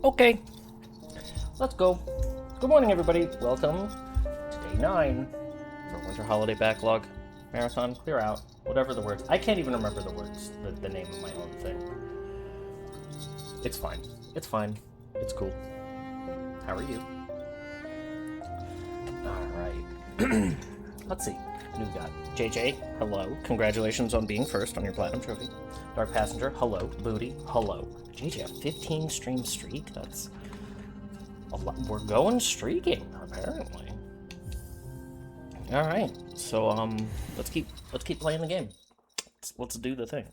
Okay, let's go. Good morning, everybody. Welcome to day 9 of our Winter Holiday Backlog Marathon. Clear out. Whatever the words. I can't even remember the words, the name of my own thing. It's fine. It's fine. It's cool. How are you? Alright. Let's see. New guy. JJ, hello. Congratulations on being first on your Platinum Trophy. Dark Passenger, hello. Booty, hello. JJ, a 15 stream streak? That's a lot. We're going streaking, apparently. Alright, so let's keep playing the game. Let's do the thing.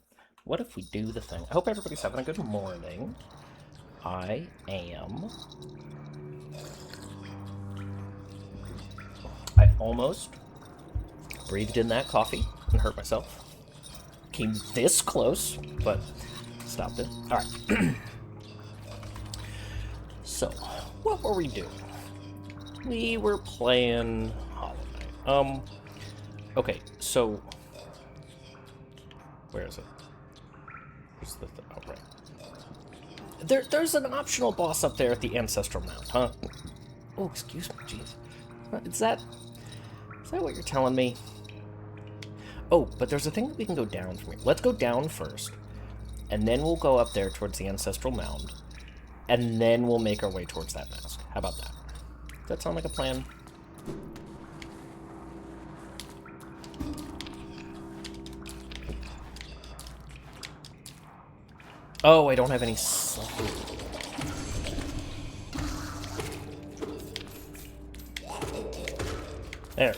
What if we do the thing? I hope everybody's having a good morning. I almost breathed in that coffee and hurt myself. Came this close, but stopped it. Alright. So, what were we doing? We were playing Holiday. Okay, so where is it? Where's the oh, right. There's an optional boss up there at the Ancestral Mount, huh? Oh, excuse me, jeez. Is that what you're telling me? Oh, but there's a thing that we can go down from here. Let's go down first, and then we'll go up there towards the Ancestral Mound, and then we'll make our way towards that mask. How about that? Does that sound like a plan? Oh, I don't have any... There.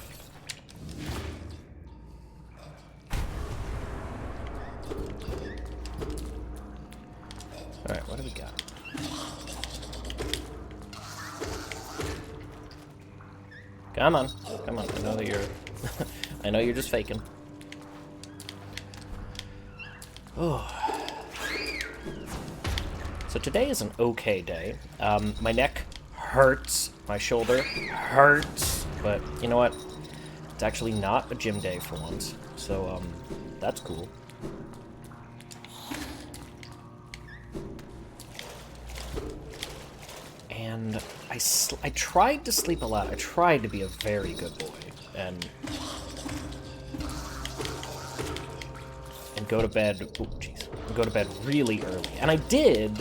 Alright, what do we got? Come on. Come on. I know that you're... I know you're just faking. Oh. So today is an okay day. My neck hurts. My shoulder hurts. But you know what? It's actually not a gym day for once. So, that's cool. And I tried to sleep a lot. I tried to be a very good boy. And go to bed... Oh, jeez. Go to bed really early. And I did,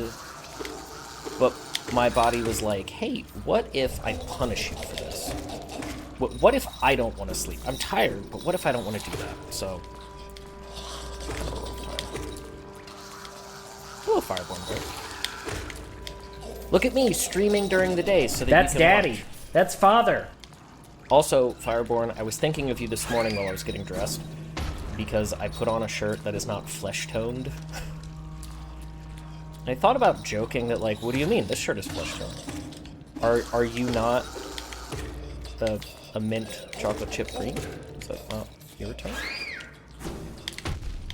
but my body was like, hey, what if I punish you for this? What if I don't want to sleep? I'm tired, but what if I don't want to do that? So... Hello, Fireborn Bird. Look at me streaming during the day so that That's you can Daddy. watch. That's Father. Also, Fireborn, I was thinking of you this morning while I was getting dressed, because I put on a shirt that is not flesh-toned. I thought about joking that, like, what do you mean? This shirt is flesh-toned. Are you not a mint chocolate chip green? Is that not your turn?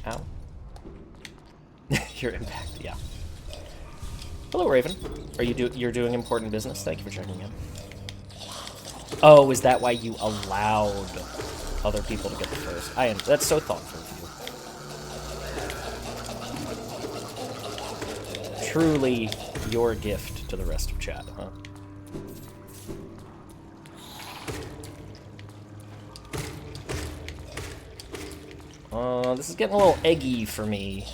Ow. Your impact, yeah. Hello, Raven. You're doing important business? Thank you for checking in. Oh, is that why you allowed other people to get the first? That's so thoughtful of you. Truly your gift to the rest of chat, huh? This is getting a little eggy for me.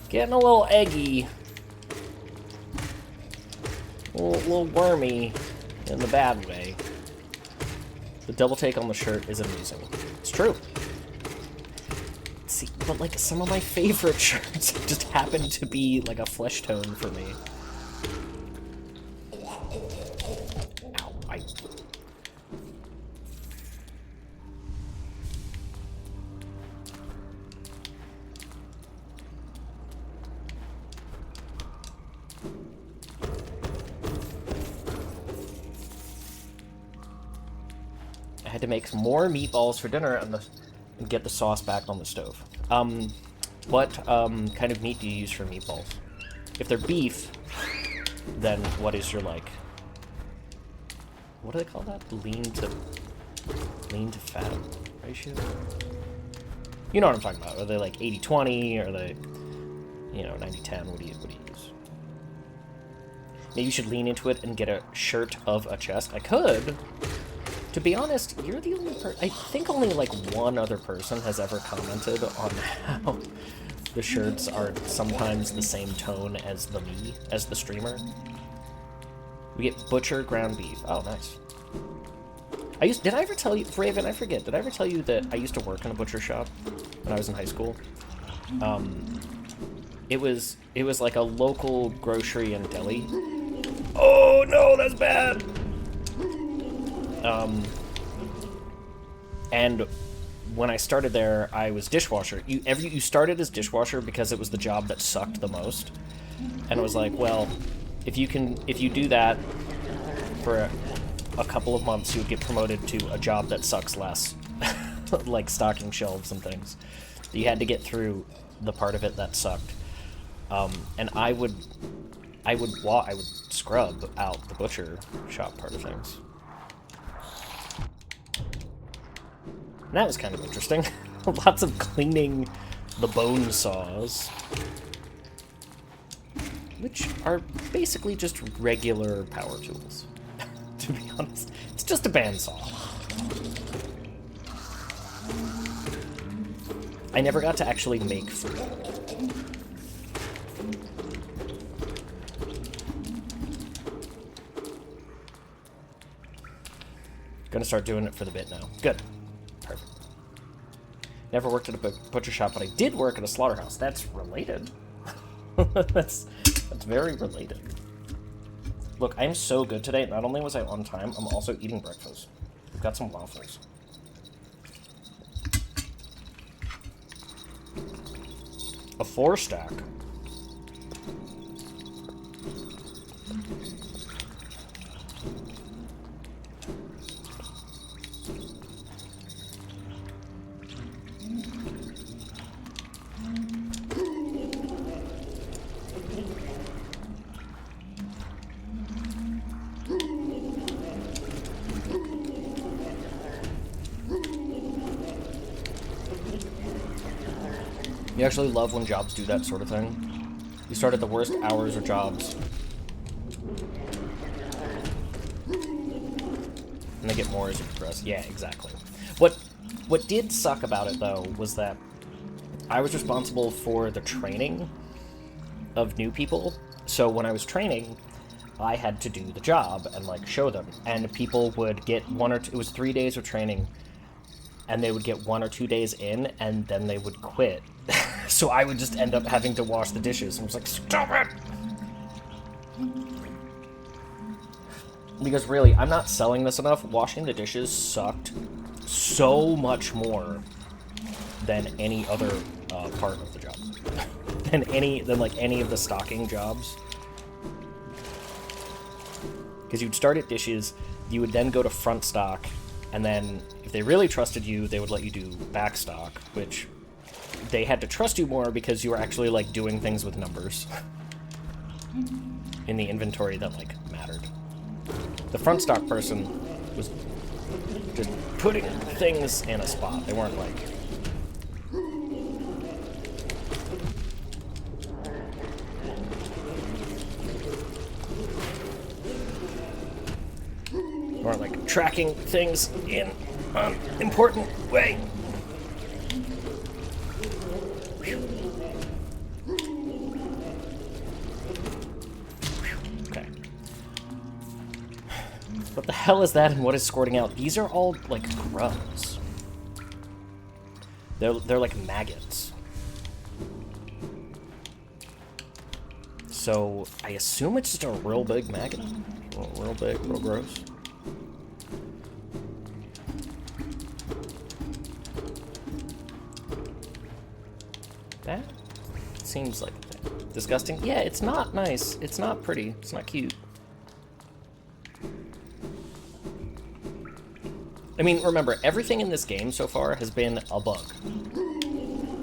Getting a little eggy. A little wormy in the bad way. The double take on the shirt is amusing. It's true. See, but like some of my favorite shirts just happen to be like a flesh tone for me. Ow, I had to make some more meatballs for dinner and get the sauce back on the stove. What kind of meat do you use for meatballs? If they're beef, then what is your, like... What do they call that? Lean to fat ratio? You know what I'm talking about. Are they like 80-20? Are they, 90-10? What do you use? Maybe you should lean into it and get a shirt of a chest. I could. To be honest, you're the only person... I think only, like, one other person has ever commented on how the shirts are sometimes the same tone as the streamer. We get butcher ground beef. Oh, nice. Did I ever tell you, Raven, I forget, did I ever tell you that I used to work in a butcher shop when I was in high school? It was like a local grocery and deli. Oh no, that's bad! And when I started there, I was dishwasher. You started as dishwasher because it was the job that sucked the most. And it was like, well, if you do that for a couple of months, you would get promoted to a job that sucks less, like stocking shelves and things. You had to get through the part of it that sucked, and I would scrub out the butcher shop part of things. And that was kind of interesting. Lots of cleaning the bone saws, which are basically just regular power tools. To be honest, it's just a bandsaw. I never got to actually make food. Gonna start doing it for the bit now. Good. Perfect. Never worked at a butcher shop, but I did work at a slaughterhouse. That's related. That's very related. Look, I'm so good today. Not only was I on time, I'm also eating breakfast. We've got some waffles. A 4-stack. You actually love when jobs do that sort of thing. You start at the worst hours or jobs, and they get more as you progress. Yeah, exactly. What did suck about it, though, was that I was responsible for the training of new people. So when I was training, I had to do the job and, like, show them. And people would get it was 3 days of training, and they would get 1 or 2 days in, and then they would quit. So I would just end up having to wash the dishes. And I was like, stop it! Because really, I'm not selling this enough. Washing the dishes sucked so much more than any other part of the job. than any of the stocking jobs. Because you'd start at dishes, you would then go to front stock, and then if they really trusted you, they would let you do back stock, which they had to trust you more because you were actually, like, doing things with numbers in the inventory that, like, mattered. The front stock person was just putting things in a spot. They weren't, like... They weren't, like, tracking things in an important way. What the hell is that and what is squirting out? These are all, like, grubs. They're like maggots. So, I assume it's just a real big maggot. Real big, real gross. That seems like disgusting. Yeah, it's not nice. It's not pretty. It's not cute. I mean, remember, everything in this game so far has been a bug.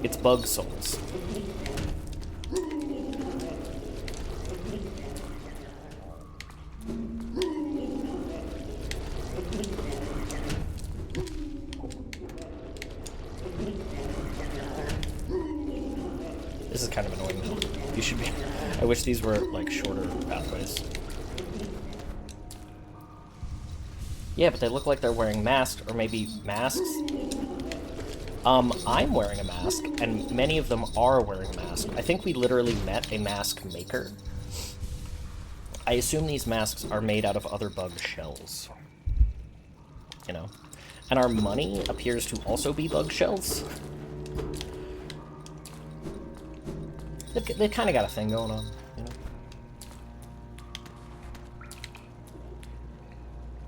It's bug souls. This is kind of annoying though. You should be... I wish these were, like, shorter pathways. Yeah, but they look like they're wearing masks, or maybe masks? I'm wearing a mask, and many of them are wearing a mask. I think we literally met a mask maker. I assume these masks are made out of other bug shells. You know? And our money appears to also be bug shells. They kind of got a thing going on, you know?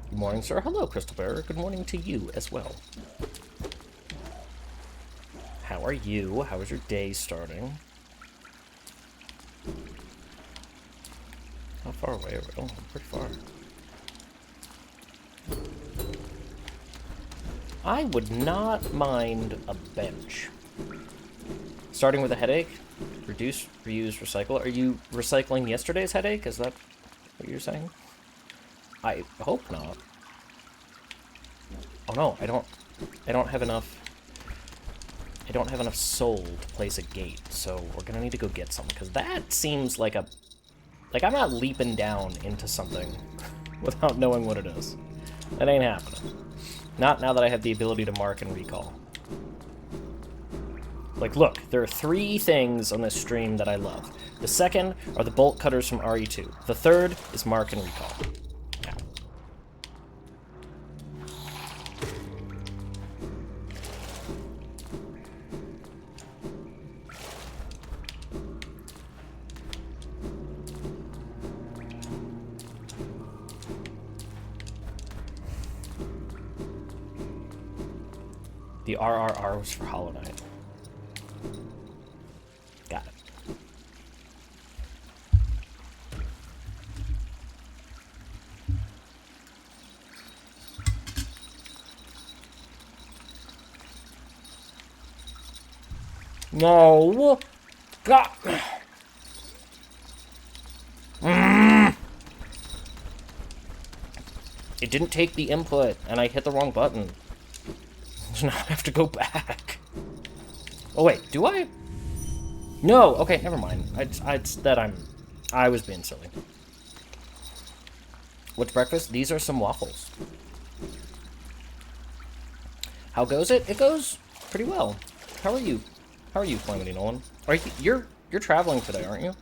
Good morning, sir. Hello, Crystal Bearer. Good morning to you as well. How are you? How is your day starting? How far away are we? Oh, pretty far. I would not mind a bench. Starting with a headache? Reduce, reuse, recycle. Are you recycling yesterday's headache? Is that what you're saying? I hope not. Oh no, I don't have enough... I don't have enough soul to place a gate, so we're gonna need to go get some, because that seems like a... Like, I'm not leaping down into something without knowing what it is. That ain't happening. Not now that I have the ability to mark and recall. Like, look, there are 3 things on this stream that I love. The second are the bolt cutters from RE2. The third is mark and recall. Yeah. The RRR was for Hollow Knight. Got it. No! God! It didn't take the input, and I hit the wrong button. So now I have to go back. Oh wait, do I? No, okay, never mind. I was being silly. What's breakfast? These are some waffles. How goes it? It goes pretty well. How are you? How are you, Calamity Nolan? You're traveling today, aren't you?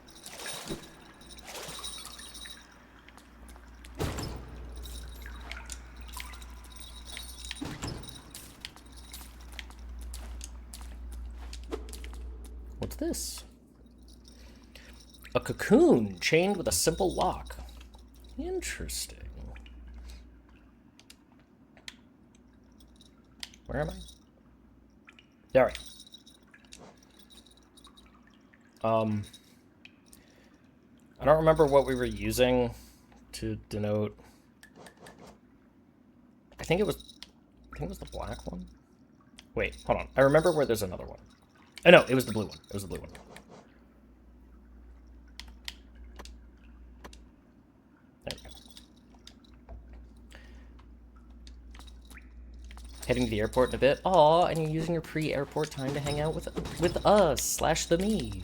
What's this? A cocoon chained with a simple lock. Interesting. Where am I? There. I don't remember what we were using to denote. I think it was the black one. Wait, hold on. I remember where there's another one. Oh no, it was the blue one. It was the blue one. There we go. Heading to the airport in a bit. Aw, and you're using your pre-airport time to hang out with us / the me.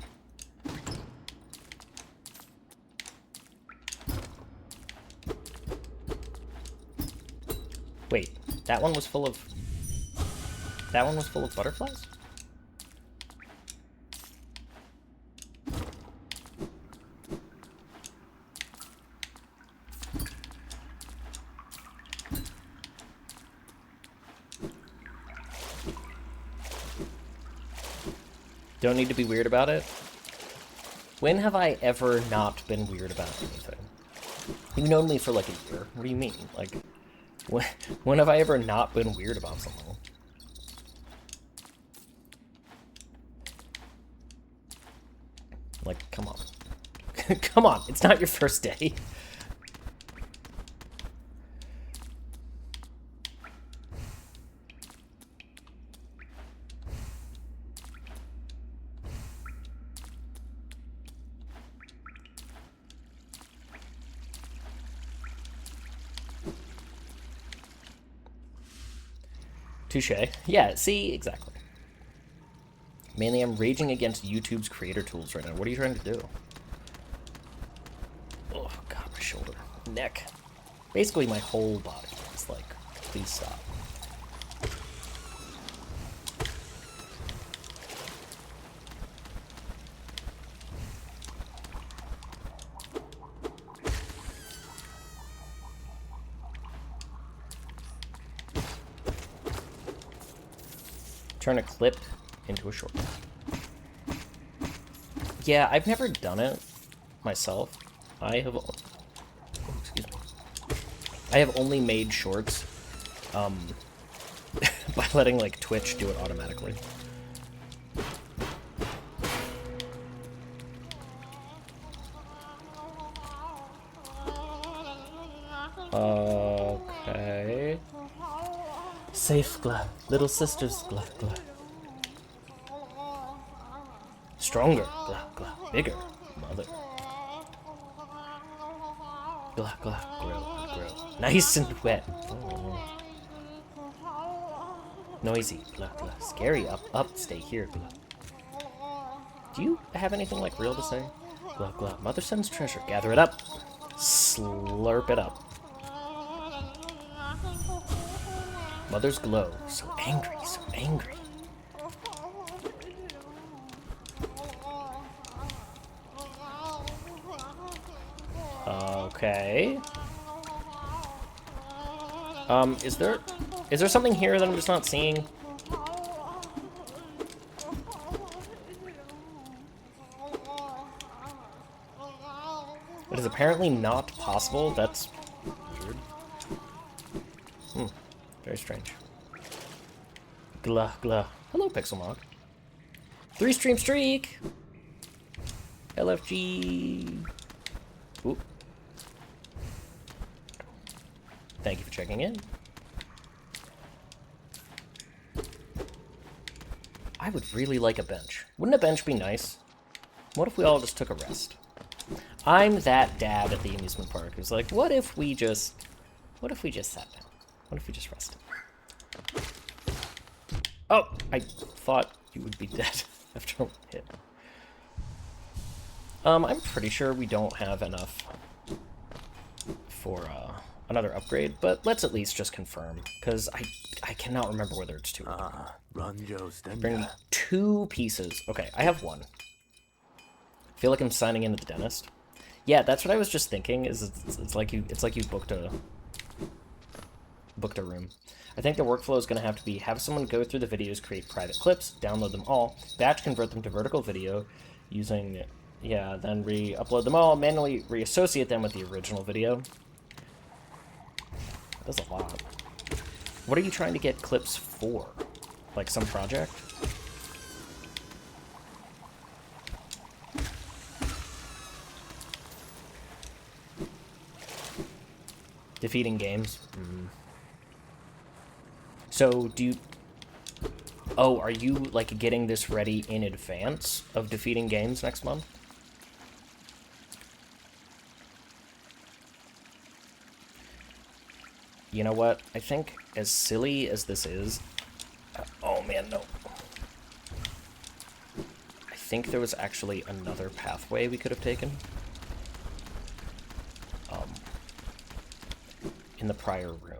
Wait, that one was full of butterflies? Don't need to be weird about it? When have I ever not been weird about anything? You've known me for like a year. What do you mean? Like, when have I ever not been weird about something? Like, come on. Come on, it's not your first day. Touche. Yeah, see, exactly. Mainly, I'm raging against YouTube's creator tools right now. What are you trying to do? Oh, God, my shoulder. Neck. Basically, my whole body. It's like, please stop. Turn a clip into a short. Yeah, I've never done it myself. I have... Oh, excuse me. I have only made shorts by letting, like, Twitch do it automatically. Okay. Safe, Gla. Little sisters, Gla, Gla. Stronger, Gla, Gla. Bigger, mother. Gla, Gla. Grow, grow. Nice and wet. Oh. Noisy, Gla, Gla. Scary, up, up. Stay here, Gla. Do you have anything, like, real to say? Gla, Gla. Mother sends treasure. Gather it up. Slurp it up. Mother's glow. So angry, so angry. Okay. Is there something here that I'm just not seeing? It is apparently not possible. That's weird. Very strange. Glah, glah. Hello, Pixelmog. 3-stream streak! LFG. Ooh. Thank you for checking in. I would really like a bench. Wouldn't a bench be nice? What if we all just took a rest? I'm that dad at the amusement park who's like, what if we just sat down? What if we just rested? Oh, I thought you would be dead after one hit. I'm pretty sure we don't have enough for another upgrade, but let's at least just confirm, because I cannot remember whether it's 2 or 3. Bring me 2 pieces. Okay, I have 1. I feel like I'm signing in at the dentist. Yeah, that's what I was just thinking. It's like you booked a room. I think the workflow is going to have to be have someone go through the videos, create private clips, download them all, batch convert them to vertical video using, yeah, then re-upload them all, manually reassociate them with the original video. That's a lot. What are you trying to get clips for? Like some project? Defeating games. So, do you... Oh, are you, like, getting this ready in advance of defeating games next month? You know what? I think, as silly as this is... oh, man, no. I think there was actually another pathway we could have taken. In the prior room.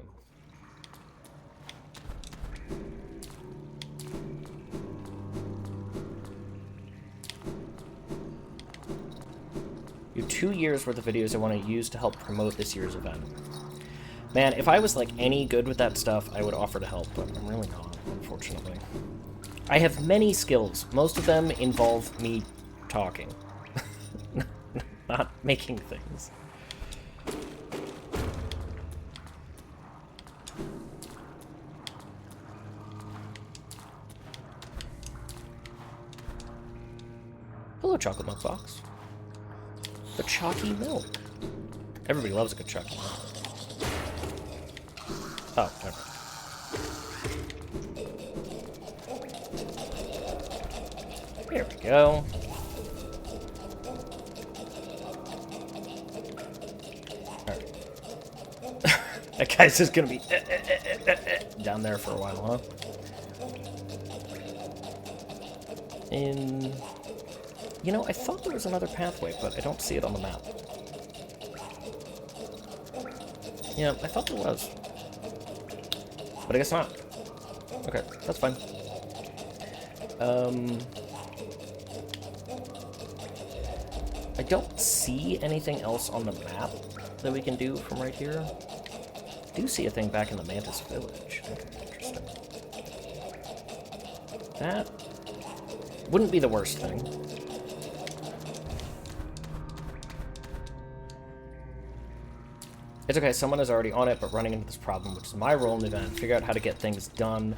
You have 2 years worth of videos I want to use to help promote this year's event. Man, if I was like any good with that stuff, I would offer to help, but I'm really not, unfortunately. I have many skills. Most of them involve me talking. Not making things. Hello, Chocolate Milk Box. The chalky milk. Everybody loves a good chalky milk. Oh, never mind. Here we go. Alright. That guy's just gonna be down there for a while, huh? in... You know, I thought there was another pathway, but I don't see it on the map. Yeah, I thought there was. But I guess not. Okay, that's fine. I don't see anything else on the map that we can do from right here. I do see a thing back in the Mantis Village. Okay, interesting. That wouldn't be the worst thing. It's okay, someone is already on it, but running into this problem, which is my role in the event. Figure out how to get things done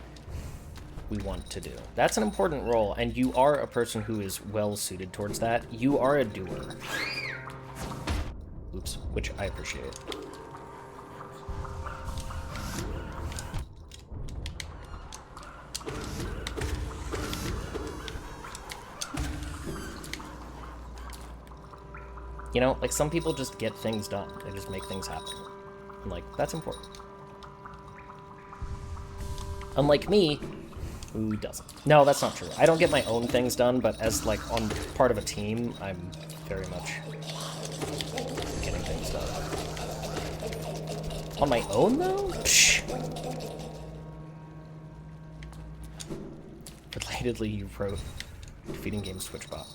we want to do. That's an important role, and you are a person who is well-suited towards that. You are a doer. Oops, which I appreciate. You know, like, some people just get things done. They just make things happen. And, like, that's important. Unlike me, who doesn't. No, that's not true. I don't get my own things done, but as, like, on part of a team, I'm very much getting things done. On my own, though? Psh. Relatedly, you wrote defeating game switch bot.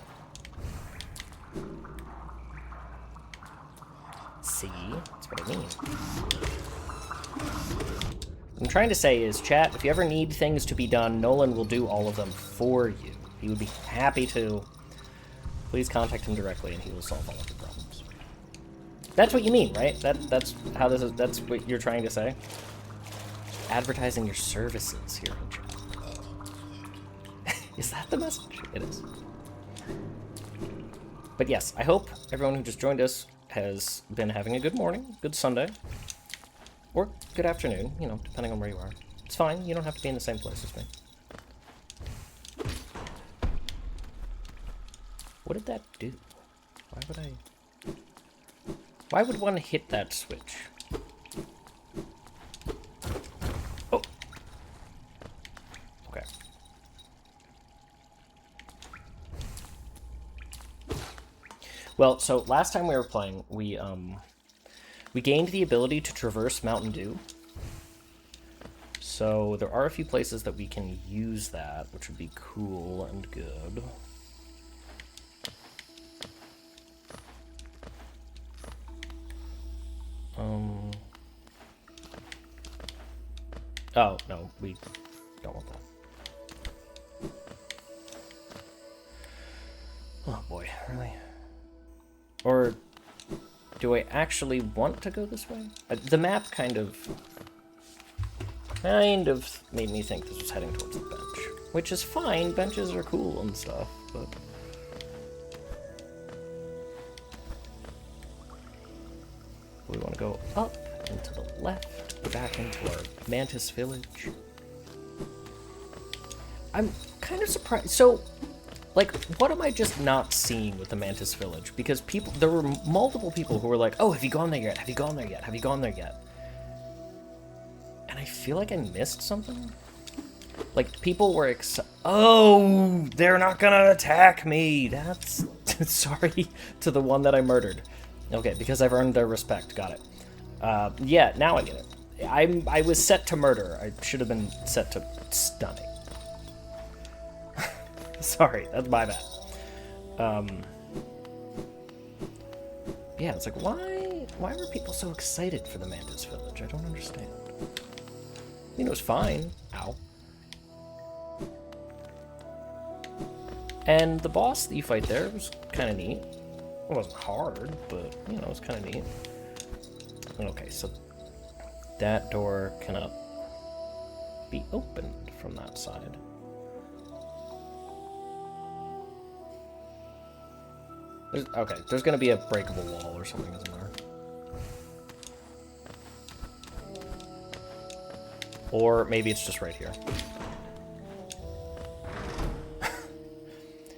See? That's what I mean. What I'm trying to say is, chat, if you ever need things to be done, Nolan will do all of them for you. He would be happy to. Please contact him directly and he will solve all of the problems. That's what you mean, right? That's how this is. That's what you're trying to say? Advertising your services here in chat. Is that the message? It is. But yes, I hope everyone who just joined us has been having a good morning, good Sunday, or good afternoon, you know, depending on where you are. It's fine, you don't have to be in the same place as me. What did that do? Why would one hit that switch? Oh! Okay. Well, so last time we were playing, we gained the ability to traverse Mountain Dew. So there are a few places that we can use that, which would be cool and good. Oh, no, we don't want that. Oh boy, really? Or do I actually want to go this way? The map kind of made me think this was heading towards the bench, which is fine. Benches are cool and stuff, but we want to go up and to the left, back into our Mantis Village. I'm kind of surprised. So, like, what am I just not seeing with the Mantis Village? Because there were multiple people who were like, oh, have you gone there yet? Have you gone there yet? Have you gone there yet? And I feel like I missed something. Like, people were oh, they're not gonna attack me. That's, sorry to the one that I murdered. Okay, because I've earned their respect. Got it. Yeah, now I get it. I was set to murder. I should have been set to stunning. Sorry, that's my bad. Yeah, it's like, why were people so excited for the Mantis Village? I don't understand. I mean, it was fine. Ow. And the boss that you fight there was kind of neat. It wasn't hard, but, you know, it was kind of neat. Okay, so that door cannot be opened from that side. There's gonna be a breakable wall or something, isn't there? Or maybe it's just right here.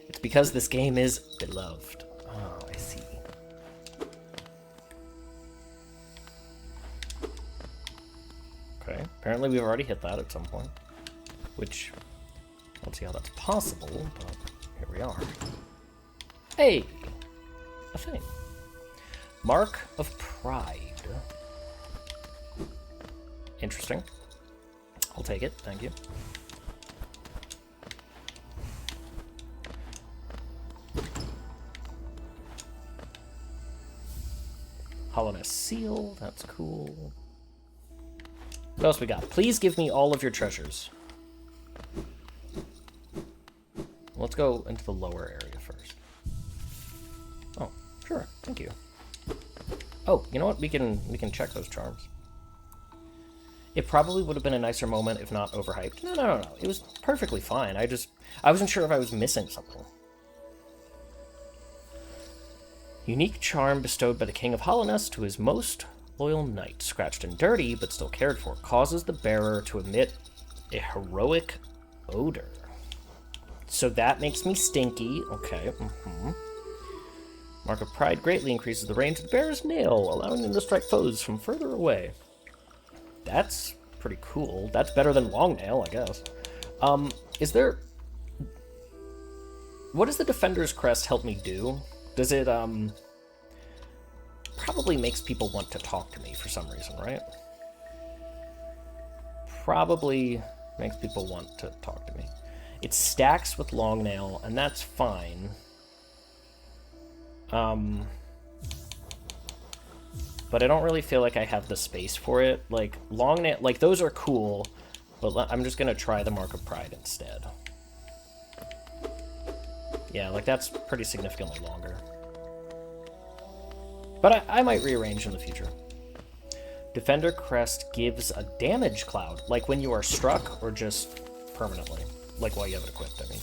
It's because this game is beloved. Oh, I see. Okay, apparently we've already hit that at some point. Which, I don't see how that's possible, but Here we are. Hey! A thing. Mark of Pride. Interesting. I'll take it, thank you. Hollowness seal, that's cool. What else we got? Please give me all of your treasures. Let's go into the lower area first. Oh, sure, thank you. Oh, you know what? We can check those charms. It probably would have been a nicer moment if not overhyped. No. It was perfectly fine. I wasn't sure if I was missing something. Unique charm bestowed by the King of Hollowness to his most loyal knight. Scratched and dirty, but still cared for. Causes the bearer to emit a heroic odor. So that makes me stinky. Okay. Mark of Pride greatly increases the range of the bearer's nail, allowing them to strike foes from further away. That's pretty cool. That's better than long nail, I guess. Is there... What does the Defender's Crest help me do? Does it, probably makes people want to talk to me for some reason, right? Probably makes people want to talk to me. It stacks with long nail, and that's fine. But I don't really feel like I have the space for it. Like, long nail, like, those are cool, but I'm just gonna try the Mark of Pride instead. Yeah, like, that's pretty significantly longer. But I might rearrange in the future. Defender Crest gives a damage cloud, like when you are struck, or just permanently? Like while you have it equipped, I mean.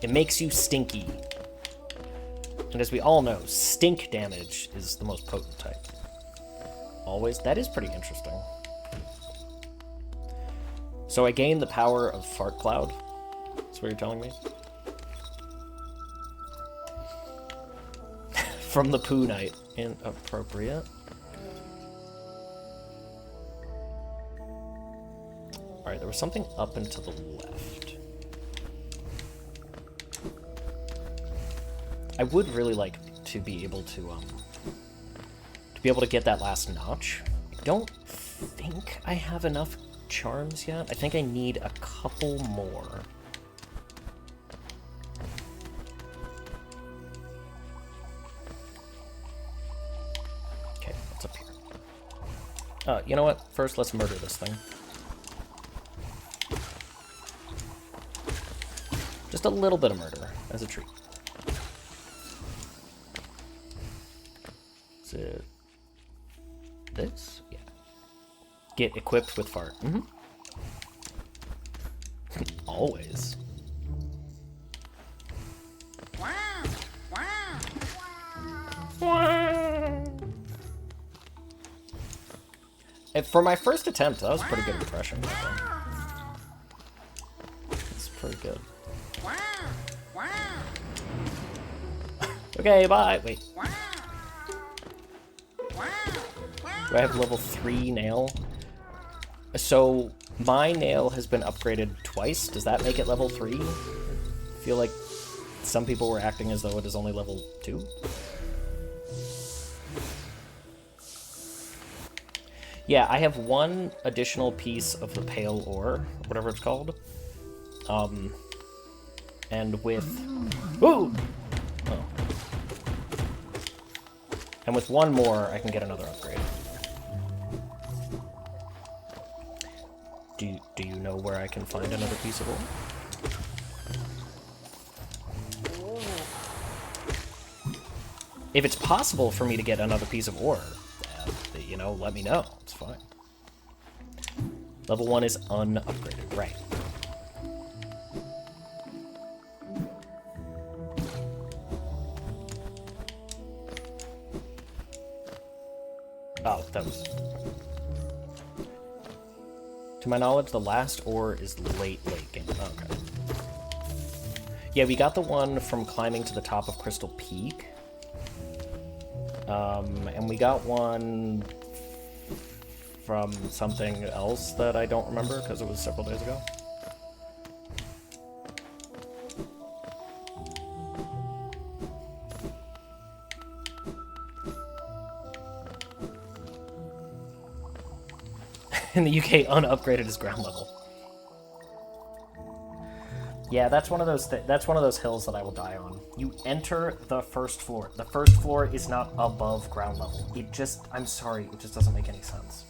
It makes you stinky. And as we all know, stink damage is the most potent type. Always. That is pretty interesting. So I gain the power of Fart Cloud? That's what you're telling me? From the Poo Knight. Inappropriate. Alright, there was something up and to the left. I would really like to be able to get that last notch. I don't think I have enough charms yet. I think I need a couple more. Okay, what's up here? You know what? First, let's murder this thing. Just a little bit of murder as a treat. Is it this? Yeah. Get equipped with fart. Always. For my first attempt, that was a pretty good impression. It's pretty good. Okay, bye. Wait. Do I have level 3 nail? So, my nail has been upgraded twice. Does that make it level 3? I feel like some people were acting as though it is only level 2. Yeah, I have one additional piece of the pale ore, whatever it's called. And with... Ooh! Oh. And with one more, I can get another upgrade. Do you know where I can find another piece of ore? If it's possible for me to get another piece of ore, you know, let me know. It's fine. Level 1 is unupgraded, right. Oh, that was... To my knowledge, the last ore is late game. Okay. Yeah, we got the one from climbing to the top of Crystal Peak. And we got one from something else that I don't remember because it was several days ago. In the UK, unupgraded is ground level. Yeah, that's one of those. That's one of those hills that I will die on. You enter the first floor. The first floor is not above ground level. It just. I'm sorry. It just doesn't make any sense.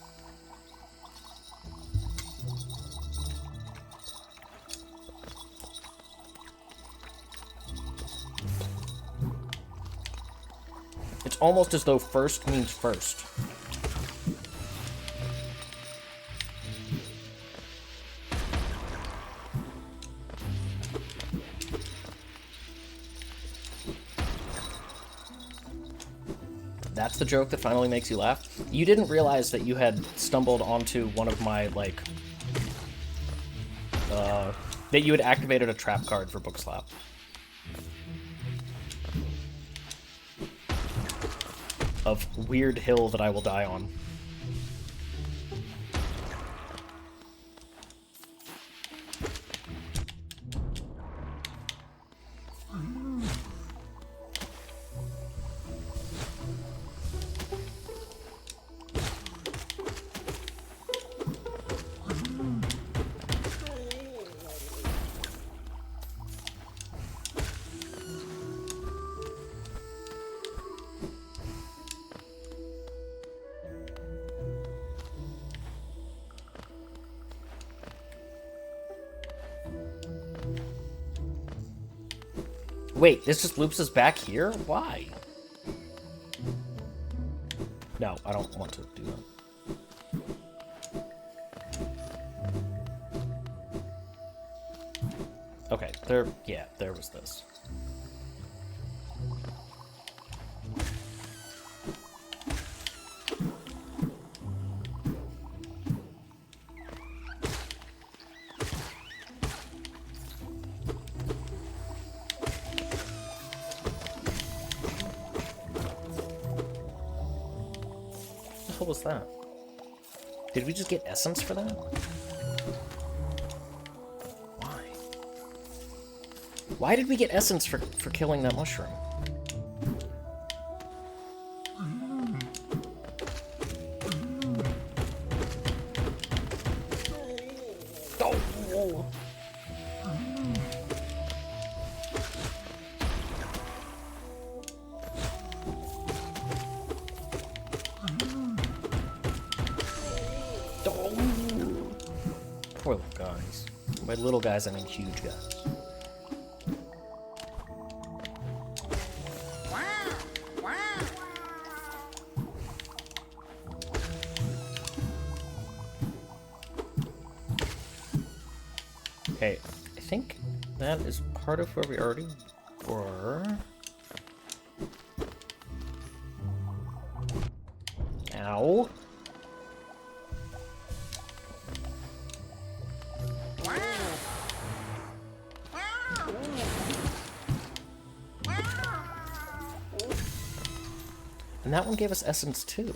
It's almost as though first means first. That's the joke that finally makes you laugh. You didn't realize that you had stumbled onto one of my, like, that you had activated a trap card for Bookslap. Of weird hill that I will die on. Wait, this just loops us back here? Why? No, I don't want to do that. Okay, there was this. What was that? Did we just get essence for that? Why? Why did we get essence for killing that mushroom? Oh! Poor little guys. By little guys, I mean huge guys. Okay, I think that is part of where we already were. Ow. And that one gave us essence too.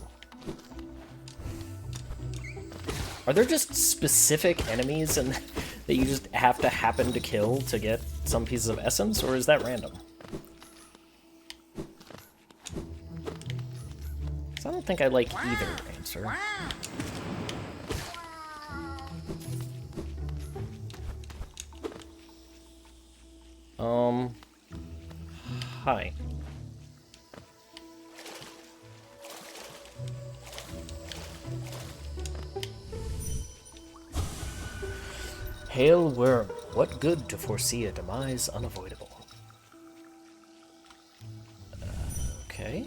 Are there just specific enemies and that you just have to happen to kill to get some pieces of essence, or is that random? 'Cause I don't think I like either answer. Hi. Hail worm, what good to foresee a demise unavoidable? Okay.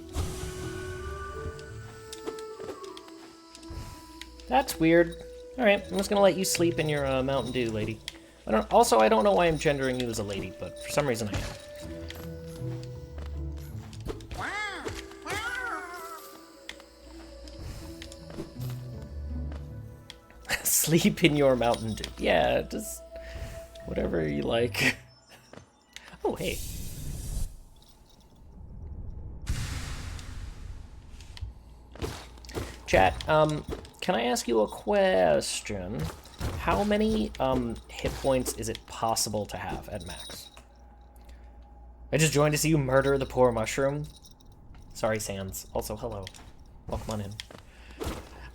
That's weird. Alright, I'm just gonna let you sleep in your Mountain Dew, lady. I don't know why I'm gendering you as a lady, but for some reason I am. Sleep in your Mountain Dew. Yeah, just whatever you like. Oh, hey. Chat, can I ask you a question? How many hit points is it possible to have at max? I just joined to see you murder the poor mushroom. Sorry, Sans. Also, hello. Welcome on in.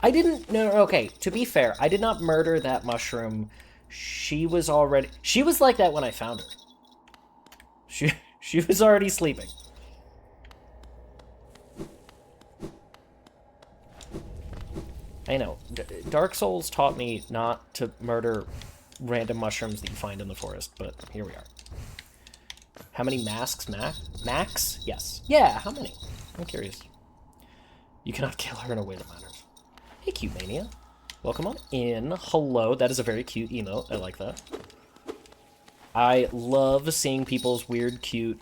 I didn't... No, okay, to be fair, I did not murder that mushroom. She was already... She was like that when I found her. She was already sleeping. I know. Dark Souls taught me not to murder random mushrooms that you find in the forest, but here we are. How many masks? Max? Yes. Yeah, how many? I'm curious. You cannot kill her in a way that matters. Hey, Cute Mania. Welcome on in. Hello. That is a very cute emote. I like that. I love seeing people's weird, cute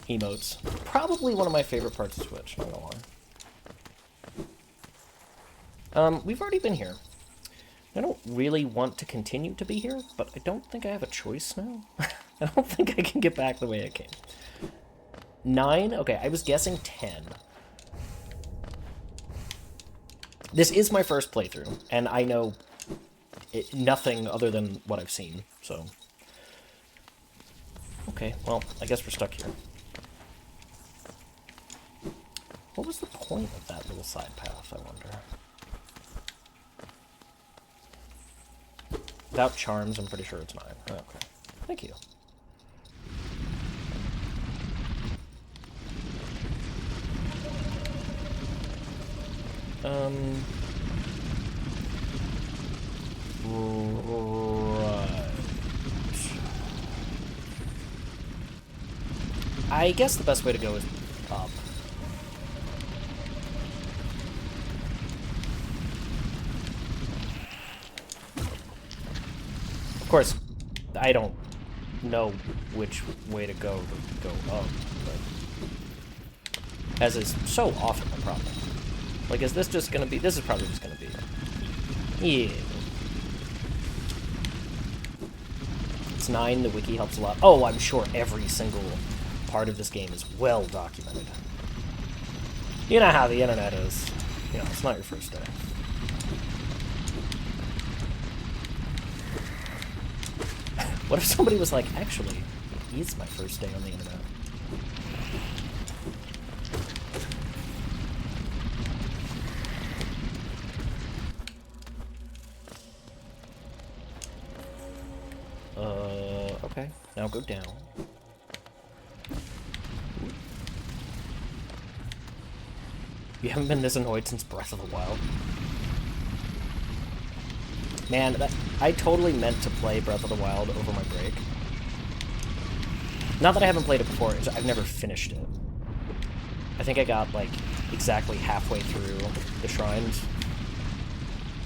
emotes. Probably one of my favorite parts of Twitch, not gonna lie. We've already been here. I don't really want to continue to be here, but I don't think I have a choice now. I don't think I can get back the way I came. 9? Okay, I was guessing 10. This is my first playthrough, and I know nothing other than what I've seen, so... Okay, well, I guess we're stuck here. What was the point of that little side path, I wonder? Without charms, I'm pretty sure it's 9. Okay. Thank you. Right. I guess the best way to go is up. Of course, I don't know which way to go up, but as is so often the problem. Like, is this just gonna be... This is probably just gonna be... Yeah. It's 9, the wiki helps a lot. Oh, I'm sure every single part of this game is well documented. You know how the internet is. You know, it's not your first day. What if somebody was like, actually, it is my first day on the internet? Okay. Now go down. You haven't been this annoyed since Breath of the Wild? Man, I totally meant to play Breath of the Wild over my break. Not that I haven't played it before, I've never finished it. I think I got, like, exactly halfway through the shrines.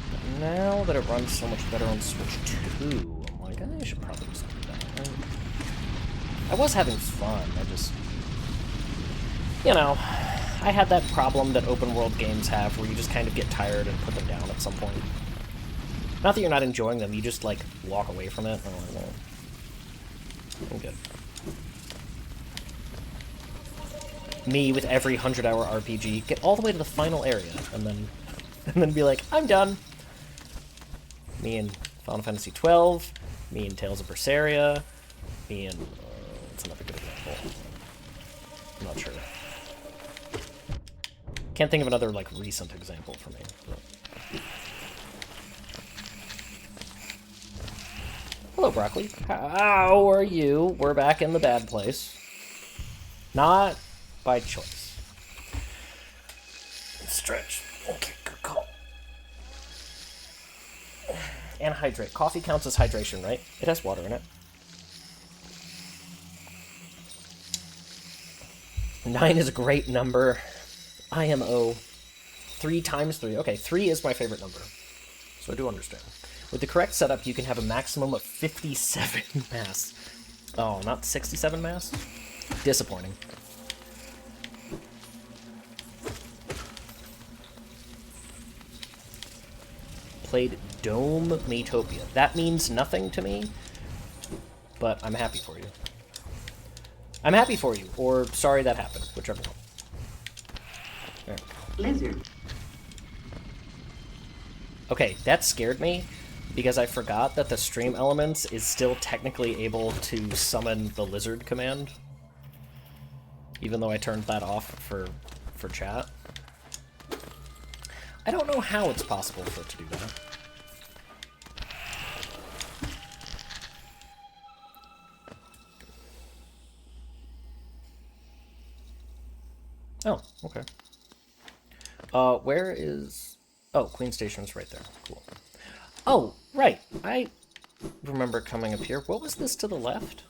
But now that it runs so much better on Switch 2, I'm like, I should probably just do that. I was having fun, I just... You know, I had that problem that open world games have where you just kind of get tired and put them down at some point. Not that you're not enjoying them, you just, like, walk away from it. Oh, no. I'm good. Me with every 100-hour RPG, get all the way to the final area, and then be like, I'm done. Me and Final Fantasy XII, me and Tales of Berseria, me and... what's another good example? I'm not sure. Can't think of another, like, recent example for me. But... Hello, Broccoli. How are you? We're back in the bad place. Not by choice. Stretch. Okay, good call. And hydrate. Coffee counts as hydration, right? It has water in it. 9 is a great number. IMO. 3 times 3. Okay, 3 is my favorite number. So I do understand. With the correct setup, you can have a maximum of 57 masks. Oh, not 67 masks? Disappointing. Played Dome Metopia. That means nothing to me, but I'm happy for you. I'm happy for you, or sorry that happened, whichever one. There we go. Lizard. Okay, that scared me, because I forgot that the stream elements is still technically able to summon the lizard command. Even though I turned that off for chat. I don't know how it's possible for it to do that. Oh, okay. Where is... Oh, Queen Station's right there. Cool. Oh, right. I remember coming up here. What was this to the left?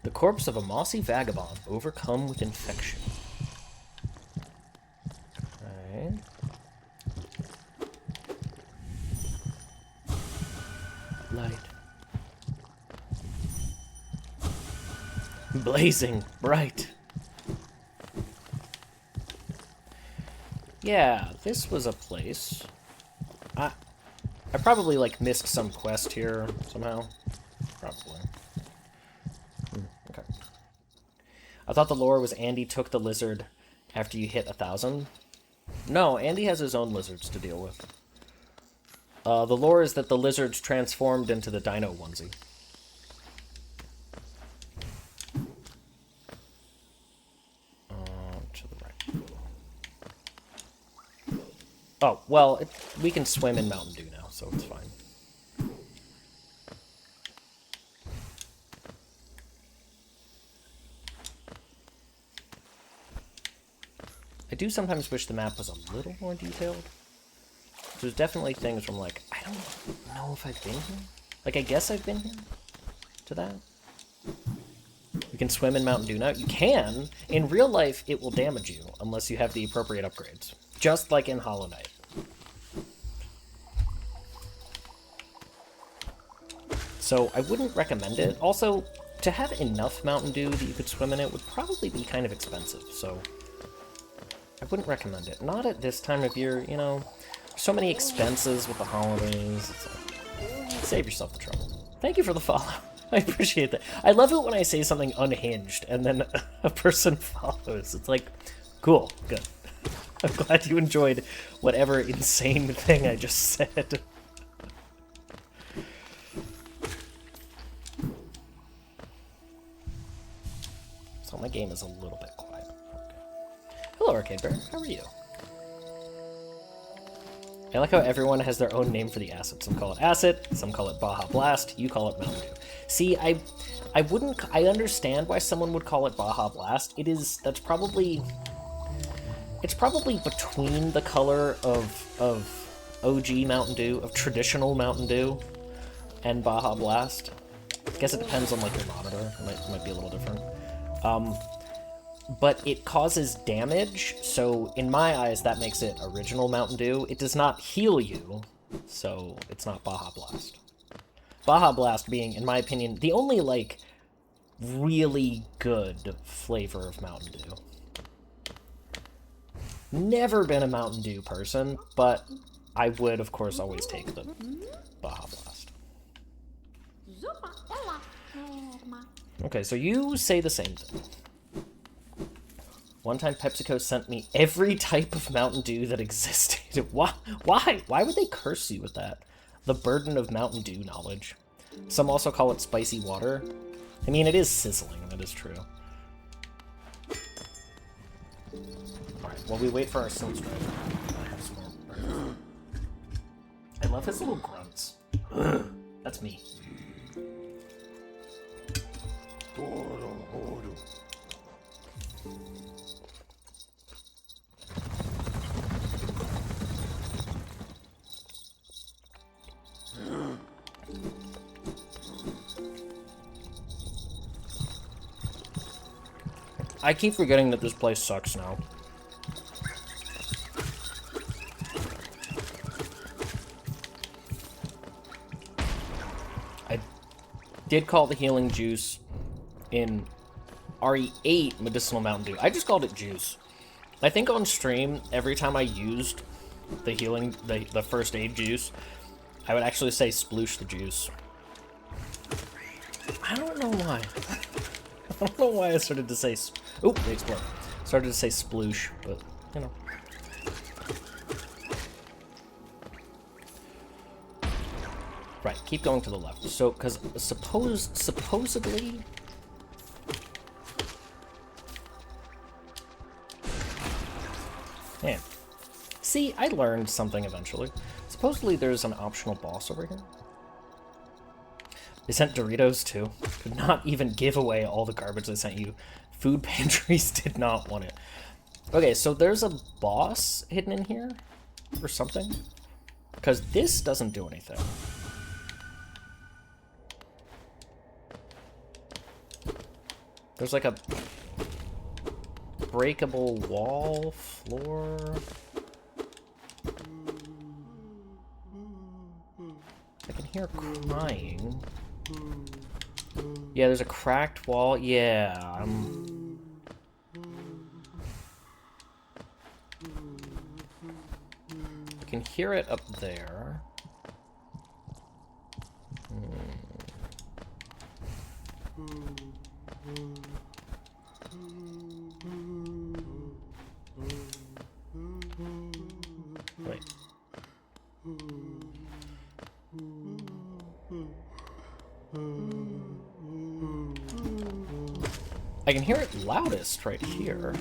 The corpse of a mossy vagabond overcome with infection. Alright. Light. Blazing bright. Yeah, this was a place. I probably, like, missed some quest here somehow. Probably. Okay. I thought the lore was Andy took the lizard after you hit 1,000. No, Andy has his own lizards to deal with. The lore is that the lizards transformed into the dino onesie. To the right. Oh, well, we can swim in Mountain Dew now, so it's fine. I do sometimes wish the map was a little more detailed. There's definitely things where I'm like, I don't know if I've been here. Like, I guess I've been here to that. You can swim in Mountain Dew now. You can. In real life, it will damage you unless you have the appropriate upgrades. Just like in Hollow Knight. So I wouldn't recommend it. Also, to have enough Mountain Dew that you could swim in it would probably be kind of expensive, so I wouldn't recommend it. Not at this time of year, you know. So many expenses with the holidays. It's like, save yourself the trouble. Thank you for the follow. I appreciate that. I love it when I say something unhinged and then a person follows. It's like, cool, good. I'm glad you enjoyed whatever insane thing I just said. So my game is a little bit quiet. Okay. Hello, Arcade Bear. How are you? I like how everyone has their own name for the acid. Some call it acid, some call it Baja Blast, you call it Mountain Dew. See, I understand why someone would call it Baja Blast. It's probably between the color of OG Mountain Dew, of traditional Mountain Dew, and Baja Blast. I guess it depends on, like, your monitor. It might be a little different. But it causes damage, so in my eyes that makes it original Mountain Dew. It does not heal you, so it's not Baja Blast. Baja Blast being, in my opinion, the only, like, really good flavor of Mountain Dew. Never been a Mountain Dew person, but I would, of course, always take the Baja Blast. Okay, so you say the same thing. One time PepsiCo sent me every type of Mountain Dew that existed. Why? Why would they curse you with that? The burden of Mountain Dew knowledge. Some also call it spicy water. I mean, it is sizzling, that is true. Alright, while we wait for our Sims driver. I love his little grunts. That's me. I keep forgetting that this place sucks now. I did call the healing juice in RE8 Medicinal Mountain Dew. I just called it juice. I think on stream, every time I used the healing, the first aid juice, I would actually say sploosh the juice. I don't know why. don't know why I started to say... Oh, they explode. Started to say sploosh, but, you know. Right, keep going to the left. So, because supposedly... Man. See, I learned something eventually. Supposedly there's an optional boss over here. They sent Doritos, too. Could not even give away all the garbage they sent you. Food pantries did not want it. Okay, so there's a boss hidden in here? Or something? Because this doesn't do anything. There's like a breakable wall, floor... I can hear crying. Yeah, there's a cracked wall. Yeah, I can hear it up there. Wait. I can hear it loudest right here.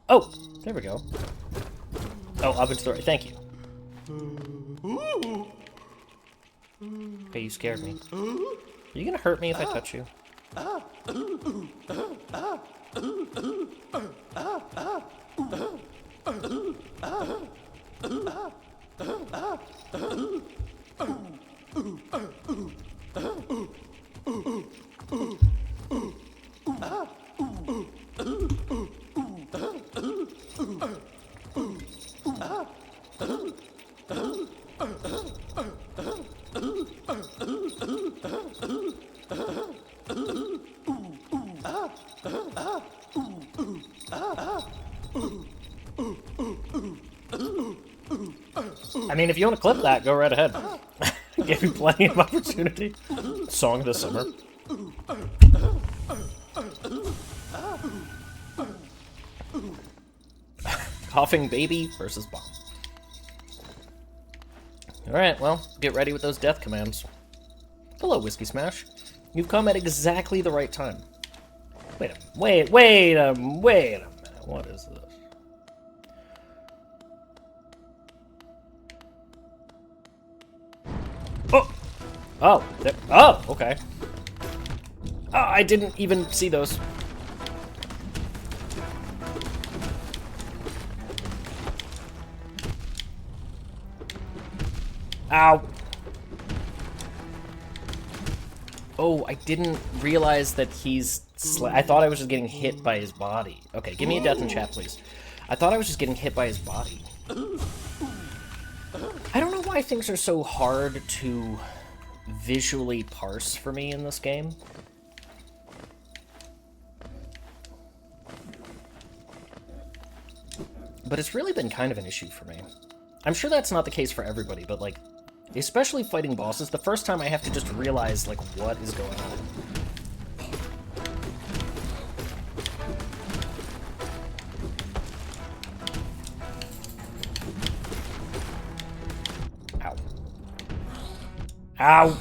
Oh, there we go. Oh, up into the right. Thank you. Okay, you scared me. Are you gonna hurt me if I touch you? I mean, if you want to clip that, go right ahead. Give you plenty of opportunity. Song of the summer. Coughing baby versus bomb. Alright, well, get ready with those death commands. Hello, Whiskey Smash. You've come at exactly the right time. Wait a minute. What is this? Oh! Oh! Oh, okay. Oh, I didn't even see those. Ow! Oh, I didn't realize that he's... I thought I was just getting hit by his body. Okay, give me a death in chat, please. I thought I was just getting hit by his body. I don't know why things are so hard to visually parse for me in this game. But it's really been kind of an issue for me. I'm sure that's not the case for everybody, but, like, especially fighting bosses, the first time I have to just realize, like, what is going on. Ow. Ow!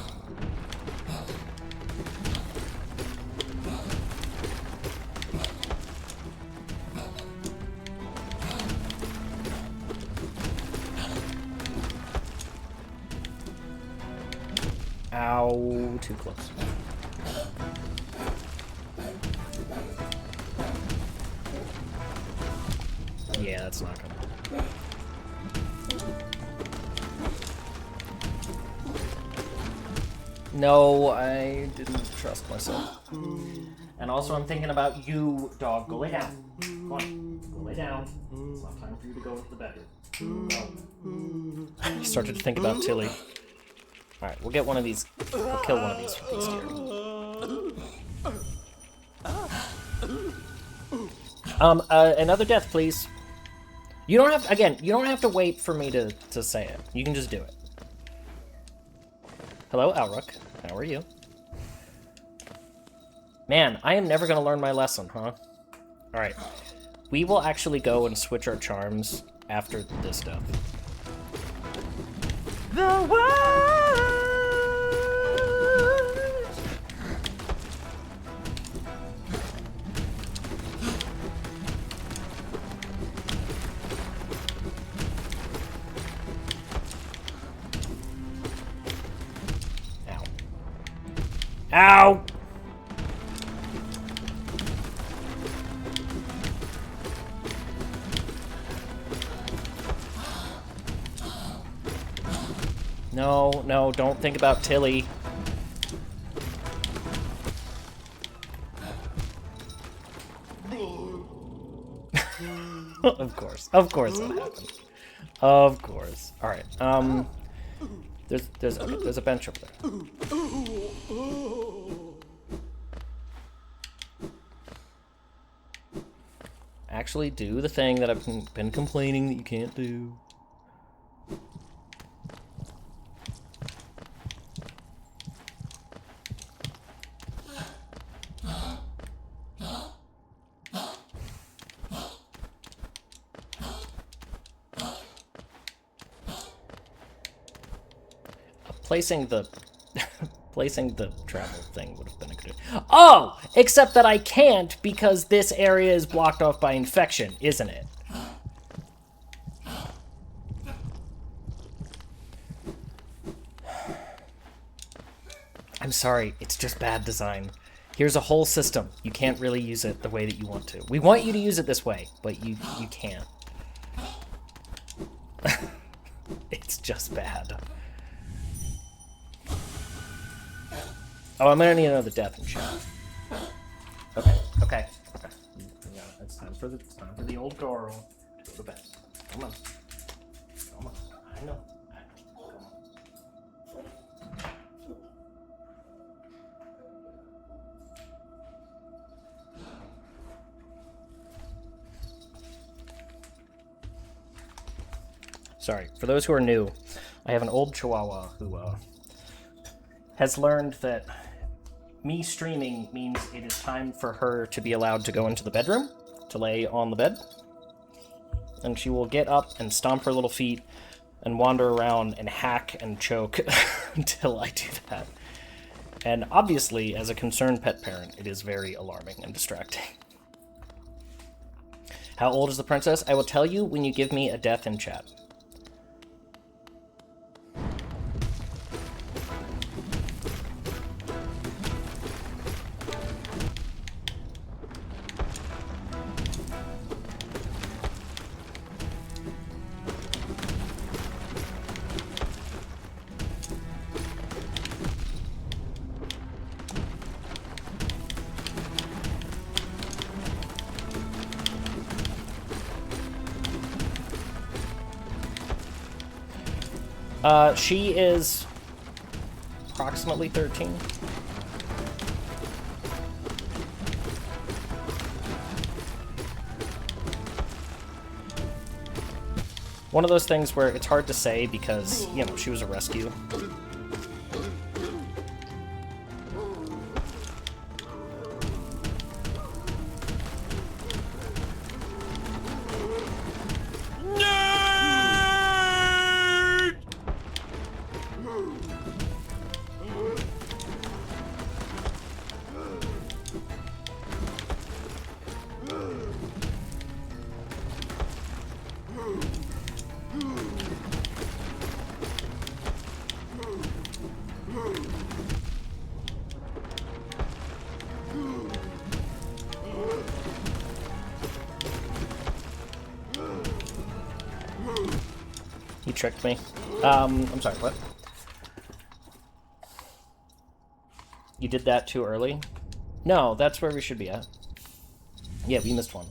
Ow, too close. Yeah, that's not gonna... No, I didn't trust myself. And also I'm thinking about you, dog. Go lay down. Come on, go lay down. It's not time for you to go into the bedroom. Go. I started to think about Tilly. Alright, we'll get one of these. We'll kill one of these here. Another death, please. You don't have to, again, you don't have to wait for me to say it. You can just do it. Hello, Alrook. How are you? Man, I am never going to learn my lesson, huh? Alright. We will actually go and switch our charms after this stuff. The world! Ow. Ow! No, no, don't think about Tilly. Of course that happened. Of course. All right. There's a bench over there. Actually, do the thing that I've been complaining that you can't do. Placing the travel thing would have been a good idea. Oh! Except that I can't because this area is blocked off by infection, isn't it? I'm sorry, it's just bad design. Here's a whole system. You can't really use it the way that you want to. We want you to use it this way, but you can't. It's just bad. Oh, I'm gonna need another death and shit. Okay. Yeah, it's time for the old girl to go to bed. Come on. I know. Come on. Sorry, for those who are new, I have an old Chihuahua who has learned that me streaming means it is time for her to be allowed to go into the bedroom, to lay on the bed. And she will get up and stomp her little feet and wander around and hack and choke until I do that. And obviously, as a concerned pet parent, it is very alarming and distracting. How old is the princess? I will tell you when you give me a death in chat. She is approximately 13. One of those things where it's hard to say because, you know, she was a rescue. You tricked me. I'm sorry, what? You did that too early? No, that's where we should be at. Yeah, we missed one.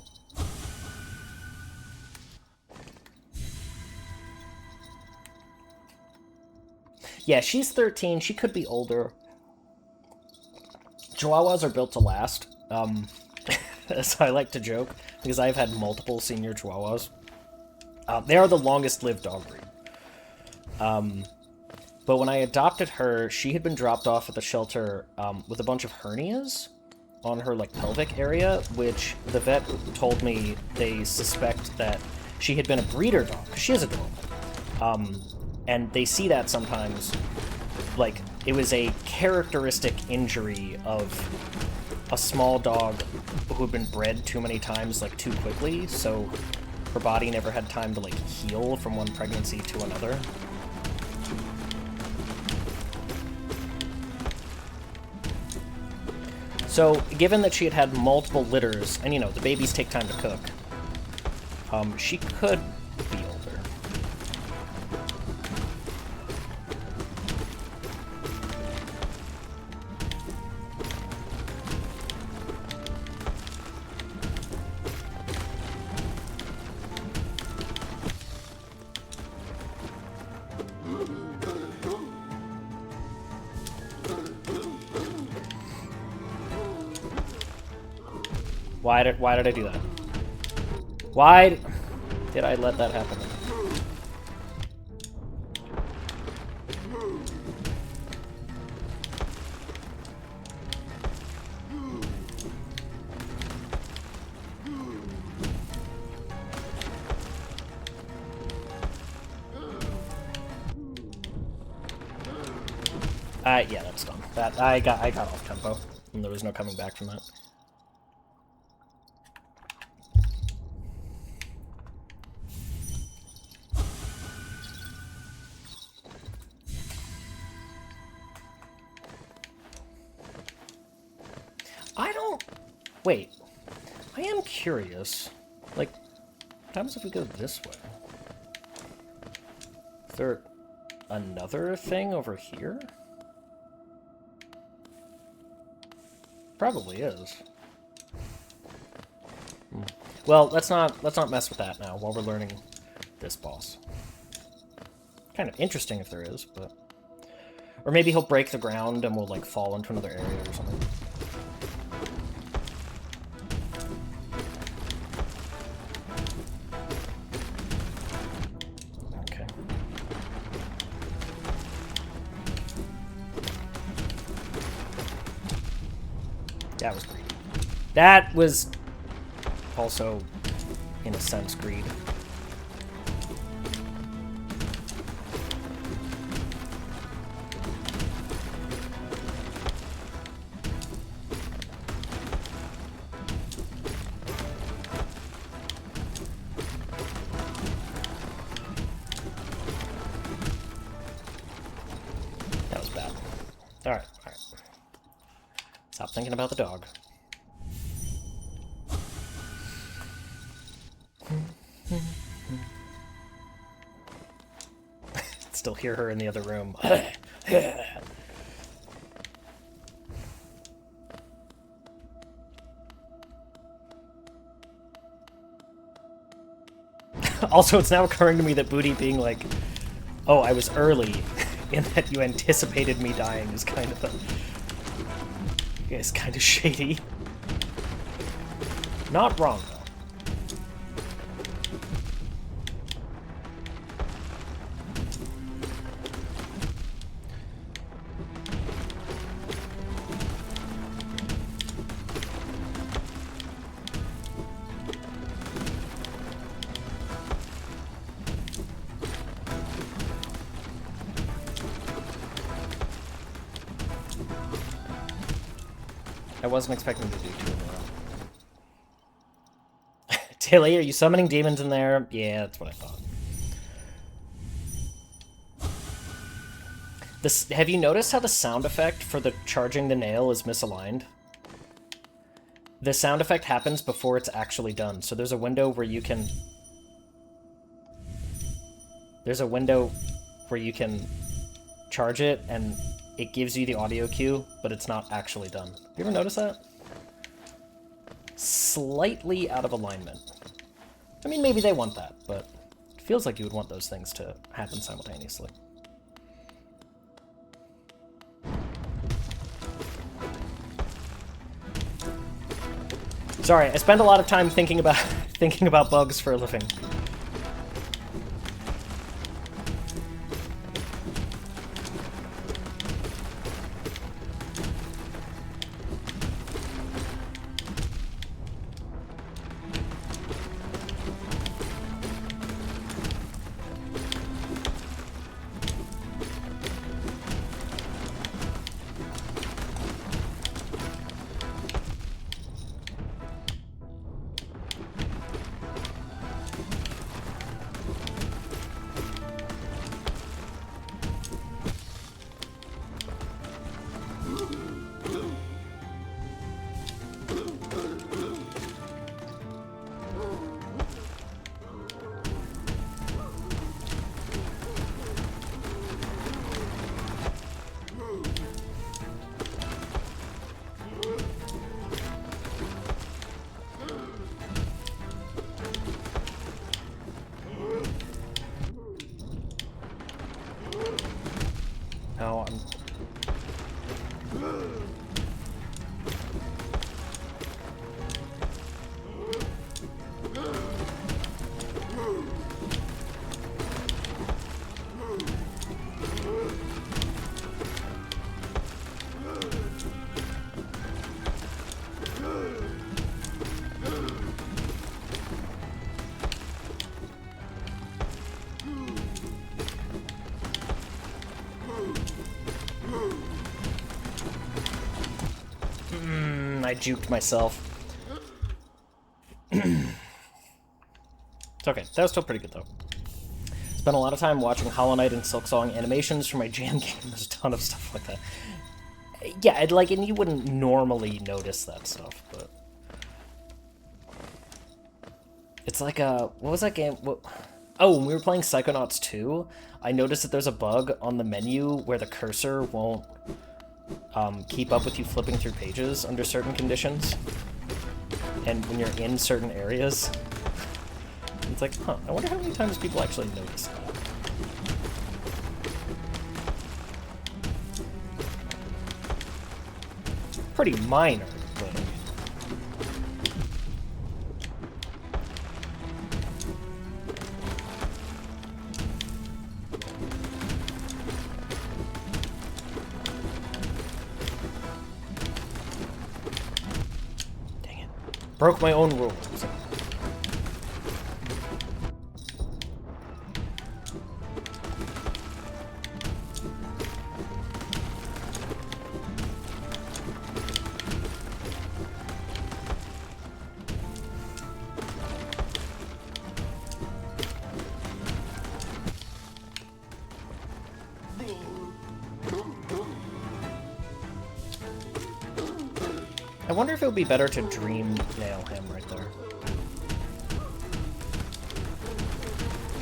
Yeah, she's 13. She could be older. Chihuahuas are built to last. As I like to joke, because I've had multiple senior Chihuahuas. They are the longest-lived dog breed. But when I adopted her, she had been dropped off at the shelter with a bunch of hernias on her like pelvic area, which the vet told me they suspect that she had been a breeder dog, because she is adorable. And they see that sometimes, like, it was a characteristic injury of a small dog who had been bred too many times, like, too quickly, so her body never had time to, like, heal from one pregnancy to another. So, given that she had had multiple litters, and, you know, the babies take time to cook, she could be older. Why did I do that? Why did I let that happen? Yeah, that's done. That I got off tempo, and there was no coming back from that. Wait, I am curious. Like, what happens if we go this way? Is there another thing over here? Probably is. Well, let's not mess with that now while we're learning this boss. Kind of interesting if there is, but... Or maybe he'll break the ground and we'll, like, fall into another area or something. Okay. That was greedy. That was also, in a sense, greed. That was bad. Alright, alright. Stop thinking about the dog. Still hear her in the other room. Also, it's now occurring to me that Booty being like, oh, I was early, in that you anticipated me dying is kind of shady. Not wrong, though. I wasn't expecting to do 2 in a row. Tilly, are you summoning demons in there? Yeah, that's what I thought. Have you noticed how the sound effect for the charging the nail is misaligned? The sound effect happens before it's actually done, so there's a window where you can... There's a window where you can charge it, and it gives you the audio cue, but it's not actually done. You ever notice that? Slightly out of alignment. I mean, maybe they want that, but it feels like you would want those things to happen simultaneously. Sorry, I spend a lot of time thinking about bugs for a living. I juked myself. It's okay. That was still pretty good, though. Spent a lot of time watching Hollow Knight and Silksong animations for my jam game. There's a ton of stuff like that. Yeah, and you wouldn't normally notice that stuff, but... It's like a... What was that game? Oh, when we were playing Psychonauts 2, I noticed that there's a bug on the menu where the cursor won't keep up with you flipping through pages under certain conditions. And when you're in certain areas, it's like, huh, I wonder how many times people actually notice that. Pretty minor, but... Broke my own rules. I wonder if it would be better to dream nail him right there.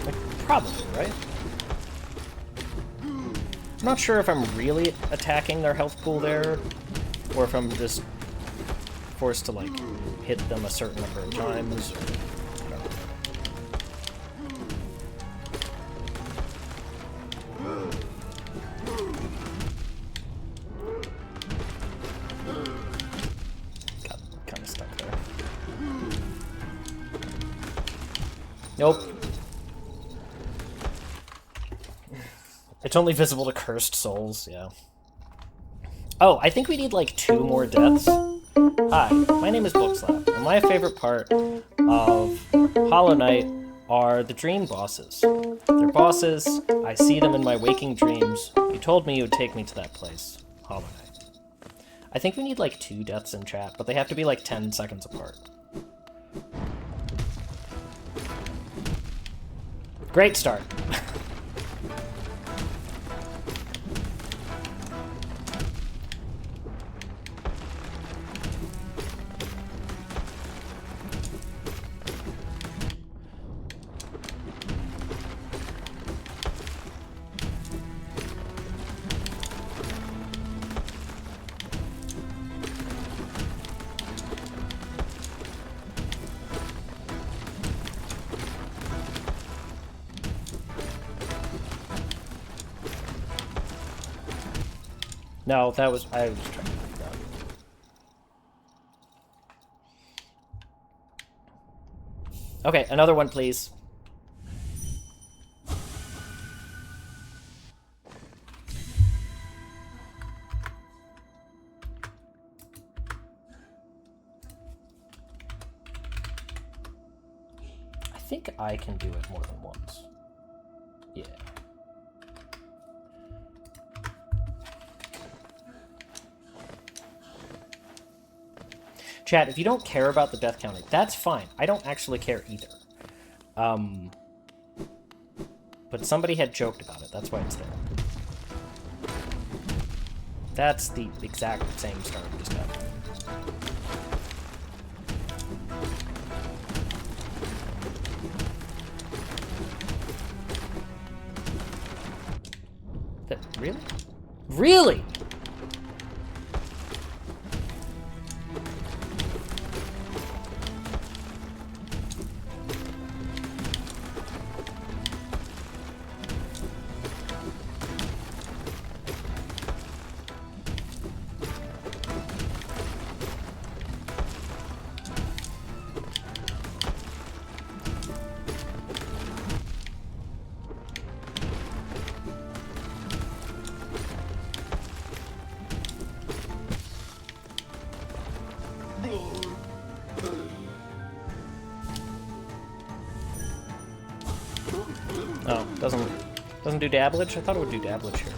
Like, probably, right? I'm not sure if I'm really attacking their health pool there, or if I'm just forced to, like, hit them a certain number of times, or whatever. Nope. It's only visible to cursed souls, yeah. Oh, I think we need like 2 more deaths. Hi, my name is Bookslap, and my favorite part of Hollow Knight are the dream bosses. They're bosses, I see them in my waking dreams. You told me you would take me to that place, Hollow Knight. I think we need like 2 deaths in chat, but they have to be like 10 seconds apart. Great start. No, that was... I was trying to think that. Okay, another one, please. I think I can do it more than once. Yeah. Chat, if you don't care about the death counter, that's fine. I don't actually care either. But somebody had joked about it. That's why it's there. That's the exact same start we just had. Really? Really? Doesn't do dabblage? I thought it would do dabblage here.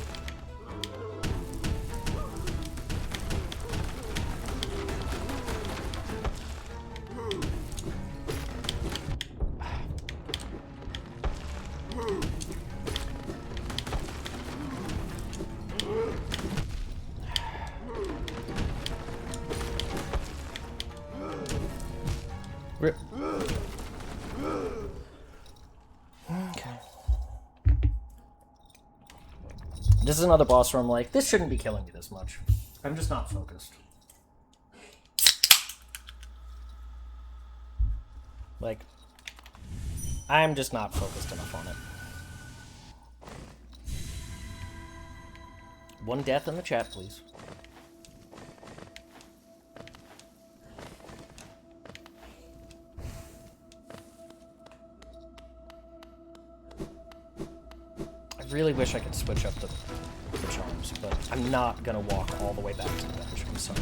Rip. Okay. This is another boss where I'm like, this shouldn't be killing me this much. I'm just not focused. Like, I'm just not focused enough on it. One death in the chat, please. I really wish I could switch up the charms, but I'm not gonna walk all the way back to the bench. I'm sorry.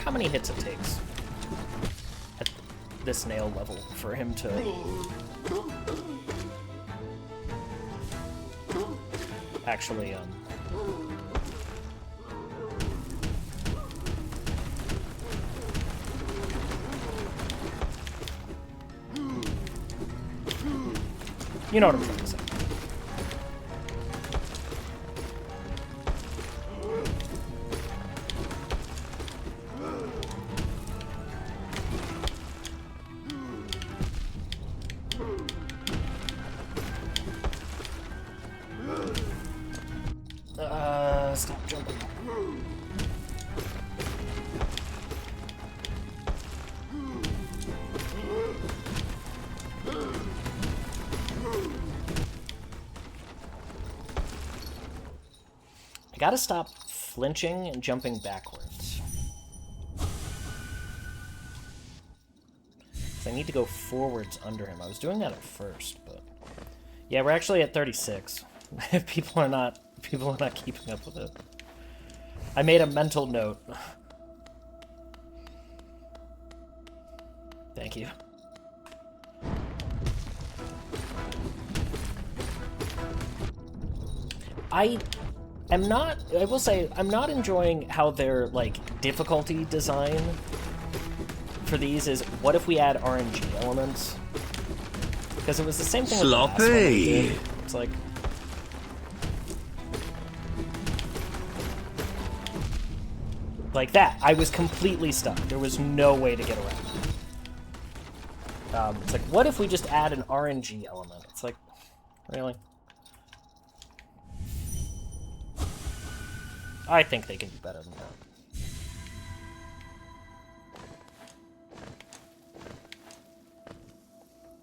How many hits it takes at this nail level for him to actually you know what I'm trying to say. Stop jumping. I gotta stop flinching and jumping backwards. I need to go forwards under him. I was doing that at first, but yeah, we're actually at 36. People are not keeping up with it. I made a mental note. Thank you. I will say, I'm not enjoying how their, like, difficulty design for these is, what if we add RNG elements? Because it was the same thing with the last one we did. It's like... like that. I was completely stuck. There was no way to get around it. It's like, what if we just add an RNG element? It's like, really? I think they can do better than that.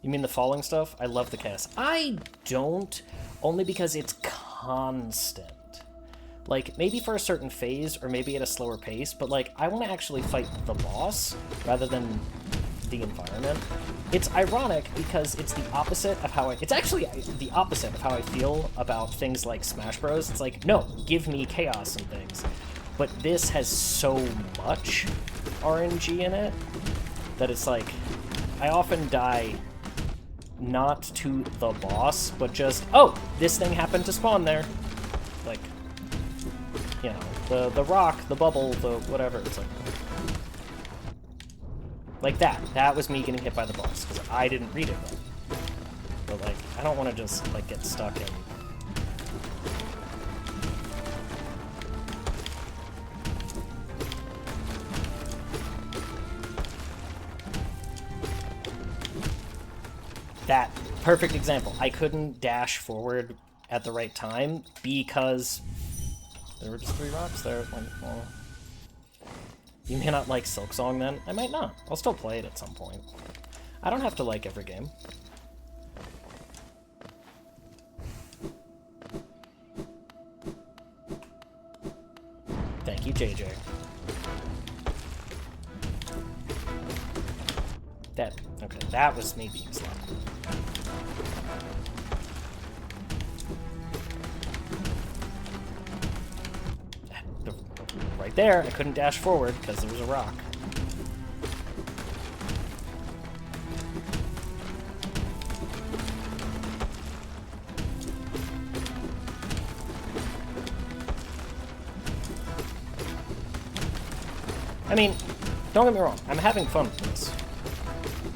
You mean the falling stuff? I love the cast. I don't, only because it's constant. Like, maybe for a certain phase, or maybe at a slower pace, but, like, I want to actually fight the boss, rather than the environment. It's ironic, because it's the opposite of how it's actually the opposite of how I feel about things like Smash Bros. It's like, no, give me chaos and things. But this has so much RNG in it, that it's like, I often die not to the boss, but just, oh, this thing happened to spawn there. Like... you know, the rock, the bubble, the whatever, it's like that. That was me getting hit by the boss, because I didn't read it right. But, like, I don't want to just, like, get stuck in... That perfect example. I couldn't dash forward at the right time because there were just 3 rocks there. Well, you may not like Silksong then. I might not. I'll still play it at some point. I don't have to like every game. Thank you, JJ. Okay, that was me being slow. Right there, I couldn't dash forward because there was a rock. I mean, don't get me wrong, I'm having fun with this.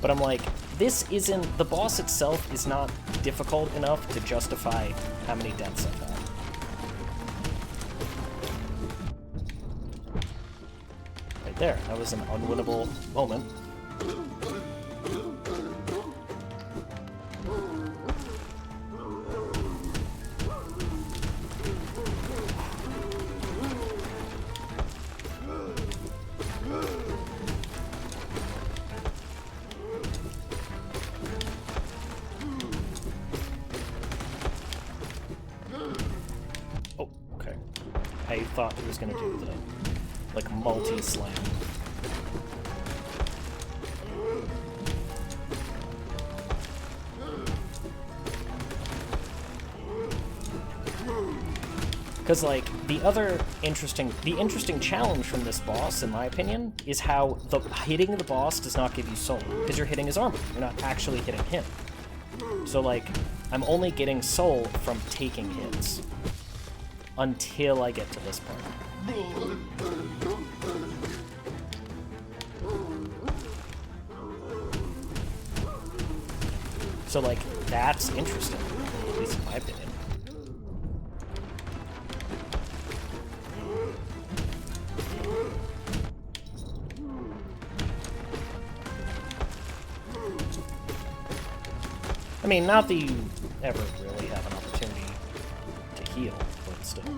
But I'm like, this isn't... The boss itself is not difficult enough to justify how many deaths I've had. Right there, that was an unwinnable moment. I thought he was going to do the, like, multi-slam. Because, like, the interesting challenge from this boss, in my opinion, is how hitting the boss does not give you soul, because you're hitting his armor. You're not actually hitting him. So, like, I'm only getting soul from taking hits. Until I get to this part. So, like, that's interesting, at least in my opinion. I mean, not that you ever really have an opportunity to heal. Still. It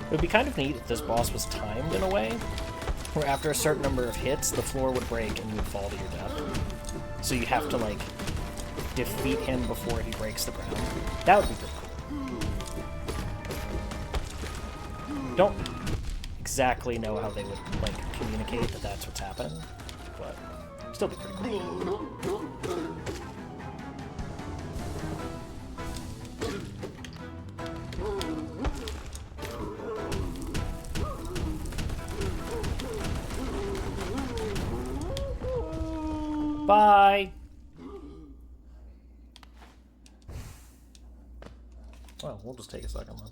would be kind of neat if this boss was timed in a way, where after a certain number of hits, the floor would break and you would fall to your death. So you have to, like, defeat him before he breaks the ground. That would be pretty cool. Don't exactly know how they would, like, communicate that that's what's happening, but still be pretty cool. Bye! Well, we'll just take a second then.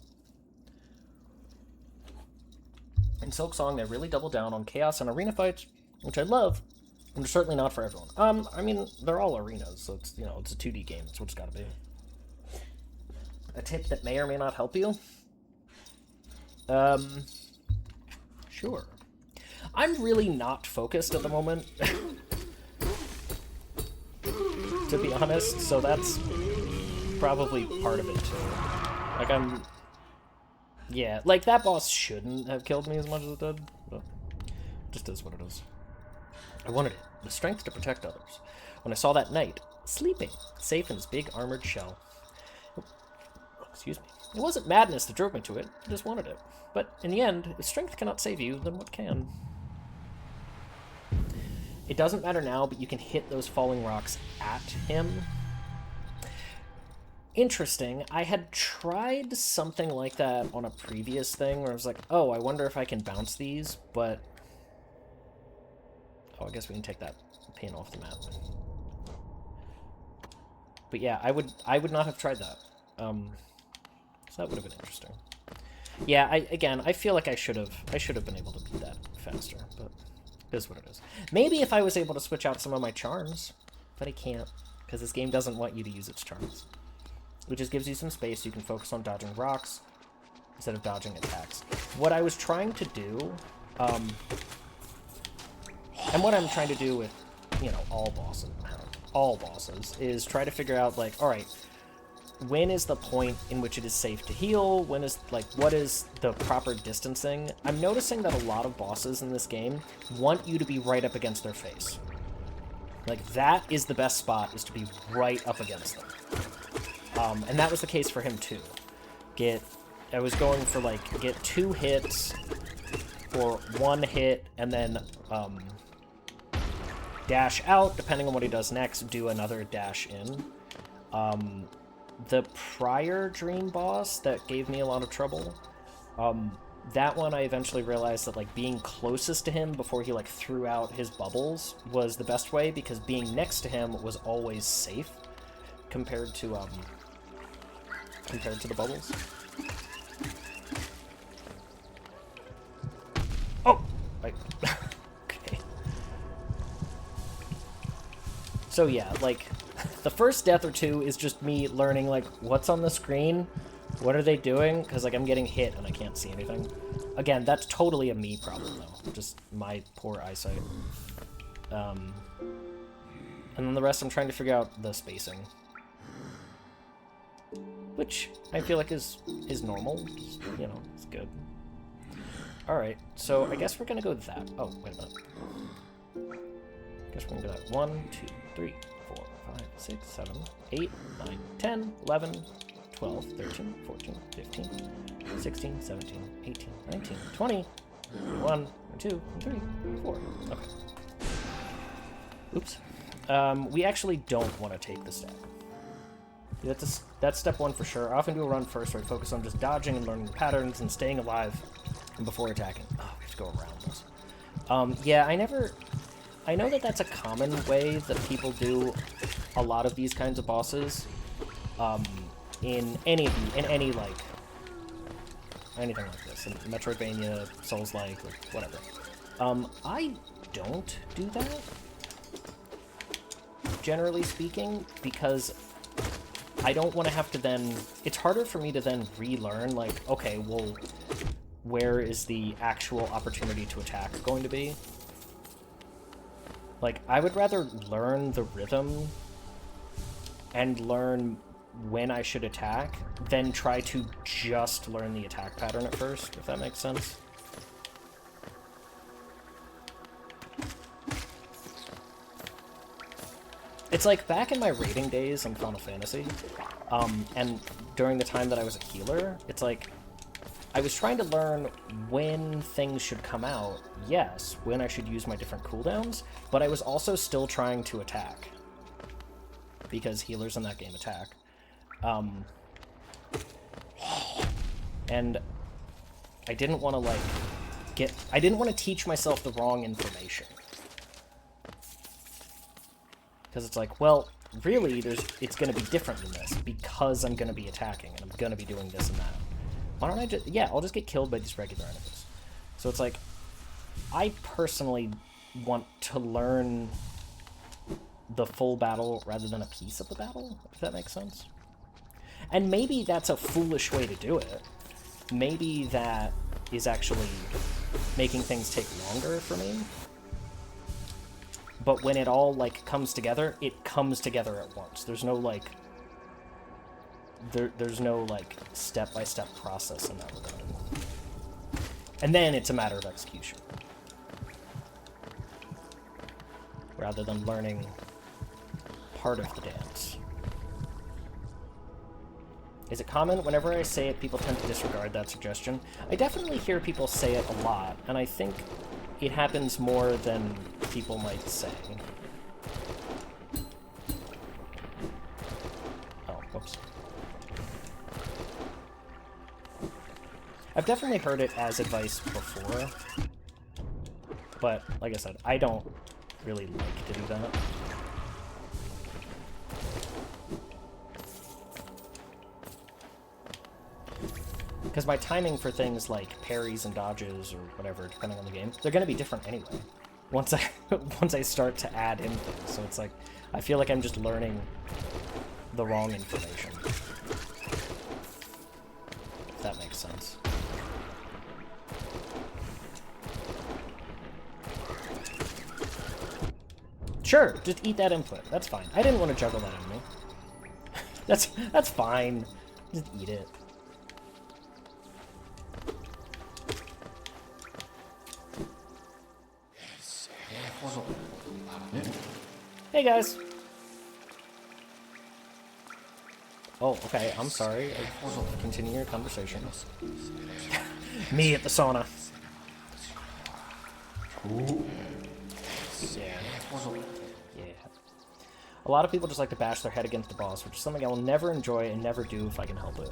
In Silksong, they really double down on chaos and arena fights, which I love, and they're certainly not for everyone. I mean, they're all arenas, so it's, you know, it's a 2D game. That's what it's gotta be. A tip that may or may not help you? Sure. I'm really not focused at the moment, to be honest, so that's probably part of it, too. Like, yeah, like, that boss shouldn't have killed me as much as it did, but it just is what it is. I wanted it, the strength to protect others. When I saw that knight, sleeping, safe in his big armored shell. Excuse me. It wasn't madness that drove me to it, I just wanted it. But in the end, if strength cannot save you, then what can? It doesn't matter now, but you can hit those falling rocks at him. Interesting. I had tried something like that on a previous thing where I was like, oh, I wonder if I can bounce these, but... Oh, I guess we can take that pin off the map. But yeah, I would not have tried that. So that would have been interesting. Yeah, I feel like I should have been able to beat that faster, but it is what it is. Maybe if I was able to switch out some of my charms, but I can't, because this game doesn't want you to use its charms. It just gives you some space, you can focus on dodging rocks, instead of dodging attacks. What I was trying to do, and what I'm trying to do with, you know, all bosses, is try to figure out, like, alright, when is the point in which it is safe to heal? When is, like, what is the proper distancing? I'm noticing that a lot of bosses in this game want you to be right up against their face. Like, that is the best spot, is to be right up against them. And that was the case for him, too. I was going for, like, get 2 hits, or 1 hit, and then, dash out, depending on what he does next, do another dash in. The prior dream boss that gave me a lot of trouble, that one I eventually realized that, like, being closest to him before he, like, threw out his bubbles was the best way, because being next to him was always safe compared to the bubbles. Oh! Okay. So yeah, like, the first death or two is just me learning, like, what's on the screen? What are they doing? Because, like, I'm getting hit and I can't see anything. Again, that's totally a me problem, though. Just my poor eyesight. And then the rest I'm trying to figure out the spacing. Which I feel like is normal. Just, you know, it's good. Alright, so I guess we're gonna go with that. Oh, wait a minute. I guess we're gonna go that. 1, 2, 3, 4, 5, 6, 7, 8, 9, 10, 11, 12, 13, 14, 15, 16, 17, 18, 19, 20, 21, 2, 3, 4. Okay. Oops. We actually don't want to take the step. That's step 1 for sure. I often do a run first where I focus on just dodging and learning patterns and staying alive before attacking. Oh, we have to go around this. Yeah, I know that that's a common way that people do a lot of these kinds of bosses. In any, like, anything like this. In Metroidvania, Souls-like, or whatever. I don't do that, generally speaking, because I don't want to have to then... It's harder for me to then relearn, like, okay, well, where is the actual opportunity to attack going to be? Like, I would rather learn the rhythm and learn when I should attack than try to just learn the attack pattern at first, if that makes sense. It's like back in my raiding days in Final Fantasy, and during the time that I was a healer, it's like I was trying to learn when things should come out, yes, when I should use my different cooldowns, but I was also still trying to attack, because healers in that game attack. And I didn't want to, like, I didn't want to teach myself the wrong information. Because it's like, well, really, it's going to be different than this, because I'm going to be attacking, and I'm going to be doing this and that. Why don't I just... Yeah, I'll just get killed by these regular enemies. So it's like, I personally want to learn the full battle rather than a piece of the battle, if that makes sense. And maybe that's a foolish way to do it. Maybe that is actually making things take longer for me. But when it all, like, comes together, it comes together at once. There's no, like... There's no, like, step-by-step process in that regard. And then it's a matter of execution. Rather than learning part of the dance. Is it common? Whenever I say it, people tend to disregard that suggestion. I definitely hear people say it a lot, and I think it happens more than people might say. Oh, whoops. I've definitely heard it as advice before, but like I said, I don't really like to do that. Because my timing for things like parries and dodges or whatever, depending on the game, they're going to be different anyway. Once I start to add in things, so it's like I feel like I'm just learning the wrong information. If that makes sense. Sure, just eat that input. That's fine. I didn't want to juggle that enemy. That's fine. Just eat it. Hey guys. Oh, okay. I'm sorry. Continue your conversation. Me at the sauna. Yeah. A lot of people just like to bash their head against the boss, which is something I will never enjoy and never do if I can help it.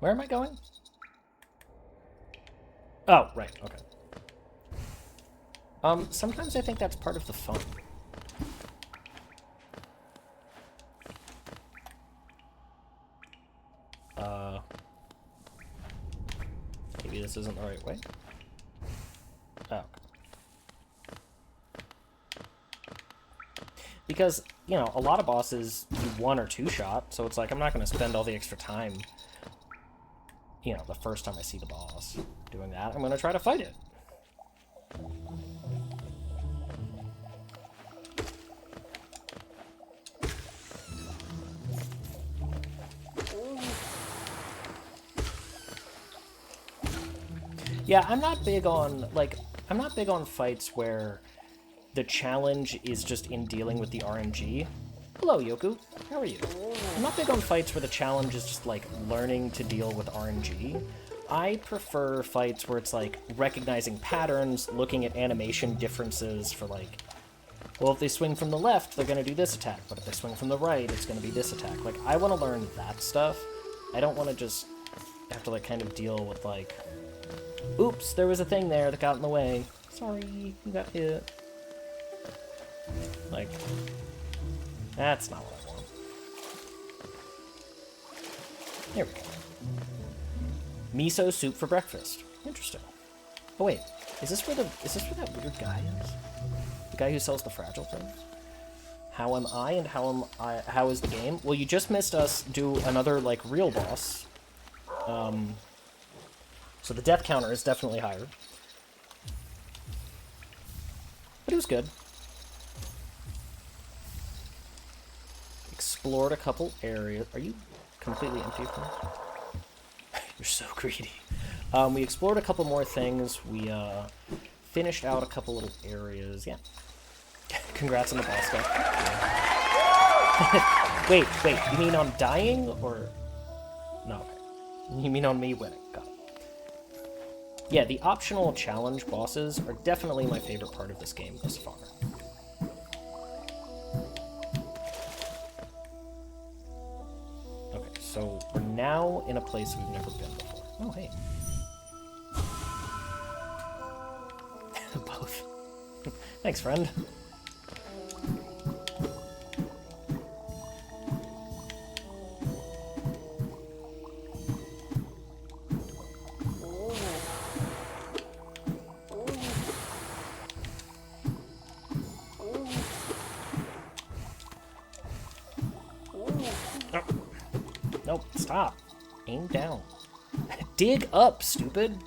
Where am I going? Oh, right, okay. Sometimes I think that's part of the fun. Maybe this isn't the right way? Oh, okay. Because, you know, a lot of bosses do 1 or 2 shot, so it's like, I'm not going to spend all the extra time, you know, the first time I see the boss doing that. I'm going to try to fight it. Yeah, I'm not big on, like, I'm not big on fights where the challenge is just in dealing with the RNG. Hello, Yoku. How are you? I'm not big on fights where the challenge is just, like, learning to deal with RNG. I prefer fights where it's, like, recognizing patterns, looking at animation differences for, like, well, if they swing from the left, they're going to do this attack, but if they swing from the right, it's going to be this attack. Like, I want to learn that stuff. I don't want to just have to, like, kind of deal with, like, oops, there was a thing there that got in the way. Sorry, you got hit. Like, that's not what I want. Here we go. Miso soup for breakfast. Interesting. Oh wait, is this where that weird guy is? The guy who sells the fragile things? How am I and how is the game? Well, you just missed us do another, like, real boss. So the death counter is definitely higher. But it was good. Explored a couple areas. Are you completely empty of things? You're so greedy. We explored a couple more things. We finished out a couple little areas. Yeah. Congrats on the boss stuff. Yeah. Wait, you mean on dying or... No, okay. You mean on me winning. Got it. Yeah, the optional challenge bosses are definitely my favorite part of this game thus far. Okay, so we're now in a place we've never been before. Oh, hey. Both. Thanks, friend. Nope, stop. Aim down. Dig up, stupid.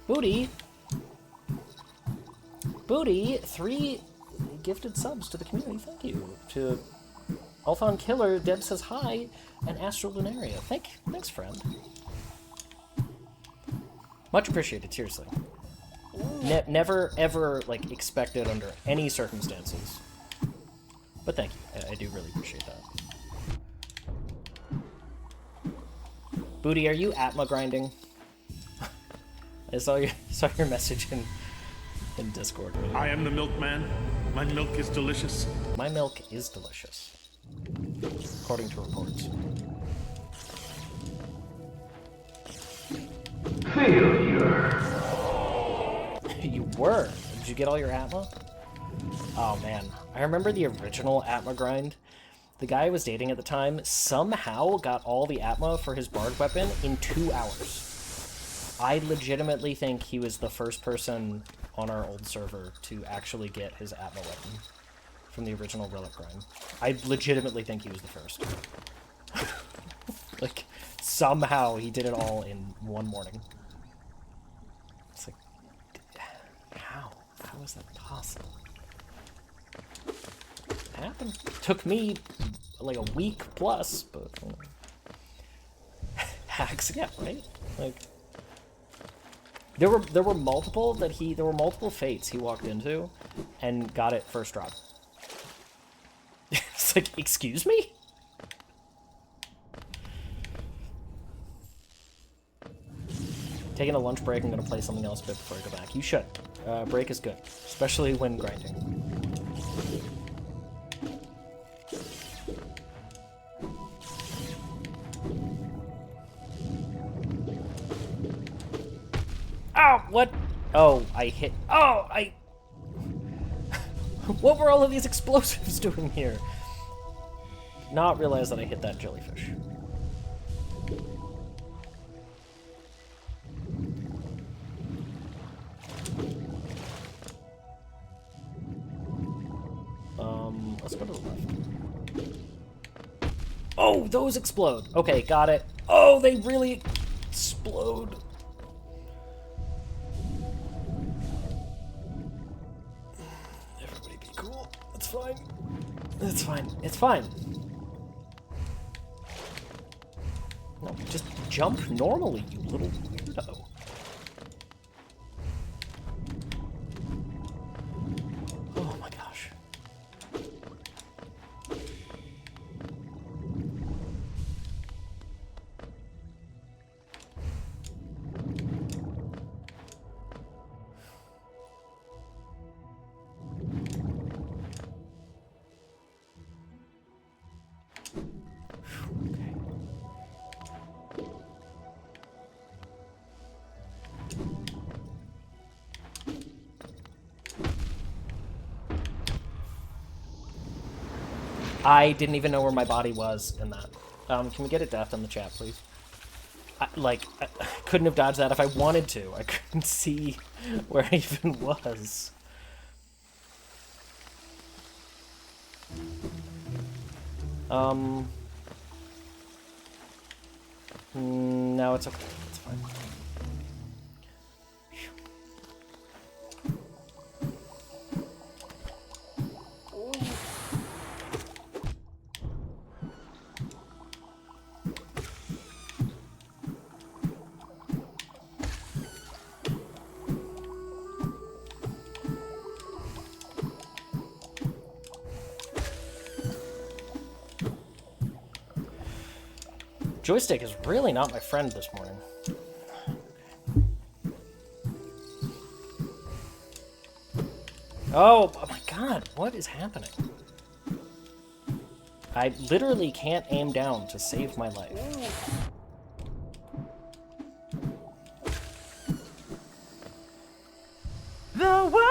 Booty. Booty, 3 gifted subs to the community. Thank you. To Alphon Killer, Deb says hi, and Astral Lunaria. Thanks, friend. Much appreciated, seriously. Never, ever, like, expected under any circumstances. But thank you. I do really appreciate that. Booty, are you Atma grinding? I saw your message in Discord earlier. I am the milkman. My milk is delicious. My milk is delicious. According to reports. Failure. were. Did you get all your Atma? Oh man, I remember the original Atma grind. The guy I was dating at the time somehow got all the Atma for his bard weapon in 2 hours. I legitimately think he was the first person on our old server to actually get his Atma weapon from the original Relic grind. I legitimately think he was the first. Like, somehow he did it all in 1 morning. It's like, how? How is that possible? It happened. Took me like a week plus, but hacks, yeah, right? Like, there were multiple fates he walked into and got it first drop. It's like, excuse me? Taking a lunch break, I'm gonna play something else a bit before I go back. You should. Break is good, especially when grinding. Oh, what? Oh, I hit. Oh, I. What were all of these explosives doing here? Not realize that I hit that jellyfish. Let's go to the left. Oh, those explode. Okay, got it. Oh, they really explode. Everybody be cool. It's fine. It's fine. It's fine. No, just jump normally, you little weirdo. Oh my gosh. I didn't even know where my body was in that. Can we get a death in the chat, please? I couldn't have dodged that if I wanted to. I couldn't see where I even was. No, it's okay. It's fine. Joystick is really not my friend this morning. Oh my god, what is happening? I literally can't aim down to save my life. The world!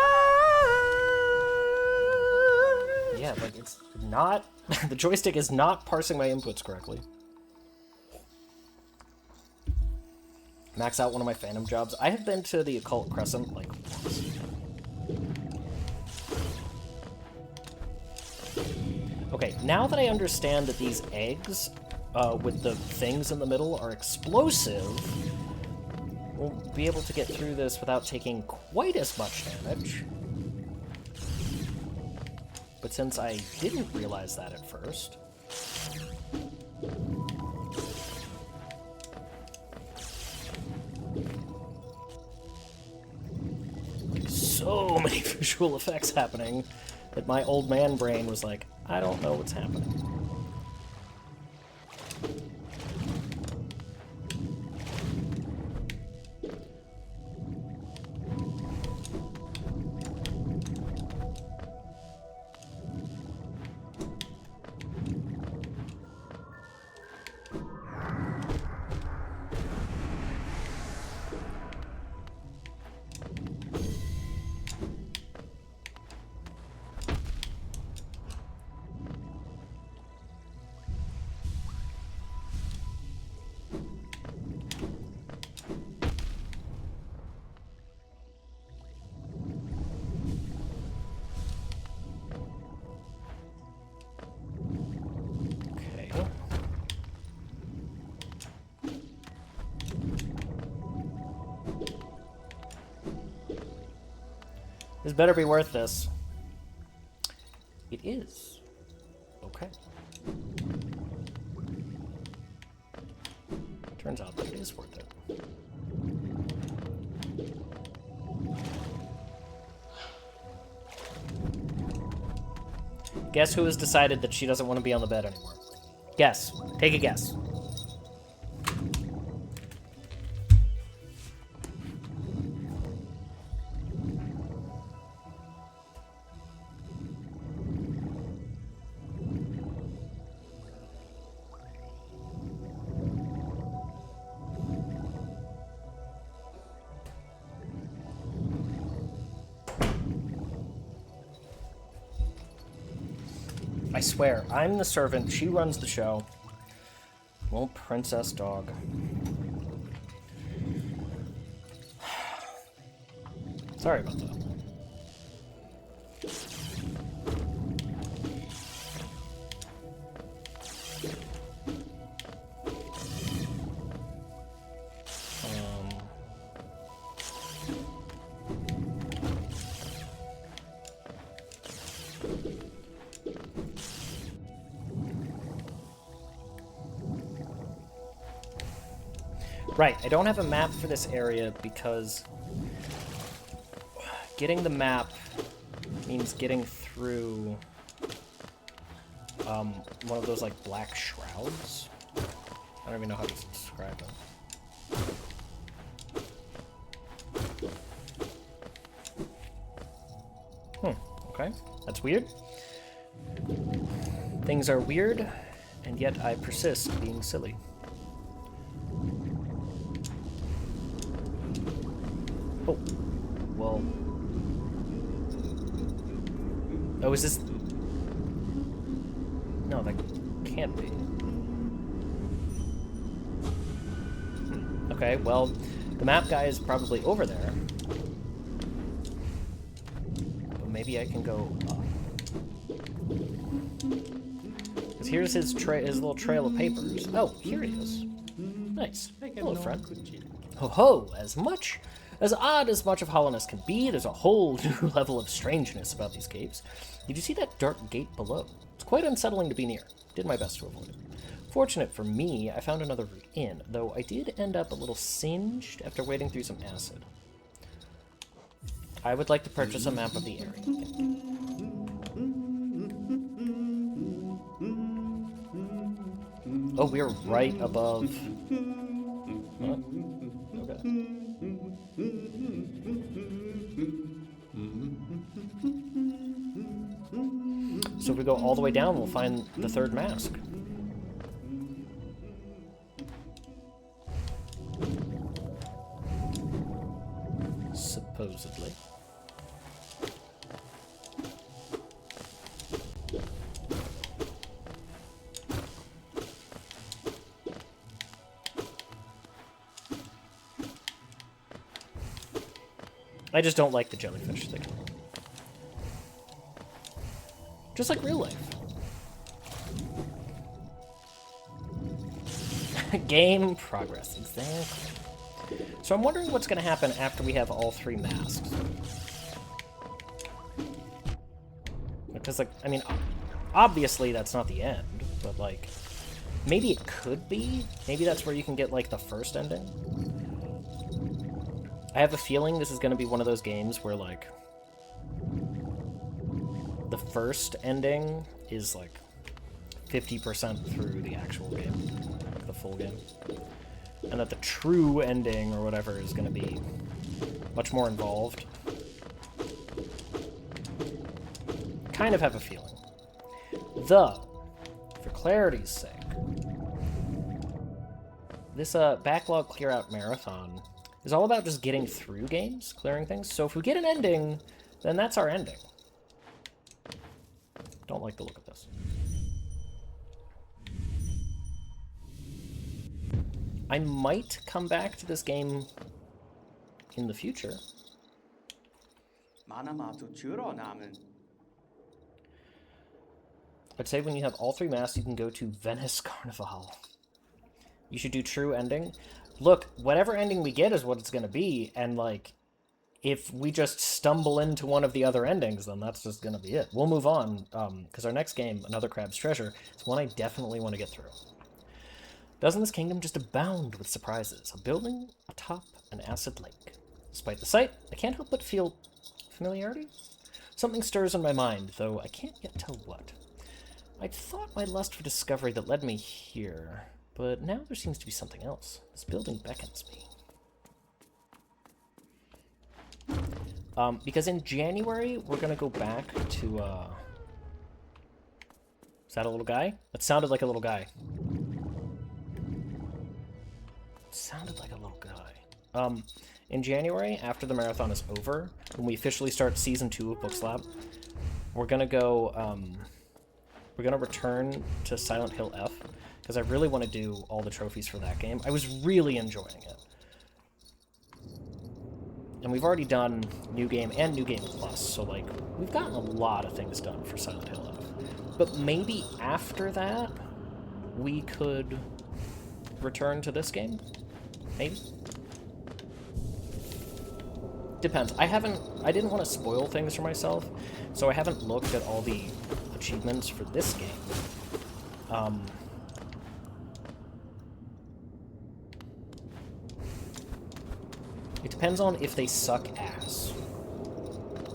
Yeah, like it's not... the joystick is not parsing my inputs correctly. Max out one of my Phantom jobs. I have been to the Occult Crescent, like, once. Okay, now that I understand that these eggs, with the things in the middle, are explosive, we'll be able to get through this without taking quite as much damage. But since I didn't realize that at first... so many visual effects happening that my old man brain was like, I don't know what's happening. This better be worth this. It is. Okay. Turns out that it is worth it. Guess who has decided that she doesn't want to be on the bed anymore? Guess. Take a guess. I swear, I'm the servant, she runs the show. Little princess dog. Sorry about that. Right, I don't have a map for this area because getting the map means getting through one of those like black shrouds. I don't even know how to describe them. Okay, that's weird. Things are weird, and yet I persist being silly. Oh, well. Oh, is this... No, that can't be. Okay, well, the map guy is probably over there. But maybe I can go up. Because here's his little trail of papers. Oh, here he is. Nice. Hello, friend. Ho ho, as odd as much of Hollowness can be, there's a whole new level of strangeness about these caves. Did you see that dark gate below? It's quite unsettling to be near. Did my best to avoid it. Fortunate for me, I found another route in, though I did end up a little singed after wading through some acid. I would like to purchase a map of the area. Oh, we're right above... Huh? Okay. So if we go all the way down, we'll find the third mask. Supposedly. I just don't like the jellyfish thing. Just like real life. Game progress, exactly. So I'm wondering what's going to happen after we have all three masks. Because, like, I mean, obviously that's not the end, but, like, maybe it could be. Maybe that's where you can get, like, the first ending. I have a feeling this is going to be one of those games where, like, the first ending is, like, 50% through the actual game, like the full game. And that the true ending, or whatever, is going to be much more involved. Kind of have a feeling. Though, for clarity's sake, this backlog clear-out marathon is all about just getting through games, clearing things. So if we get an ending, then that's our ending. Don't like the look of this. I might come back to this game in the future. I'd say when you have all three masks, you can go to Venice Carnival. You should do true ending. Look, whatever ending we get is what it's going to be, and, like, if we just stumble into one of the other endings, then that's just going to be it. We'll move on, because our next game, Another Crab's Treasure, is one I definitely want to get through. Doesn't this kingdom just abound with surprises? A building atop an acid lake. Despite the sight, I can't help but feel familiarity? Something stirs in my mind, though I can't yet tell what. I'd thought my lust for discovery that led me here, but now there seems to be something else. This building beckons me. Because in January, we're going to go back to, is that a little guy? That sounded like a little guy. It sounded like a little guy. In January, after the marathon is over, when we officially start Season 2 of Bookslap, we're going to go, we're going to return to Silent Hill F, because I really want to do all the trophies for that game. I was really enjoying it. And we've already done New Game and New Game Plus, so, like, we've gotten a lot of things done for Silent Hill F. But maybe after that, we could return to this game? Maybe? Depends. I didn't want to spoil things for myself, so I haven't looked at all the achievements for this game. It depends on if they suck ass.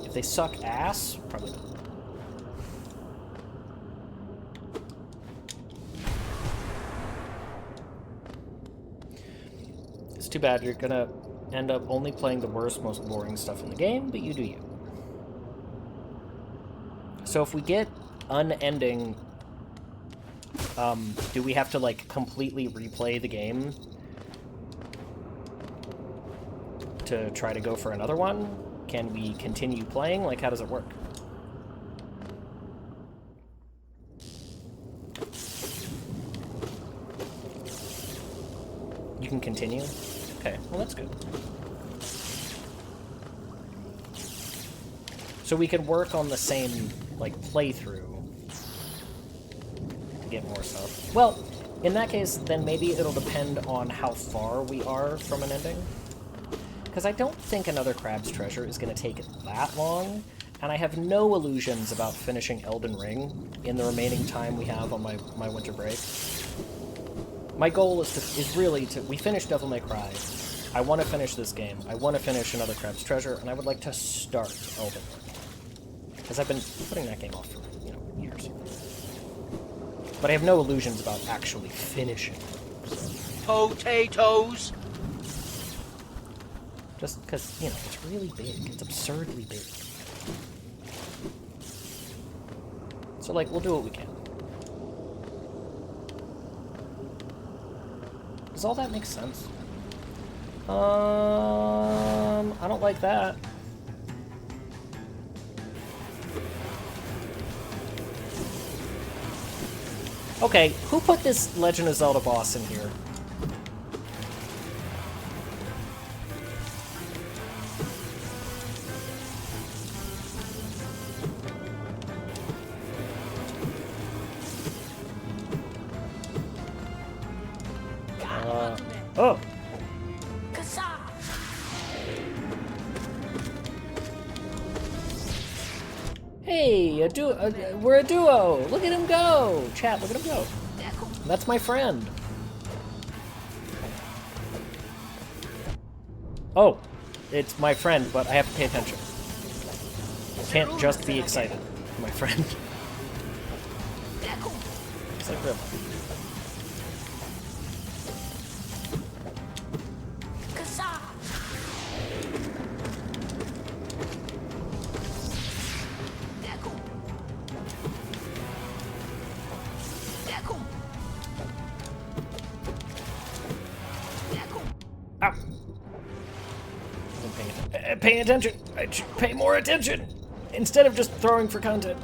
If they suck ass, probably not. It's too bad. You're gonna end up only playing the worst, most boring stuff in the game, but you do you. So if we get unending, do we have to, like, completely replay the game to try to go for another one? Can we continue playing? Like, how does it work? You can continue? Okay, well, that's good. So we could work on the same, like, playthrough to get more stuff. Well, in that case, then maybe it'll depend on how far we are from an ending. Because I don't think Another Crab's Treasure is going to take that long, and I have no illusions about finishing Elden Ring in the remaining time we have on my winter break. My goal is really to... We finished Devil May Cry. I want to finish this game. I want to finish Another Crab's Treasure, and I would like to start Elden Ring. Because I've been putting that game off for, years. But I have no illusions about actually finishing it. So. Potatoes! Just because, it's really big. It's absurdly big. So, like, we'll do what we can. Does all that make sense? I don't like that. Okay, who put this Legend of Zelda boss in here? Oh! Hey, we're a duo! Look at him go! Chat, look at him go! That's my friend! Oh! It's my friend, but I have to pay attention. I can't just be excited. My friend. It's like real life. Ow! I'm paying attention. I should pay more attention instead of just throwing for content.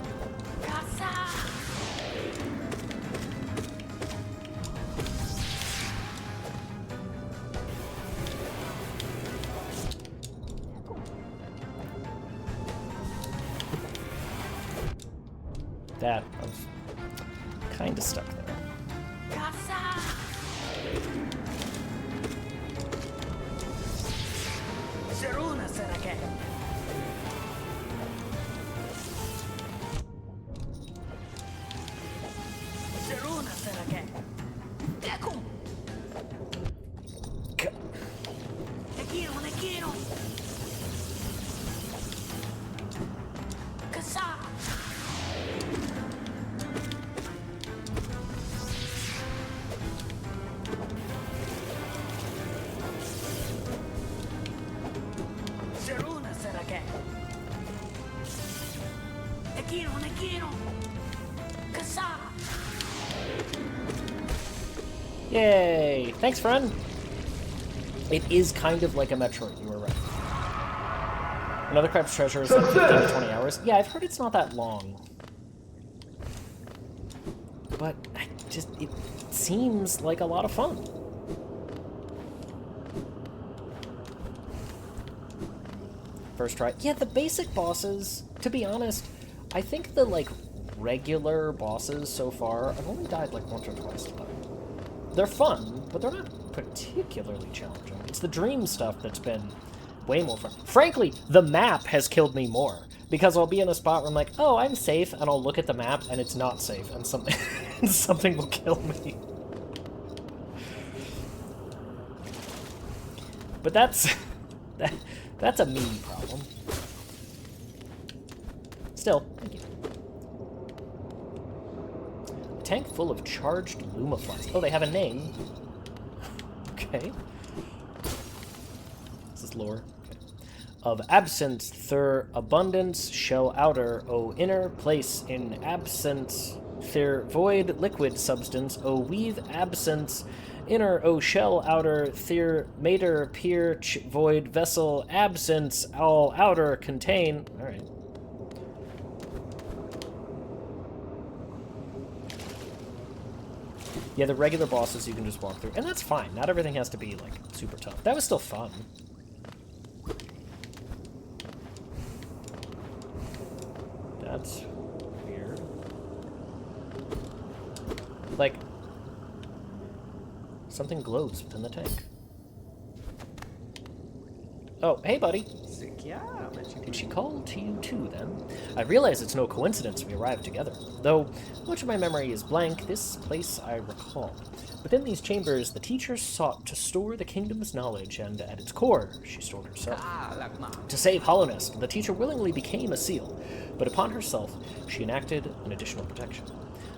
That I was kind of stuck there. Yay! Thanks, friend! It is kind of like a Metroid, you were right. Another Crab's Treasure is like 15 to 20 hours. Yeah, I've heard it's not that long. But it seems like a lot of fun. First try. Yeah, the basic bosses, to be honest, I think the, like, regular bosses so far, I've only died, like, once or twice to them. They're fun, but they're not particularly challenging. It's the dream stuff that's been way more fun. Frankly, the map has killed me more, because I'll be in a spot where I'm like, oh, I'm safe, and I'll look at the map, and it's not safe, and something, something will kill me. But that's a me problem. Still, thank you. A tank full of charged lumaflies. Oh, they have a name. Okay. This is lore. Okay. Of absence, thur abundance, shell outer, o inner, place in absence, thir void, liquid substance, o weave absence, inner, o shell outer, thir mater, peer, void, vessel, absence, all outer, contain. Alright. Yeah, the regular bosses you can just walk through, and that's fine. Not everything has to be, like, super tough. That was still fun. That's weird. Like, something glows within the tank. Oh, hey, buddy. Did she call to you too, then? I realize it's no coincidence we arrived together. Though much of my memory is blank, this place I recall. Within these chambers, the teacher sought to store the kingdom's knowledge, and at its core, she stored herself. To save Hollownest, the teacher willingly became a seal, but upon herself, she enacted an additional protection.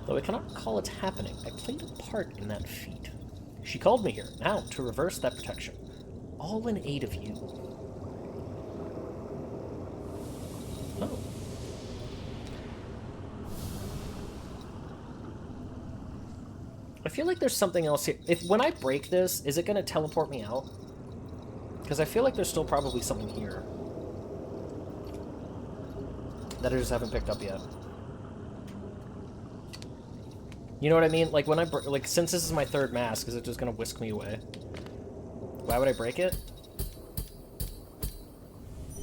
Though I cannot recall its happening, I played a part in that feat. She called me here, now, to reverse that protection. All in aid of you. Oh. I feel like there's something else here. When I break this, is it going to teleport me out? Because I feel like there's still probably something here that I just haven't picked up yet. You know what I mean? Like, when I like, since this is my third mask, is it just going to whisk me away? Why would I break it?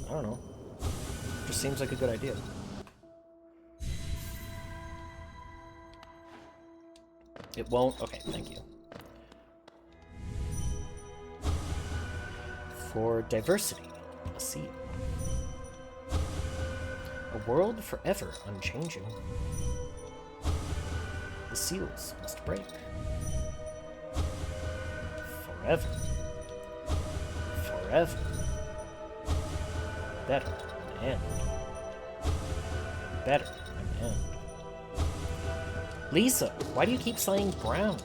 I don't know. Just seems like a good idea. It won't? Okay, thank you. For diversity, a seal. A world forever unchanging. The seals must break. Forever. Forever. Better than end. Better than end. Lisa, why do you keep saying brown?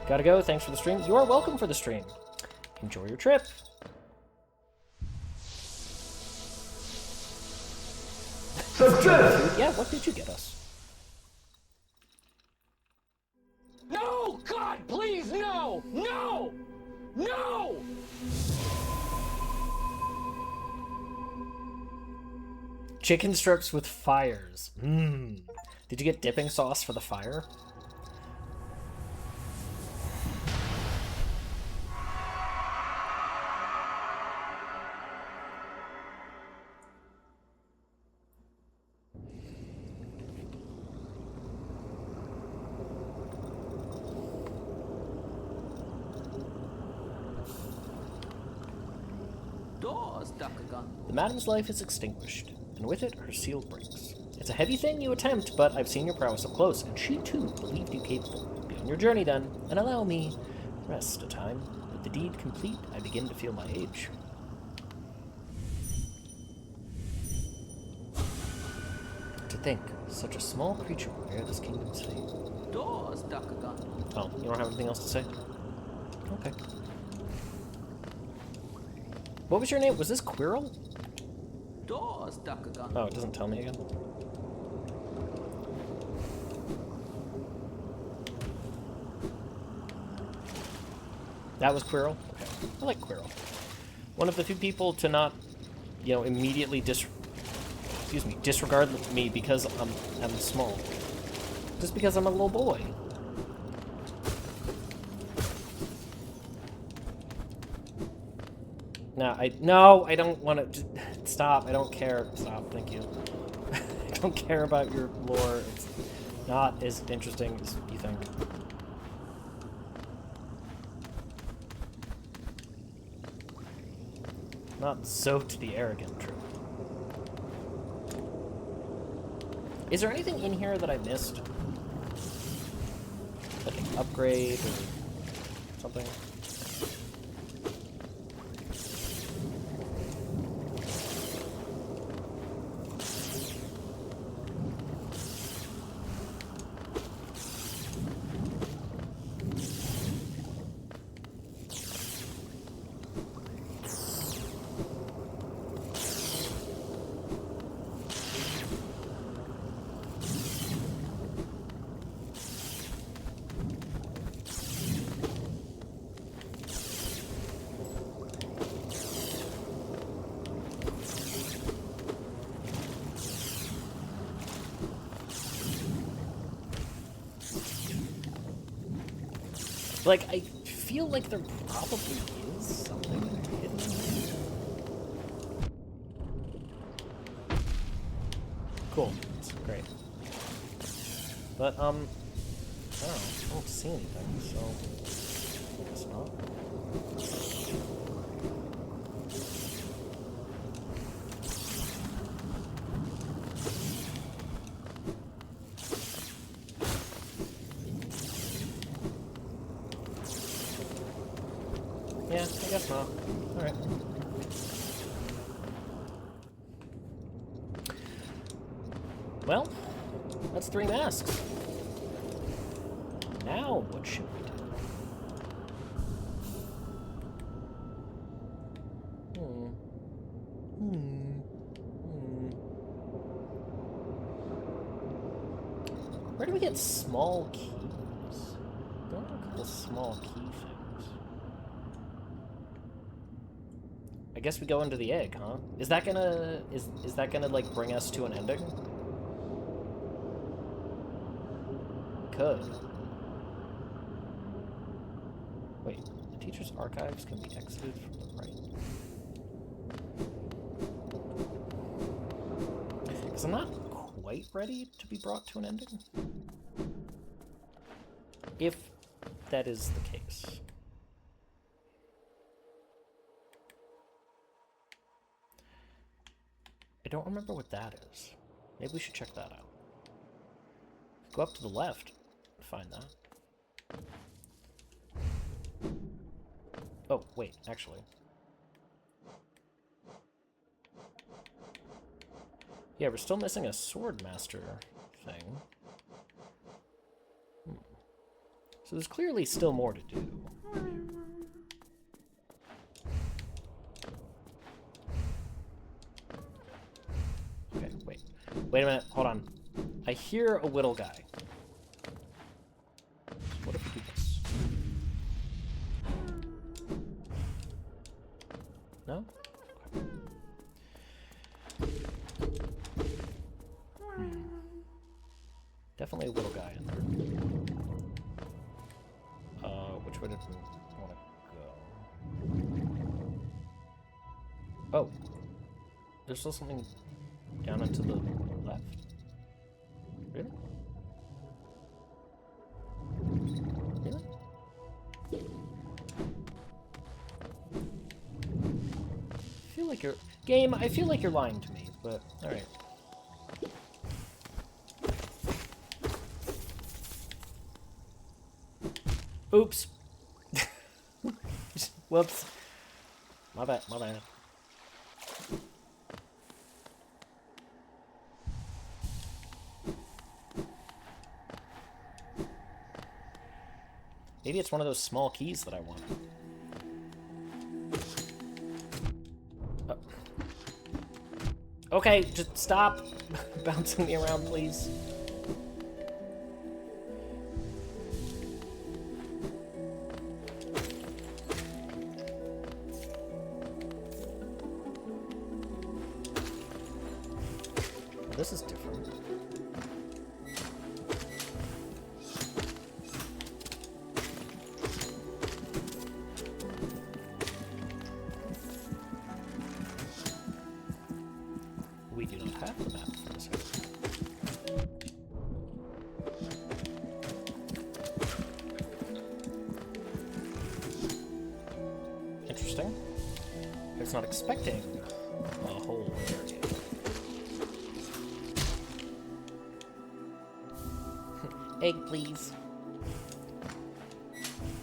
Gotta go, thanks for the stream. You are welcome for the stream. Enjoy your trip. Success! Yeah, what did you get us? No! God, please, no! No! No! Chicken strips with fires. Mmm. Did you get dipping sauce for the fire? The madam's life is extinguished, and with it her seal breaks. It's a heavy thing you attempt, but I've seen your prowess up close, and she too believed you capable. Be on your journey then, and allow me rest a time. With the deed complete, I begin to feel my age. To think, such a small creature will bear this kingdom's fate. Oh, you don't have anything else to say? Okay. What was your name? Was this Quirrell? Oh, it doesn't tell me again. That was Quirrell? Okay. I like Quirrell. One of the few people to not, you know, immediately disregard me because I'm small. Just because I'm a little boy. No, I don't want to. Stop. I don't care. Stop. Thank you. I don't care about your lore. It's not as interesting as you think. Not so to the arrogant, true. Is there anything in here that I missed? Like an upgrade or something? Like, I feel like there probably is something hidden in here. Cool. That's great. But, I don't know. I don't see anything, so I guess not. Yeah, I guess not. Alright. Well, that's 3 masks. Now, what should we do? Where do we get small keys? Don't have a couple small key things. I guess we go into the egg, huh? Is that gonna is that gonna like bring us to an ending? Could. Wait, the teacher's archives can be exited from the right. Because I'm not quite ready to be brought to an ending. If that is the case. I don't remember what that is. Maybe we should check that out. Go up to the left and find that. Oh, wait, actually. Yeah, we're still missing a sword master thing. So there's clearly still more to do. Okay, wait. Wait a minute, hold on. I hear a whittle guy. What if we do this? No? Okay. Definitely a whittle guy in there. Which way did we want to go? Oh. There's still something down and to the left? Really? Really? I feel like you're... Game, I feel like you're lying to me, but alright. Oops. Whoops. My bad, my bad. Maybe it's one of those small keys that I want. Oh. Okay, just stop bouncing me around, please. This is different. We do not have the map for this area. Interesting. I was not expecting a whole area. Egg, please.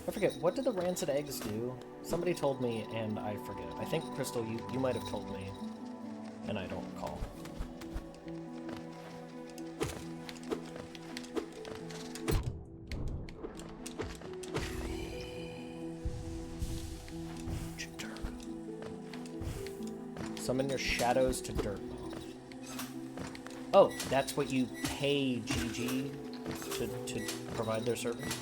I forget, what did the rancid eggs do? Somebody told me, and I forget. I think, Crystal, you might have told me, and I don't recall. Summon your shadows to dirt moth. Oh, that's what you pay GG to provide their service?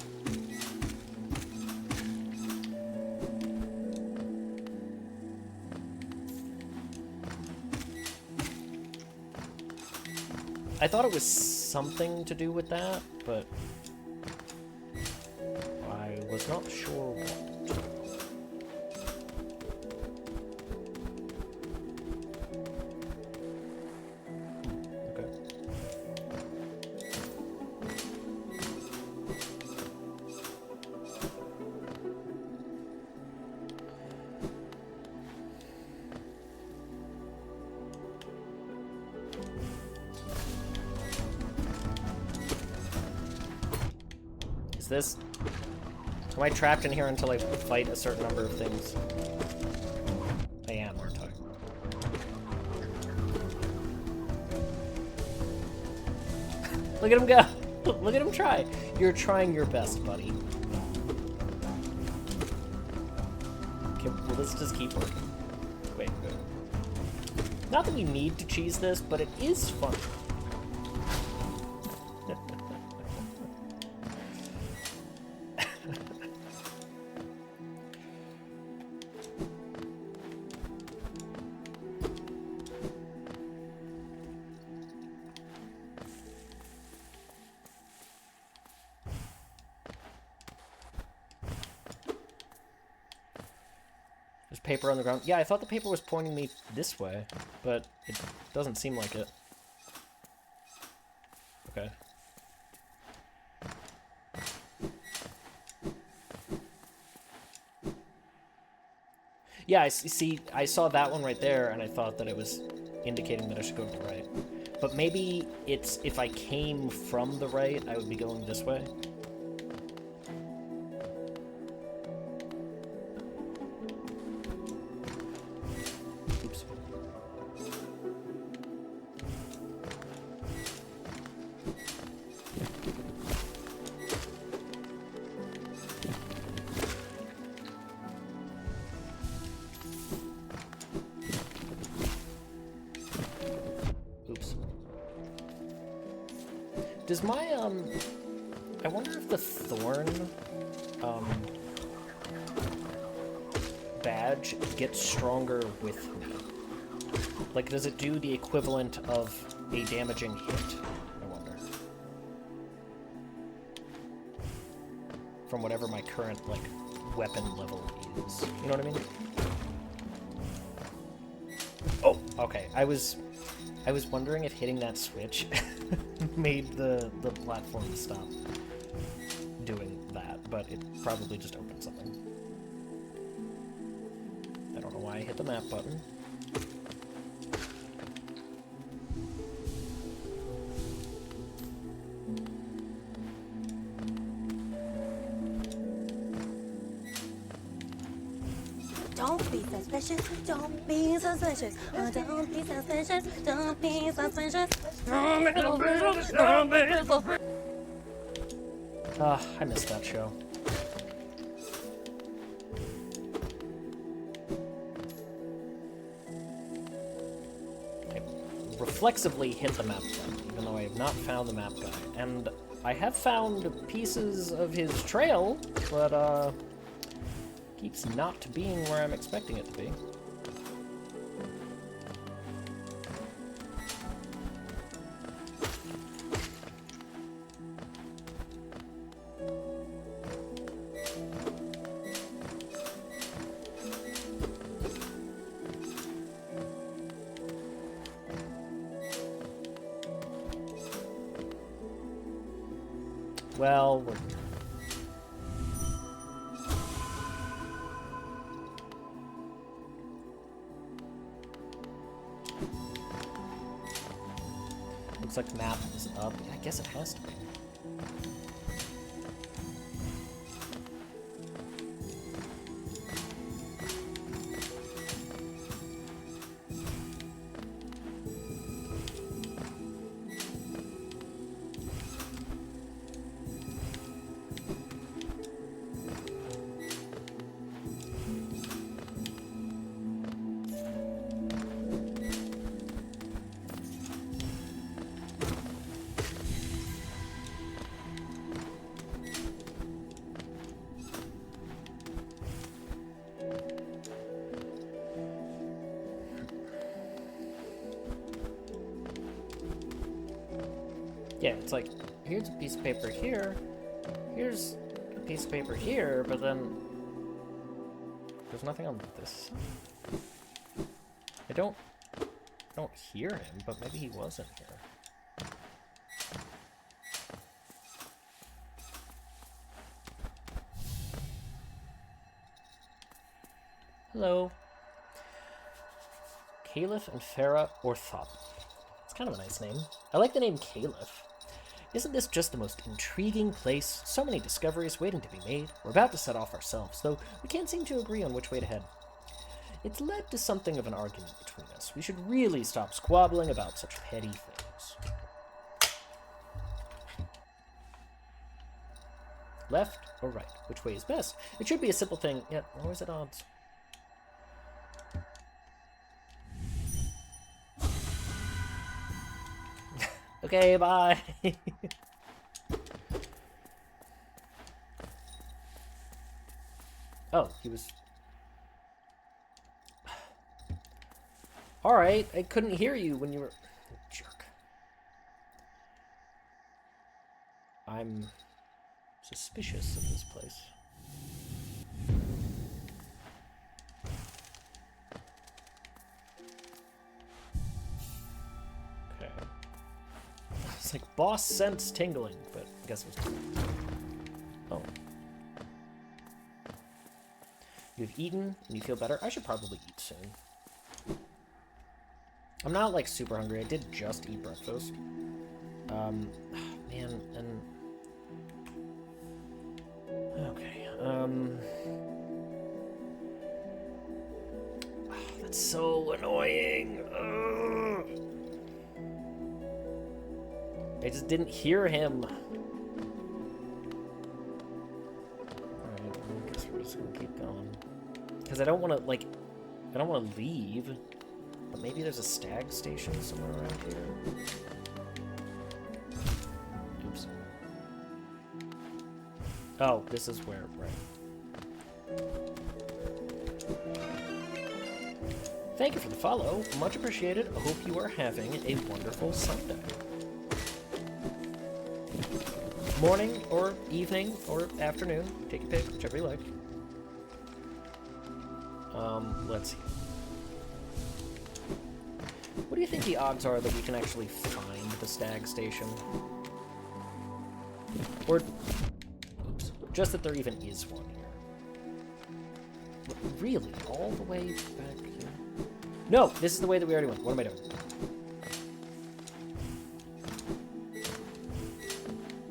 I thought it was something to do with that, but I was not sure what. Is this... Am I trapped in here until I fight a certain number of things? I am, aren't I? Look at him go! Look at him try! You're trying your best, buddy. Okay, will this just keep working? Wait. Not that we need to cheese this, but it is fun. There's paper on the ground. Yeah, I thought the paper was pointing me this way, but it doesn't seem like it. Okay. Yeah, I see. I saw that one right there, and I thought that it was indicating that I should go to the right. But maybe it's if I came from the right, I would be going this way. Oops. Oops. Does my, I wonder if the thorn, badge gets stronger with me. Like, does it do the equivalent of a damaging hit? I wonder. From whatever my current, like, weapon level is. You know what I mean? Oh, okay. I was wondering if hitting that switch made the platform stop doing that, but it probably just opened something. I don't know why I hit the map button. Don't be suspicious. Don't be suspicious. Don't be suspicious. Don't be suspicious. I missed that show. I reflexively hit the map guy, even though I have not found the map guy. And I have found pieces of his trail, but, keeps not being where I'm expecting it to be. Well, we're here. Looks like the map is up. I guess it has to be. Yeah, it's like, here's a piece of paper here, here's a piece of paper here, but then there's nothing on this side. I don't hear him, but maybe he wasn't here. Hello. Caliph and Farah Orthop. It's kind of a nice name. I like the name Caliph. Isn't this just the most intriguing place? So many discoveries waiting to be made. We're about to set off ourselves, though we can't seem to agree on which way to head. It's led to something of an argument between us. We should really stop squabbling about such petty things. Left or right? Which way is best? It should be a simple thing, yet always at odds. Okay, bye. Oh, he was... Alright, I couldn't hear you when you were... Jerk. I'm suspicious of this place. Okay. It's like boss sense tingling, but I guess it was... Oh. You've eaten and you feel better? I should probably eat soon. I'm not, like, super hungry. I did just eat breakfast. Man, and... Okay, that's so annoying. Ugh. I just didn't hear him. Alright, I guess we're just gonna keep going. Because I don't want to, like... I don't want to leave. But maybe there's a stag station somewhere around here. Oops. Oh, this is where, right. Thank you for the follow. Much appreciated. I hope you are having a wonderful Sunday. Morning, or evening, or afternoon. Take your pick, whichever you like. Let's see. What do you think the odds are that we can actually find the stag station? Or, oops, just that there even is one here. But really, all the way back here? No, this is the way that we already went. What am I doing?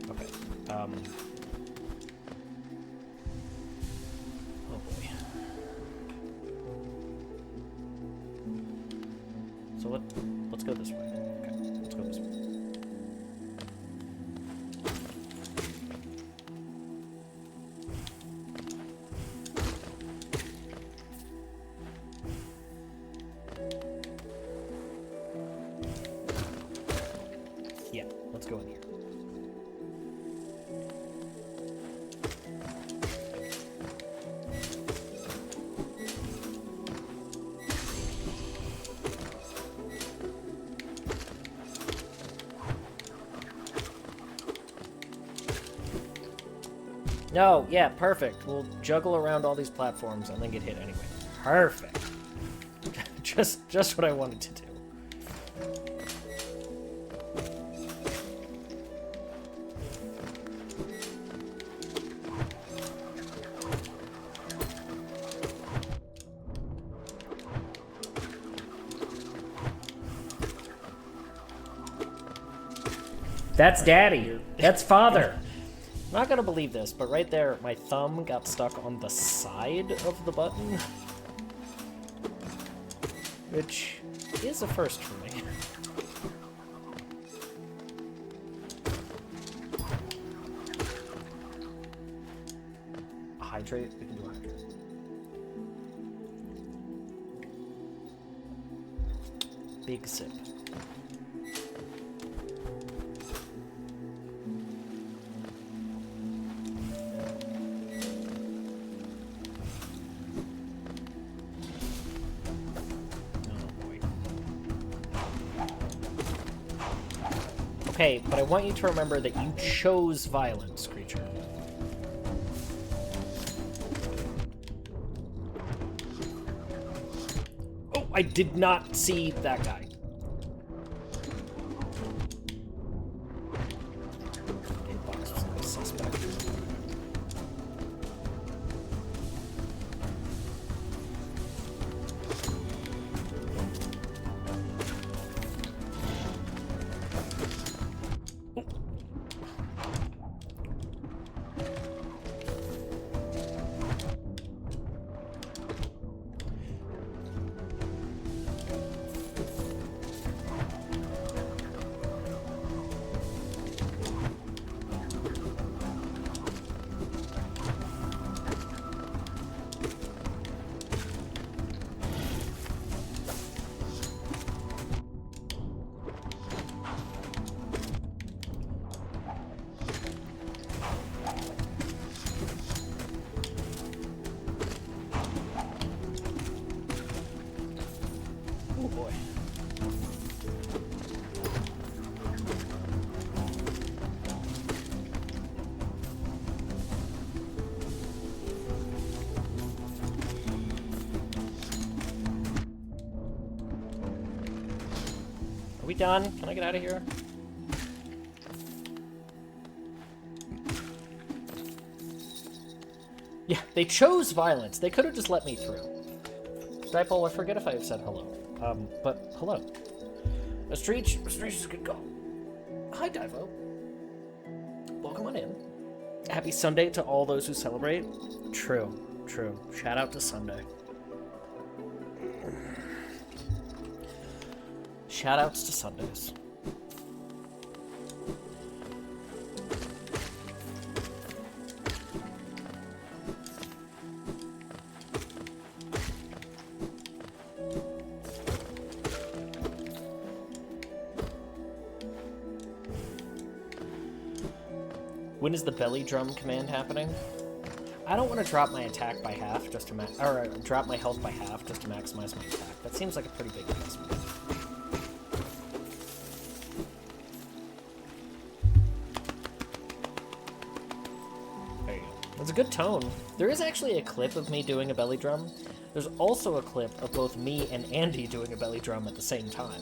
Okay, oh boy. No, yeah, perfect. We'll juggle around all these platforms and then get hit anyway. Perfect. just what I wanted to do. That's Daddy. That's Father. I'm not gonna believe this, but right there, my thumb got stuck on the side of the button. Which is a first for me. Hydrate? We can do hydrate. Big sip. Okay, but I want you to remember that you chose violence, creature. Oh, I did not see that guy. Hitbox was a suspect. Oh boy. Are we done? Can I get out of here? Yeah, they chose violence. They could have just let me through. Dipole, I forget if I've said hello. But hello. Astreach is a good call. Hi, Divo. Welcome on in. Happy Sunday to all those who celebrate. True. Shout out to Sunday. Shout outs to Sundays. When is the belly drum command happening? I don't want to drop my attack by half just to drop my health by half just to maximize my attack. That seems like a pretty big investment. There you go. That's a good tone. There is actually a clip of me doing a belly drum. There's also a clip of both me and Andy doing a belly drum at the same time.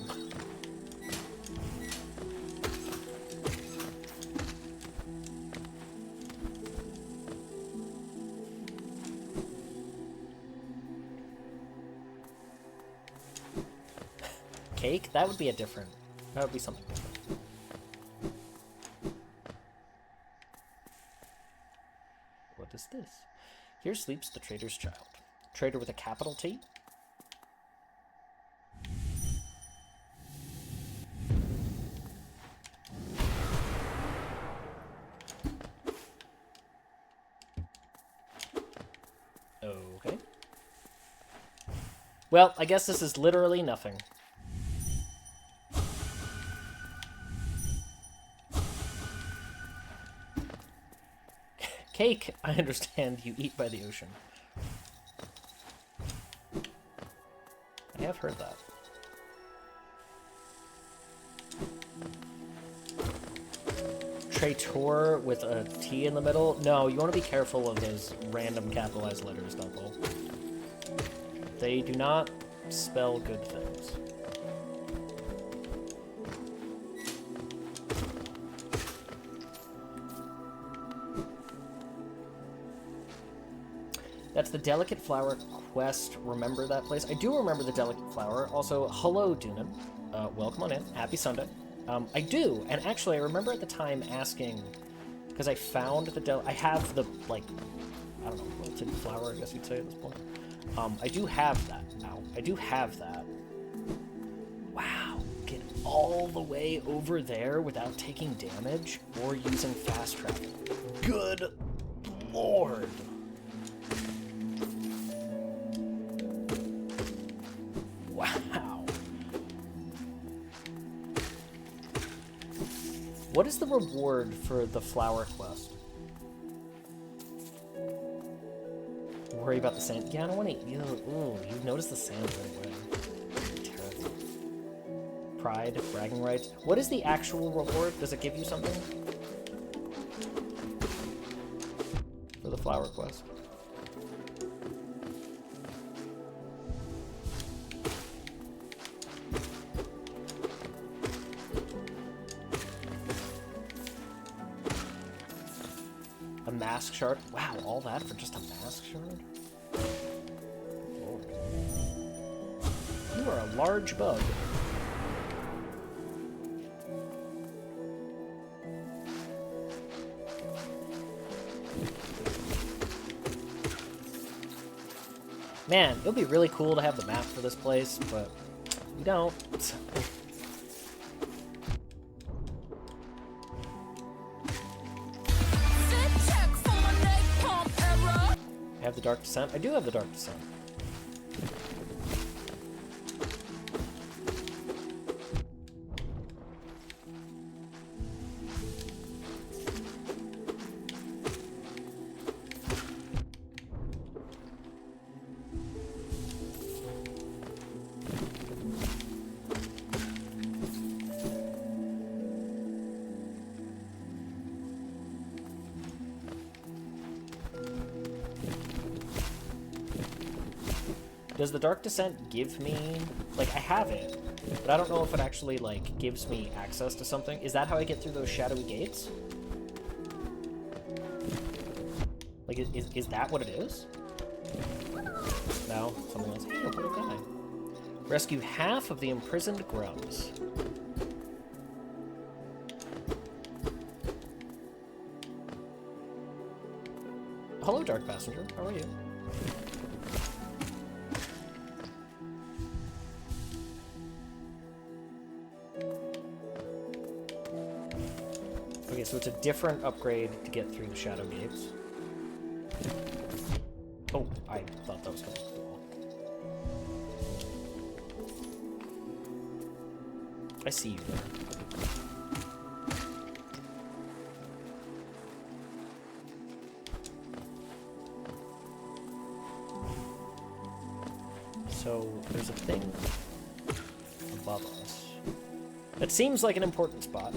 Cake? That would be that would be something different. What is this? Here sleeps the trader's child. Trader with a capital T? Okay. Well, I guess this is literally nothing. Cake, I understand you eat by the ocean. I have heard that. Traitor with a T in the middle? No, you want to be careful of those random capitalized letters, Dunkel. They do not spell good things. That's the Delicate Flower quest. Remember that place? I do remember the Delicate Flower. Also, hello, Dunan. Welcome on in. Happy Sunday. I do, and actually, I remember at the time asking, because I found the I have the, like, I don't know, wilted flower, I guess you'd say at this point. I do have that now. I do have that. Wow, get all the way over there without taking damage or using fast travel. Good lord. Wow. What is the reward for the flower quest? Worry about the sand. Yeah, I don't want to. Ooh, you've noticed the sand right away. Terrible. Pride, bragging rights. What is the actual reward? Does it give you something? For the flower quest. A mask shard? Wow, all that for just a mask shard? Lord. You are a large bug. Man, it would be really cool to have the map for this place, but we don't. I have the Dark Descent? I do have the Dark Descent. Does the Dark Descent give me... Like, I have it, but I don't know if it actually, like, gives me access to something. Is that how I get through those shadowy gates? Like, is that what it is? No? Something else. Hey, what a guy. Rescue half of the imprisoned grubs. Hello, Dark Passenger. How are you? Okay, so it's a different upgrade to get through the Shadow Gates. Oh, I thought that was coming through the wall. I see you there. So, there's a thing above us. That seems like an important spot.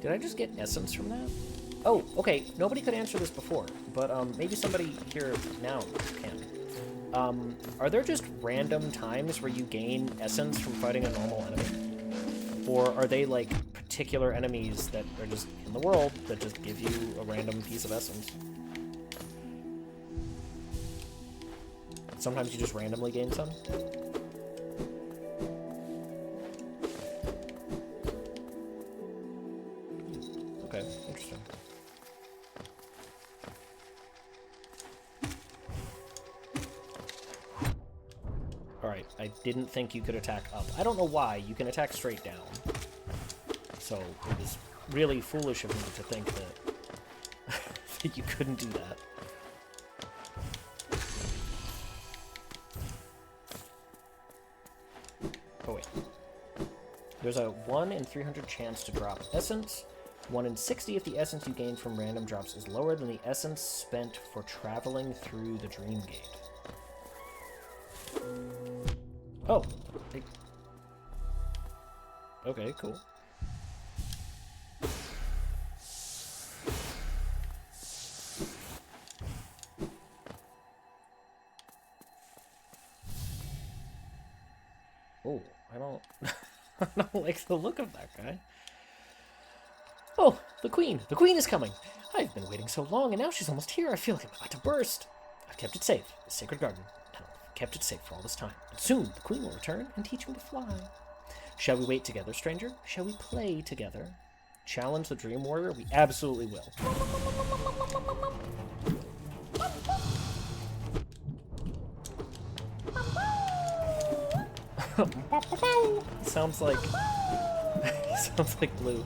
Did I just get essence from that? Oh, okay. Nobody could answer this before, but maybe somebody here now can. Are there just random times where you gain essence from fighting a normal enemy? Or are they, like, particular enemies that are just in the world that just give you a random piece of essence? Sometimes you just randomly gain some? Okay, interesting. Alright, I didn't think you could attack up. I don't know why. You can attack straight down. So, it was really foolish of me to think that, that you couldn't do that. Oh, wait. There's a 1 in 300 chance to drop essence. 1 in 60 if the essence you gain from random drops is lower than the essence spent for traveling through the Dream Gate. Oh. Okay, cool. Oh, I don't... I don't like the look of that guy. Oh, the queen! The queen is coming! I've been waiting so long, and now she's almost here. I feel like I'm about to burst. I've kept it safe, the sacred garden, and I've kept it safe for all this time. And soon, the queen will return and teach me to fly. Shall we wait together, stranger? Shall we play together? Challenge the Dream Warrior? We absolutely will. He sounds like... he sounds like Blue.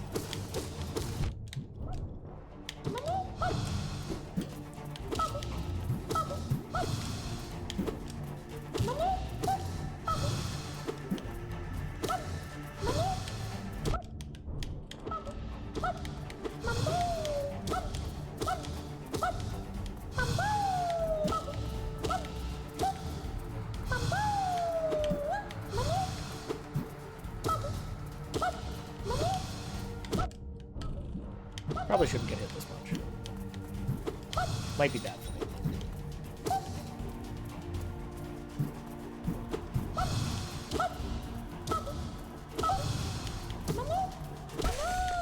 Probably shouldn't get hit this much. Might be bad for me.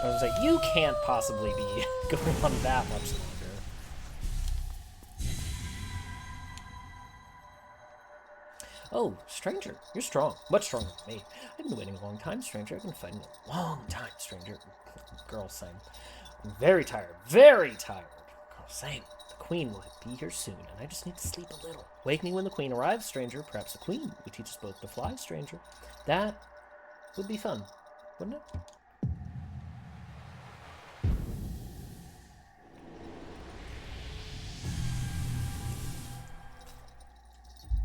I was like, you can't possibly be going on that much longer. Oh, stranger, you're strong. Much stronger than me. I've been waiting a long time, stranger. I've been fighting a long time, stranger. Girl, same. I'm very tired. Very tired. Girl, same. The queen will be here soon, and I just need to sleep a little. Wake me when the queen arrives, stranger. Perhaps the queen would teach us both to fly, stranger. That would be fun, wouldn't it?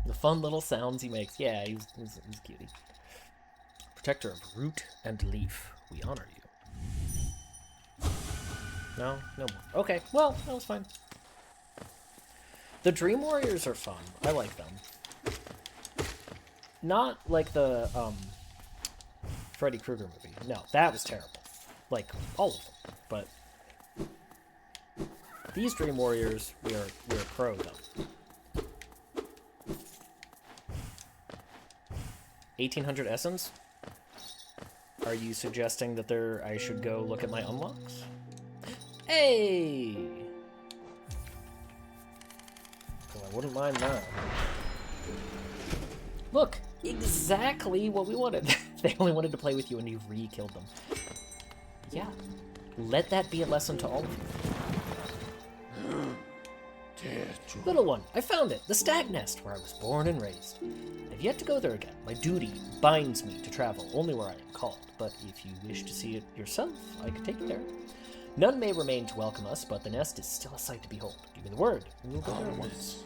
The fun little sounds he makes. Yeah, he's cutie. Protector of root and leaf. We honor you. No? No more. Okay, well, that was fine. The Dream Warriors are fun. I like them. Not like the, Freddy Krueger movie. No, that was terrible. Like, all of them. But these Dream Warriors, we're pro them. 1800 essence? Are you suggesting that I should go look at my unlocks? Hey! Well, I wouldn't mind that. Look! Exactly what we wanted. They only wanted to play with you and you re-killed them. Yeah. Let that be a lesson to all of you. Little one, I found it! The stag nest where I was born and raised. I've yet to go there again. My duty binds me to travel only where I am called, but if you wish to see it yourself, I could take you there. None may remain to welcome us, but the nest is still a sight to behold. Give me the word, and we'll go there at once.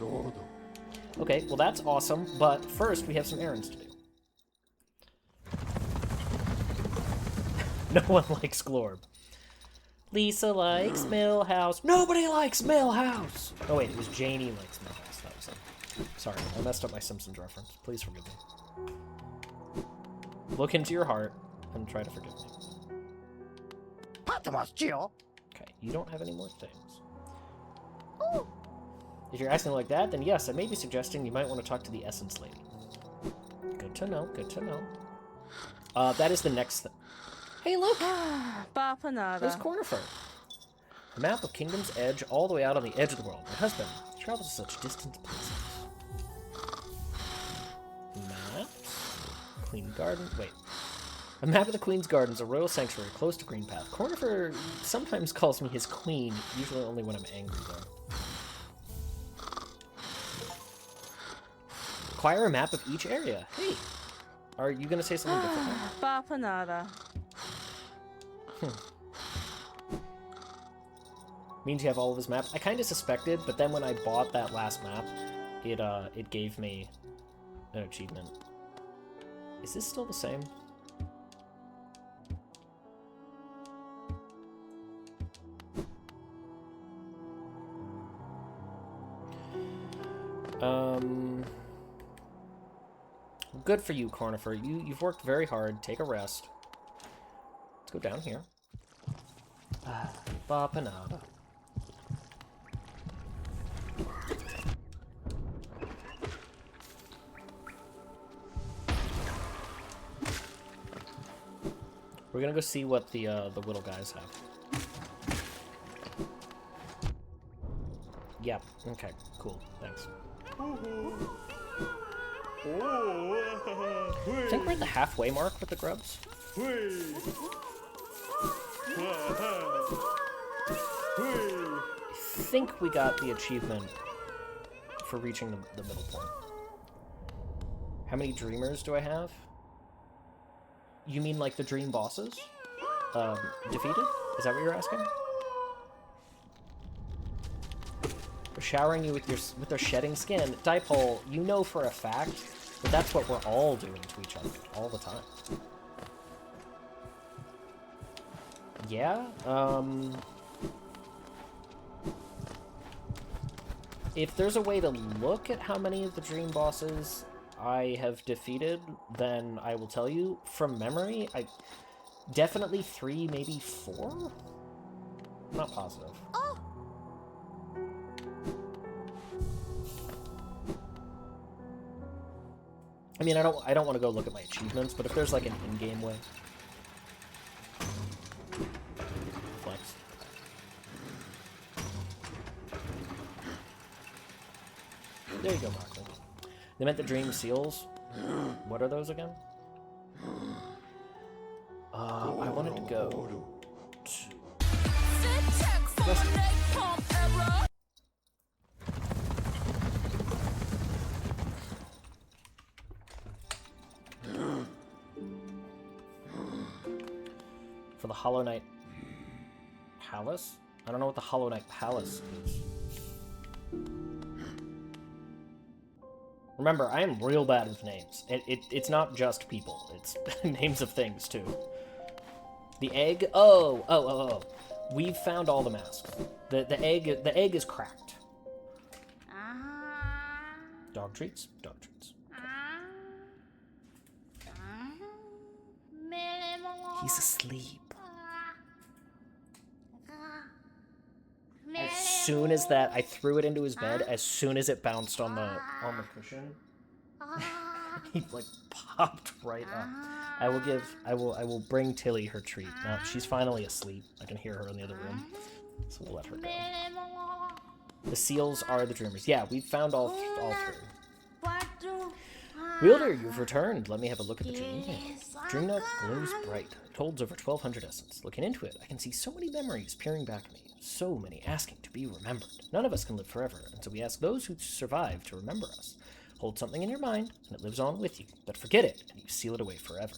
Okay, well that's awesome, but first we have some errands to do. No one likes Glorb. Lisa likes Millhouse. Nobody likes Millhouse! Oh wait, it was Janie likes Millhouse. That was it. Sorry, I messed up my Simpsons reference. Please forgive me. Look into your heart and try to forgive me. Okay, you don't have any more things. If you're asking like that, then yes, I may be suggesting you might want to talk to the Essence Lady. Good to know, good to know. That is the next thing. Hey, look! There's Cornifer. A map of Kingdom's Edge all the way out on the edge of the world. My husband travels to such distant places. Maps? Queen Garden? Wait. A map of the Queen's Gardens, a royal sanctuary close to Green Path. Cornifer sometimes calls me his queen, usually only when I'm angry, though. Acquire a map of each area. Hey! Are you gonna say something different now? Means you have all of his maps. I kind of suspected, but then when I bought that last map, it gave me an achievement. Is this still the same? Good for you, Cornifer. You've worked very hard. Take a rest. Let's go down here. Bopping up. We're gonna go see what the little guys have. Yep. Okay. Cool. Thanks. I think we're at the halfway mark with the grubs. I think we got the achievement for reaching the middle point. How many dreamers do I have? You mean like the dream bosses? Defeated? Is that what you're asking? They're showering you with their shedding skin. Dipole, you know for a fact that that's what we're all doing to each other all the time. Yeah, if there's a way to look at how many of the dream bosses I have defeated, then I will tell you. From memory, definitely 3, maybe 4? I'm not positive. Oh. I mean, I don't want to go look at my achievements, but if there's like an in-game way. Flex. There you go, Markley. They meant the dream seals. What are those again? I wanted to go for the Hollow Knight Palace? I don't know what the Hollow Knight Palace is. Remember, I am real bad with names. It's not just people. It's names of things, too. The egg? Oh. We've found all the masks. The egg is cracked. Dog treats? Dog treats. He's asleep. As soon as that, I threw it into his bed. As soon as it bounced on the cushion, he like popped right up. I will bring Tilly her treat. Now she's finally asleep. I can hear her in the other room, so we'll let her go. The seals are the dreamers. Yeah, we've found all 3. Wielder, you've returned. Let me have a look at the dream nail. Dream nail glows bright. It holds over 1,200 essence. Looking into it, I can see so many memories peering back at me. So many asking to be remembered. None of us can live forever, and so we ask those who survive to remember us. Hold something in your mind, and it lives on with you. But forget it, and you seal it away forever.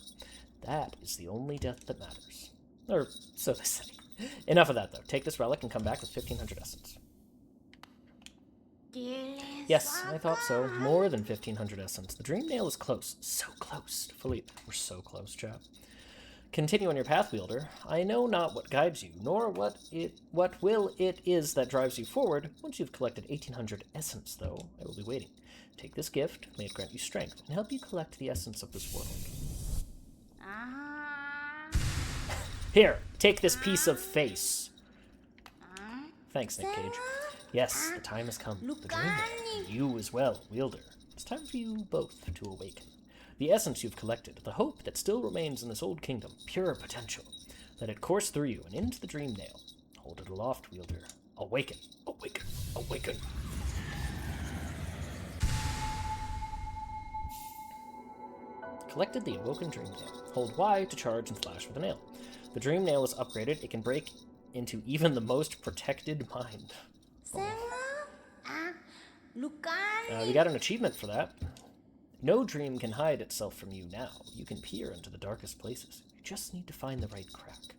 That is the only death that matters. Or so they say. Enough of that, though. Take this relic and come back with 1,500 essence. Yes, I thought so. More than 1,500 essence. The dream nail is close. So close to fully... We're so close, chap. Continue on your path, Wielder. I know not what guides you, nor what will it is that drives you forward. Once you've collected 1,800 essence, though, I will be waiting. Take this gift, may it grant you strength, and help you collect the essence of this world. Here, take this piece of face. Thanks, Nick Cage. Yes, the time has come. The dream nail, and you as well, Wielder. It's time for you both to awaken. The essence you've collected, the hope that still remains in this old kingdom, pure potential. Let it course through you and into the dream nail. Hold it aloft, Wielder. Awaken, awaken, awaken. Collected the awoken dream nail. Hold Y to charge and flash with the nail. The dream nail is upgraded. It can break into even the most protected mind. We got an achievement for that. No dream can hide itself from you now. You can peer into the darkest places. You just need to find the right crack.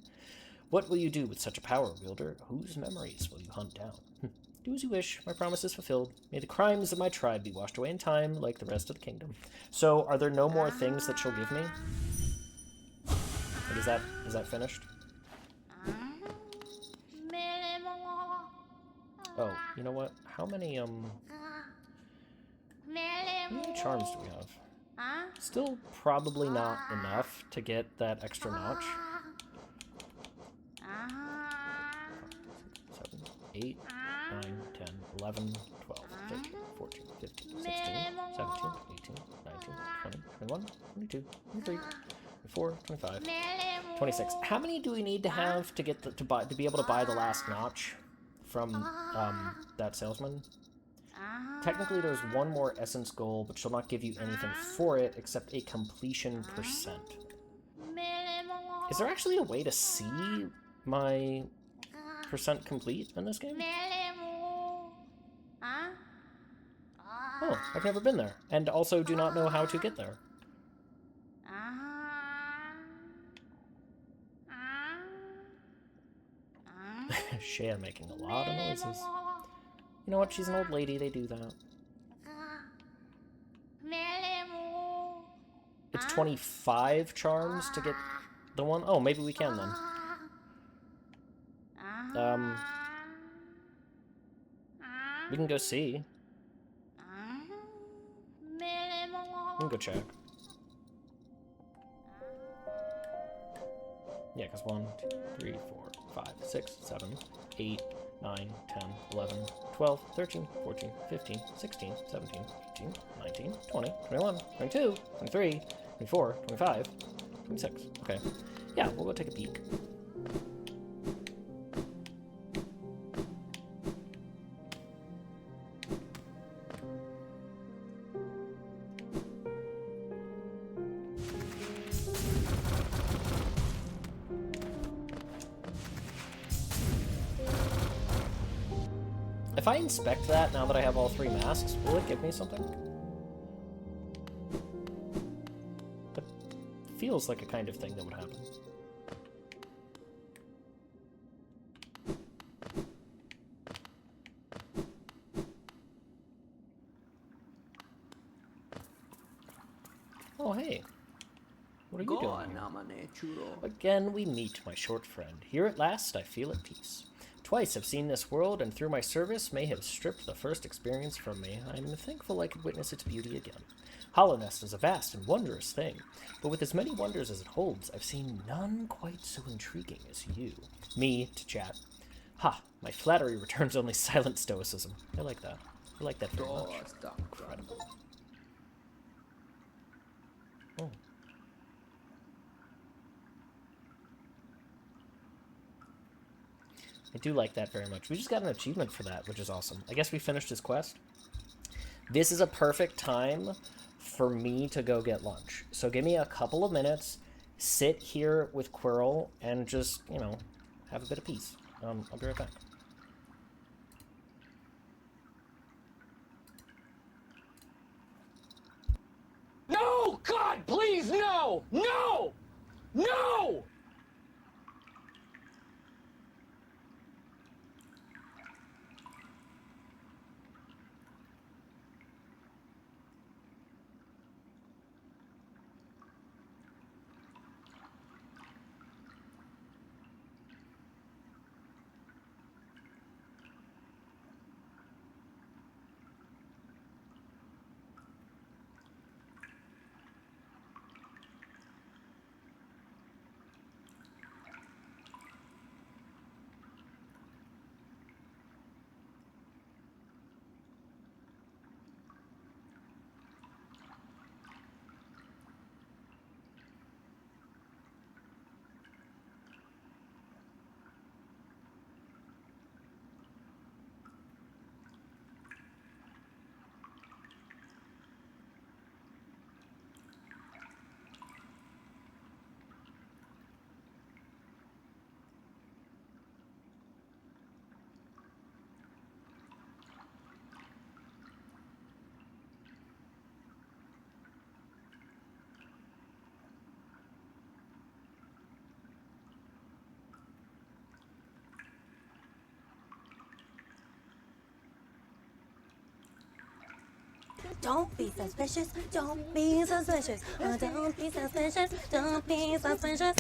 What will you do with such a power, Wielder? Whose memories will you hunt down? Do as you wish. My promise is fulfilled. May the crimes of my tribe be washed away in time, like the rest of the kingdom. So, are there no more things that she'll give me? Like, is that finished? Oh, you know what? How many charms do we have? Still probably not enough to get that extra notch. 7, 8, 9, 10, 11, 12, 13, 14, 15, 16, 17, 18, 19, 20, 21, 22, 23, 24, 25, 26. How many do we need to have to get to be able to buy the last notch from that salesman? Technically, there's one more essence goal, but she'll not give you anything for it except a completion percent. Is there actually a way to see my percent complete in this game? Oh, I've never been there, and also do not know how to get there. Shea making a lot of noises. You know what? She's an old lady. They do that. It's 25 charms to get the one. Oh, maybe we can then. We can go see. We can go check. Yeah, because 1, 2, 3, 4, 5, 6, 7, 8, 9, 10, 11, 12, 13, 14, 15, 16, 17, 18, 19, 20, 21, 22, 23, 24, 25, 26. Okay. Yeah, we'll go take a peek. If I inspect that now that I have all 3 masks, will it give me something? That feels like a kind of thing that would happen. Oh, hey. What are you doing here? Again we meet, my short friend. Here at last I feel at peace. Twice I've seen this world, and through my service may have stripped the first experience from me. I am thankful I could witness its beauty again. Hollownest is a vast and wondrous thing, but with as many wonders as it holds, I've seen none quite so intriguing as you. Me, to chat. Ha, my flattery returns only silent stoicism. I like that. I like that very much. Incredible. Oh. I do like that very much. We just got an achievement for that, which is awesome. I guess we finished his quest. This is a perfect time for me to go get lunch. So give me a couple of minutes, sit here with Quirrell, and just, you know, have a bit of peace. I'll be right back. No! God, please, no! No! No! Don't be suspicious. Don't be suspicious. Don't be suspicious. Don't be suspicious.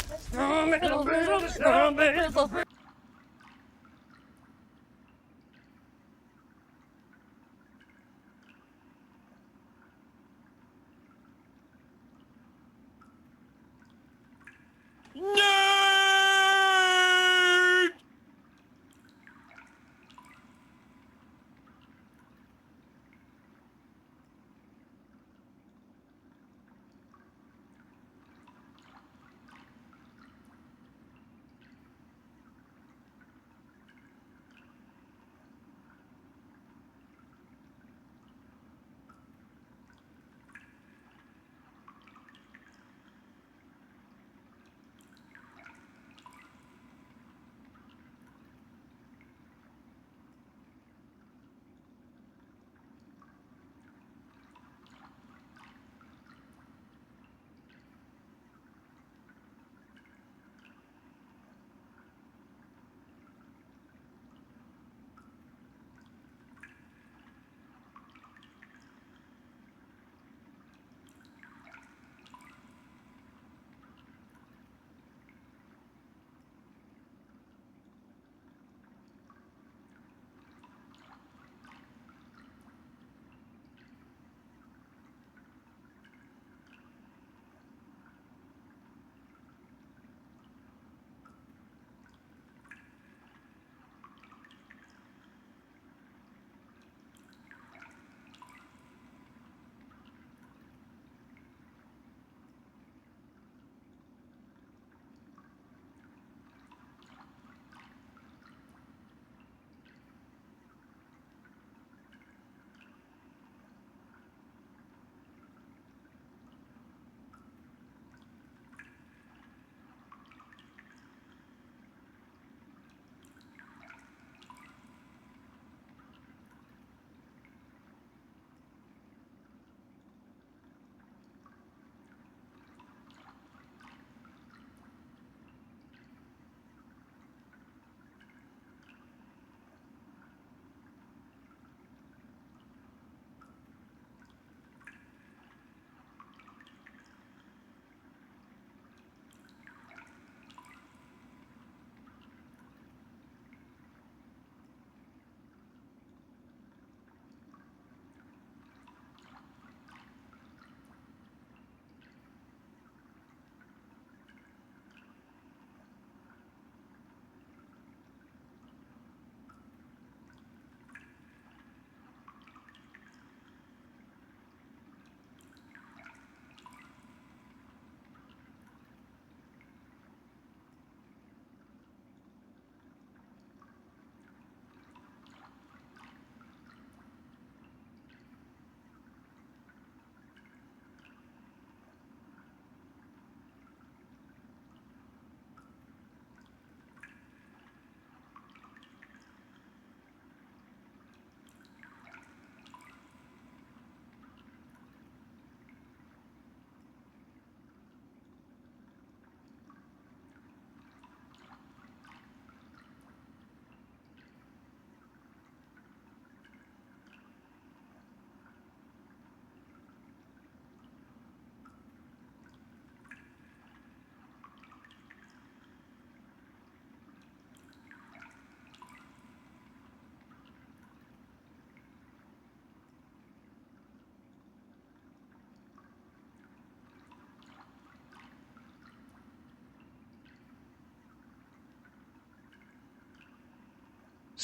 Don't be suspicious.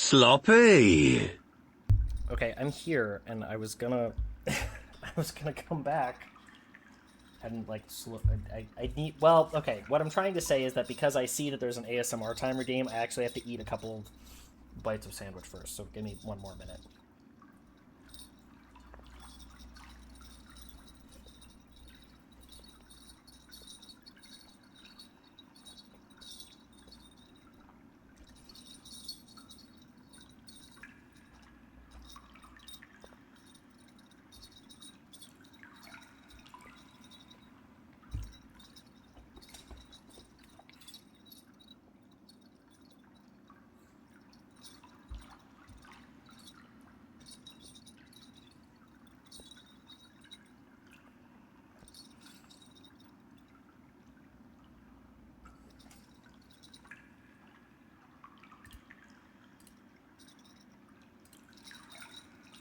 Sloppy. Okay, I'm here, and I was gonna, I was gonna come back, and like, I need. Well, okay. What I'm trying to say is that because I see that there's an ASMR timer game, I actually have to eat a couple bites of sandwich first. So give me 1 more minute.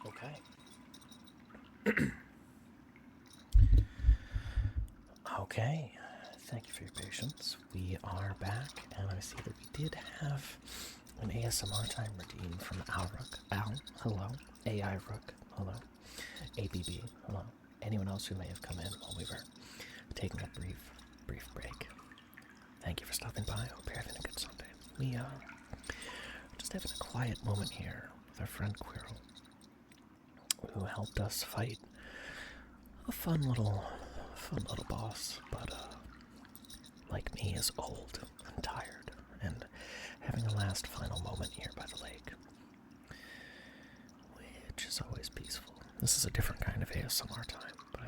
Okay. Okay. Thank you for your patience. We are back, and I see that we did have an ASMR time redeem from Alrook. Al, hello. AI Rook, hello. ABB, hello. Anyone else who may have come in while we were taking a brief break. Thank you for stopping by. Hope you're having a good Sunday. We just having a quiet moment here with our friend Quirrell, who helped us fight a fun little boss, but like me, is old and tired, and having a last final moment here by the lake, which is always peaceful. This is a different kind of ASMR time by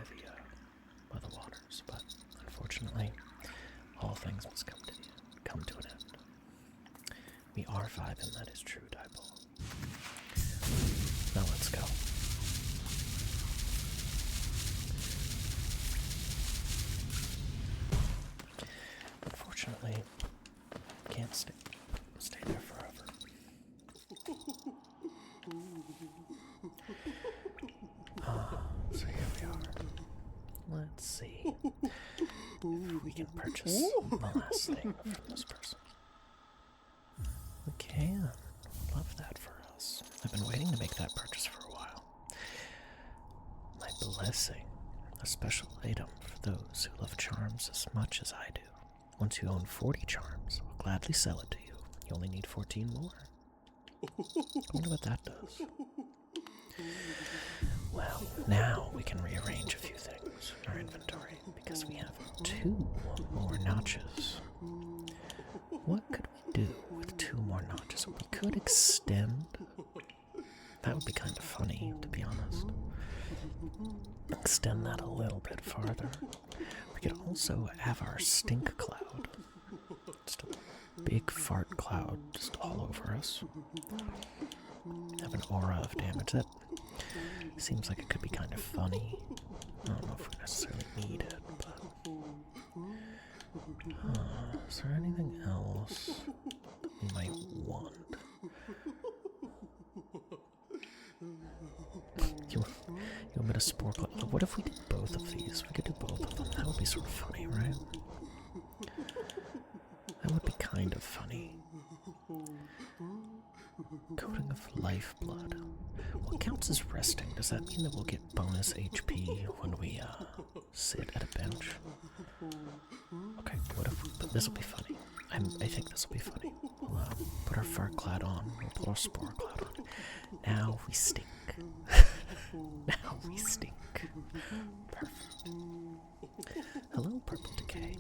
the waters, but unfortunately, all things must come to an end. We are vibing, that is true, Dipole. Now let's go. Unfortunately, can't stay there forever. So here we are. Let's see if we can purchase the last thing from this person. We can. Love that for us. I've been waiting to make that purchase for a while. My blessing. A special item for those who love charms as much as I do. Once you own 40 charms, I'll gladly sell it to you. You only need 14 more. I wonder what that does. Well, now we can rearrange a few things in our inventory because we have 2 more notches. What could we do with 2 more notches? We could extend. That would be kind of funny, to be honest. Extend that a little bit farther. We could also have our stink cloud. Just a big fart cloud just all over us. Have an aura of damage. That seems like it could be kind of funny. I don't know if we necessarily need it, but... is there anything else that we might want? You want me to spore cloud? What if we did both of these? We could do both of them. That would be sort of funny, right? That would be kind of funny. Coating of lifeblood. What counts as resting? Does that mean that we'll get bonus HP when we sit at a bench? Okay, what if... But this will be funny. I think this will be funny. We'll put our fur cloud on. We'll put our spore cloud on. Now we stink. Now we stink. Perfect. Hello, Purple Decay.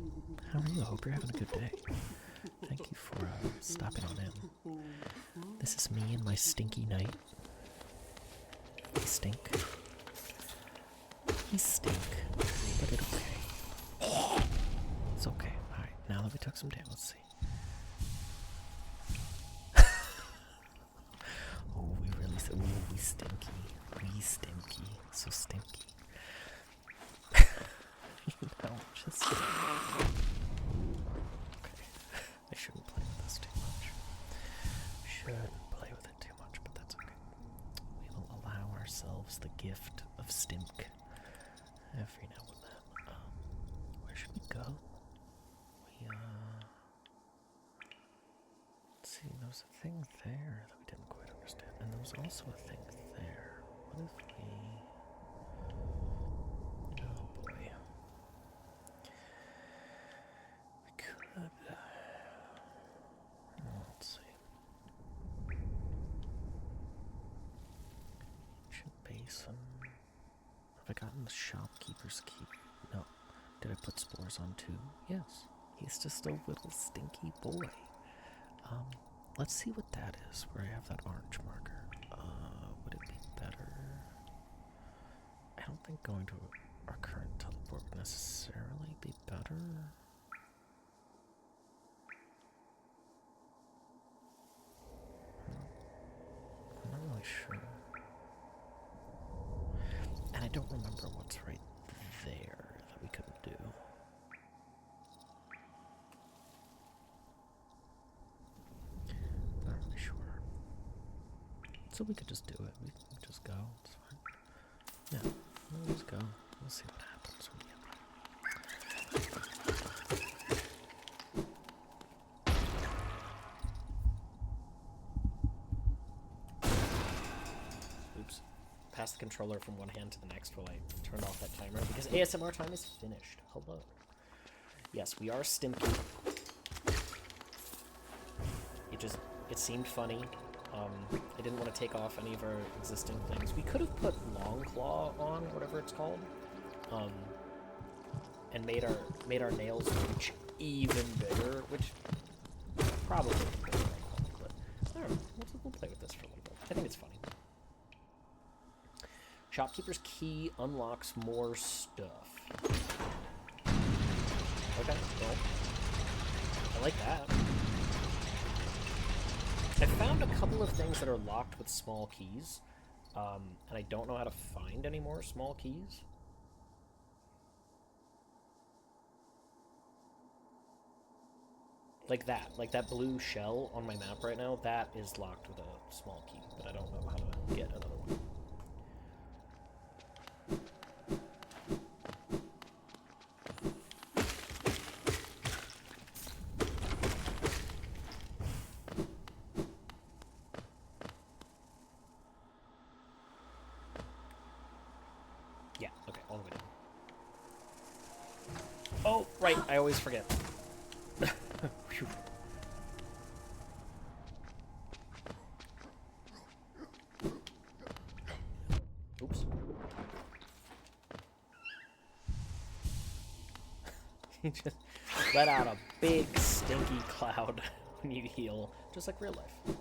How are you? I hope you're having a good day. Thank you for stopping on in. This is me and my stinky night. We stink. We stink. But it's okay. It's okay. Alright, now that we took some damage, let's see. Oh, we really... Oh, we stinky. We stinky. So stinky. No, just... Okay. I shouldn't play with this too much. Shouldn't play with it too much, but that's okay. We will allow ourselves the gift of stink every now and then. Where should we go? Let's see, there was a thing there that we didn't quite And there was also a thing there. What if we... Oh boy. We could... Let's see. Ancient basin. Have I gotten the shopkeeper's key? No. Did I put spores on too? Yes. He's just a little stinky boy. Let's see what that is, where I have that orange marker. Would it be better? I don't think going to our current teleport would necessarily be better. I'm not really sure. And I don't remember what's right there that we couldn't do. Not really sure. So we could just do it. We can just go. It's fine. Yeah, we'll just go. We'll see what happens when we get there. Oops. Pass the controller from one hand to the next while I turned off that timer because ASMR time is finished. Hello. Yes, we are stinky. It seemed funny. I didn't want to take off any of our existing things. We could have put Long Claw on, whatever it's called, and made our nails reach even bigger, which probably would be better, but I don't know. We'll play with this for a little bit. I think it's funny. Shopkeeper's key unlocks more stuff. Okay, well, I like that. I found a couple of things that are locked with small keys, and I don't know how to find any more small keys. Like that blue shell on my map right now, that is locked with a small key, but I don't know how to get another one. Yeah, okay, all the way down. Oh, right, I always forget. Phew. Oops. He just let out a big stinky cloud when you heal, just like real life.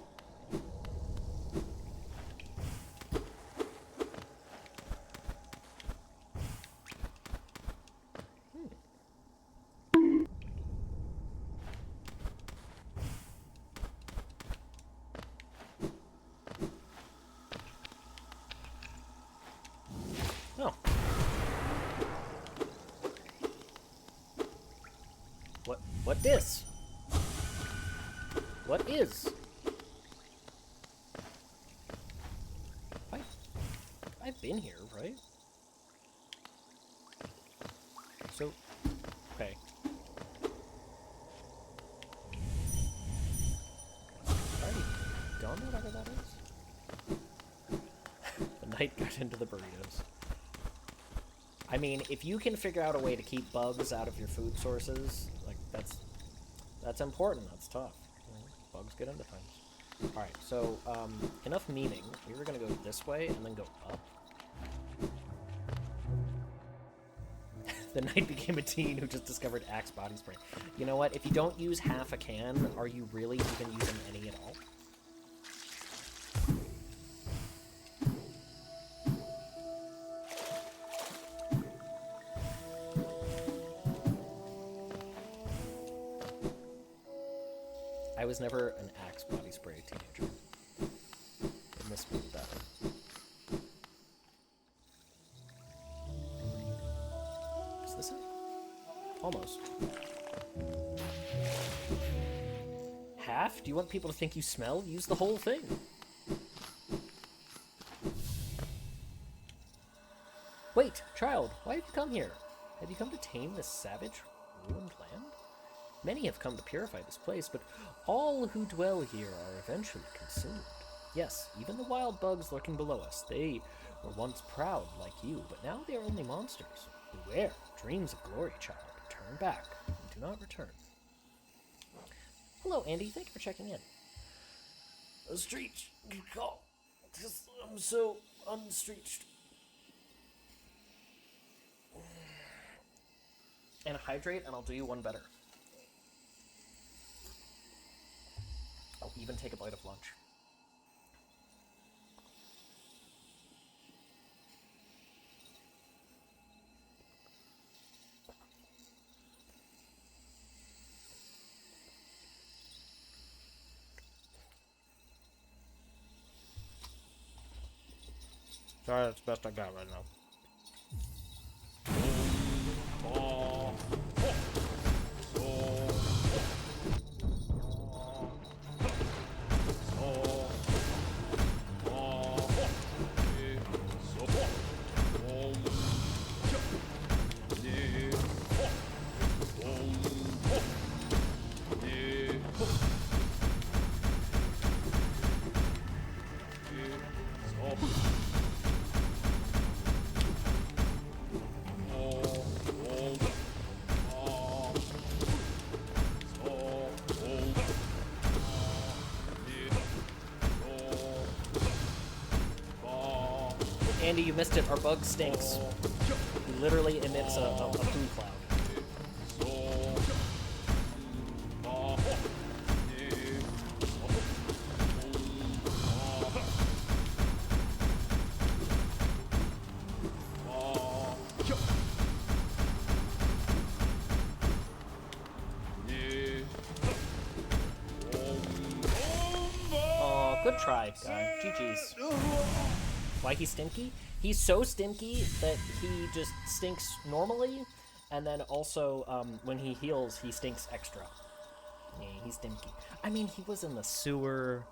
Oh. What this? What is? I've been here, right? So, okay. Already done whatever that is? The knight got into the burritos. I mean, if you can figure out a way to keep bugs out of your food sources, like, that's important. That's tough. You know, bugs get into things. Alright, so, enough memeing. We were gonna go this way and then go up. The knight became a teen who just discovered Axe body spray. You know what? If you don't use half a can, are you really even using any at all? I was never an Axe body spray teenager. I misspelled that. Is this it? Almost. Half? Do you want people to think you smell? Use the whole thing. Wait, child, why have you come here? Have you come to tame this savage, ruined land? Many have come to purify this place, but all who dwell here are eventually consumed. Yes, even the wild bugs lurking below us. They were once proud like you, but now they are only monsters. Beware, dreams of glory, child. Turn back and do not return. Hello, Andy. Thank you for checking in. A street call, because I'm so unstreached. And hydrate, and I'll do you one better. I'll even take a bite of lunch. Sorry, that's the best I got right now. Andy, you missed it. Our bug stinks. He literally emits a poo cloud. Oh, good try, guy. GG's. Why he's stinky? He's so stinky that he just stinks normally, and then also when he heals, he stinks extra. Yeah, he's stinky. I mean, he was in the sewer.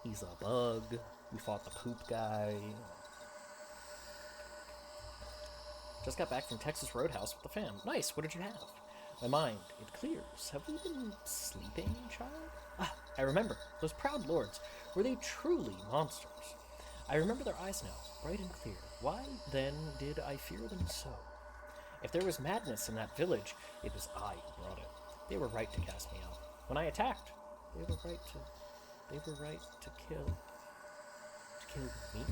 He's a bug. We fought the poop guy. Just got back from Texas Roadhouse with the fam. Nice. What did you have? My mind, it clears. Have we been sleeping, child? Ah, I remember. Those proud lords. Were they truly monsters? I remember their eyes now, bright and clear. Why, then, did I fear them so? If there was madness in that village, it was I who brought it. They were right to cast me out. When I attacked, they were right to kill me?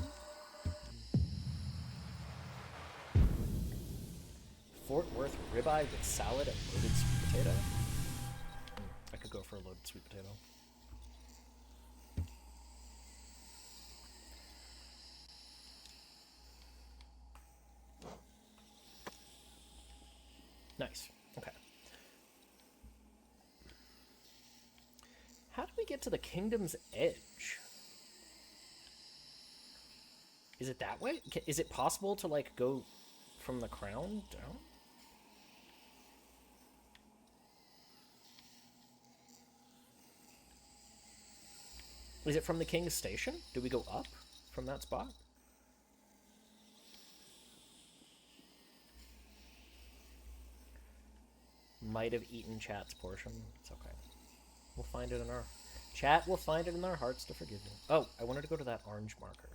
Fort Worth ribeye with salad and loaded sweet potato? I could go for a loaded sweet potato. Nice. Okay. How do we get to the Kingdom's Edge? Is it that way? Is it possible to, like, go from the crown down? Is it from the King's Station? Do we go up from that spot? Might have eaten chat's portion. It's okay. We'll find it in our... Chat will find it in their hearts to forgive you. Oh, I wanted to go to that orange marker.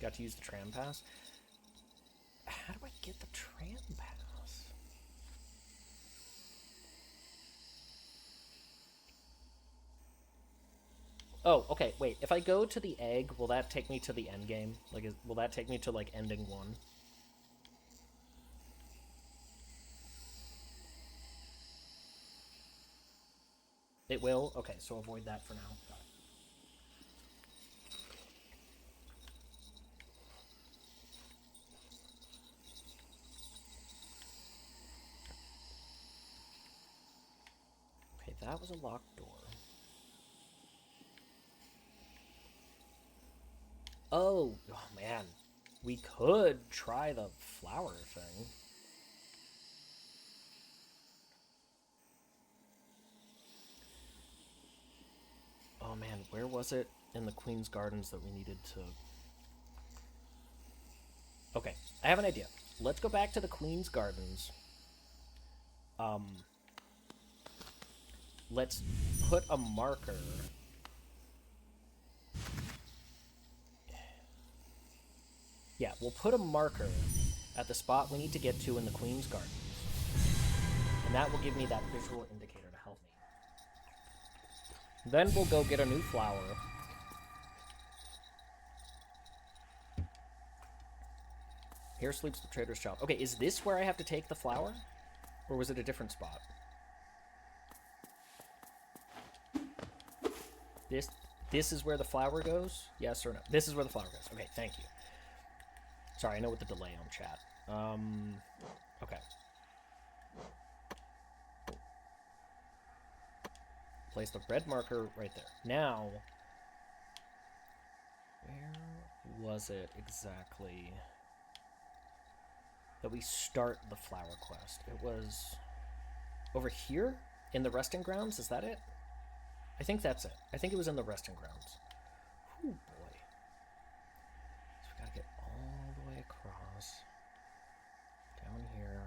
Got to use the tram pass. How do I get the tram pass? Oh, okay, wait. If I go to the egg, will that take me to the end game? Like, will that take me to, like, ending 1? It will? Okay, so avoid that for now. Got it. Okay, that was a locked door. Oh man. We could try the flower thing. Oh man, where was it in the Queen's Gardens that we needed to... Okay, I have an idea. Let's go back to the Queen's Gardens. let's put a marker. Yeah, we'll put a marker at the spot we need to get to in the Queen's Gardens. And that will give me that visual indicator to help me. Then we'll go get a new flower. Here sleeps the trader's child. Okay, is this where I have to take the flower? Or was it a different spot? This is where the flower goes? Yes or no? This is where the flower goes. Okay, thank you. Sorry, I know with the delay on chat. Okay. Place the red marker right there. Now, where was it exactly that we start the flower quest? It was over here in the resting grounds. Is that it? I think that's it. I think it was in the resting grounds. Oh boy. So we gotta get all the way across, down here,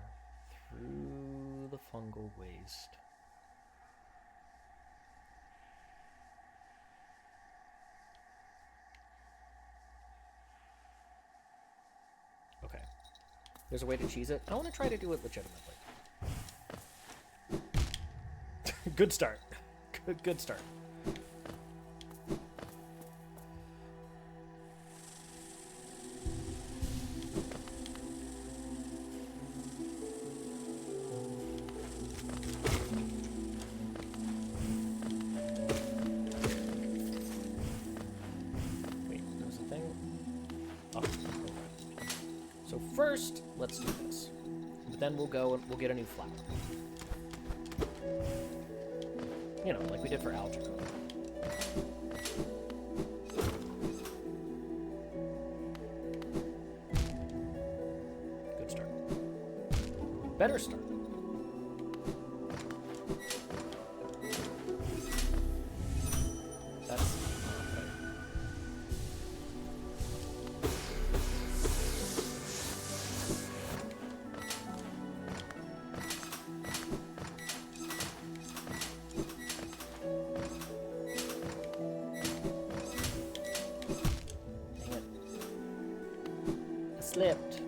through the fungal waste. Okay. There's a way to cheese it. I want to try to do it legitimately. Good start. Good start. Wait, there's a thing. Oh, okay. So first, let's do this. But then we'll go and we'll get a new flower. You know, like we did for algebra. Good start. Better start. That's okay. Slipped.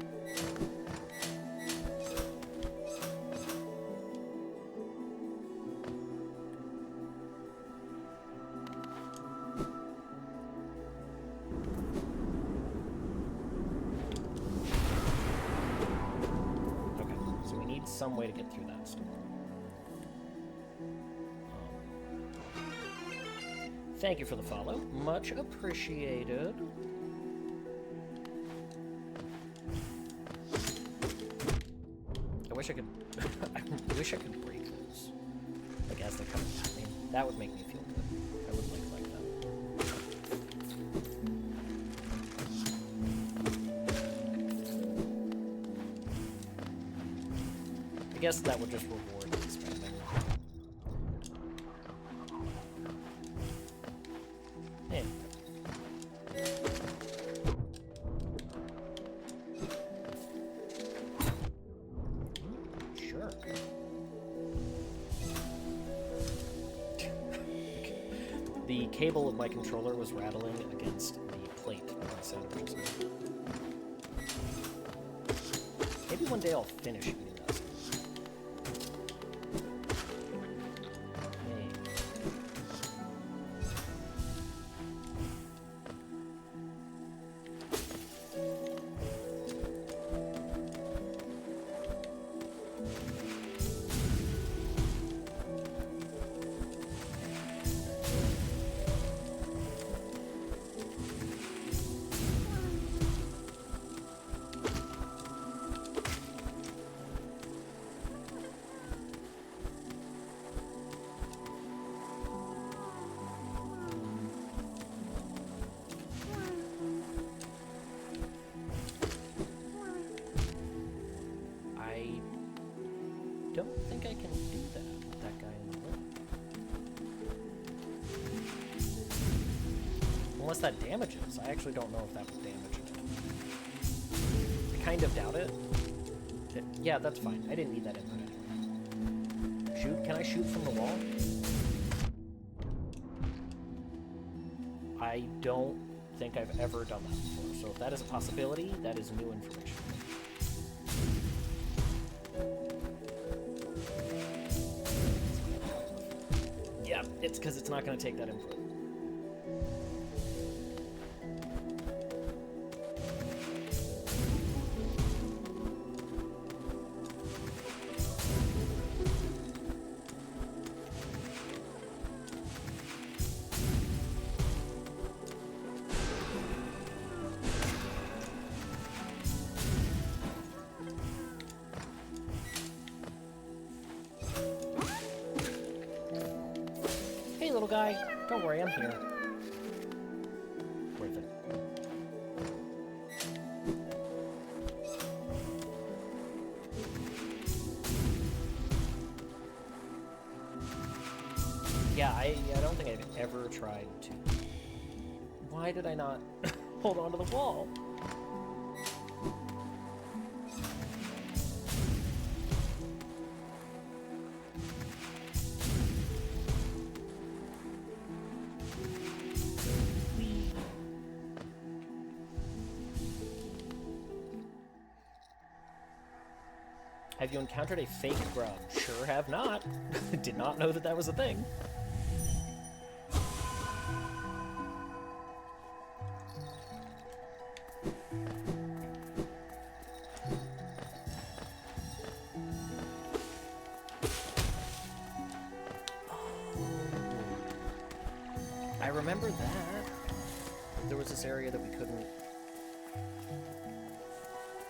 Okay, so we need some way to get through that storm. Thank you for the follow. Much appreciated. I wish I could. I wish I could break those, like as they're coming at me. That would make me feel good. I would like that. I guess that would just reward the spamming. Yeah. The cable of my controller was rattling against the plate of my sandwiches. Maybe one day I'll finish eating that sandwich. Maybe. Don't think I can do that with that guy in the room. Unless that damages. I actually don't know if that would damage it. I kind of doubt it. Yeah, that's fine. I didn't need that input anyway. shoot? Can I shoot from the wall? I don't think I've ever done that before, so if that is a possibility, that is new information. Yeah, it's because it's not going to take that input. Hey, little guy. Don't worry, I'm here. Worth it. Yeah, I don't think I've ever tried to... Why did I not hold on to the wall? Have you encountered a fake grub? Sure have not. Did not know that that was a thing. I remember that. There was this area that we couldn't...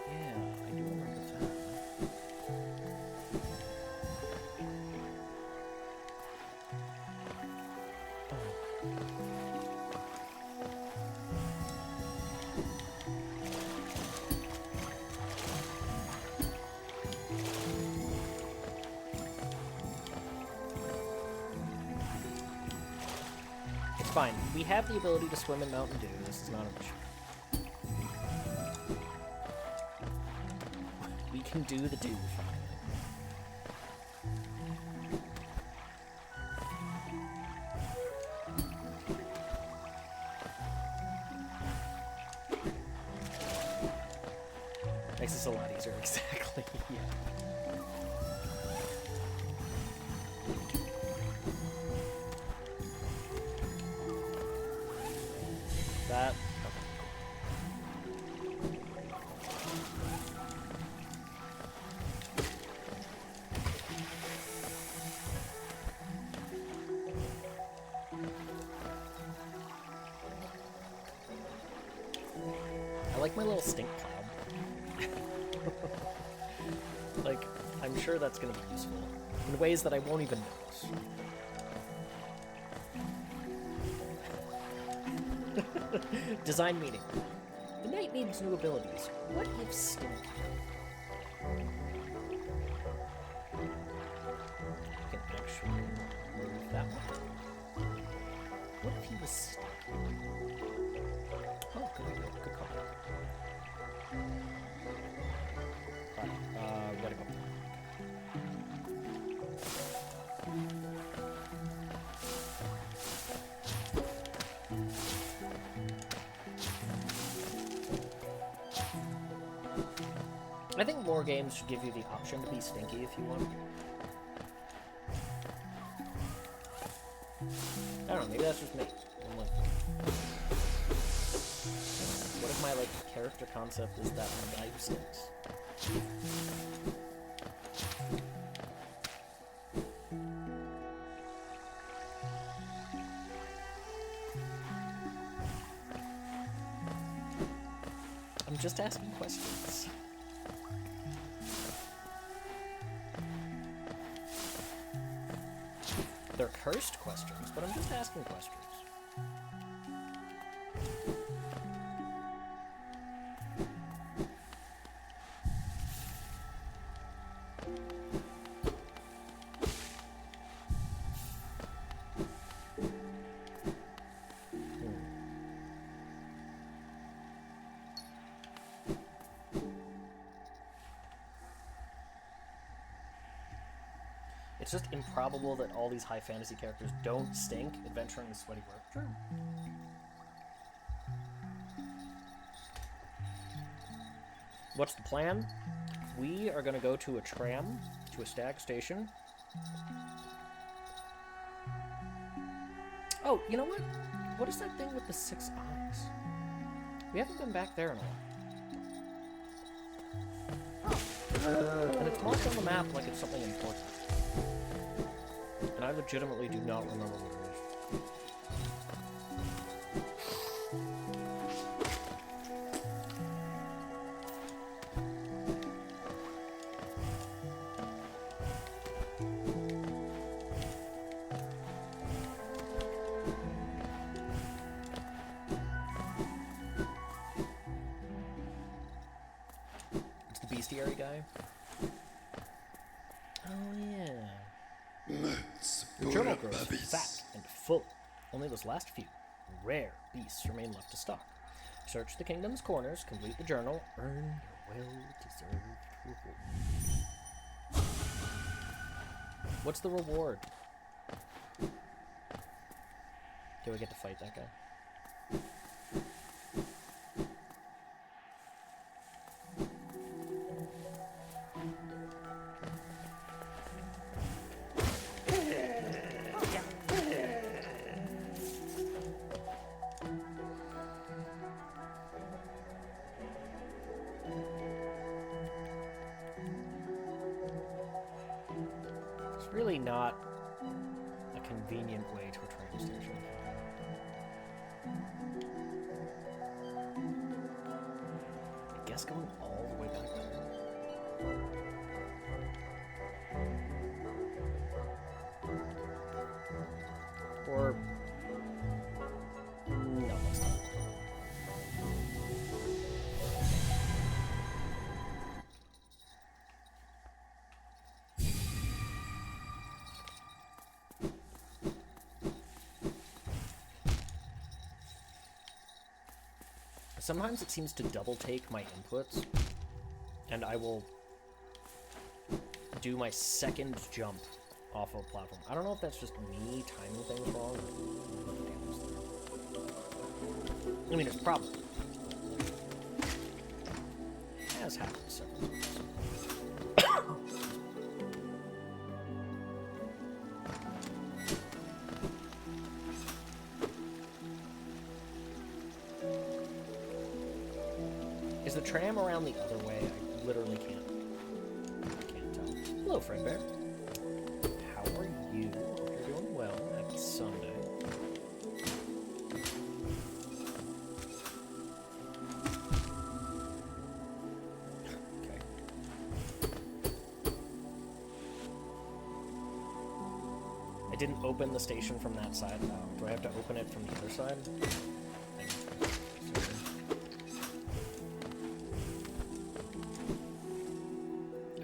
Yeah, I do remember that. It's fine. We have the ability to swim in Mountain Dew. This is not an issue. We can do the dew finally. Makes this a lot easier, exactly. Yeah. That. I like my little stink cloud. Like, I'm sure that's going to be useful in ways that I won't even notice. Design meeting. The knight needs new abilities. What if stink? I can actually move that one. What if he was stink? Oh, good idea. Good call. Alright, we gotta go. I think more games should give you the option to be stinky if you want. I don't know, maybe that's just me. I'm like, what if my, like, character concept is that I'm a guy who stinks? I'm just asking questions. They're cursed questions, but I'm just asking questions. It's It's just improbable that all these high fantasy characters don't stink adventuring the sweaty work. Sure. What's the plan? We are going to go to a tram, to a stag station. Oh, you know what? What is that thing with the 6 eyes? We haven't been back there in a while. And it's marked on the map like it's something important. And I legitimately do not remember what it is. Bestiary guy. Oh yeah. The journal grows fat and full. Only those last few rare beasts remain left to stock. Search the kingdom's corners, complete the journal, earn your well-deserved reward. What's the reward? Do I get to fight that guy? Really not a convenient way to a train station. I guess going all the way back there. Or... no, that's not. Sometimes it seems to double take my inputs, and I will do my second jump off of a platform. I don't know if that's just me timing things wrong. I mean, it's probably. It has happened several times. Is the tram around the other way? I literally can't tell. Hello, Fredbear. How are you? Hope you're doing well. Happy Sunday. Okay. I didn't open the station from that side. Do I have to open it from the other side?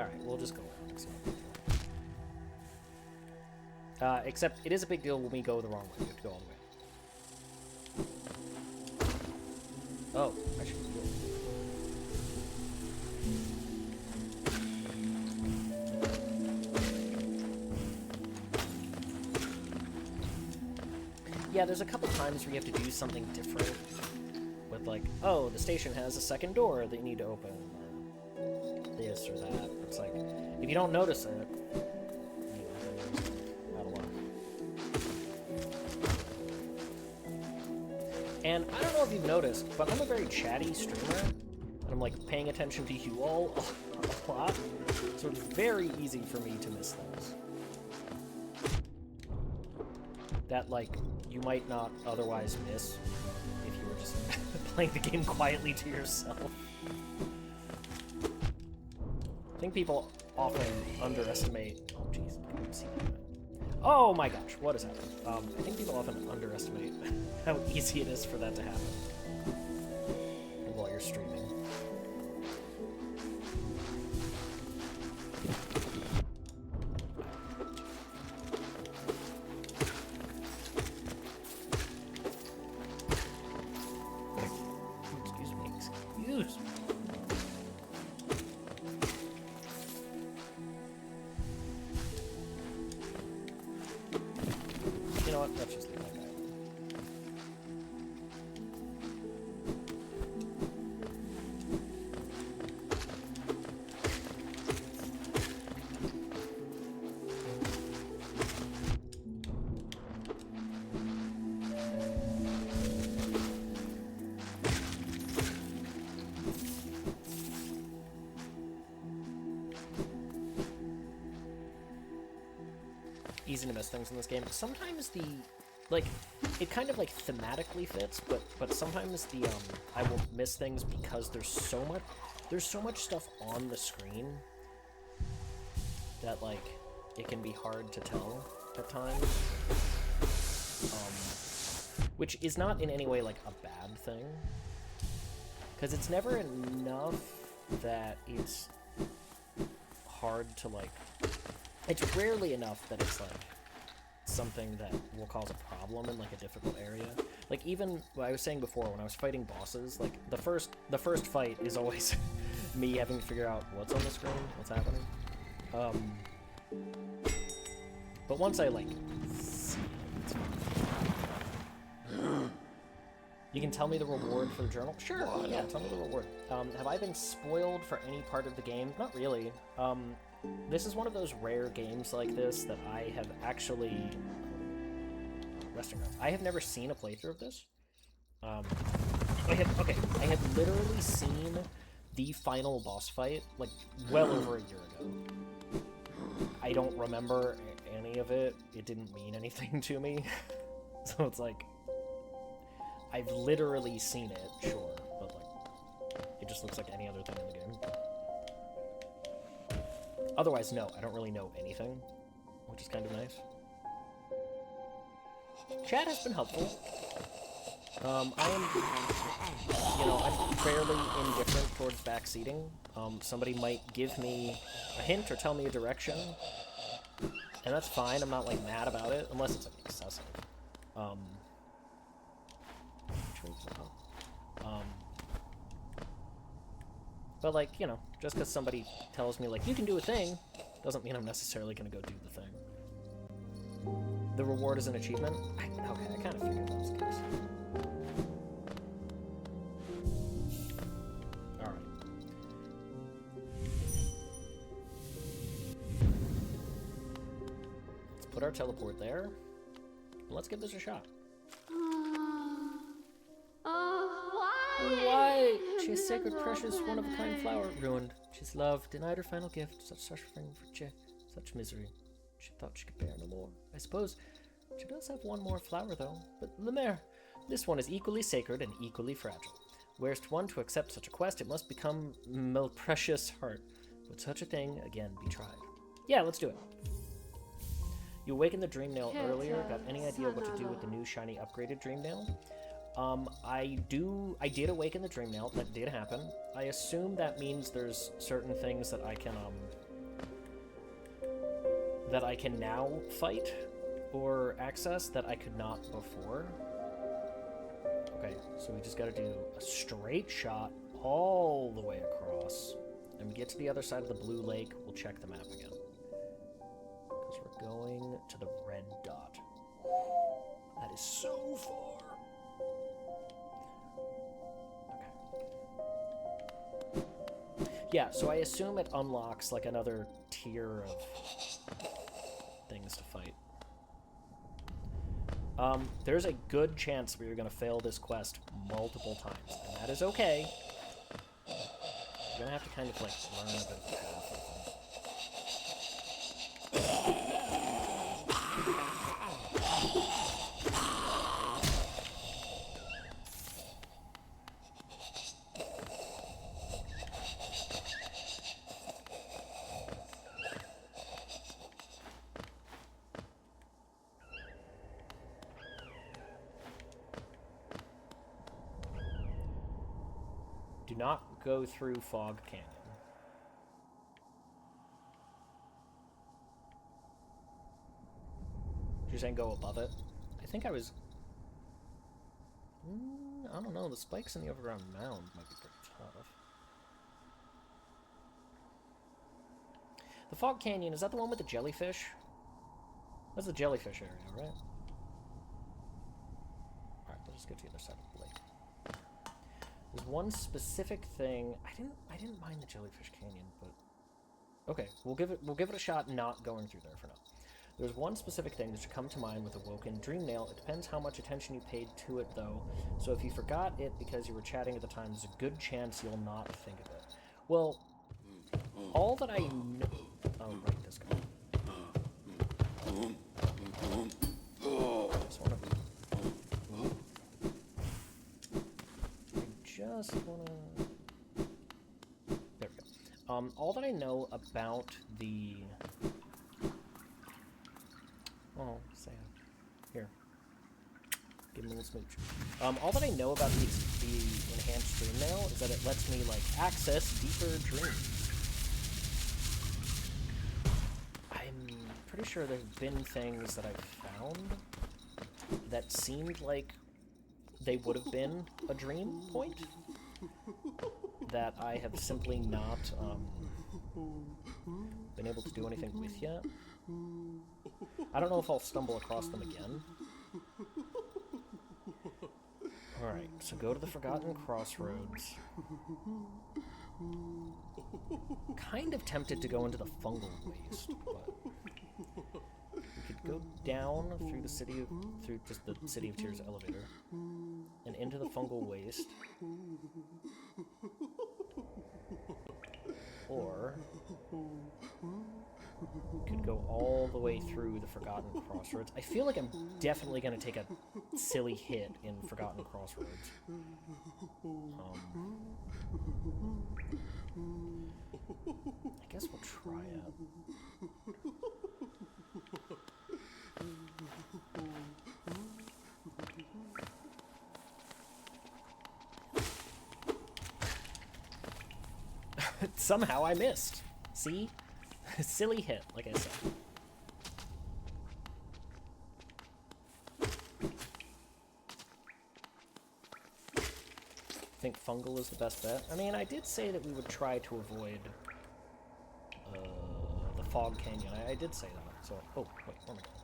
Alright, we'll just go around. Except it is a big deal when we go the wrong way. We have to go all the way. Oh, I should go. Yeah, there's a couple times where you have to do something different. With like, oh, the station has a second door that you need to open. This or that. It's like, if you don't notice it, out of luck. And I don't know if you've noticed, but I'm a very chatty streamer, and I'm like paying attention to you all a lot, so it's very easy for me to miss things. That, like, you might not otherwise miss if you were just playing the game quietly to yourself. I think people often underestimate... oh, jeez. I can't see that. Oh my gosh, what is happening? I think people often underestimate how easy it is for that to happen while you're streaming. Excuse me. know what? Let's just leave that guy. Easy to miss things in this game. Sometimes like, it kind of like thematically fits, but sometimes I will miss things because there's so much stuff on the screen that, like, it can be hard to tell at times. Which is not in any way, like, a bad thing. Because it's never enough that it's hard to, like... It's rarely enough that it's, like, something that will cause a problem in, like, a difficult area. Like, even what I was saying before, when I was fighting bosses, like, the first fight is always me having to figure out what's on the screen, what's happening. But once I, like, see it, it's fine. You can tell me the reward for the journal? Sure, yeah, tell me the reward. Have I been spoiled for any part of the game? Not really. This is one of those rare games like this that I have actually... Resting Grounds. I have never seen a playthrough of this. I have literally seen the final boss fight, like, well over a year ago. I don't remember any of it. It didn't mean anything to me. So it's like... I've literally seen it, sure, but, like, it just looks like any other thing in the game. Otherwise, no, I don't really know anything, which is kind of nice. Chat has been helpful. I'm fairly indifferent towards backseating. Somebody might give me a hint or tell me a direction, and that's fine. I'm not, like, mad about it, unless it's, like, excessive. But, like, you know, just because somebody tells me, like, you can do a thing, doesn't mean I'm necessarily going to go do the thing. The reward is an achievement? Okay, I kind of figured that was the case. Alright. Let's put our teleport there, and let's give this a shot. Why? She is sacred, precious, one-of-a-kind flower. Ruined. She's loved, denied her final gift. Such suffering for such misery. She thought she could bear no more. I suppose she does have one more flower, though. But Lemaire, this one is equally sacred and equally fragile. Werest one to accept such a quest, it must become precious heart. Would such a thing again be tried? Yeah, let's do it. You awakened the dream nail earlier. Got any idea what to do with the new shiny upgraded dream nail? I did awaken the dream nail. That did happen. I assume that means there's certain things that I can now fight or access that I could not before. Okay, so we just gotta do a straight shot all the way across. And we get to the other side of the blue lake, we'll check the map again. Because we're going to the red dot. That is so far. Yeah, so I assume it unlocks, like, another tier of things to fight. There's a good chance we are going to fail this quest multiple times, and that is okay. You're going to have to kind of, like, learn a bit of the path, I think. Do not go through Fog Canyon. You're saying go above it? I think I was... I don't know, the spikes in the overground mound might be pretty tough. The Fog Canyon, is that the one with the jellyfish? That's the jellyfish area, right? just get to the other side of the lake. There's one specific thing. I didn't mind the Jellyfish Canyon, but okay, we'll give it a shot not going through there for now. There's one specific thing that should come to mind with a Woken Dream Nail. It depends how much attention you paid to it, though. So if you forgot it because you were chatting at the time, there's a good chance you'll not think of it. Well, all that I know... Oh, right, this guy. Just wanna... There we go. All that I know about the... Oh, Sam. Here. Give me a little smooch. All that I know about the enhanced Dream Nail is that it lets me, like, access deeper dreams. I'm pretty sure there have been things that I've found that seemed like they would have been a dream point that I have simply not been able to do anything with yet. I don't know if I'll stumble across them again. Alright, so go to the Forgotten Crossroads. Kind of tempted to go into the Fungal Waste, but we could go down through the city of, through just the City of Tears elevator and into the Fungal Waste. Or we could go all the way through the Forgotten Crossroads. I feel like I'm definitely going to take a silly hit in Forgotten Crossroads. I guess we'll try it. Somehow I missed. See? Silly hit, like I said. I think fungal is the best bet. I mean, I did say that we would try to avoid the Fog Canyon. I did say that. So, oh, wait, where am I going?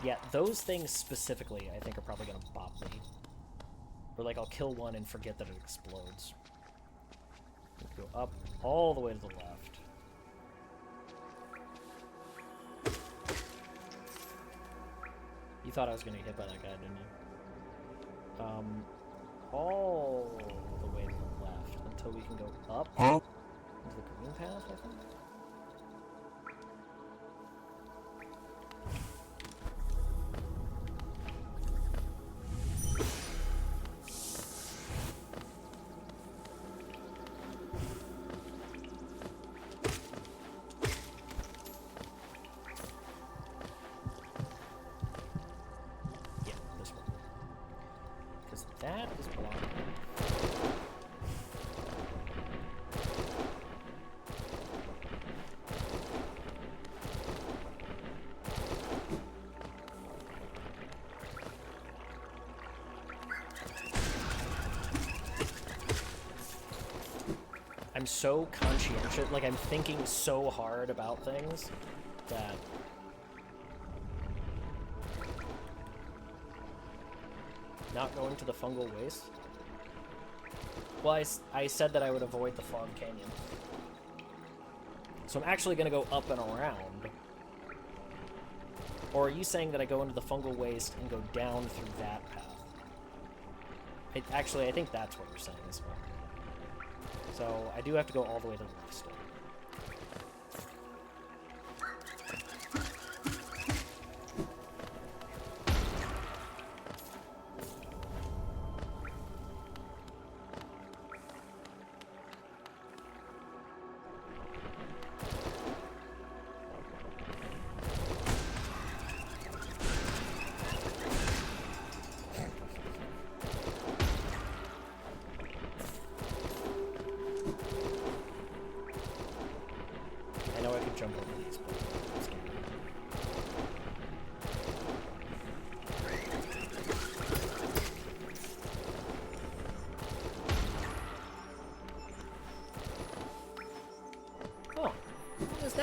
Yeah, those things specifically, I think, are probably going to bop me. Or, like, I'll kill one and forget that it explodes. Go up all the way to the left. You thought I was going to get hit by that guy, didn't you? All the way to the left until we can go up into the green path, I think? That is blocking. I'm so conscientious, like I'm thinking so hard about things that not going to the fungal waste? Well, I said that I would avoid the Fog Canyon. So I'm actually going to go up and around. Or are you saying that I go into the fungal waste and go down through that path? Actually, I think that's what you're saying as well. So I do have to go all the way to the left still.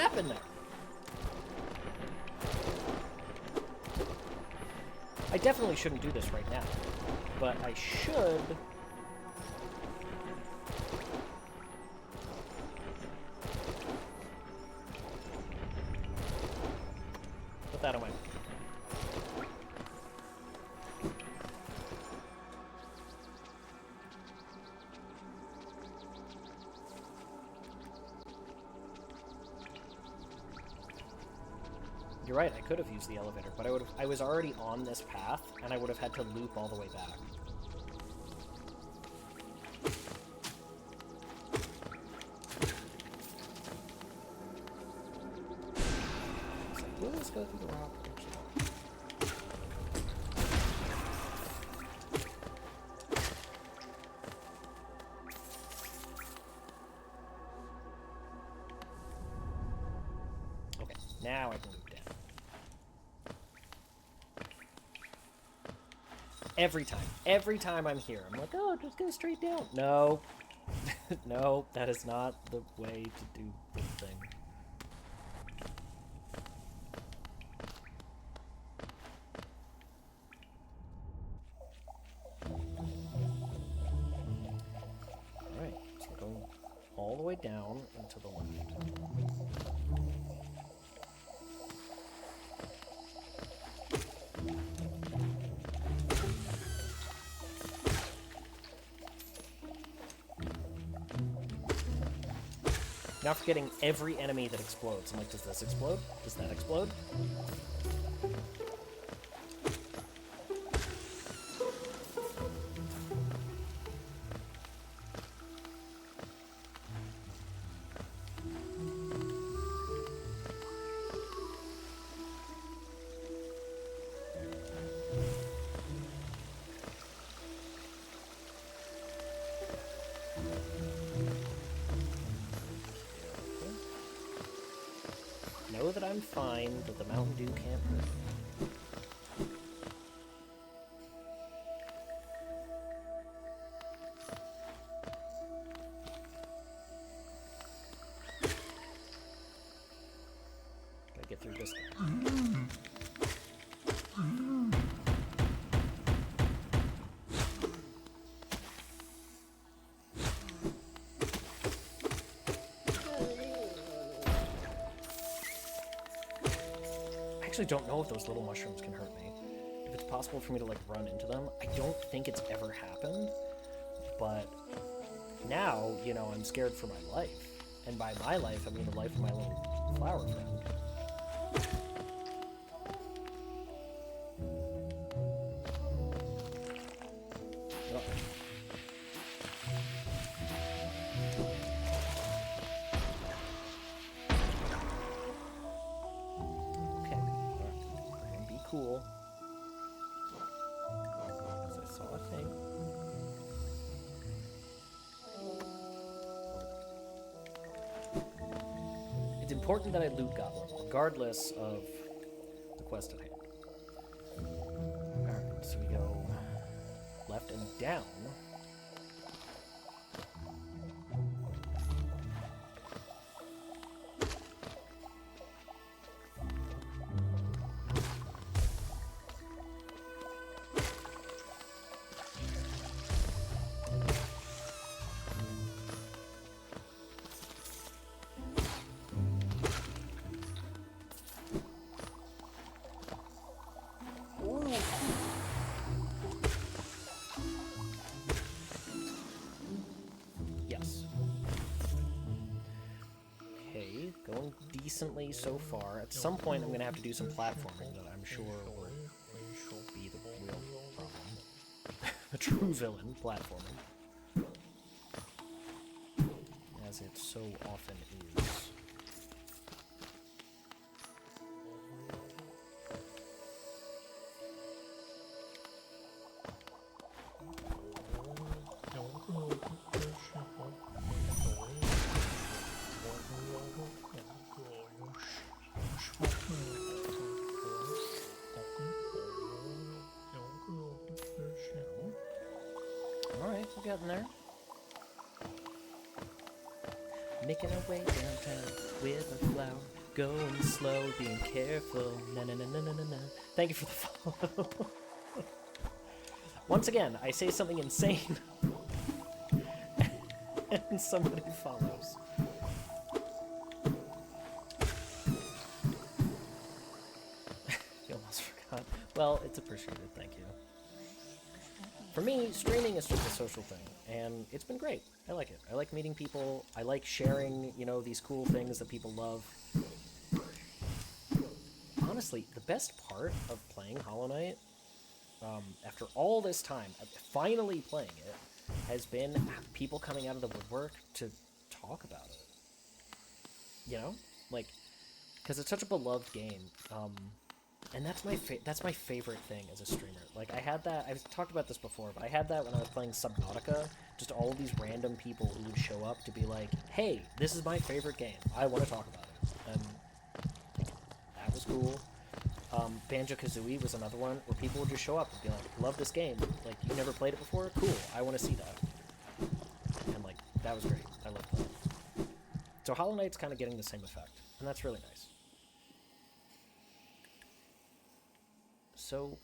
happened there? I definitely shouldn't do this right now, but I should... Put that away. You're right, I could have used the elevator, but I was already on this path, and I would have had to loop all the way back. Will this go through the rock? Okay, now I can loop down. Every time I'm here, I'm like, oh, just go straight down. No. No, that is not the way to do the thing. Alright, so we're going all the way down and to the left. Now forgetting every enemy that explodes. I'm like, does this explode? Does that explode? Know that I'm fine, but the Mountain Dew can't hurt me. Gotta get through this thing. I don't know if those little mushrooms can hurt me. If it's possible for me to like run into them. I don't think it's ever happened, but now, you know, I'm scared for my life. And by my life, I mean the life of my little flower friend. Cool. Because I saw a thing. It's important that I loot Goblin, regardless of the quest at hand. Alright, so we go left and down. Going decently so far. At some point, I'm going to have to do some platforming that I'm sure will be the real problem. A true villain, platforming. As it so often is. Alright, we're getting there. Making our way downtown with a flower. Going slow, being careful. Na na na na na na na. Thank you for the follow. Once again, I say something insane. And somebody follows. You almost forgot. Well, it's appreciated, thank you. For me, streaming is just a social thing, and it's been great. I like it. I like meeting people. I like sharing, you know, these cool things that people love. Honestly, the best part of playing Hollow Knight, after all this time, finally playing it, has been people coming out of the woodwork to talk about it. You know? Like, because it's such a beloved game. And that's my favorite thing as a streamer. Like, I had that, I've talked about this before, but I had that when I was playing Subnautica. Just all of these random people who would show up to be like, hey, this is my favorite game. I want to talk about it. And that was cool. Banjo-Kazooie was another one where people would just show up and be like, love this game. Like, you never played it before? Cool, I want to see that. And, like, that was great. I loved that. So Hollow Knight's kind of getting the same effect, and that's really nice. So,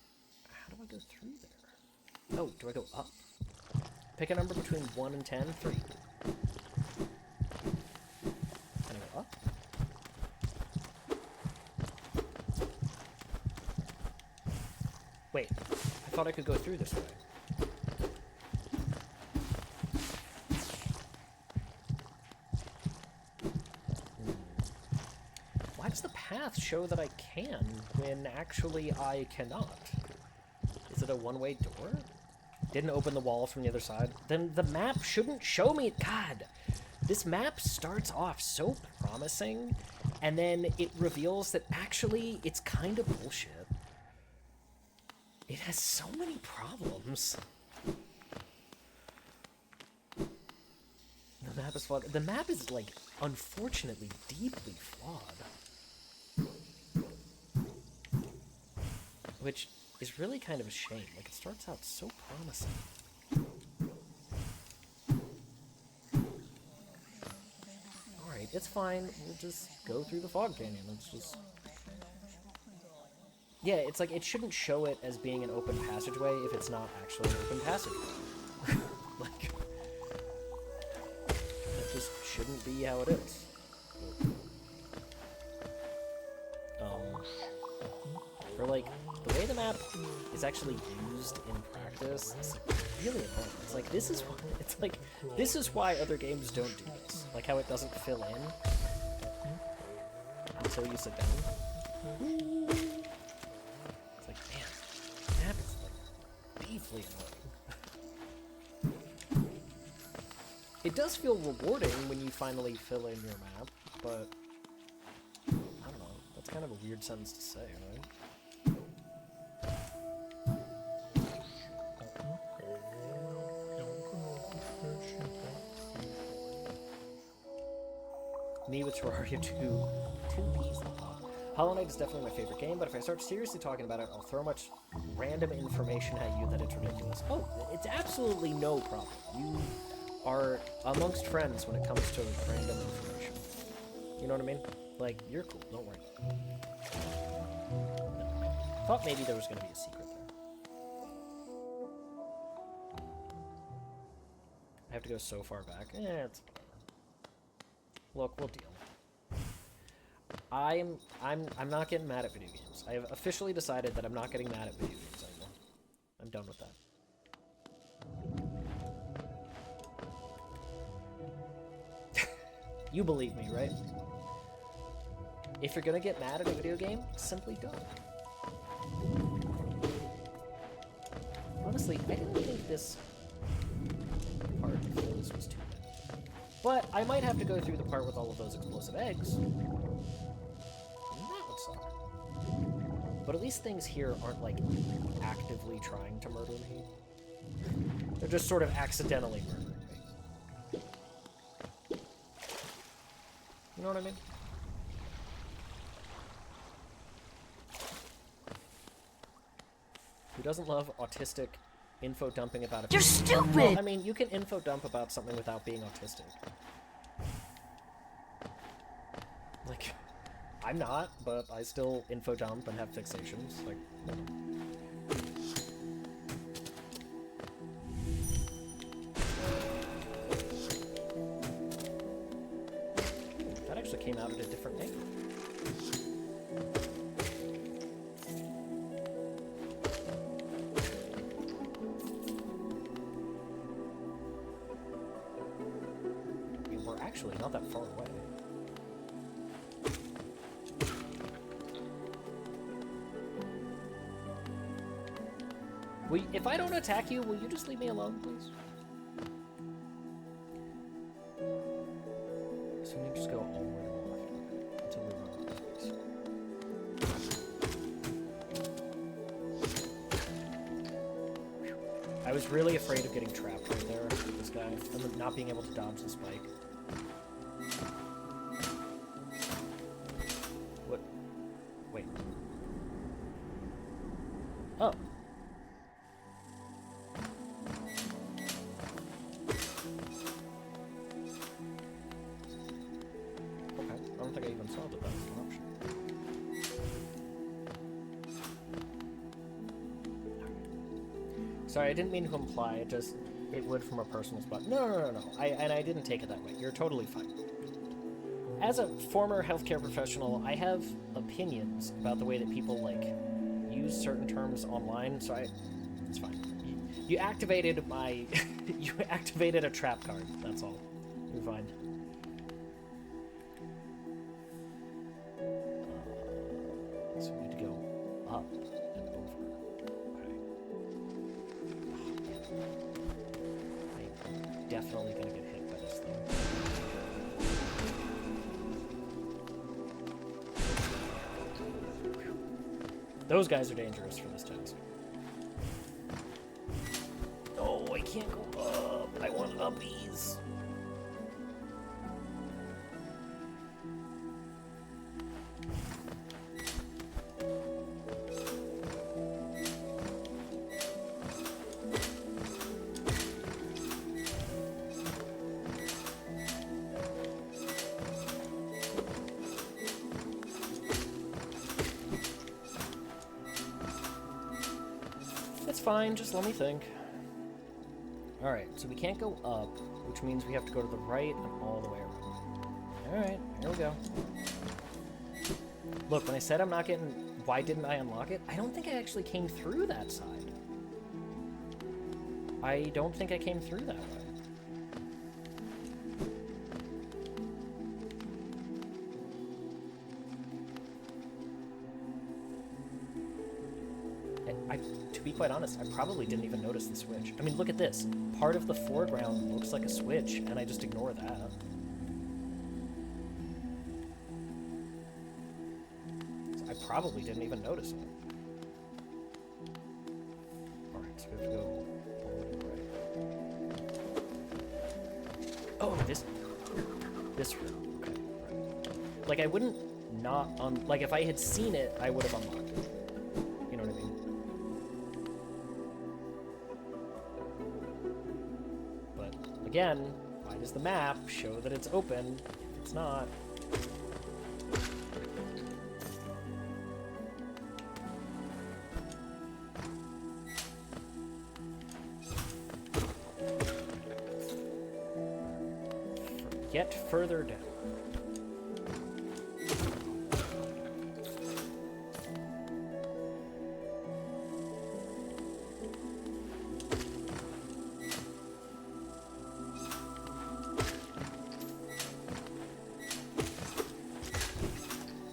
how do I go through there? Oh, do I go up? Pick a number between 1 and 10. 3. Can I go up? Wait, I thought I could go through this way. Why does the path show that I can when actually I cannot? Is it a one-way door? Didn't open the wall from the other side? Then the map shouldn't show me. God, this map starts off so promising, and then it reveals that actually it's kind of bullshit. It has so many problems. The map is flawed. The map is, like, unfortunately deeply flawed. Which is really kind of a shame. Like, it starts out so promising. Alright, it's fine. We'll just go through the fog canyon. It's just... Yeah, it's like, it shouldn't show it as being an open passageway if it's not actually an open passageway. Like, that just shouldn't be how it is. For, like, the way the map is actually used in practice, it's like, really annoying. It's like, this is why other games don't do this. Like, how it doesn't fill in until you sit down. It's like, man, the map is, like, deeply annoying. It does feel rewarding when you finally fill in your map, but I don't know. That's kind of a weird sentence to say, right? Me with Terraria 2 peas in the pot. Hollow Knight is definitely my favorite game, but if I start seriously talking about it, I'll throw much random information at you that it's ridiculous. Oh, it's absolutely no problem. You are amongst friends when it comes to random information. You know what I mean? Like, you're cool, don't worry. No. Thought maybe there was going to be a secret there. I have to go so far back. It's whatever. Look, we'll deal. I'm not getting mad at video games. I have officially decided that I'm not getting mad at video games anymore. I'm done with that. You believe me, right? If you're gonna get mad at a video game, simply don't. Honestly, I didn't think this part of this was too bad. But I might have to go through the part with all of those explosive eggs. And that would suck. But at least things here aren't, like, actively trying to murder me. They're just sort of accidentally murdering me. You know what I mean? Who doesn't love autistic info dumping about a... You're stupid! Well, I mean, you can info dump about something without being autistic. I'm not, but I still info dump and have fixations. Like, that actually came out at a different angle. We're actually not that far away. If I don't attack you, will you just leave me alone, please? So we just go all the way to the left until we run out of space. I was really afraid of getting trapped right there with this guy and not being able to dodge the spike. What? Wait. Oh. Okay, I don't think I even saw that that was an option. Sorry, I didn't mean to imply, it would from a personal spot. No. And I didn't take it that way. You're totally fine. As a former healthcare professional, I have opinions about the way that people, like, use certain terms online, so it's fine. You activated my... you activated a trap card, that's all. You're fine. So we need to go up and over. Okay. I'm definitely gonna get hit by this thing. Those guys are dangerous for this task. Oh, I can't go up. I want uppies. It's fine, just let me think. Alright, so we can't go up, which means we have to go to the right and all the way around. Alright, here we go. Look, when I said I'm not getting... Why didn't I unlock it? I don't think I actually came through that side. I don't think I came through that way. To be quite honest, I probably didn't even notice the switch. I mean, look at this. Part of the foreground looks like a switch, and I just ignore that. So I probably didn't even notice it. Alright, so we have to go all the way to the right. Oh, this room. Okay, right. Like, I wouldn't not... like, if I had seen it, I would have unlocked it. You know what I mean? Again, why does the map show that it's open if it's not? Get further down.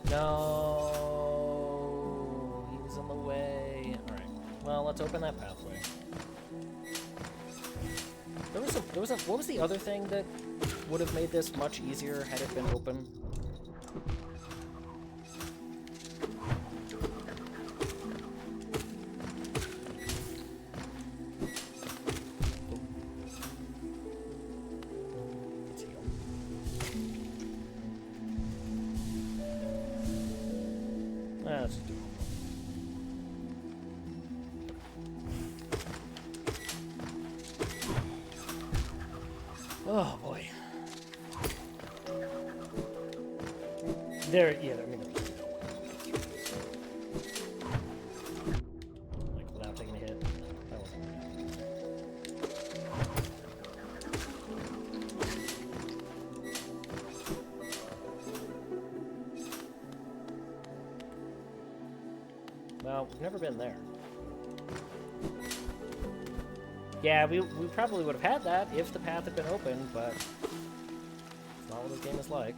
No, he was in the way. All right. Well, let's open that pathway. What was the other thing that would have made this much easier had it been open? Let's do it. Oh boy. There, yeah, I mean, Well, we've never been there. Yeah, we probably would have had that if the path had been open, but it's not what this game is like.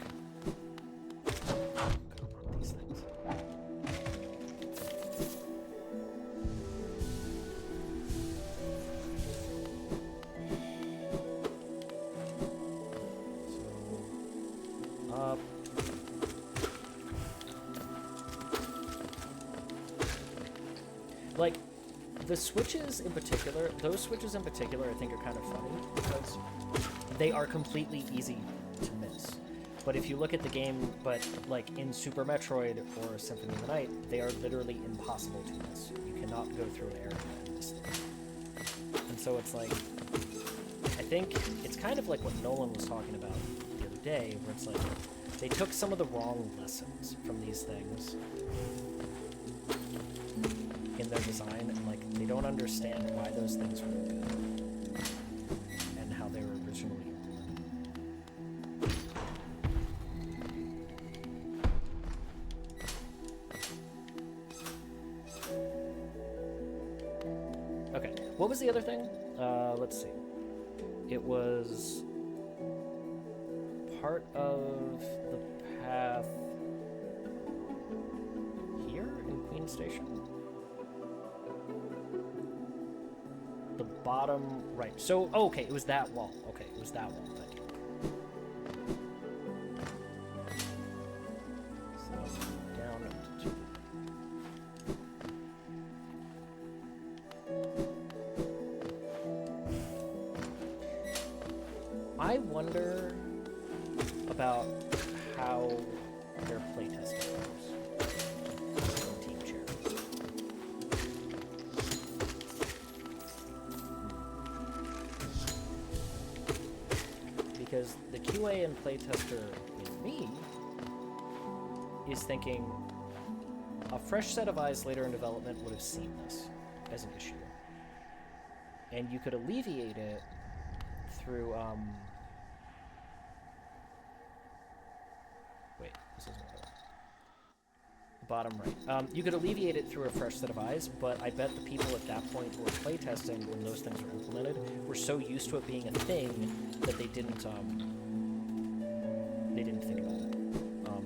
These things. So, up. Like, the switches in particular, those switches in particular I think are kind of funny because they are completely easy to miss. But if you look at the game, but like in Super Metroid or Symphony of the Night, they are literally impossible to miss. You cannot go through an area and miss them. And so it's like, I think it's kind of like what Nolan was talking about the other day, where it's like, they took some of the wrong lessons from these things in their design, and like they don't understand why those things were good and how they were originally implemented. Okay, what was the other thing? Let's see. It was part of the path here in Queen Station. The bottom right. So, oh, okay, it was that wall. Okay, it was that wall. Thank you. So, down to 2. I wonder about how their playtesting goes. Team chair. Because the QA and playtester in me is thinking a fresh set of eyes later in development would have seen this as an issue. And you could alleviate it through, wait, this isn't right. Bottom right. You could alleviate it through a fresh set of eyes, but I bet the people at that point who were playtesting when those things were implemented were so used to it being a thing that they didn't think about it.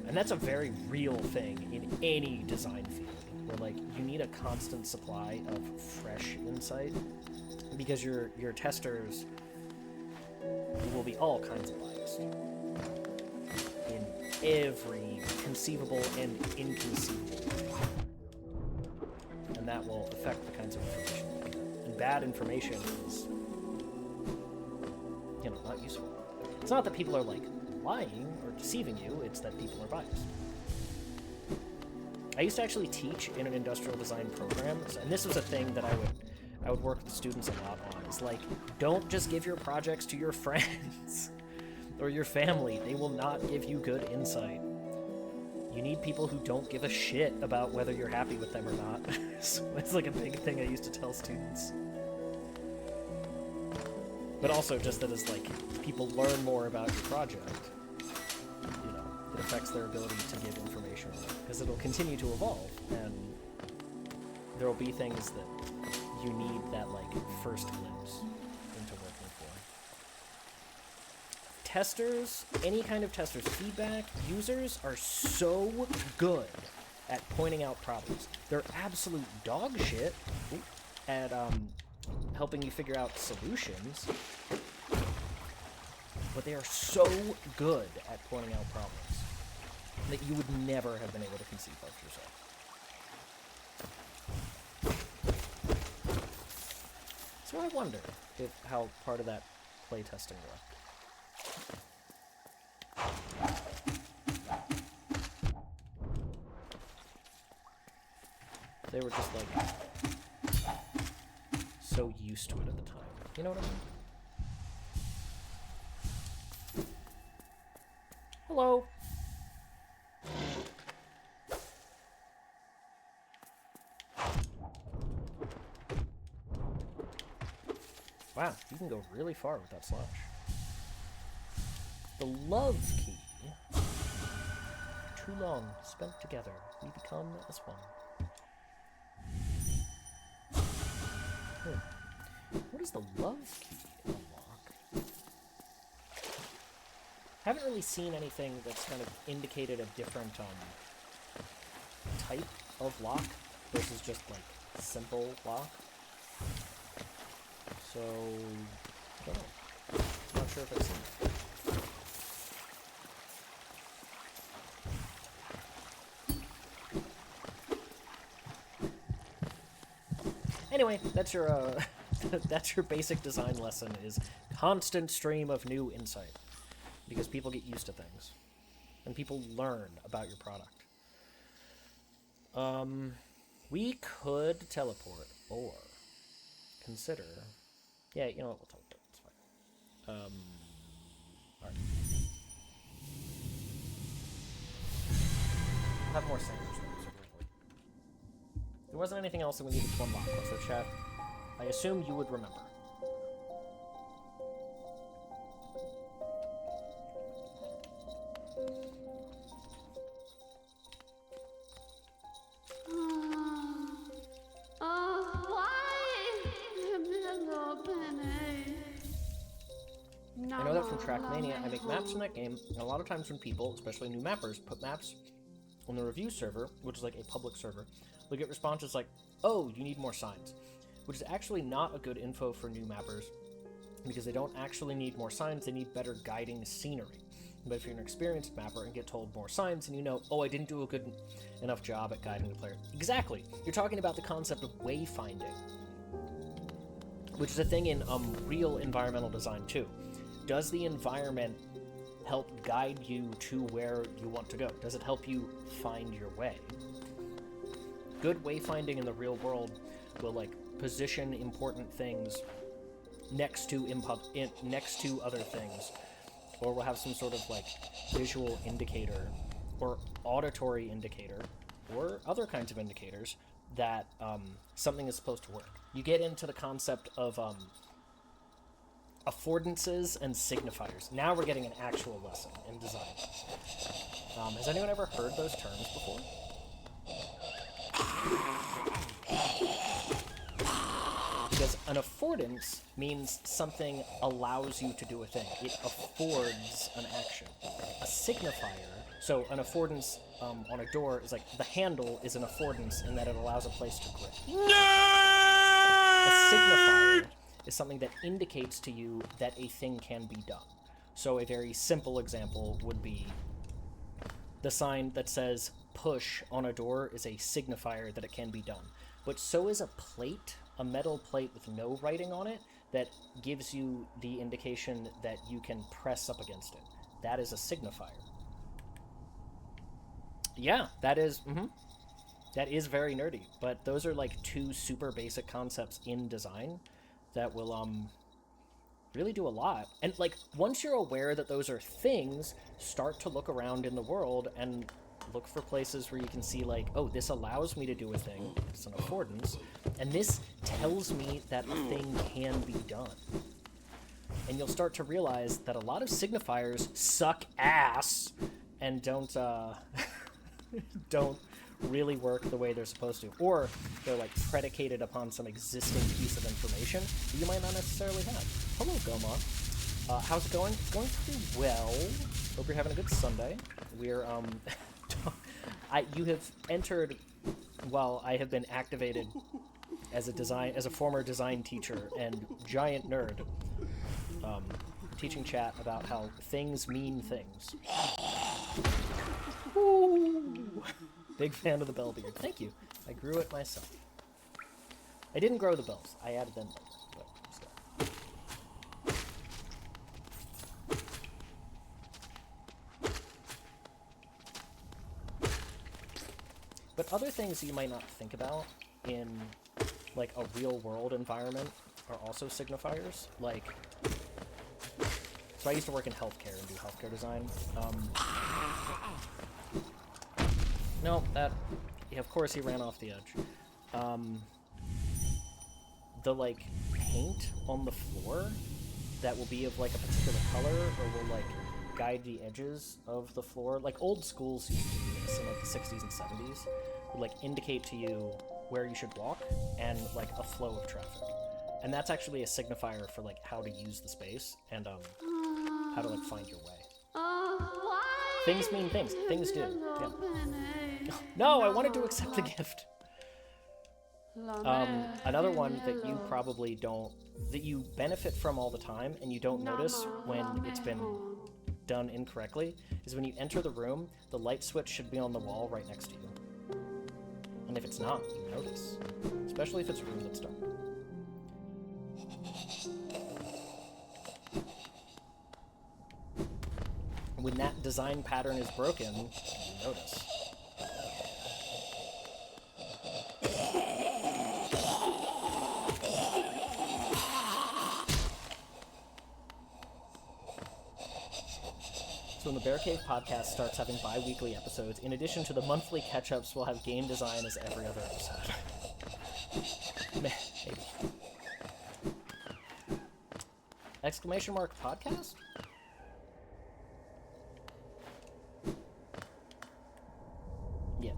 And that's a very real thing in any design field, where like you need a constant supply of fresh insight, because your testers will be all kinds of biased in every conceivable and inconceivable way. And that will affect the kinds of information you get. And bad information is, you know, not useful. It's not that people are like lying or deceiving you, it's that people are biased. I used to actually teach in an industrial design program, and this was a thing that I would work with students a lot on. It's like, don't just give your projects to your friends or your family. They will not give you good insight. You need people who don't give a shit about whether you're happy with them or not. So it's like a big thing I used to tell students. But also just that as like people learn more about your project, you know, it affects their ability to give information, because it'll continue to evolve, and there will be things that you need that like first glimpse into working for. Testers, any kind of testers, feedback, users are so good at pointing out problems. They're absolute dog shit at helping you figure out solutions, but they are so good at pointing out problems that you would never have been able to conceive of yourself. So I wonder if how part of that playtesting worked. They were just like so used to it at the time. You know what I mean? Hello. Wow, you can go really far with that slash. The love key. Too long spent together, we become as one. What is the love key unlock? Haven't really seen anything that's kind of indicated a different type of lock versus just like simple lock. So, I don't know. Not sure if I've seen it. Anyway, that's your that's your basic design lesson, is constant stream of new insight. Because people get used to things. And people learn about your product. We could teleport, or consider... Yeah, you know what, we'll teleport, it's fine. Alright. Have more sandwich though, so we'll... There wasn't anything else that we needed to unlock, was there, chat? I assume you would remember. I know that from Trackmania. I make maps in that game, and a lot of times when people, especially new mappers, put maps on the review server, which is like a public server, they'll get responses like, oh, you need more signs, which is actually not a good info for new mappers, because they don't actually need more signs, they need better guiding scenery. But if you're an experienced mapper and get told more signs, and you know, oh, I didn't do a good enough job at guiding the player. Exactly! You're talking about the concept of wayfinding, which is a thing in real environmental design too. Does the environment help guide you to where you want to go? Does it help you find your way? Good wayfinding in the real world will like position important things next to other things, or we'll have some sort of like visual indicator or auditory indicator or other kinds of indicators that something is supposed to work. You get into the concept of affordances and signifiers. Now we're getting an actual lesson in design. Has anyone ever heard those terms before? Because an affordance means something allows you to do a thing. It affords an action. A signifier, so an affordance on a door is like the handle is an affordance in that it allows a place to grip. A signifier is something that indicates to you that a thing can be done. So a very simple example would be the sign that says push on a door is a signifier that it can be done. But so is a plate, a metal plate with no writing on it, that gives you the indication that you can press up against it. That is a signifier. Yeah, that is very nerdy, but those are like two super basic concepts in design that will really do a lot. And like once you're aware that those are things, start to look around in the world and look for places where you can see like, oh, this allows me to do a thing, it's an affordance, and this tells me that a thing can be done. And you'll start to realize that a lot of signifiers suck ass and don't really work the way they're supposed to, or they're like predicated upon some existing piece of information that you might not necessarily have. Hello, Goma. How's it going? It's going pretty well. Hope you're having a good Sunday. We're you have entered while I have been activated as a former design teacher and giant nerd, teaching chat about how things mean things. Ooh. Big fan of the bell beard. Thank you. I grew it myself. I didn't grow the bells. I added them later, but still. But other things you might not think about in like a real world environment are also signifiers. Like, so I used to work in healthcare and do healthcare design. No, that... Yeah, of course he ran off the edge. The, like, paint on the floor that will be of, like, a particular color or will, like, guide the edges of the floor. Like, old schools used to do this in, like, the 60s and 70s. Would, like, indicate to you where you should walk and, like, a flow of traffic. And that's actually a signifier for, like, how to use the space and, how to, like, find your way. Things mean things. Things do. Yeah. No, I wanted to accept the gift. Another one that you probably that you benefit from all the time and you don't notice when it's been done incorrectly is when you enter the room, the light switch should be on the wall right next to you. And if it's not, you notice. Especially if it's a room that's dark. When that design pattern is broken, you notice. So when the Bear Cave podcast starts having bi-weekly episodes, in addition to the monthly catch-ups, we'll have game design as every other episode. Maybe. Exclamation mark podcast? Yeah.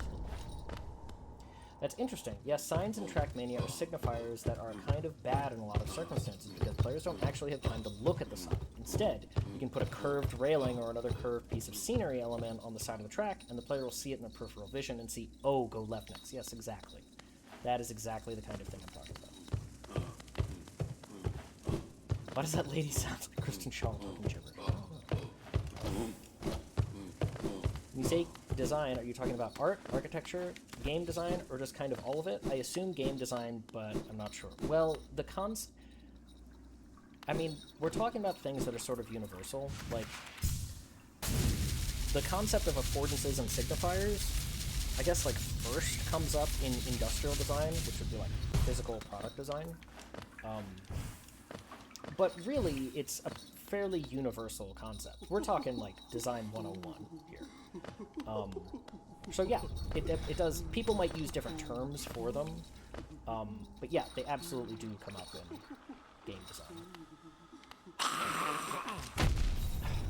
That's interesting. Yes, signs in Trackmania are signifiers that are kind of bad in a lot of circumstances because players don't actually have time to look at the sign. Instead, you can put a curved railing or another curved piece of scenery element on the side of the track, and the player will see it in their peripheral vision and see, oh, go left next. Yes, exactly. That is exactly the kind of thing I'm talking about. Why does that lady sound like Kristen Shaw talking gibberish? When you say design, are you talking about art, architecture, game design, or just kind of all of it? I assume game design, but I'm not sure. Well, I mean, we're talking about things that are sort of universal. Like, the concept of affordances and signifiers, I guess, like, first comes up in industrial design, which would be, like, physical product design. But really, it's a fairly universal concept. We're talking, like, Design 101 here. So yeah, it does. People might use different terms for them, but yeah, they absolutely do come up in game design.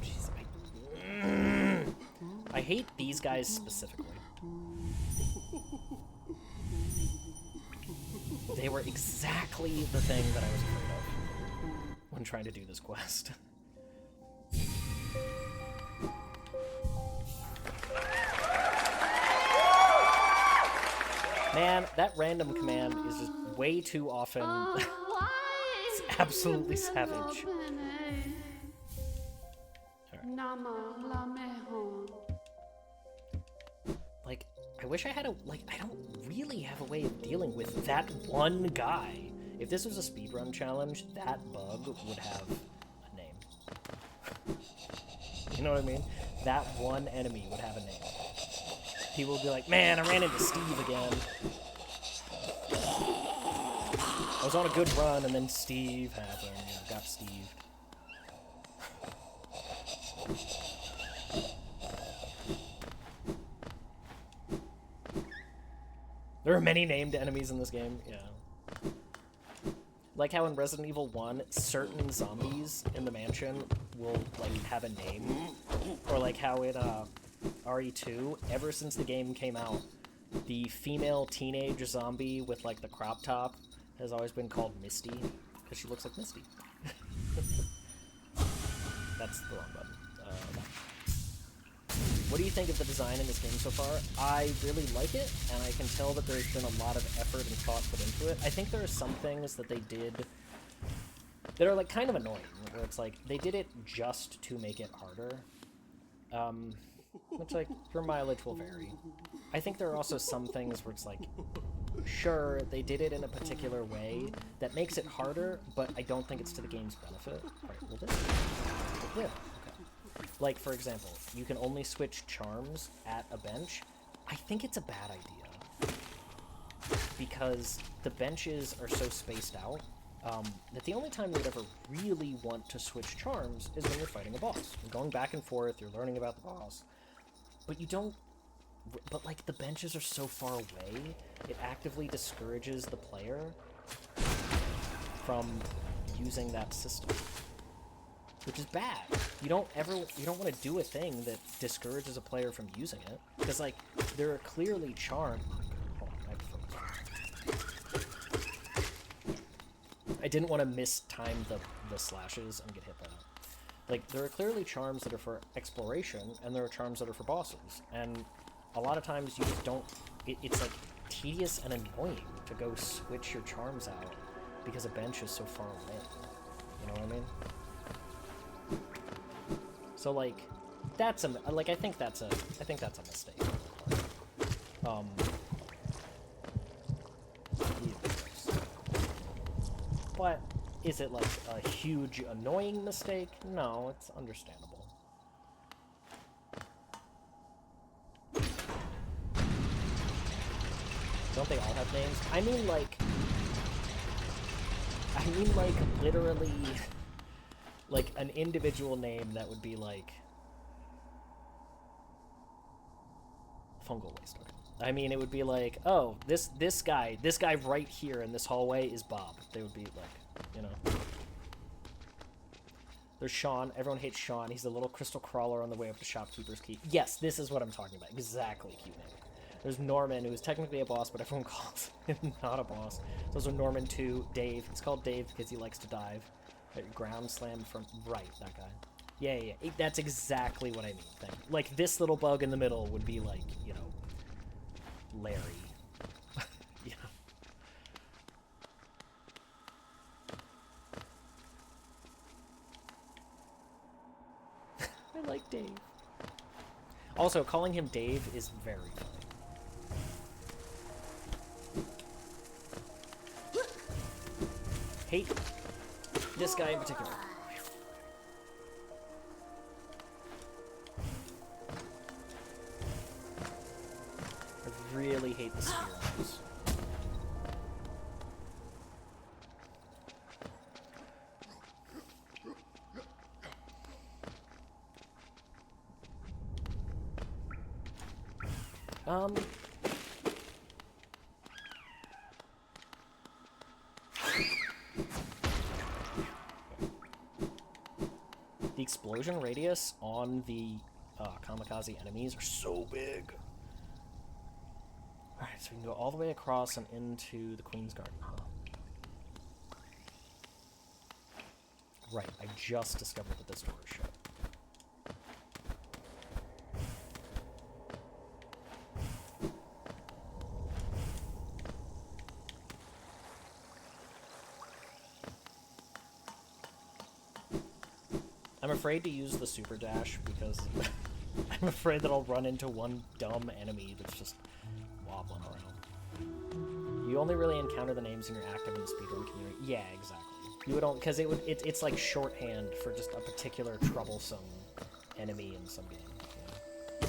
Jeez, I hate these guys specifically. They were exactly the thing that I was afraid of when trying to do this quest. Man, that random command is just way too often. It's absolutely savage. Like, I wish I had I don't really have a way of dealing with that one guy. If this was a speedrun challenge, that bug would have a name. You know what I mean? That one enemy would have a name. People would be like, man, I ran into Steve again. I was on a good run, and then Steve happened. You know, got Steve. There are many named enemies in this game, yeah. Like how in Resident Evil 1, certain zombies in the mansion will, like, have a name. Or like how in, RE2, ever since the game came out, the female teenage zombie with, like, the crop top has always been called Misty, because she looks like Misty. That's the wrong button. What do you think of the design in this game so far? I really like it, and I can tell that there's been a lot of effort and thought put into it. I think there are some things that they did that are, like, kind of annoying, where it's like, they did it just to make it harder. Which, like, your mileage will vary. I think there are also some things where it's like, sure, they did it in a particular way that makes it harder, but I don't think it's to the game's benefit. Alright, will this? Yeah, okay. Like, for example, you can only switch charms at a bench. I think it's a bad idea. Because the benches are so spaced out, that the only time you'd ever really want to switch charms is when you're fighting a boss. You're going back and forth, you're learning about the boss. But you don't... But, like, the benches are so far away, it actively discourages the player from using that system. Which is bad. You don't want to do a thing that discourages a player from using it. Because, like, there are clearly charms... Hold on, I have to focus. I didn't want to mistime the slashes and get hit by that. Like, there are clearly charms that are for exploration, and there are charms that are for bosses. And a lot of times you just don't... It's, like, tedious and annoying to go switch your charms out because a bench is so far away. You know what I mean? So, like, that's a... Like, I think that's a mistake. But is it, like, a huge, annoying mistake? No, it's understandable. Don't they all have names? I mean, like, literally, like, an individual name that would be, like, fungal waste. Okay. I mean, it would be like, oh, this guy right here in this hallway is Bob. They would be like, you know. There's Sean. Everyone hates Sean. He's the little crystal crawler on the way up to Shopkeeper's Keep. Yes, this is what I'm talking about. Exactly, cute name. There's Norman, who is technically a boss, but everyone calls him not a boss. Those are Norman 2, Dave. He's called Dave because he likes to dive. Ground slam from... Right, that guy. Yeah. That's exactly what I mean. Thank you. Like, this little bug in the middle would be like, you know, Larry. Yeah. I like Dave. Also, calling him Dave is very funny. Hate this guy in particular. I really hate the spear moves. The explosion radius on the kamikaze enemies are so big. Alright, so we can go all the way across and into the Queen's Garden, huh? Right, I just discovered that this door is shut. I'm afraid to use the super dash because I'm afraid that I'll run into one dumb enemy that's just wobbling around. You only really encounter the names when you're active in the speedrun community. Yeah, exactly. You would because it's like shorthand for just a particular troublesome enemy in some game. Yeah.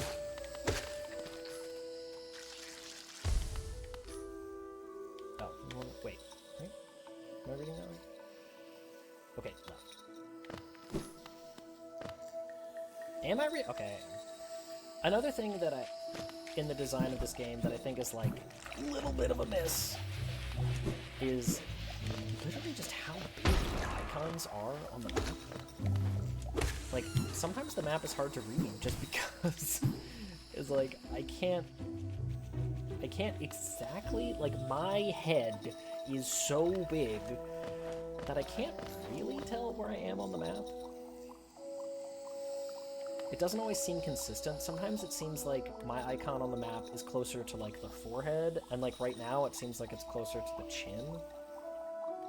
Oh, wait. Right? Am I reading that right? Okay, left. Am I okay. Another thing that in the design of this game that I think is like a little bit of a miss is literally just how big the icons are on the map. Like, sometimes the map is hard to read just because it's like I can't exactly, like, my head is so big that I can't really tell where I am on the map. It doesn't always seem consistent. Sometimes it seems like my icon on the map is closer to, like, the forehead, and, like, right now it seems like it's closer to the chin.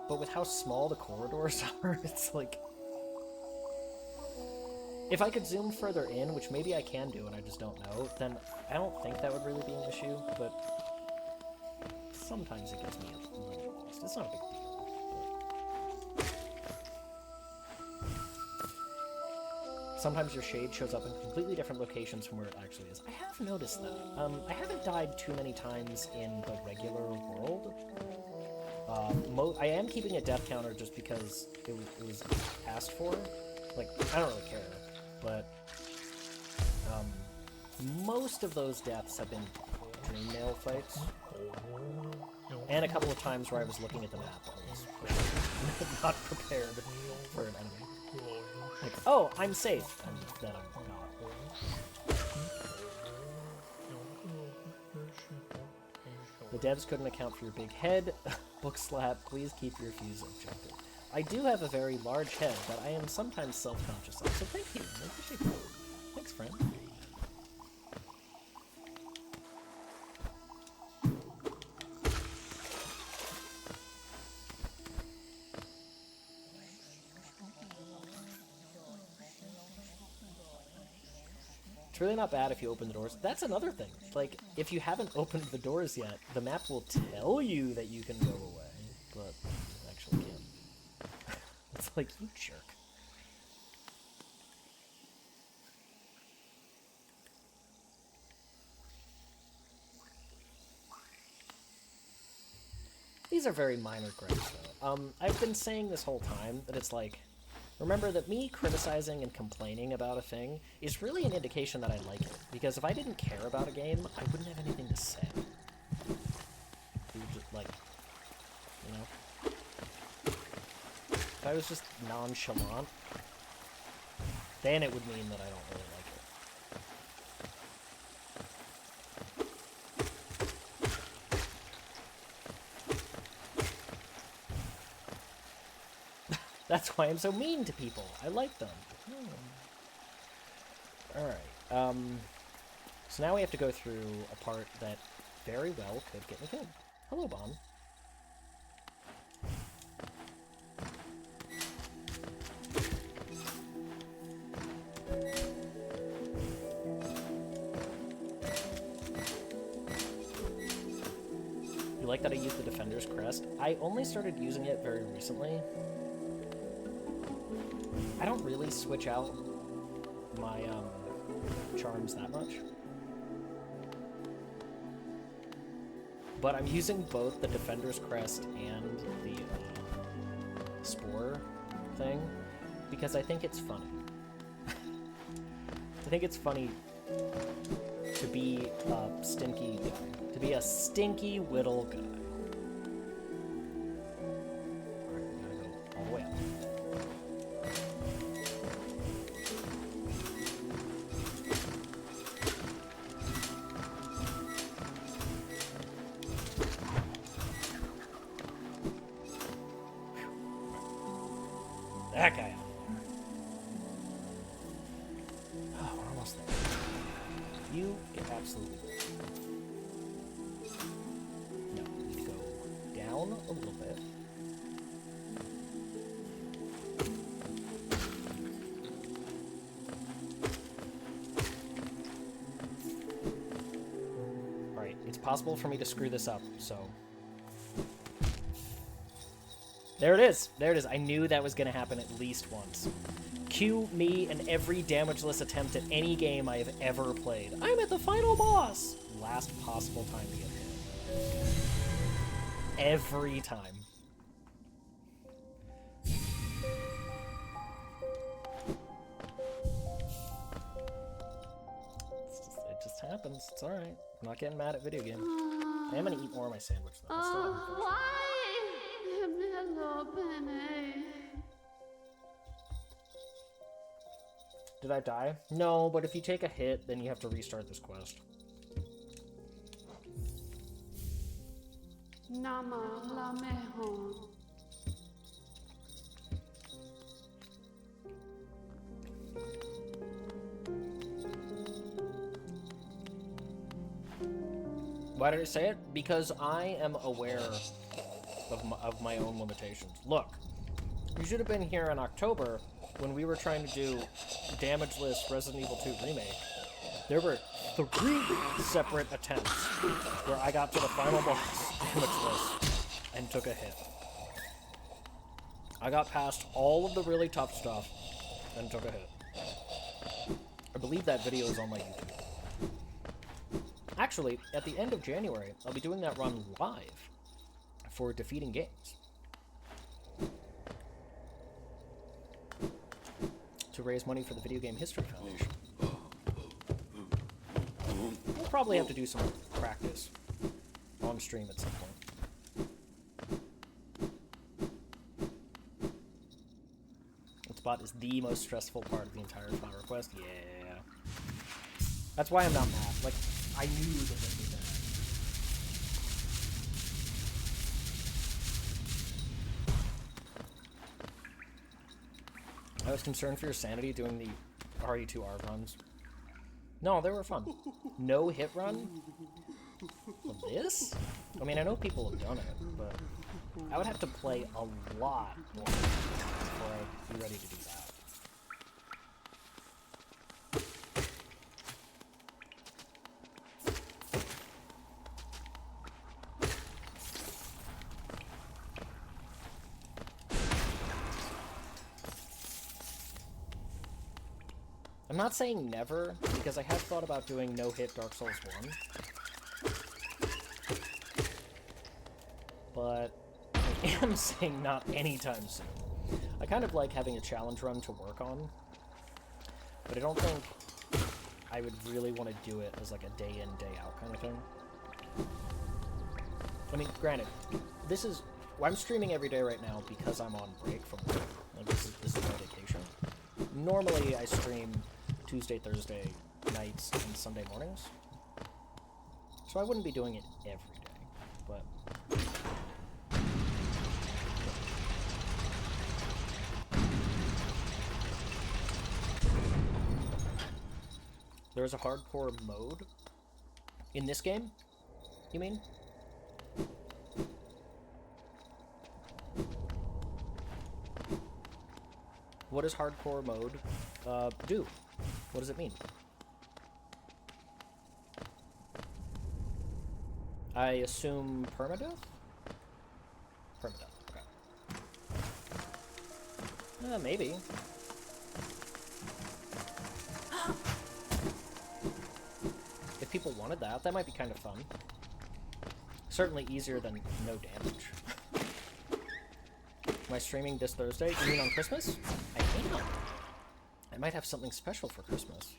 But with how small the corridors are, it's like... If I could zoom further in, which maybe I can do and I just don't know, then I don't think that would really be an issue, but sometimes it gets me a little lost. It's not a big deal. Sometimes your shade shows up in completely different locations from where it actually is. I have noticed that. I haven't died too many times in the regular world. I am keeping a death counter just because it was asked for. Like, I don't really care, but most of those deaths have been dream nail fights. And a couple of times where I was looking at the map and was not prepared for an enemy. Like, oh, I'm safe, and then I'm not. The devs couldn't account for your big head. Bookslap, please keep your views objective. I do have a very large head that I am sometimes self-conscious of, so thank you. I appreciate that. Thanks, friend. It's really not bad if you open the doors. That's another thing. Like, if you haven't opened the doors yet, the map will tell you that you can go away, but you actually can't. It's like, you jerk. These are very minor gripes, though. I've been saying this whole time that it's like, remember that me criticizing and complaining about a thing is really an indication that I like it. Because if I didn't care about a game, I wouldn't have anything to say. It would just, like, you know? If I was just nonchalant, then it would mean that I don't really like it. That's why I'm so mean to people. I like them. Alright, so now we have to go through a part that very well could get me killed. Hello, Bon. You like that I used the Defender's Crest? I only started using it very recently. I don't really switch out my charms that much. But I'm using both the Defender's Crest and the Spore thing because I think it's funny. I think it's funny to be a stinky guy. To be a stinky whittle guy. Alright, we gotta go all the way up. That guy. Oh, we're almost there. You get absolutely right. No, we need to go down a little bit. Alright, it's possible for me to screw this up, so... There it is! There it is. I knew that was going to happen at least once. Cue me in every damageless attempt at any game I have ever played. I'm at the final boss! Last possible time to get hit. Every time. It just happens. It's alright. I'm not getting mad at video games. I am going to eat more of my sandwich, though. That's still unfortunate. Did I die? No, but if you take a hit, then you have to restart this quest. Why did I say it? Because I am aware of my own limitations. Look, you should have been here in October when we were trying to do damageless Resident Evil 2 Remake. There were 3 separate attempts where I got to the final boss damageless and took a hit. I got past all of the really tough stuff and took a hit. I believe that video is on my YouTube. Actually, at the end of January, I'll be doing that run live for defeating games. To raise money for the Video Game History Foundation. We'll probably have to do some practice on stream at some point. That spot is the most stressful part of the entire flower quest. Yeah. That's why I'm not mad. Like, I knew that this was was concerned for your sanity doing the RE2R runs. No, they were fun. No hit run? Well, this? I mean, I know people have done it, but I would have to play a lot more before I'd be ready to do that. I'm not saying never, because I have thought about doing no-hit Dark Souls 1. But I am saying not anytime soon. I kind of like having a challenge run to work on, but I don't think I would really want to do it as like a day-in, day-out kind of thing. I mean, granted, this is... Well, I'm streaming every day right now because I'm on break from work. Like, this is my vacation. Normally, I stream Tuesday, Thursday nights, and Sunday mornings. So I wouldn't be doing it every day, but... There's a hardcore mode in this game, you mean? What does hardcore mode do? What does it mean? I assume permadeath? Permadeath, okay. Maybe. If people wanted that, that might be kind of fun. Certainly easier than no damage. Am I streaming this Thursday? You mean on Christmas? I am. I might have something special for Christmas.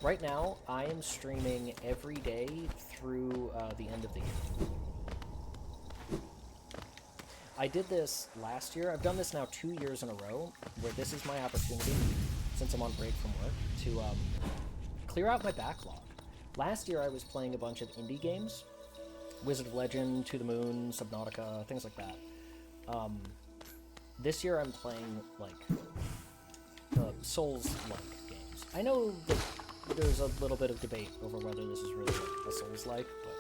Right now, I am streaming every day through the end of the year. I did this last year. I've done this now 2 years in a row, where this is my opportunity, since I'm on break from work, to clear out my backlog. Last year, I was playing a bunch of indie games. Wizard of Legend, To the Moon, Subnautica, things like that. This year I'm playing, like, Souls-like games. I know that there's a little bit of debate over whether this is really a Souls-like, but...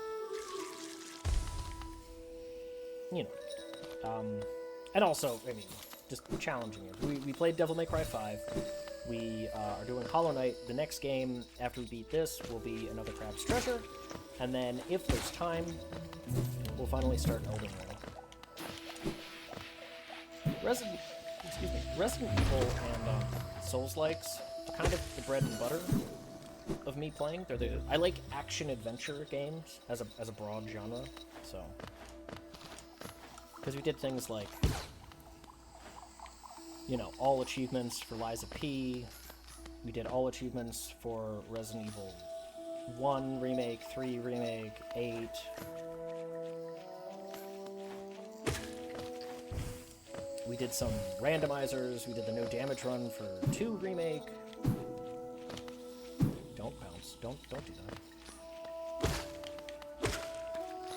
You know. And also, I mean, just challenging it. We played Devil May Cry 5. We are doing Hollow Knight. The next game, after we beat this, will be another Crab's Treasure. And then, if there's time, we'll finally start Elden Ring. Resident Evil and Souls-likes are kind of the bread and butter of me playing. I like action-adventure games as a broad genre, so... Because we did things like, you know, all achievements for Liza P. We did all achievements for Resident Evil 1 Remake, 3 Remake, 8. We did some randomizers. We did the no damage run for 2 Remake. Don't bounce. Don't do that.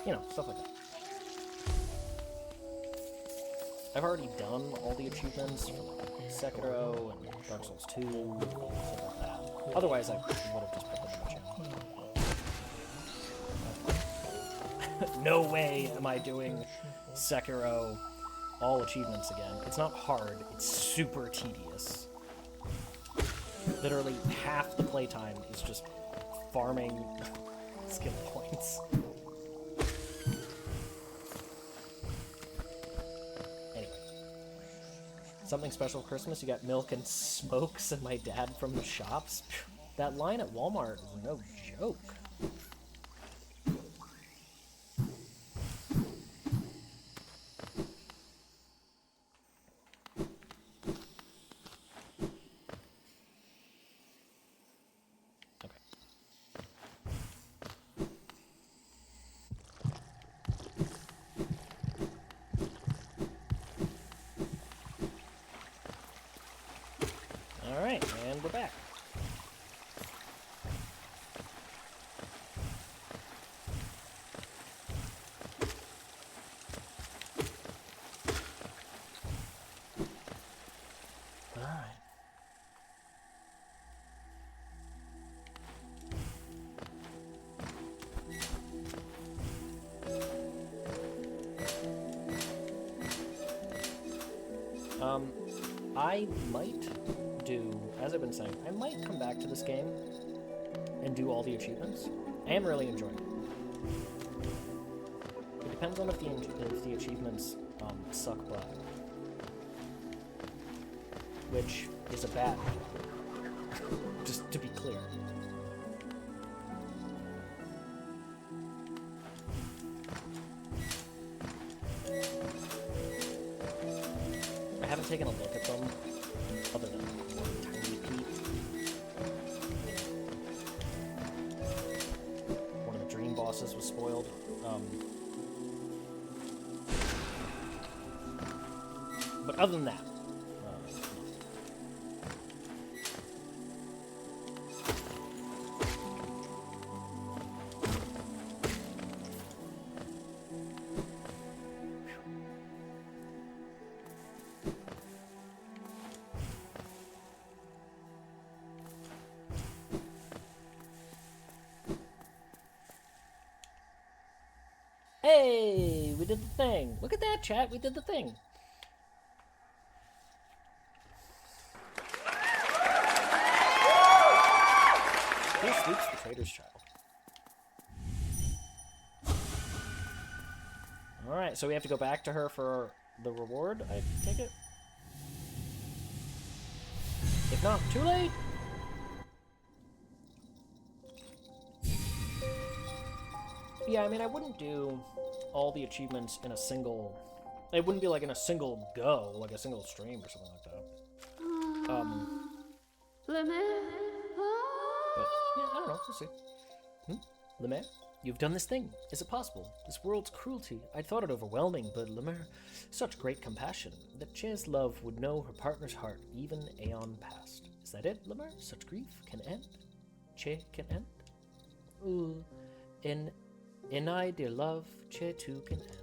You know, stuff like that. I've already done all the achievements for Sekiro and Dark Souls 2, stuff like that. Otherwise, I would have just put them in the channel. No way am I doing Sekiro all achievements again. It's not hard, it's super tedious. Literally half the playtime is just farming skill points. Something special Christmas, you got milk and smokes and my dad from the shops. That line at Walmart is no joke. Alright, and we're back. I might do, as I've been saying, I might come back to this game and do all the achievements. I am really enjoying it. It depends on if the achievements suck butt. Which is a bad just to be clear. I haven't taken a look at them, other than one tiny peek. One of the dream bosses was spoiled. But other than that, hey, we did the thing. Look at that, chat. We did the thing. Who sleeps the trader's child? Alright, so we have to go back to her for the reward, I take it? If not, too late! Yeah, I mean, I wouldn't do all the achievements in a single... It wouldn't be like in a single go, like a single stream or something like that. But, yeah, I don't know, we'll see. Lemaire, you've done this thing. Is it possible? This world's cruelty. I thought it overwhelming, but Lemaire, such great compassion, that Che's love would know her partner's heart, even aeon past. Is that it, Lemaire? Such grief can end? Che can end? Ooh, in I, dear love, Che too can end.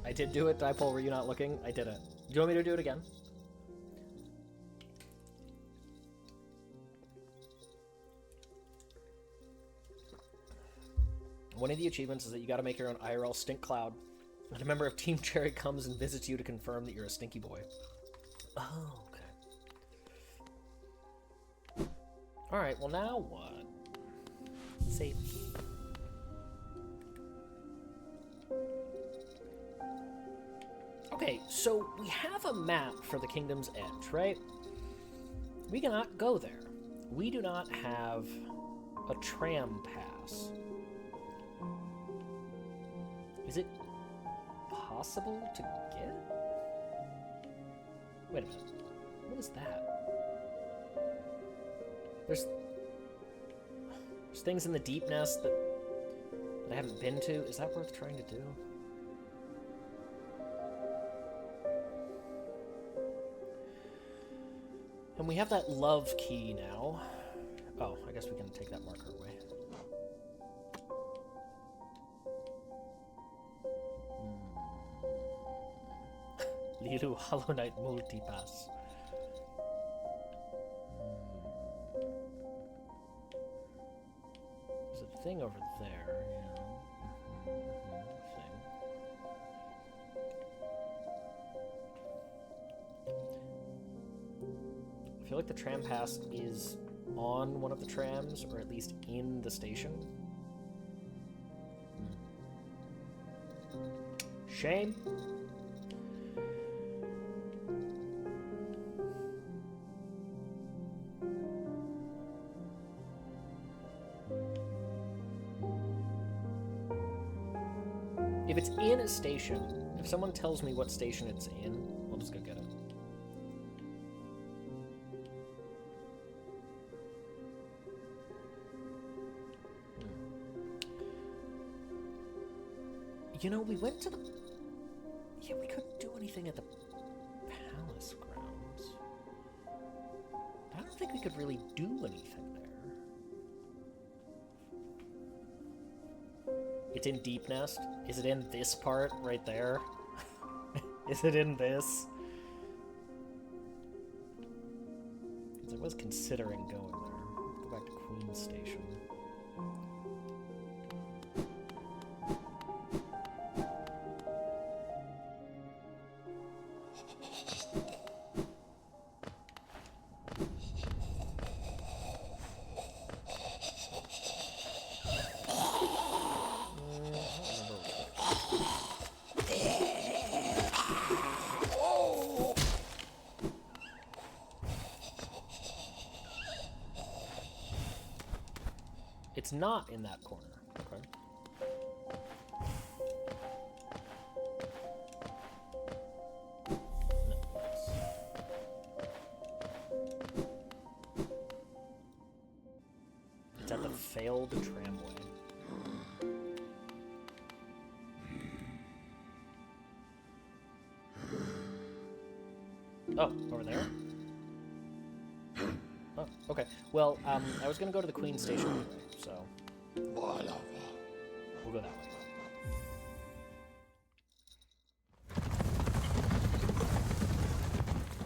I did do it, Dipole, were you not looking? I did it. Do you want me to do it again? One of the achievements is that you gotta make your own IRL stink cloud. And a member of Team Cherry comes and visits you to confirm that you're a stinky boy. Oh, okay. Alright, well now what? Save. Okay, so we have a map for the Kingdom's Edge, right? We cannot go there. We do not have a tram pass. Is it possible to get? Wait a minute. What is that? There's things in the deep nest that I haven't been to. Is that worth trying to do? And we have that love key now. Oh, I guess we can take that marker away. Lilu Hollow Knight Multipass. There's a thing over there, you know. Thing. I feel like the tram pass is on one of the trams, or at least in the station. Shame. If it's in a station, if someone tells me what station it's in, I'll just go get it. You know, we went to the... Yeah, we couldn't do anything at the palace grounds. I don't think we could really do anything there. It's in Deep Nest. Is it in this part right there? Is it in this? Because I was considering going there. Go back to Queen Station. It's not in that corner. Okay. No, it's at the failed tramway. Oh, over there? Oh, okay. Well, I was gonna go to the Queen Station anyway, so we'll go that way.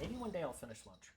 Maybe one day I'll finish lunch.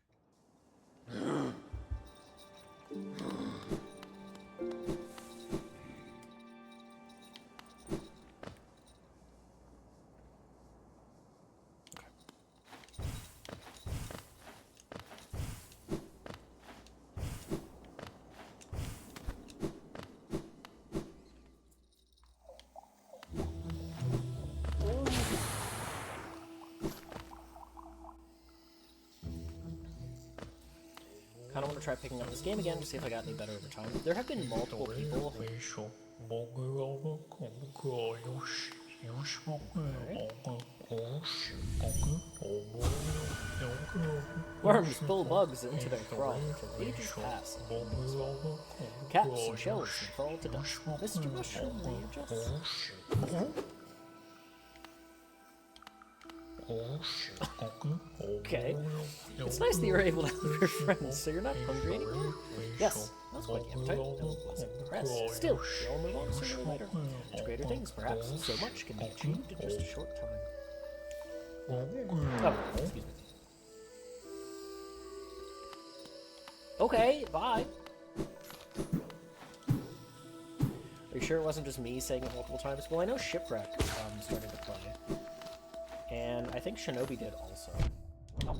Kind of want to try picking up this game again to see if I got any better over time. There have been multiple people who... Worms pull bugs into their crawl until ages pass. Caps and shells can fall to dust. Mr. Mushroom readjusts. Okay. It's nice that you're able to help your friends, so you're not hungry anymore? Yes, that's quite the appetite. No pleasant rest. Still, we all move on sooner or later. To greater things, perhaps. So much can be achieved in just a short time. Oh, excuse me. Okay, bye. Are you sure it wasn't just me saying it multiple times? Well, I know Shipwreck started to play. And I think Shinobi did also. Oh,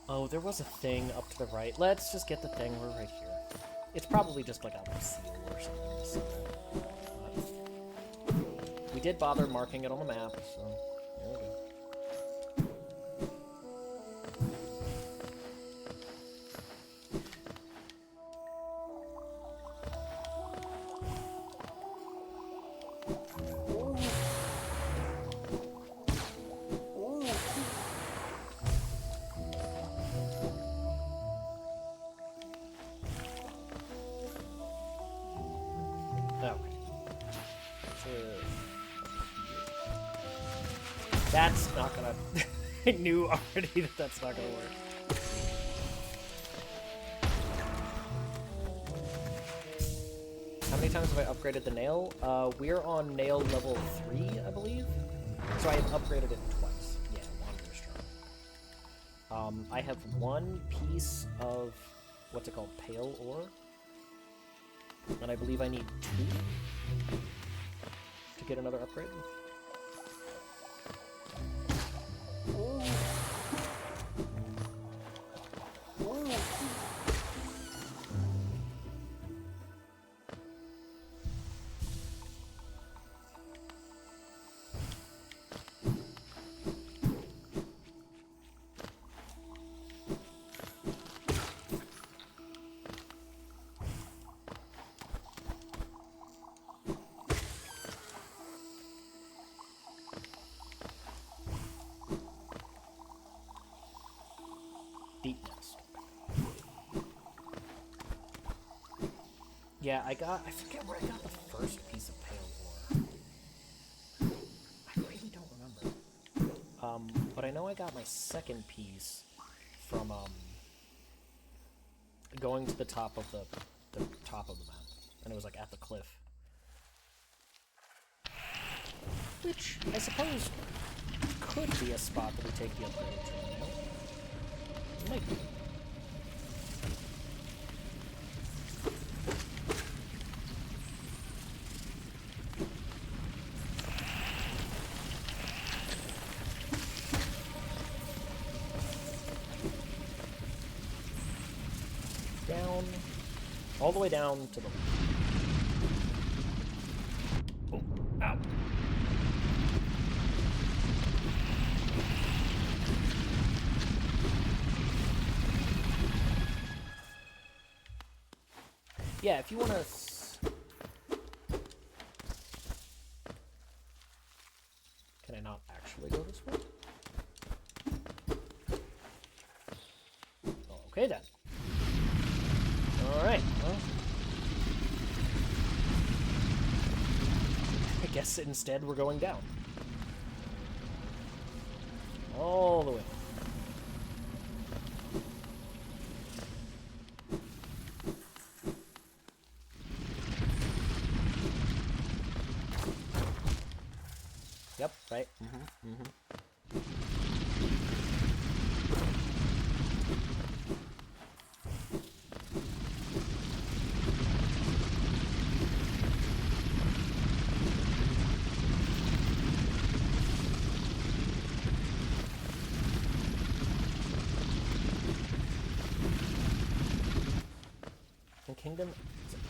oh, there was a thing up to the right. Let's just get the thing. We're right here. It's probably just like a seal or something. We did bother marking it on the map, so there we go. That's not gonna... I knew already that that's not gonna work. How many times have I upgraded the nail? We're on nail level 3, I believe. So I have upgraded it twice. Yeah, Wanderer's Charm. I have one piece of... what's it called? Pale ore. And I believe I need 2 to get another upgrade. Yeah, I forget where I got the first piece of pale ore. I really don't remember. But I know I got my second piece from, going to the top of the map. And it was, like, at the cliff. Which, I suppose, could be a spot that we take the upgraded train now. Might be. Down. All the way down to the left. Oh, ow. Yeah, if you want to... Can I not actually go this way? Okay, then. Alright, well... I guess instead we're going down. All the way. Yep, right. In Kingdom's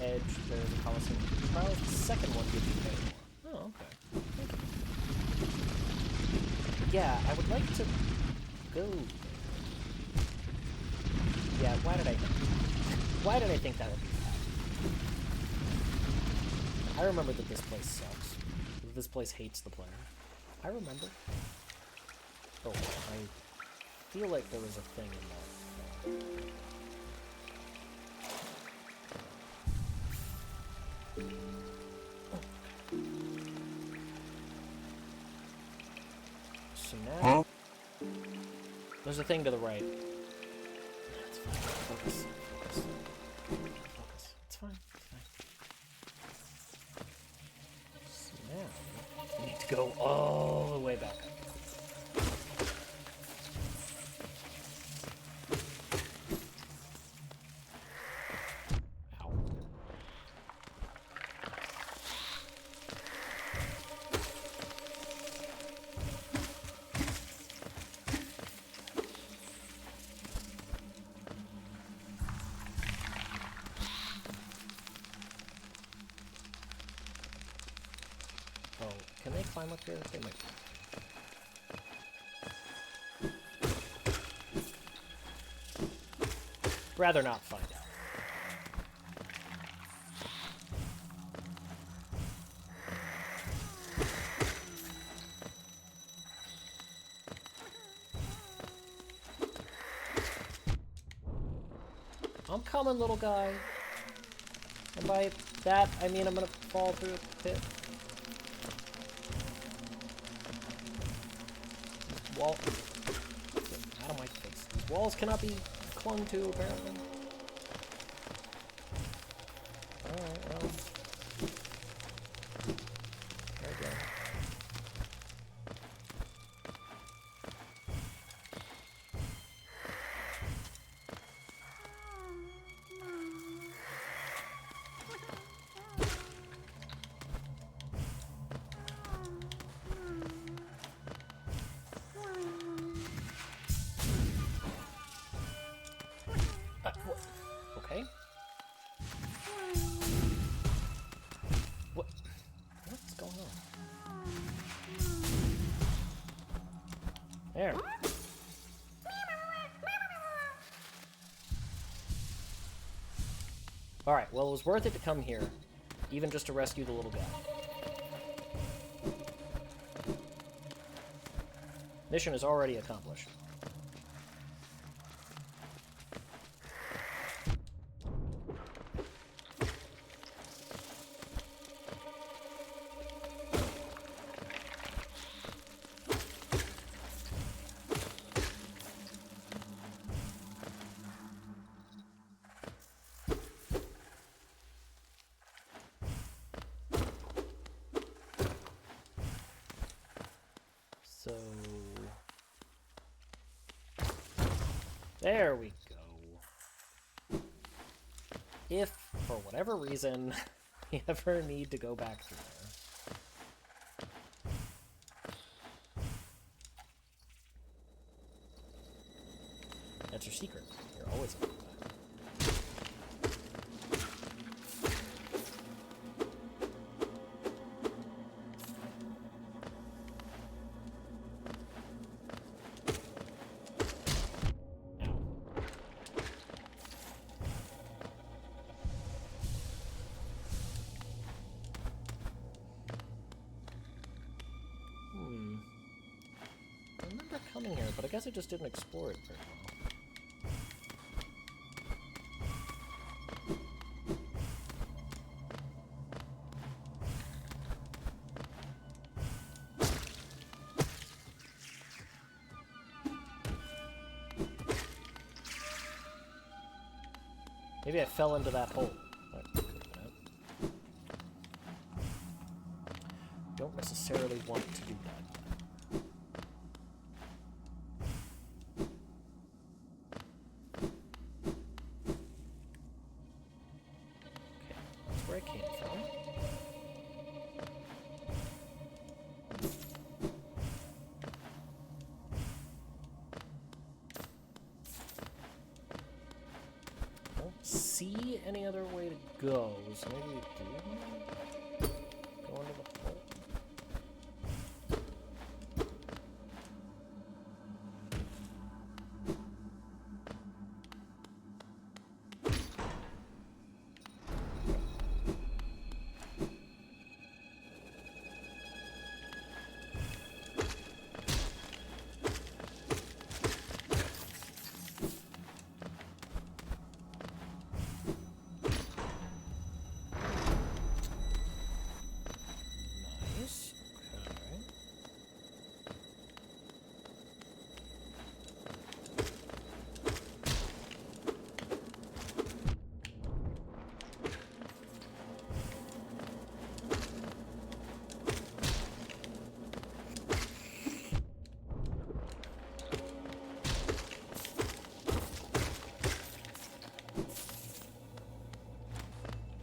Edge, there's a Coliseum Trials. The second one gives you pay more. Oh, okay. Thank you. Yeah, I would like to go there. Yeah, why did I think that would be bad? I remember that this place sucks. That this place hates the player. I remember. Oh, I feel like there was a thing in that. So now, there's a thing to the right. It's fine. Focus. It's fine. So now, we need to go all the way back up. Oh, can they climb up here? They might. Rather not find out. I'm coming, little guy. And by that, I mean I'm gonna fall through a pit. Wall. Get out of my face. These walls cannot be clung to, apparently. Alright, well. There we go. Okay. What's going on? There. Alright, well, it was worth it to come here, even just to rescue the little guy. Mission is already accomplished. There we go. If, for whatever reason, you ever need to go back through there. That's your secret. You're always able to go back. I remember coming here, but I guess I just didn't explore it very well. Maybe I fell into that hole. That could have been it. Don't necessarily want to do that. Okay, that's where I came from. See any other way to go, so maybe we do go into the hole.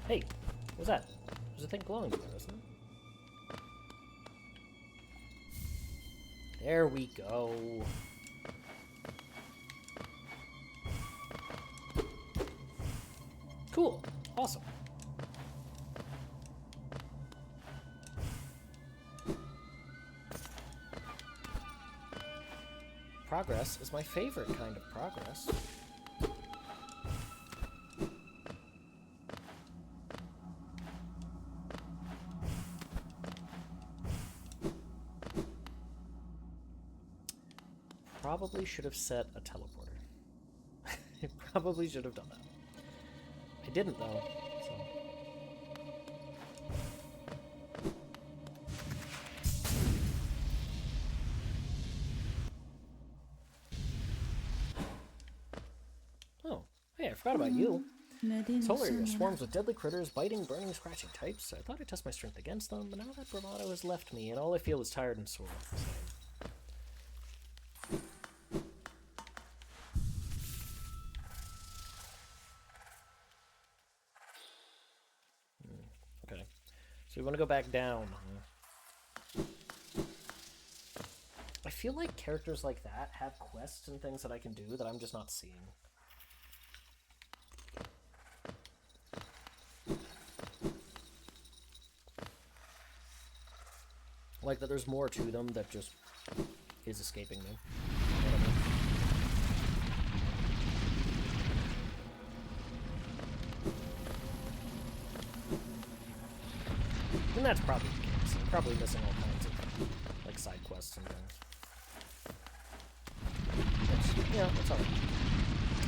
Hey, what's that? There's a thing glowing there, isn't it? There we go. Cool. Awesome. Progress is my favorite kind of progress. Probably should have set a teleporter. I probably should have done that. I didn't, though, so... Oh, hey, I forgot about you. Solar swarms with deadly critters, biting, burning, scratching types. I thought I'd test my strength against them, but now that bravado has left me, and all I feel is tired and sore. Okay, so we want to go back down. I feel like characters like that have quests and things that I can do that I'm just not seeing. Like that there's more to them that just is escaping me. And that's probably the case. I'm probably missing all kinds of like side quests and things. Yeah, that's alright.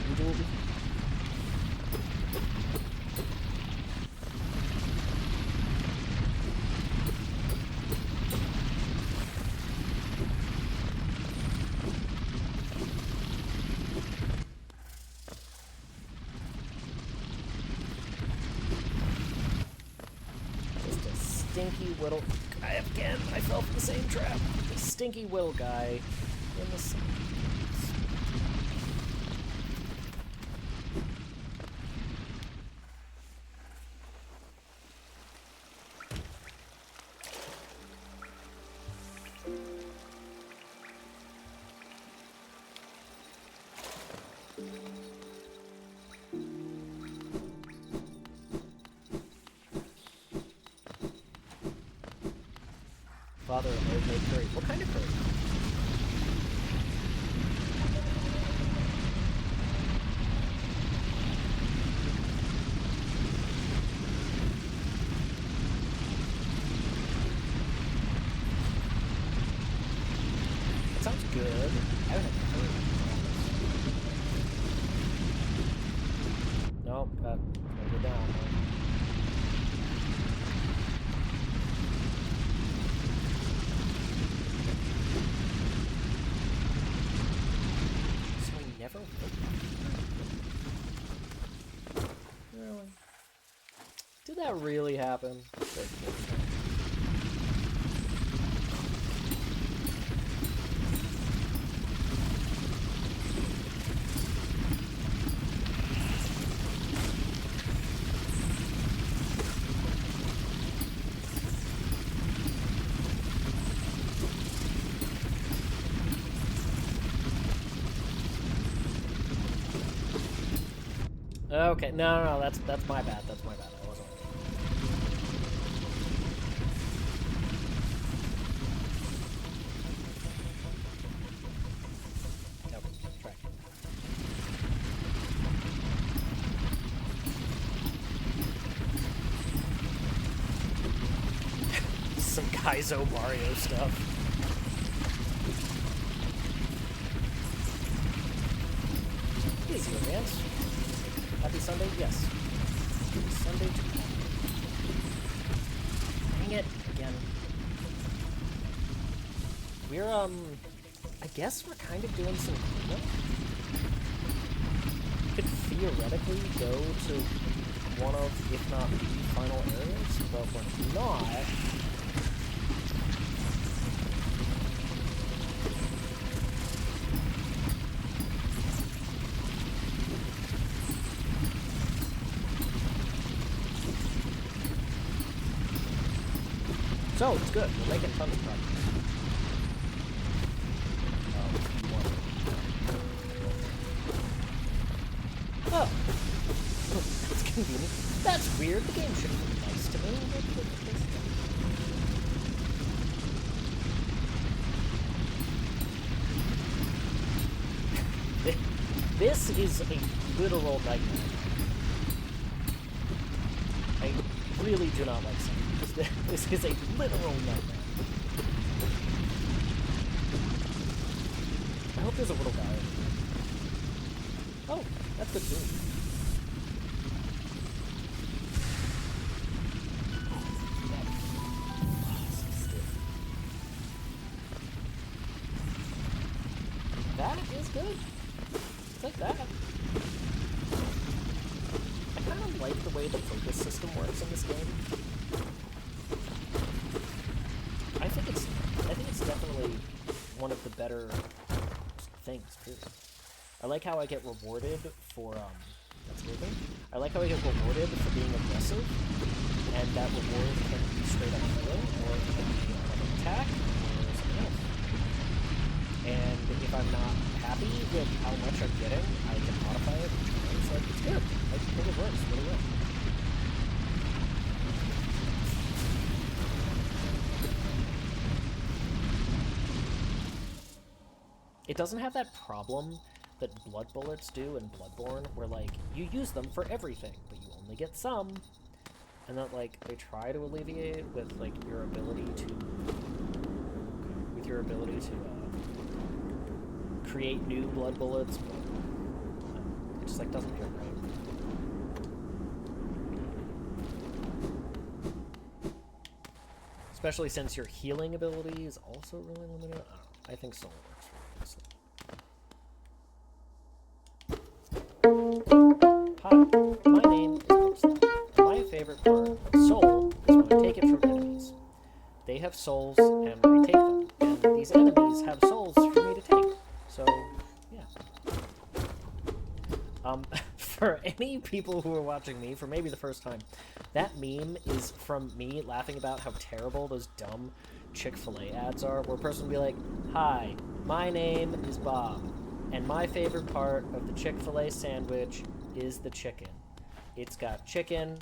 You do it. Stinky whittle guy again. I fell for the same trap. The stinky whittle guy in the same. Father, I have made curry. What kind of curry? That sounds good. I haven't had curry. Nope, gotta go down. Never really? Did that really happen? Okay, no, that's my bad. That's my bad. I wasn't. Nope, track. Some Kaizo Mario stuff. Easy, advance. Happy Sunday? Yes. Happy Sunday to you. Dang it, again. We're, I guess we're kind of doing some cleanup. We could theoretically go to one of, if not the final areas, but we're not. So, it's good. We're making tons of progress. Oh. That's convenient. That's weird. The game should be nice to me. This is a literal nightmare. I really do not like something. This is a literal nightmare. I hope there's a little guy. Oh, that's good too. That is good. Take that. I kind of like the way the focus system works in this game. I think it's definitely one of the better things, too. I like how I get rewarded for, that's moving. I like how I get rewarded for being aggressive, and that reward can be straight up healing, or it can be an attack, or something else. And if I'm not happy with how much I'm getting, I can modify it. It's like, it's good. I think it works really well. It doesn't have that problem that blood bullets do in Bloodborne, where, like, you use them for everything, but you only get some. And that, like, they try to alleviate it with, like, your ability to... create new blood bullets, but it just, like, doesn't feel right. Especially since your healing ability is also really limited. I don't know. I think Soul works really nicely. Hi, my name is Bookslap. My favorite part of Soul is when I take it from enemies. They have souls, and I take them. And these enemies have souls for me to take. So, yeah. For any people who are watching me for maybe the first time, that meme is from me laughing about how terrible those dumb Chick-fil-A ads are, where a person will be like, "Hi, my name is Bob. And my favorite part of the Chick-fil-A sandwich is the chicken. It's got chicken,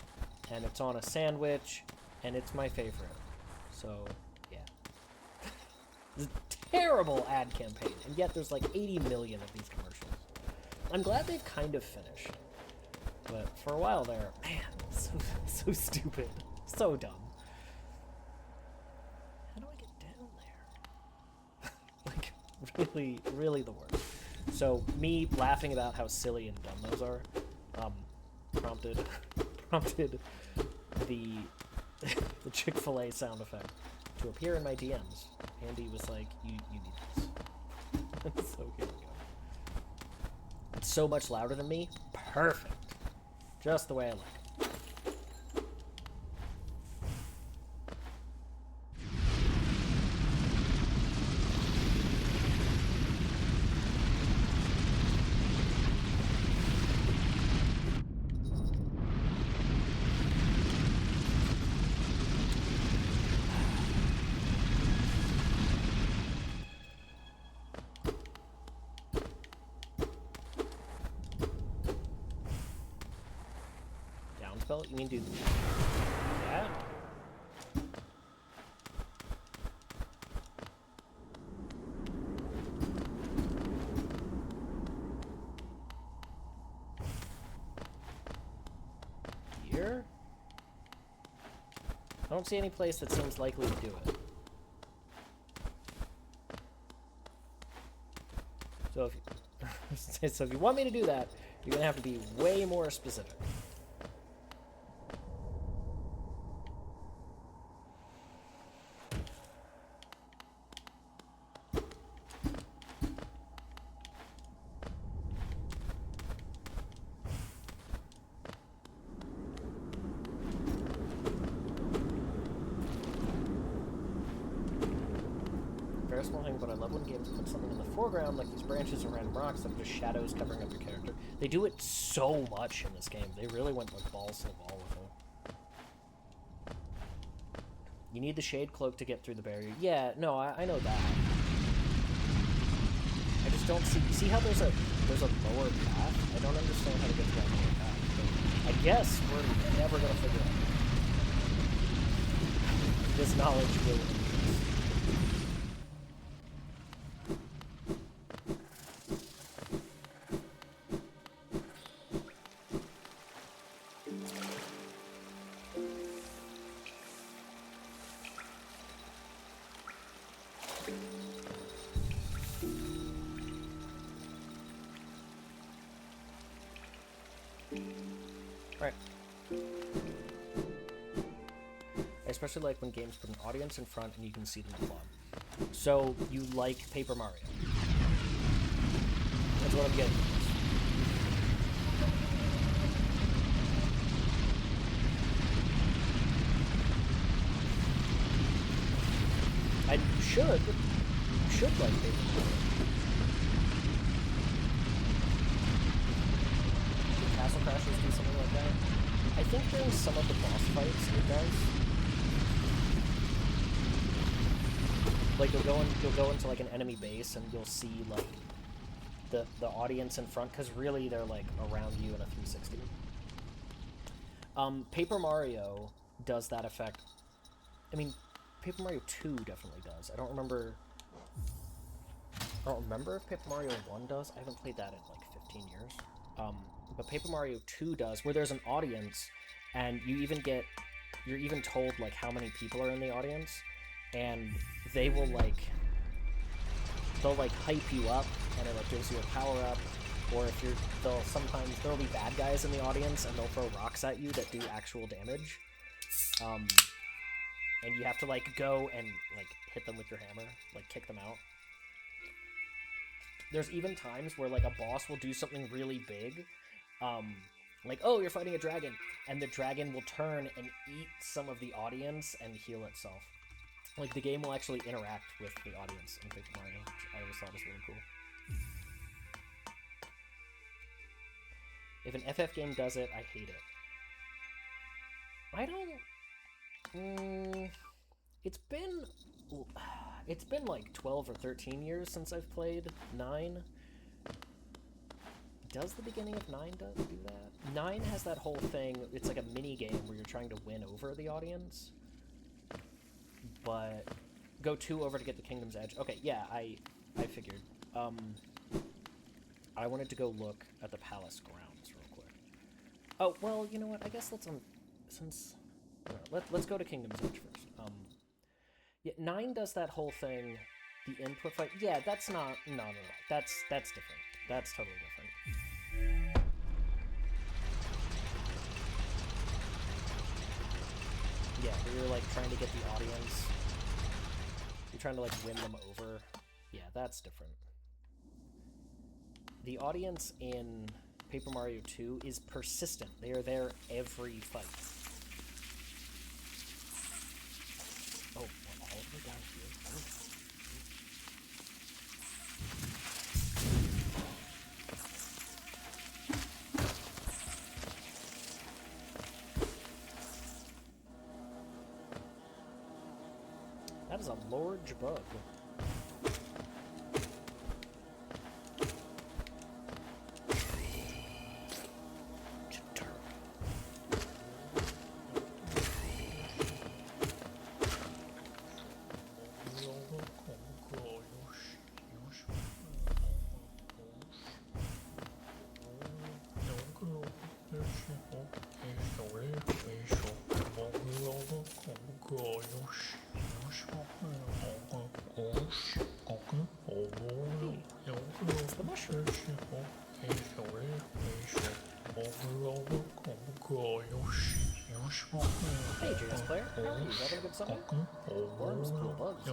and it's on a sandwich, and it's my favorite. So, yeah. It's a terrible ad campaign, and yet there's like 80 million of these commercials. I'm glad they've kind of finished. But for a while there, man, so stupid. So dumb. How do I get down there? Like, really, really the worst. So, me laughing about how silly and dumb those are, prompted the the Chick-fil-A sound effect to appear in my DMs. Andy was like, you need this. So here we go. It's so much louder than me. Perfect. Just the way I like it. Spell? You mean do that? Here? I don't see any place that seems likely to do it. So if so if you want me to do that, you're gonna have to be way more specific. Very small thing, but I love when games put something in the foreground, like these branches and random rocks that are just shadows covering up your character. They do it so much in this game. They really went like balls to the wall with it. You need the shade cloak to get through the barrier. Yeah, no, I know that. I just don't see how there's a lower path. I don't understand how to get to that lower path. But I guess we're never gonna figure it out. This knowledge will increase. Right. I especially like when games put an audience in front and you can see them plot. So, you like Paper Mario. That's what I'm getting. I should like Paper Mario. Castle Crashers do something like that. I think during some of the boss fights it does. Like you'll go into like an enemy base and you'll see like the audience in front, because really they're like around you in a 360. Paper Mario does that effect. I mean, Paper Mario 2 definitely does. I don't remember if Paper Mario 1 does. I haven't played that in like 15 years. But Paper Mario 2 does, where there's an audience, and you're even told like how many people are in the audience, and they'll hype you up, and it like gives you a power up, or if sometimes there'll be bad guys in the audience, and they'll throw rocks at you that do actual damage, and you have to like go and like hit them with your hammer, like kick them out. There's even times where like a boss will do something really big, like, oh, you're fighting a dragon, and the dragon will turn and eat some of the audience and heal itself. Like, the game will actually interact with the audience in Paper Mario, which I always thought was really cool. If an FF game does it, I hate it. I don't... it's been like 12 or 13 years since I've played 9. Does the beginning of 9 do that? 9 has that whole thing, it's like a mini game where you're trying to win over the audience. But go 2 over to get the Kingdom's Edge. Okay, yeah, I figured. I wanted to go look at the palace grounds real quick. Oh, well, you know what? I guess let's let's go to Kingdom's Edge first. Yeah, 9 does that whole thing, the input fight. Yeah, that's not no. That's different. That's totally different. Yeah, where you're like trying to get the audience. You're trying to like win them over. Yeah, that's different. The audience in Paper Mario 2 is persistent. They are there every fight. Oh, we're all the way down here. Oh. That is a large bug. It's the mushroom. Hey, JS player, how are you? Having a good summer? Worms, cool bugs,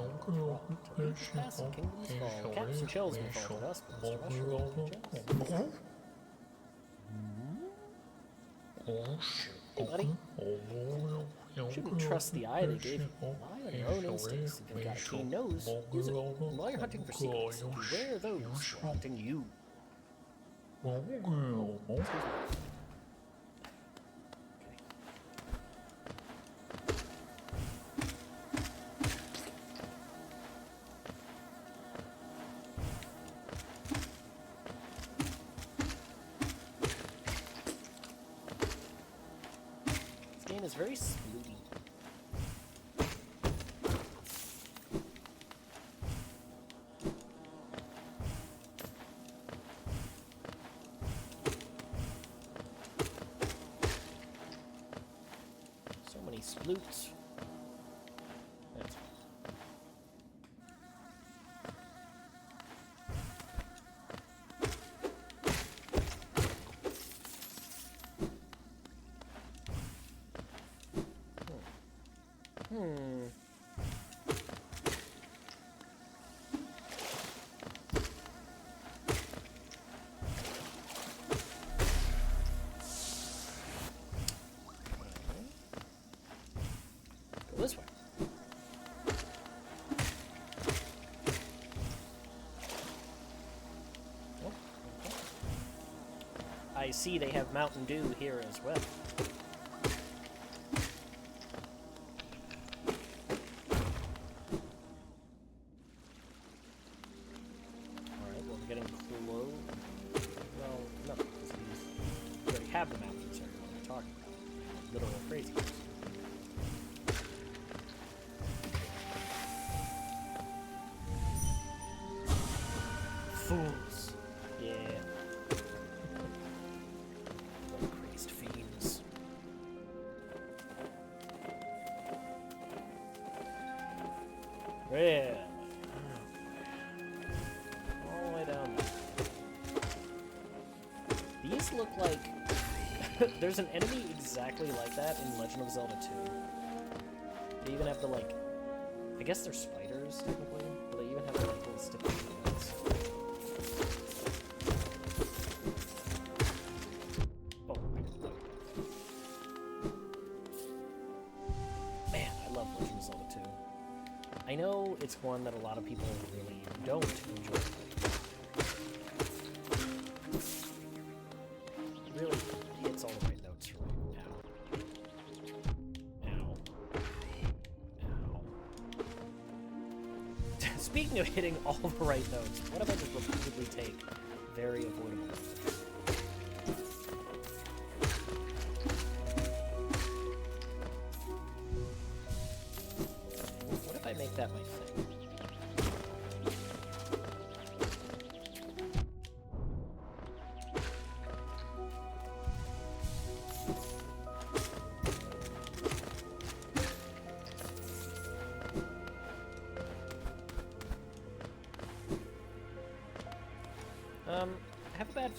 pass and kingdoms fall. Caps and shells may fall to us, but Mr. Mushroom, hey, buddy. Shouldn't trust the eye they gave you. Rely on your own instincts. If you've got a keen nose, use it. And while you're hunting for secrets, beware those who are hunting you. This game is very spooky. So many sploots. That's Go this way. Oh, okay. I see they have Mountain Dew here as well. Alright, well, we're getting close. Well, no, because we already have the mountains here. What am I talking about? Literal crazy. Fools. Yeah. Little crazed fiends. Really? All the way down there. These look like... There's an enemy exactly like that in Legend of Zelda 2. They even have the, like... I guess they're spiders, technically. But they even have the, like, little sticky hands. I know it's one that a lot of people really don't enjoy playing. It really hits all the right notes for me. Ow. Ow. Ow. Speaking of hitting all the right notes, what if I just repeatedly take very avoidable notes?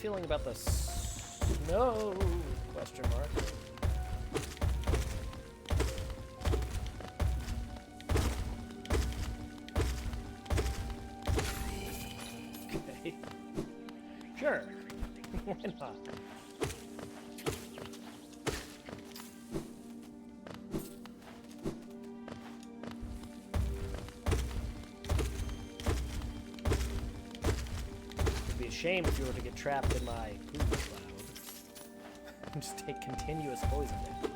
feeling about the snow? Question mark. Okay. Sure. Why not? It'd be a shame if you were to get trapped in my poop cloud and just take continuous poison damage.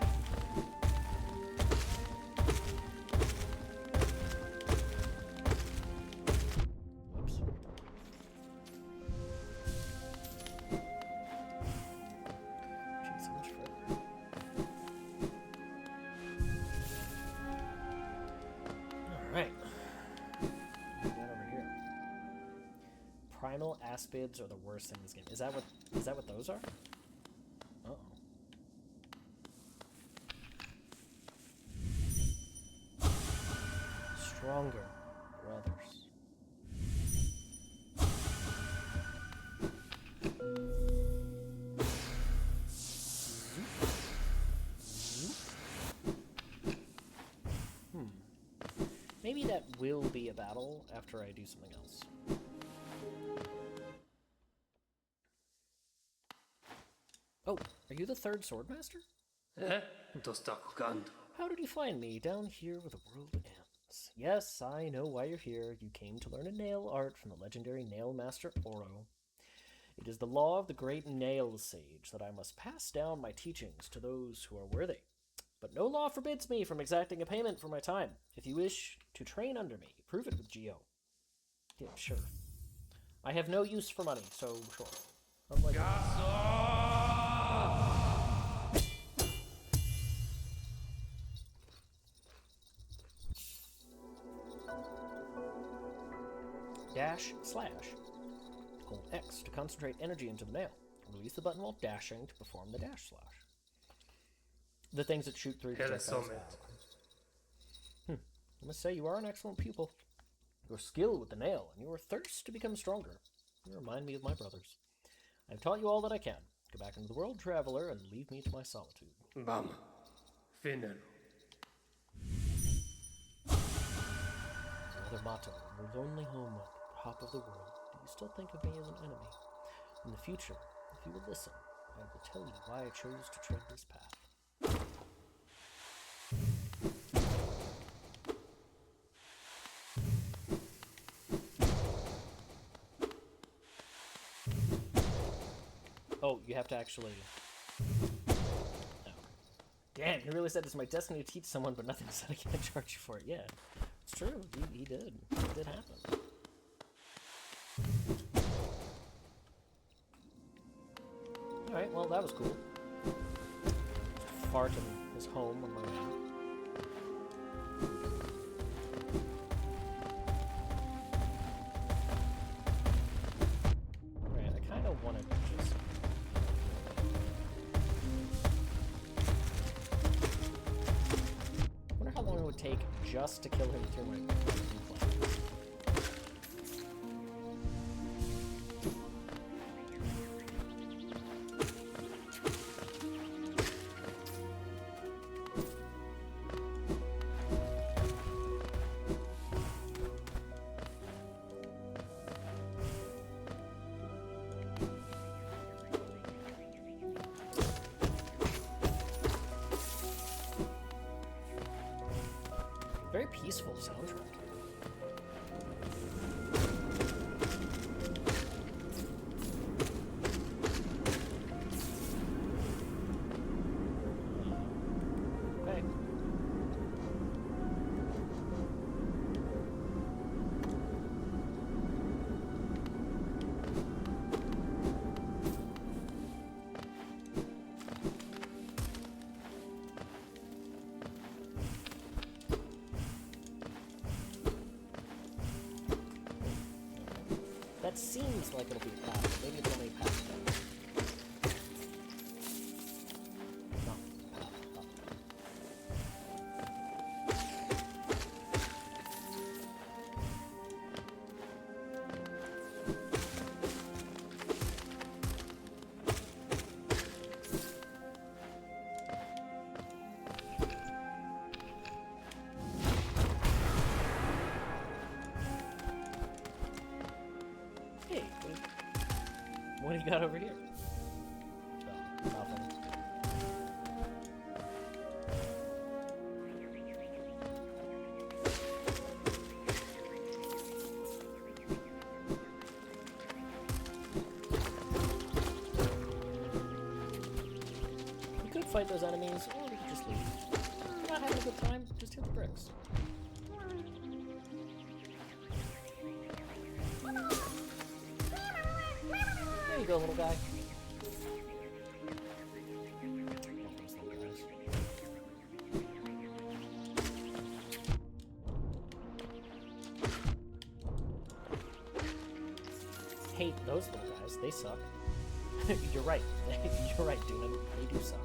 Whoops. Gee, so much further. Alright. What do we got over here? Primal aspids are the worst thing in this game. Is that what those are? Uh-oh. Stronger brothers. Maybe that will be a battle after I do something else. Oh, are you the third swordmaster? How did you find me down here where the world ends? Yes, I know why you're here. You came to learn a nail art from the legendary nail master Oro. It is the law of the great nail sage that I must pass down my teachings to those who are worthy. But no law forbids me from exacting a payment for my time. If you wish to train under me, prove it with Geo. Yeah, sure. I have no use for money, so sure. Unlike // Hold X to concentrate energy into the nail. Release the button while dashing to perform the //. The things that shoot through projectiles out. I must say, you are an excellent pupil. Your skill with the nail and your thirst to become stronger. You remind me of my brothers. I've taught you all that I can. Go back into the world, traveler, and leave me to my solitude. Bam. Finero. Another motto, your lonely home, top of the world. Do you still think of me as an enemy? In the future, if you will listen, I will tell you why I chose to tread this path. Oh, you have to actually... Oh. Damn, he really said it's my destiny to teach someone, but nothing said I can't charge you for it. Yeah, it's true. He did. It did happen. Alright, well, that was cool. Just fart in his home on my way. Alright, I kind of want to just... I wonder how long it would take just to kill him through my plan. Very peaceful soundtrack. Okay. That seems like it'll be a path, but maybe it's only a path. No, path. got over here? Oh, nothing. We could fight those enemies, or we could just leave. If you're not having a good time, just hit the bricks. There you go, little guy. Those little guys. Hate those little guys. They suck. You're right. You're right, dude. They do suck.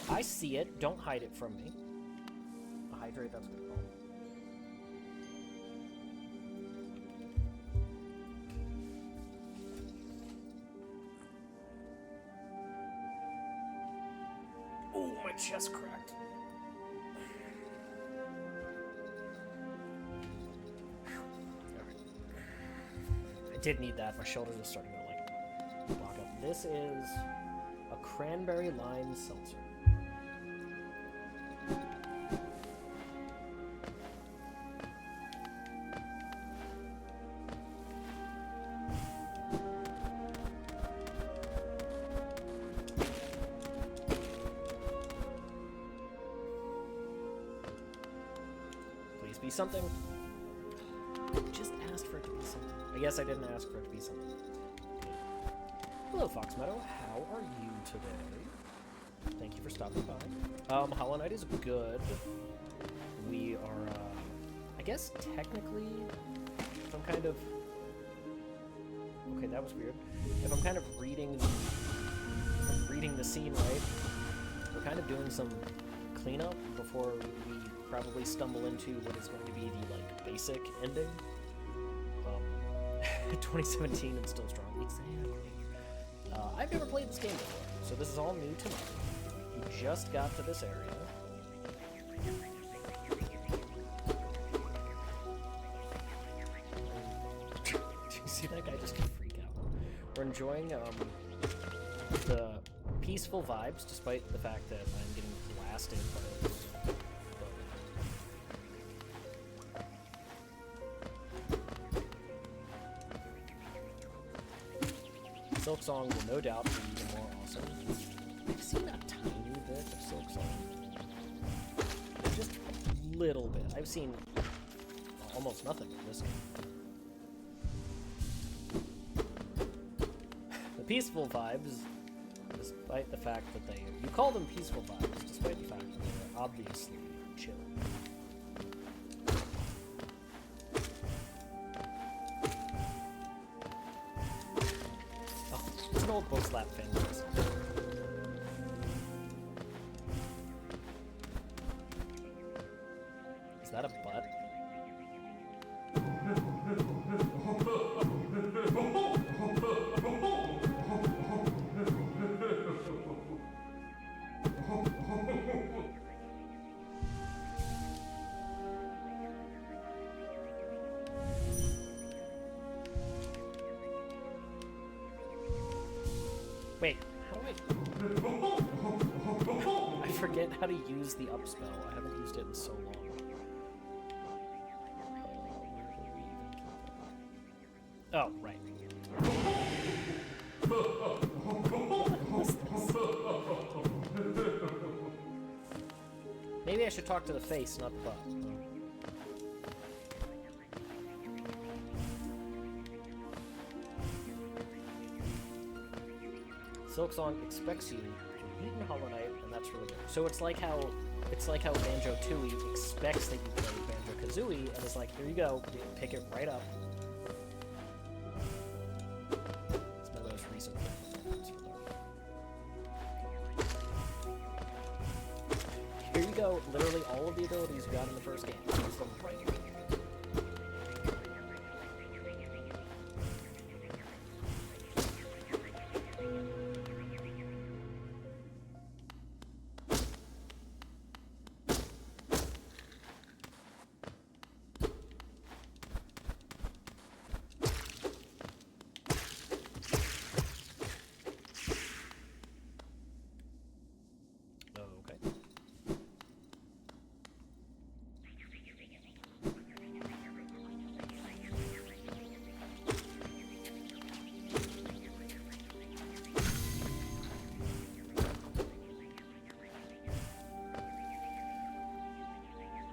I see it. Don't hide it from me. Hydrate, that's good. Oh, my chest cracked. I did need that. My shoulders are starting to, like, block up. This is a cranberry lime seltzer. Be something. I just asked for it to be something. I guess I didn't ask for it to be something. Hello, Fox Meadow. How are you today? Thank you for stopping by. Hollow Knight is good. We are, I guess technically, if I'm kind of... Okay, that was weird. If I'm kind of reading the scene right, we're kind of doing some cleanup before we probably stumble into what is going to be the, like, basic ending. 2017 and still strong. Exactly. I've never played this game before, so this is all new to me. We just got to this area. Do you see that guy just freak out? We're enjoying the peaceful vibes, despite the fact that I'm getting blasted by those. Silk Song will no doubt be even more awesome. I've seen a tiny bit of Silk Song. Just a little bit. I've seen almost nothing of this game. The peaceful vibes, despite the fact that they... You call them peaceful vibes, despite the fact that they're obviously chill. An old Bookslap fan. Is that a butt? Wait, how do I forget how to use the up spell. I haven't used it in so long. Oh, right. Maybe I should talk to the face, not the butt. Silksong expects you to eat in Hollow Knight, and that's really good. So it's like how Banjo-Tooie expects that you play Banjo-Kazooie, and is like, here you go, you can pick it right up. It's my most recent performance for that. Here you go, literally all of the abilities you got in the first game. Use them right here.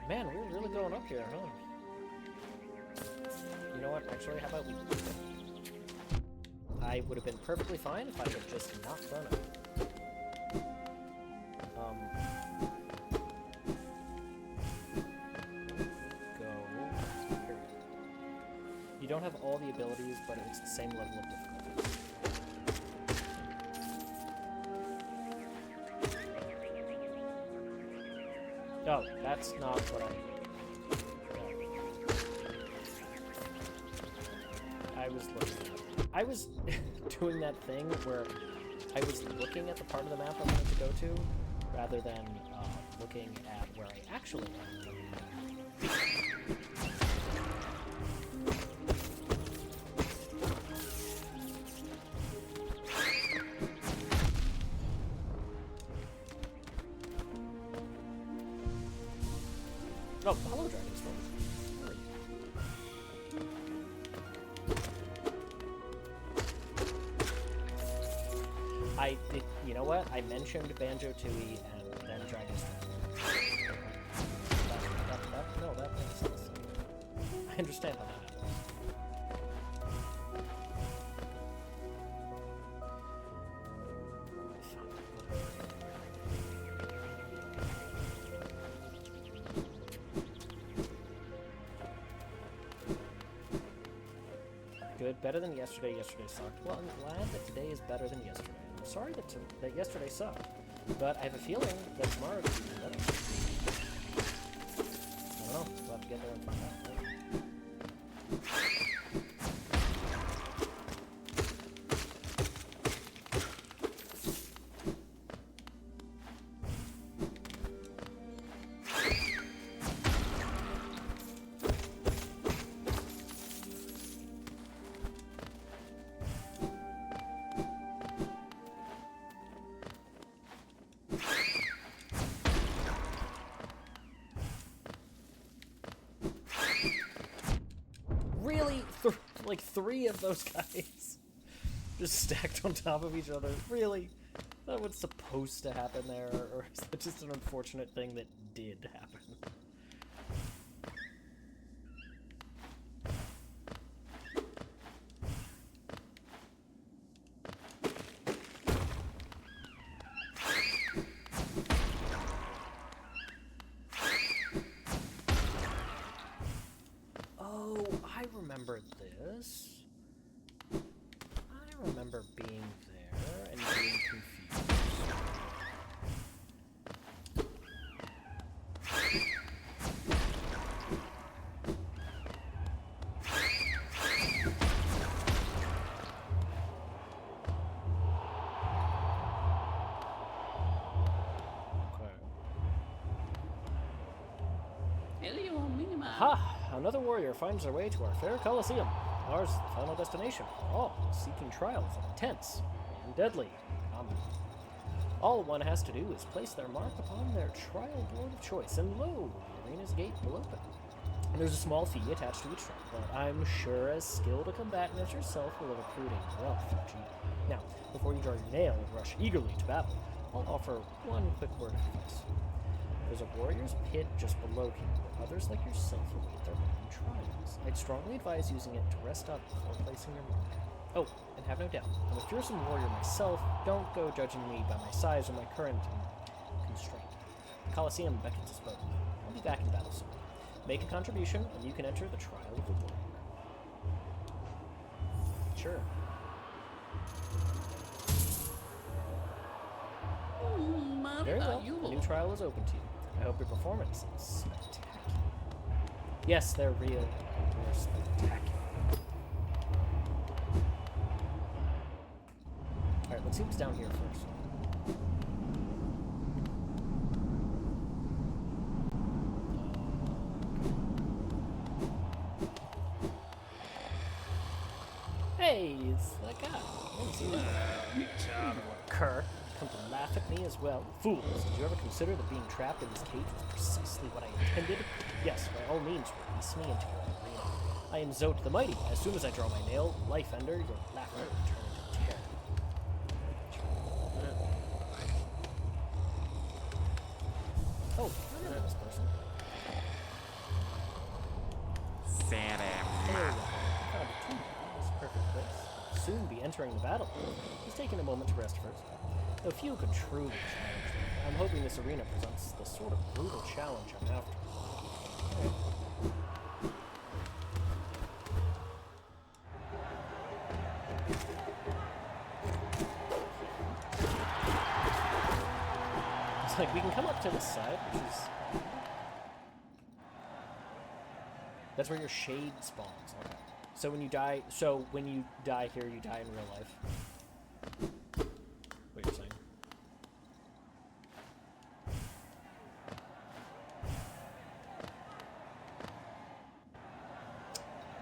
Man, we're really going up here, huh? You know what? Actually, how about we... I would have been perfectly fine if I had just not done it. Go... Here. You don't have all the abilities, but it's the same level of difficulty. Oh, that's not what I was looking at. I was doing that thing where I was looking at the part of the map I wanted to go to, rather than looking at where I actually am. Oh, hello, Dragonstone. How are you? You know what? I mentioned Banjo-Tooie and then Dragonstone. No, that makes sense. I understand how that happens. Good, better than yesterday. Yesterday sucked. Well, I'm glad that today is better than yesterday. I'm sorry that yesterday sucked, but I have a feeling that tomorrow is going to be better. I don't know. We'll have to get there and find out. Right? Really? Like 3 of those guys just stacked on top of each other? Really? Is that what's supposed to happen there? Or is that just an unfortunate thing that did happen? I remember this. I remember being there and being confused. Ha! Another warrior finds their way to our fair Colosseum. Ours is the final destination. All seeking trials of intense and deadly combat. All one has to do is place their mark upon their trial board of choice, and lo, the arena's gate will open. There's a small fee attached to each trial, but I'm sure as skilled a combatant as yourself will have accrued a wealth of achievement. Now, before you draw your nail and rush eagerly to battle, I'll offer one quick word of advice. There's a warrior's pit just below here, where others like yourself await their own trials. I'd strongly advise using it to rest up before placing your mark. Oh, and can have no doubt. I'm a fearsome warrior myself. Don't go judging me by my size or my current constraint. The Colosseum beckons us both. I'll be back in battle soon. Make a contribution, and you can enter the trial of the warrior. Sure. Very well. A new trial is open to you. I hope your performance is spectacular. Yes, they're real. They're spectacular. Alright, let's see what's down here first. Hey, it's that guy. I didn't see that. Cur, come to laugh at me as well. Fools, did you ever consider that being trapped in this cage was precisely what I intended? Yes, by all means, release me into your arena. I am Zote the Mighty. As soon as I draw my nail, Life Ender, your laughter will turn into terror. Oh, I know this person. Perfect place. Soon be entering the battle. He's taking a moment to rest first. Though few could truly challenge me, I'm hoping this arena presents the sort of brutal challenge I'm after. Alright. It's like we can come up to this side, which is... That's where your shade spawns. Okay. So when you die here, you die in real life. What you're saying?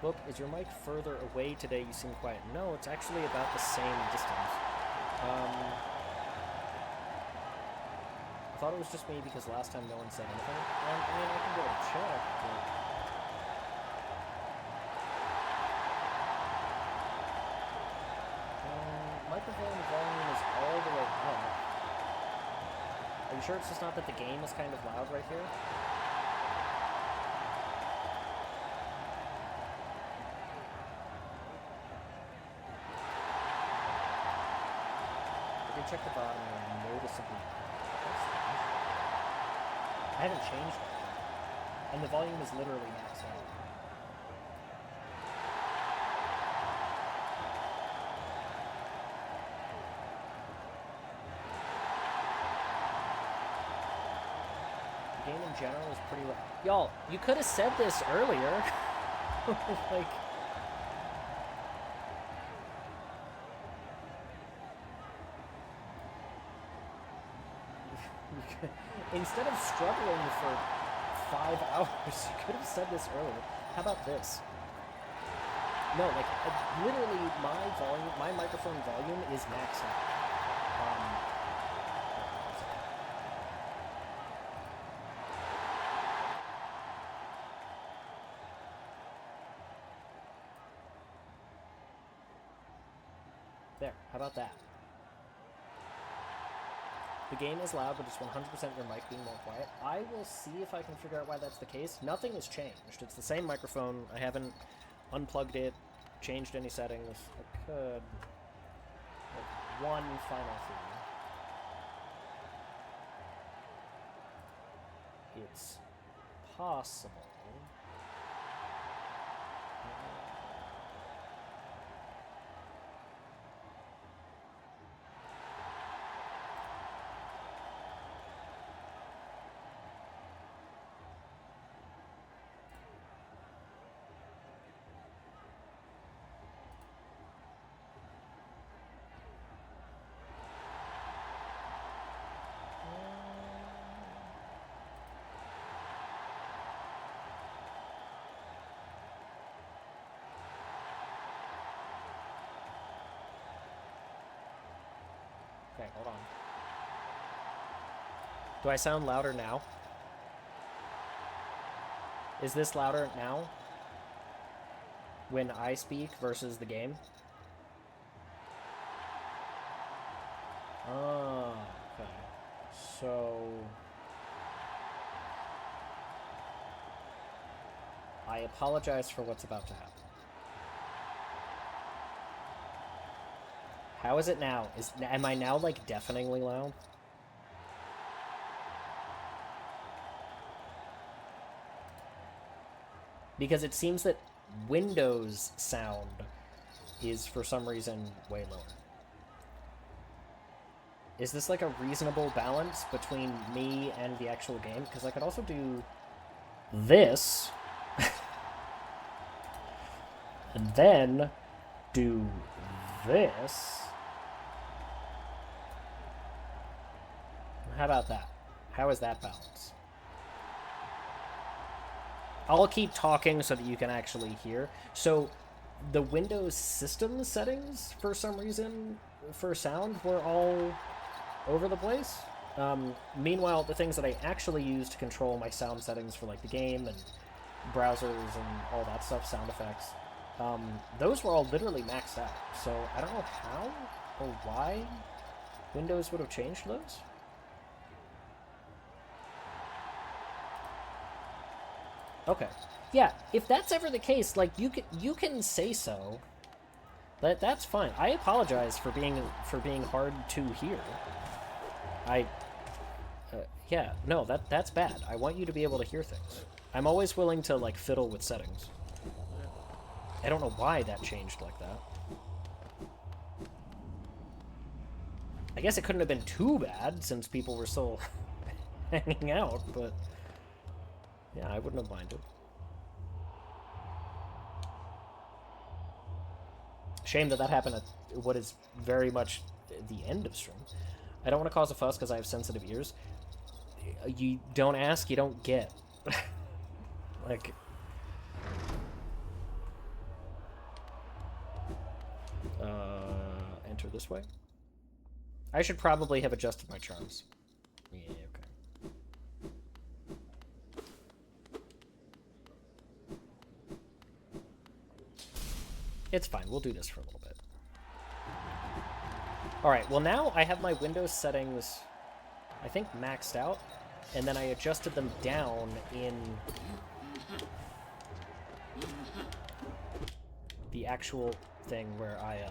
Look, is your mic further away today? You seem quiet. No, it's actually about the same distance. I thought it was just me because last time no one said anything. I mean, I can go and check, but... microphone volume is all the way up. Are you sure it's just not that the game is kind of loud right here? I did check the bottom and noticeably. I haven't changed it. And the volume is literally maxed out. The game in general is pretty loud. Y'all, you could have said this earlier. Like... Instead of struggling for 5 hours, you could have said this earlier. How about this? No, like, literally, my microphone volume is maxed out. There, how about that? The game is loud, but it's 100% your mic being more quiet. I will see if I can figure out why that's the case. Nothing has changed. It's the same microphone. I haven't unplugged it, changed any settings. I could... like, one final thing. It's possible... Okay, hold on. Do I sound louder now? Is this louder now? When I speak versus the game? Oh, okay. So... I apologize for what's about to happen. How is it now? Am I now, like, deafeningly loud? Because it seems that Windows sound is, for some reason, way lower. Is this, like, a reasonable balance between me and the actual game? Because I could also do this. And then do this. How about that? How is that balance? I'll keep talking so that you can actually hear. So, the Windows system settings, for some reason, for sound, were all over the place. Meanwhile, the things that I actually use to control my sound settings for, like, the game and browsers and all that stuff, sound effects, those were all literally maxed out. So, I don't know how or why Windows would have changed those. Okay. Yeah, if that's ever the case, like, you can say so. That's fine. I apologize for being hard to hear. Yeah, no, that's bad. I want you to be able to hear things. I'm always willing to, like, fiddle with settings. I don't know why that changed like that. I guess it couldn't have been too bad since people were still hanging out, but yeah, I wouldn't have minded. Shame that happened at what is very much the end of stream. I don't want to cause a fuss because I have sensitive ears. You don't ask, you don't get. Like... enter this way? I should probably have adjusted my charms. Yeah, okay. It's fine, we'll do this for a little bit. Alright, well now I have my Windows settings, I think, maxed out, and then I adjusted them down in the actual thing where I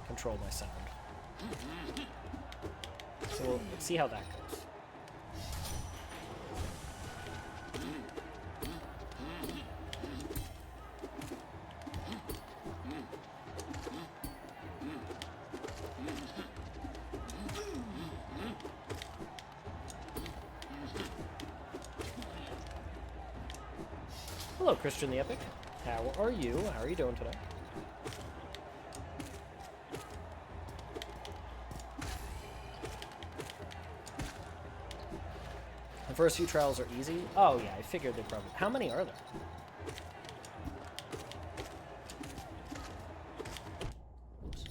control my sound. So we'll see how that goes. Hello, Christian the Epic. How are you? How are you doing today? The first few trials are easy. Oh yeah, I figured they'd probably... How many are there? Oops.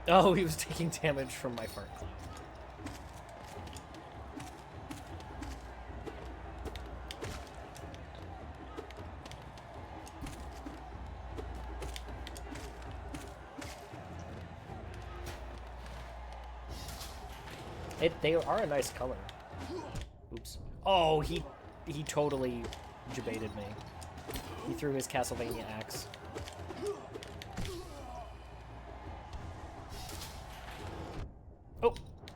Oh, he was taking damage from my fart cloud. They are a nice color. Oops. Oh, he totally debated me. He threw his Castlevania axe. Oh,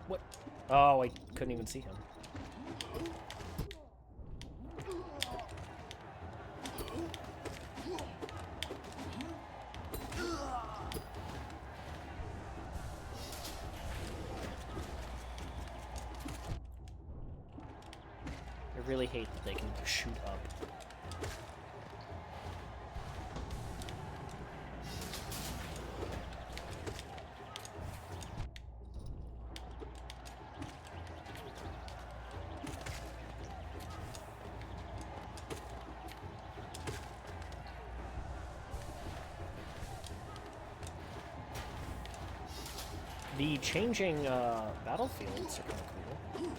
what? Oh, I couldn't even see him. I really hate that they can shoot up. The changing battlefields are kind of cool.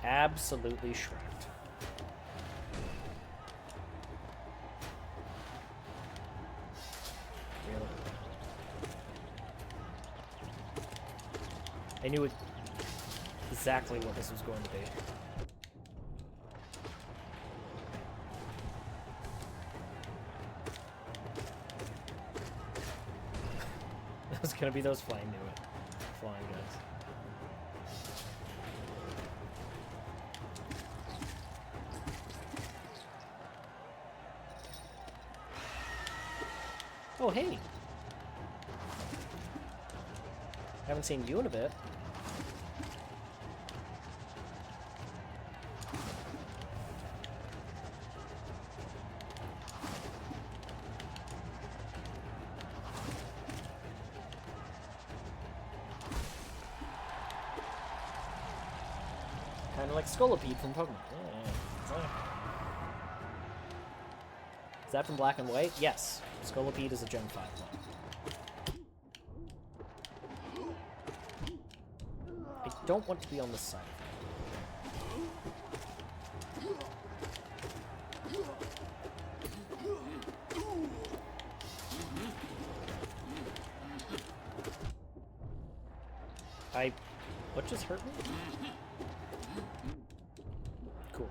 Absolutely shreked. I knew exactly what this was going to be. It was going to be those flying guys. Oh, hey! Haven't seen you in a bit. Kind of like Scolipede from Pokemon. Yeah. Is that from Black and White? Yes. Scolipede is a Gen 5 one. I don't want to be on this side. What just hurt me? Cool.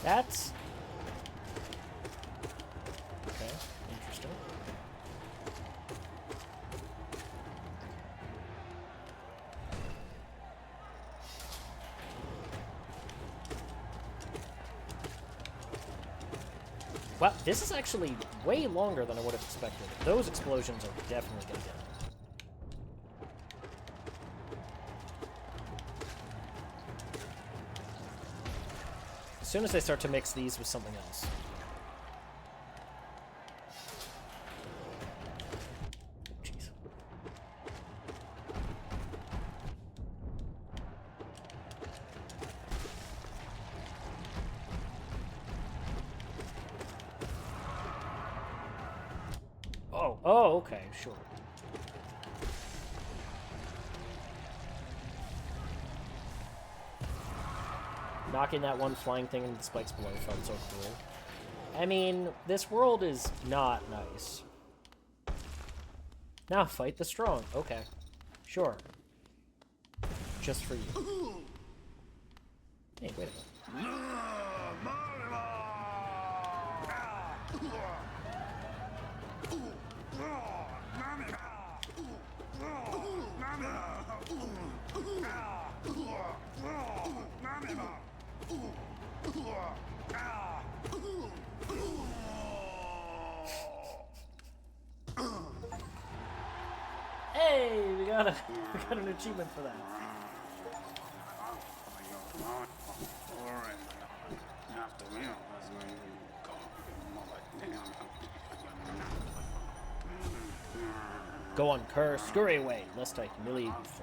That's... okay, interesting. Wow, this is actually way longer than I would have expected. Those explosions are definitely gonna get it. As soon as I start to mix these with something else. Jeez. Oh, okay, sure. Knocking that one flying thing into the spikes below felt so cool. I mean, this world is not nice. Now fight the strong. Okay. Sure. Just for you. Hey, wait a minute. Hey, we got an achievement for that. Go on, curse, scurry away, lest I humiliate you for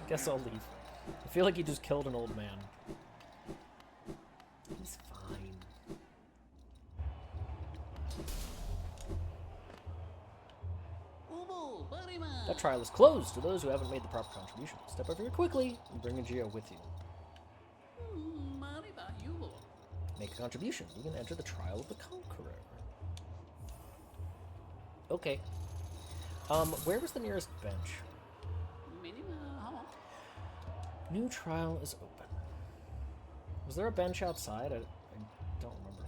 Guess I'll leave. I feel like he just killed an old man. He's fine. That trial is closed to those who haven't made the proper contribution. Step over here quickly and bring a Geo with you. Make a contribution. You can enter the trial of the Conqueror. Okay. Where was the nearest bench? New trial is open. Was there a bench outside? I don't remember.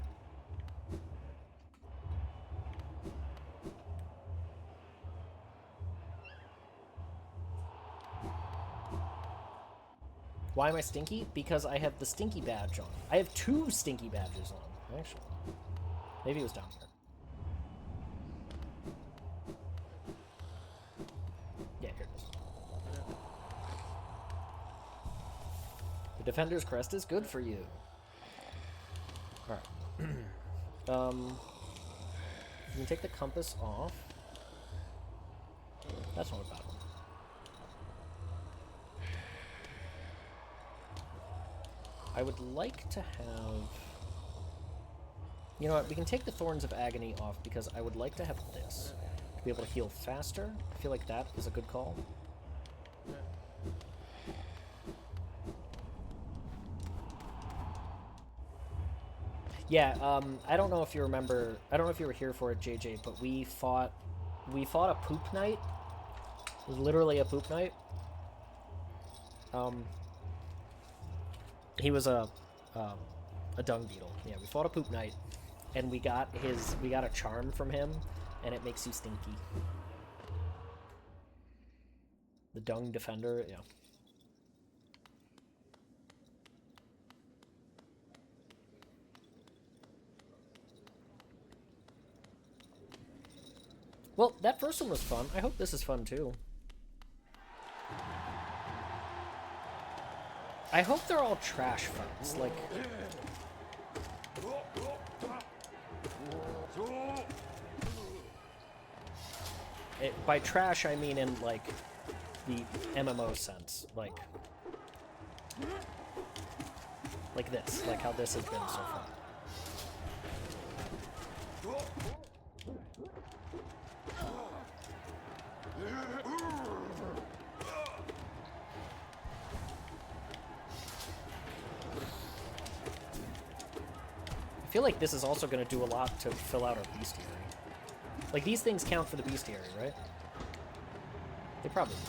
Why am I stinky? Because I have the stinky badge on. I have 2 stinky badges on, actually. Maybe it was down here. Yeah, here it is. The Defender's Crest is good for you. Alright. You can take the compass off. That's not a bad one. I would like to have... You know what? We can take the Thorns of Agony off because I would like to have this. To be able to heal faster. I feel like that is a good call. Yeah, I don't know if you remember... I don't know if you were here for it, JJ, but we fought a poop knight. It was literally a poop knight. He was a dung beetle. Yeah, we fought a poop knight, and we got a charm from him, and it makes you stinky. The dung defender, yeah. Well, that first one was fun. I hope this is fun too. I hope they're all trash fights, like... by trash, I mean in, like, the MMO sense. Like this. Like how this has been so far. I feel like this is also going to do a lot to fill out our bestiary. Like, these things count for the bestiary, right? They probably do.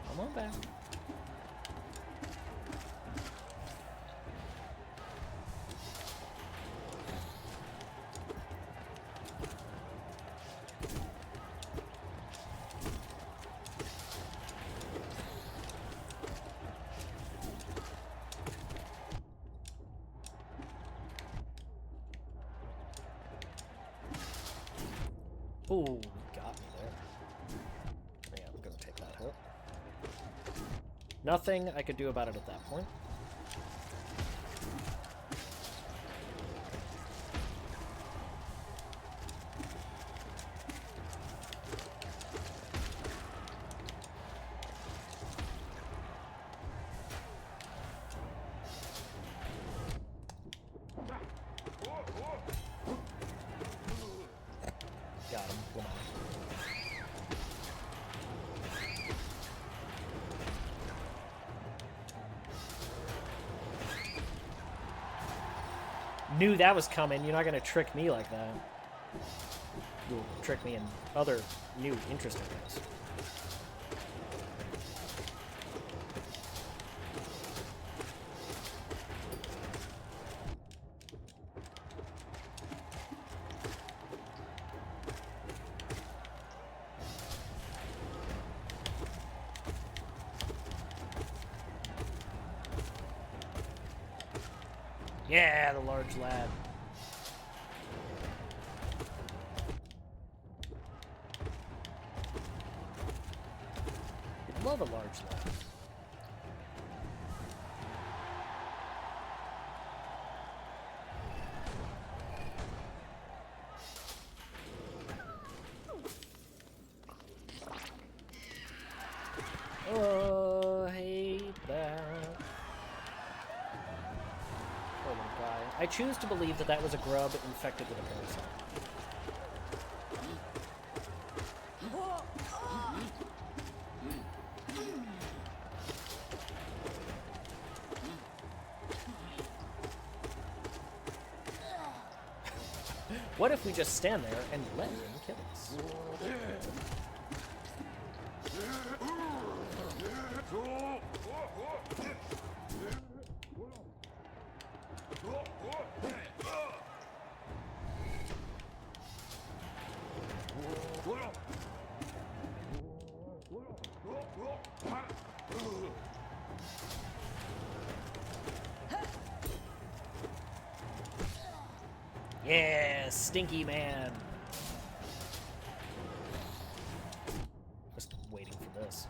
Come on back. Ooh, got me there. Yeah, I'm gonna take that hit. Nothing I could do about it at that point. Got him. Come on. Knew that was coming. You're not gonna trick me like that. You'll trick me in other new, interesting ways. Yeah, the large lad. You'd love a large lad. Oh, I hate that. Poor little guy. I choose to believe that that was a grub infected with a parasite. What if we just stand there and let him kill us? Yeah, stinky man. Just waiting for this.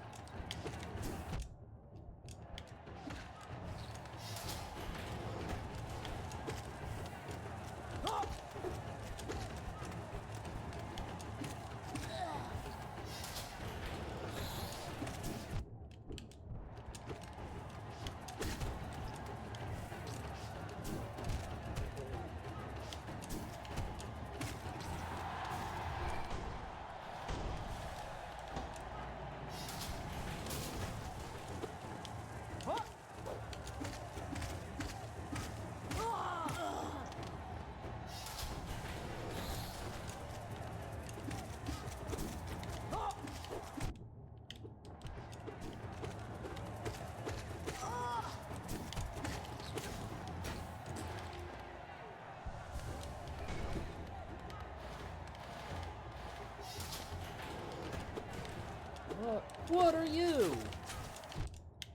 What are you?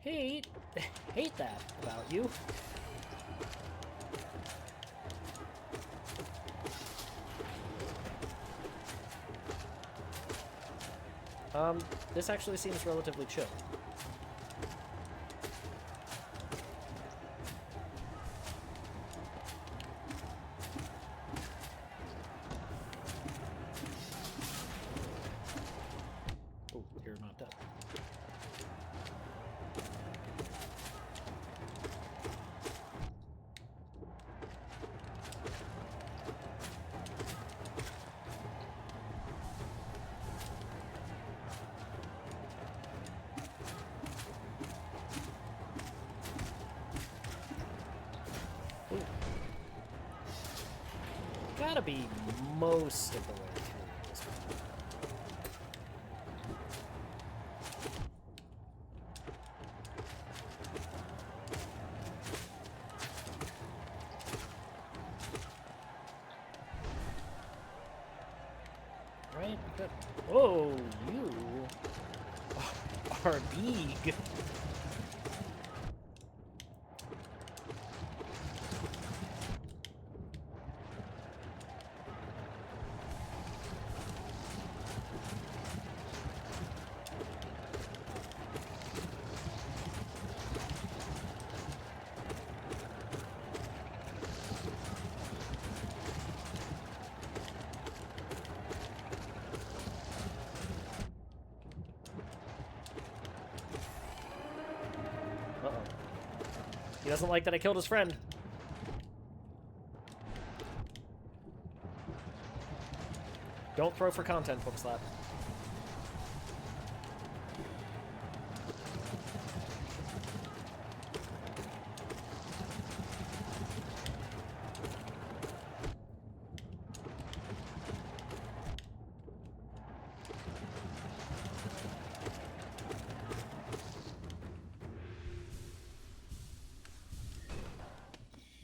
Hate that about you. This actually seems relatively chill. Oh, you're not done. Ooh. Gotta be most of the way through this one. Right? Good. Whoa, you are big. Uh-oh. He doesn't like that I killed his friend. Don't throw for content, Bookslap.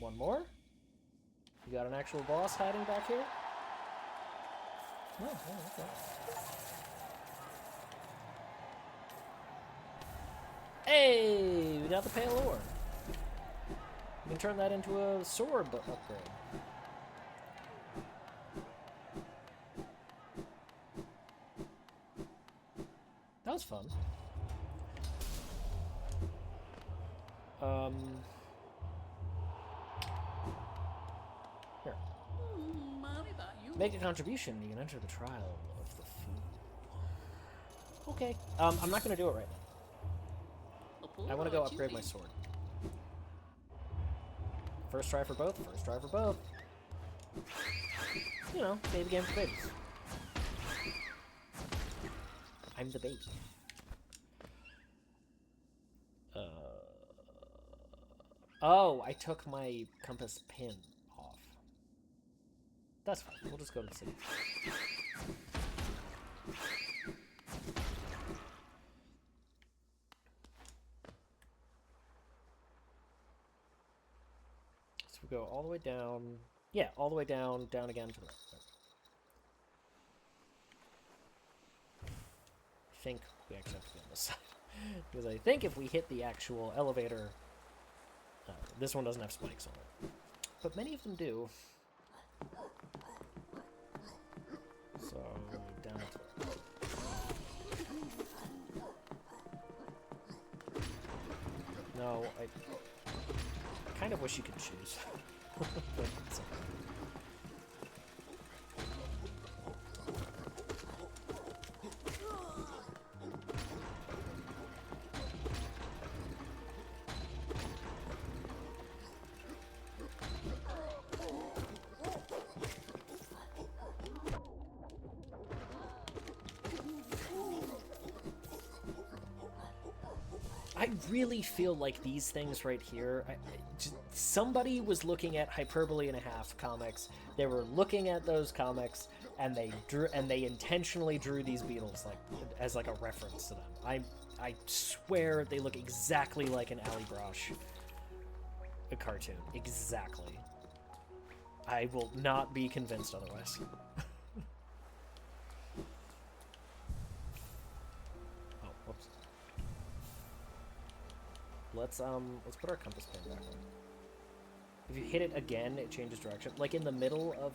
One more? You got an actual boss hiding back here? Oh, okay. Hey, we got the pale ore. We can turn that into a sword upgrade. That was fun. Here. Make a contribution, you can enter the trial of the fool. Okay. I'm not gonna do it right now. I want to go upgrade my sword. First try for both, first try for both. You know, baby game for babies. I'm the baby. Oh, I took my compass pin off. That's fine. We'll just go to the city. So we go all the way down. Yeah, all the way down, down again to the right. I think we actually have to be on this side. Because I think if we hit the actual elevator... this one doesn't have spikes on it. But many of them do. So, down to... No, I kind of wish you could choose. But it's okay. I really feel like these things right here, somebody was looking at Hyperbole and a Half comics. They were looking at those comics, and they intentionally drew these beetles as like a reference to them. I swear they look exactly like an Ali Brosh a cartoon. Exactly. I will not be convinced otherwise. Oh, whoops. Let's put our compass pin back on. If you hit it again, it changes direction. Like in the middle of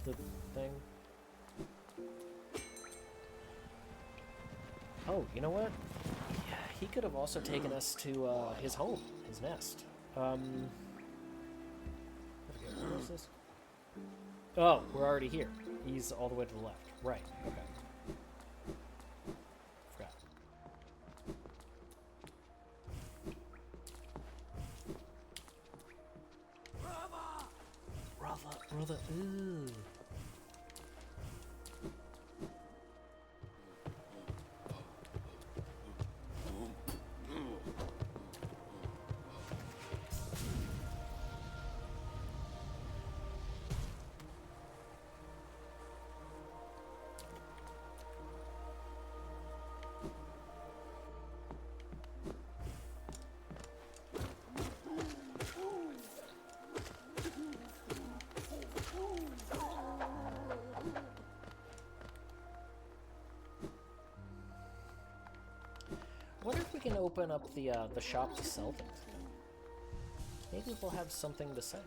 the thing. Oh, you know what? Yeah, he could have also taken us to his home, his nest. I forget, where is this? Oh, we're already here. He's all the way to the left. Right. Okay. Forgot. Brother, ooh. I wonder if we can open up the shop to sell things. Maybe we'll have something to say.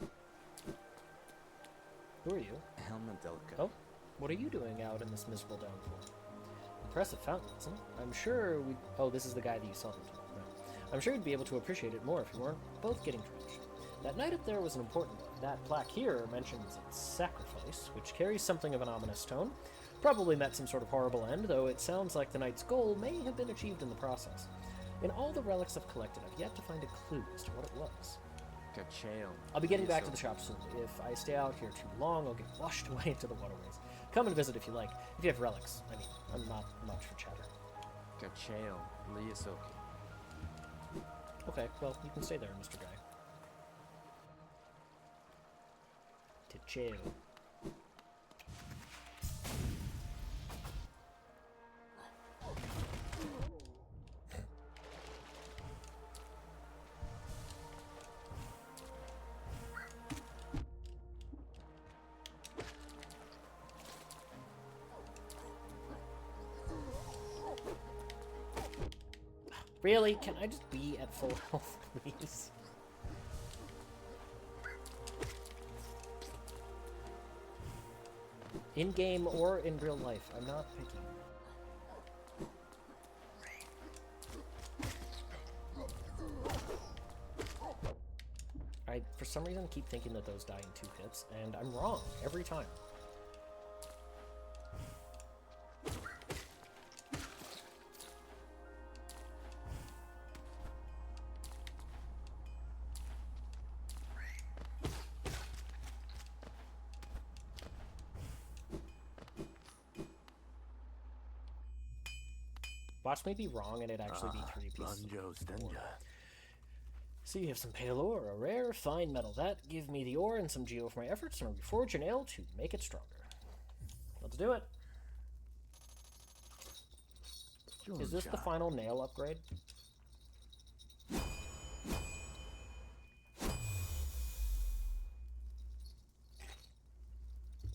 Who are you? Helmedelka. Oh, what are you doing out in this miserable downpour? Impressive fountain, isn't it? I'm sure we... Oh, this is the guy that you sold it to. No. I'm sure you'd be able to appreciate it more if you weren't both getting drenched. That night up there was an important one. That plaque here mentions its sacrifice, which carries something of an ominous tone. Probably met some sort of horrible end, though it sounds like the knight's goal may have been achieved in the process. In all the relics I've collected, I've yet to find a clue as to what it was. I'll be getting back to the shop soon. If I stay out here too long, I'll get washed away into the waterways. Come and visit if you like. If you have relics. I mean, I'm not much for chatter. Okay, well, you can stay there, Mr. Guy. Ticheo. Really? Can I just be at full health, please? In-game or in real life, I'm not picky. I, for some reason, keep thinking that those die in 2 hits, and I'm wrong every time. Watch me be wrong and it actually be 3 pieces. So you have some pale ore, a rare, fine metal. That give me the ore and some geo for my efforts, and I'll reforge an ale to make it stronger. Let's do it. Is this the final nail upgrade?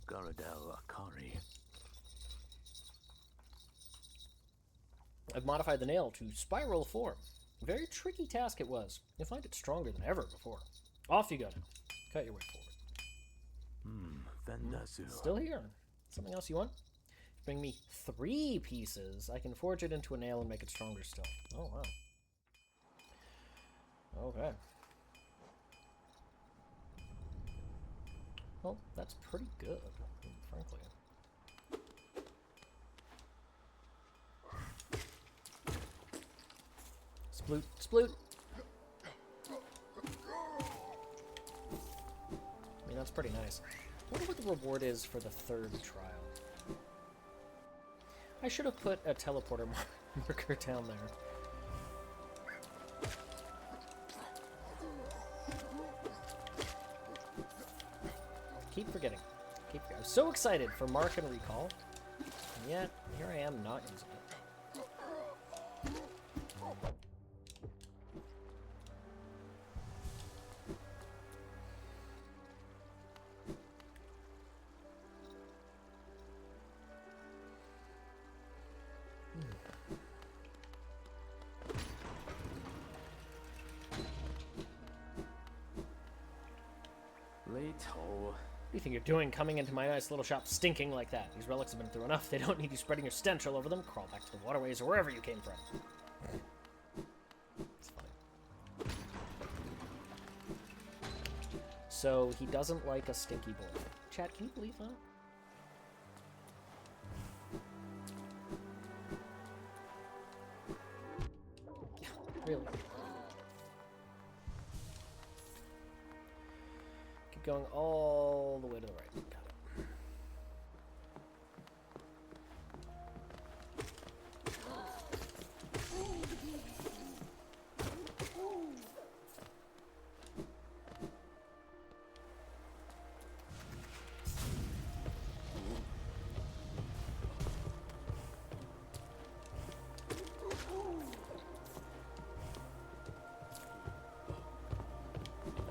Garadel Akari. I've modified the nail to spiral form. A very tricky task it was. You'll find it stronger than ever before. Off you go now. Cut your way forward. Vendazu. Still here. Something else you want? Bring me 3 pieces. I can forge it into a nail and make it stronger still. Oh, wow. Okay. Well, that's pretty good, frankly. Sploot, sploot! I mean, that's pretty nice. I wonder what the reward is for the 3rd trial. I should have put a teleporter marker down there. Keep forgetting. I'm so excited for Mark and Recall, and yet here I am not using it. What do you think you're doing coming into my nice little shop stinking like that? These relics have been through enough. They don't need you spreading your stench all over them. Crawl back to the waterways or wherever you came from. It's funny. So, he doesn't like a stinky boy. Chat, can you believe that? Really? Keep going all the way to the right. Got it.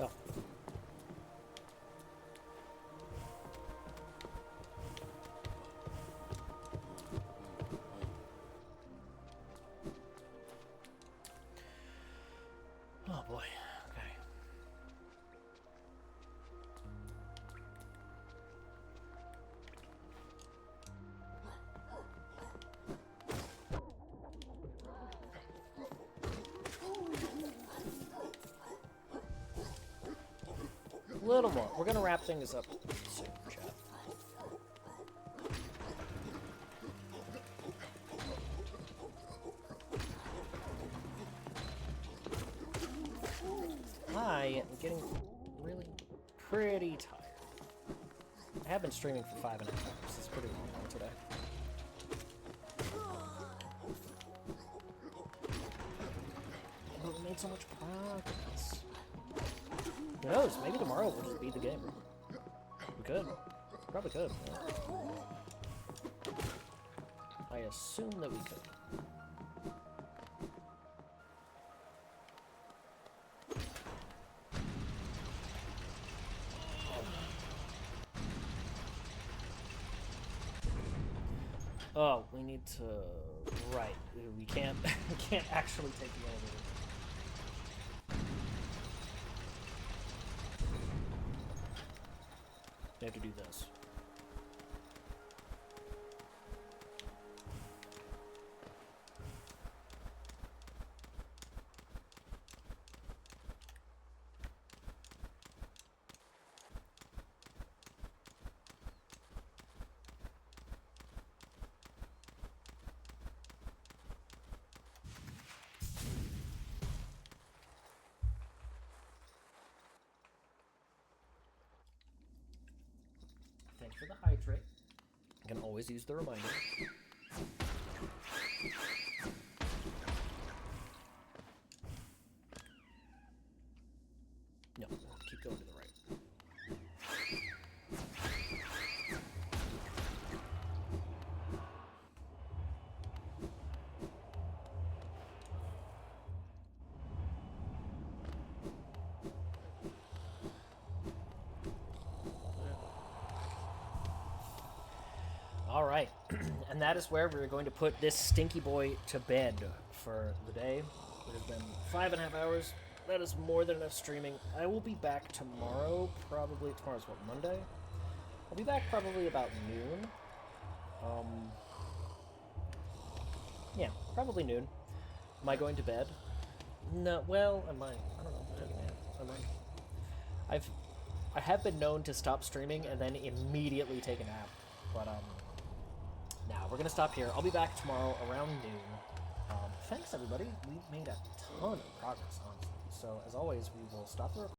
Oh. Oh boy. Okay. A little more. We're gonna wrap things up soon, chat. I am getting really pretty tired. I have been streaming for 5.5 hours. It's pretty long one today. But we made so much progress. Who knows? Maybe tomorrow we'll just beat the game. We could. Probably could. Yeah. I assume that we could. Oh, we need to... Right. We can't... we can't actually take the elevator. We have to do this. Thanks for the hydrate. I can always use the reminder. No, keep going to the right. Alright, and that is where we're going to put this stinky boy to bed for the day. It has been 5.5 hours. That is more than enough streaming. I will be back tomorrow, probably. Tomorrow's what, Monday? I'll be back probably about noon. Yeah, probably noon. Am I going to bed? No, well, I might. I don't know. I might. I have been known to stop streaming and then immediately take a nap. But, now we're gonna stop here. I'll be back tomorrow around noon. Thanks, everybody. We made a ton of progress, honestly. So, as always, we will stop the recording.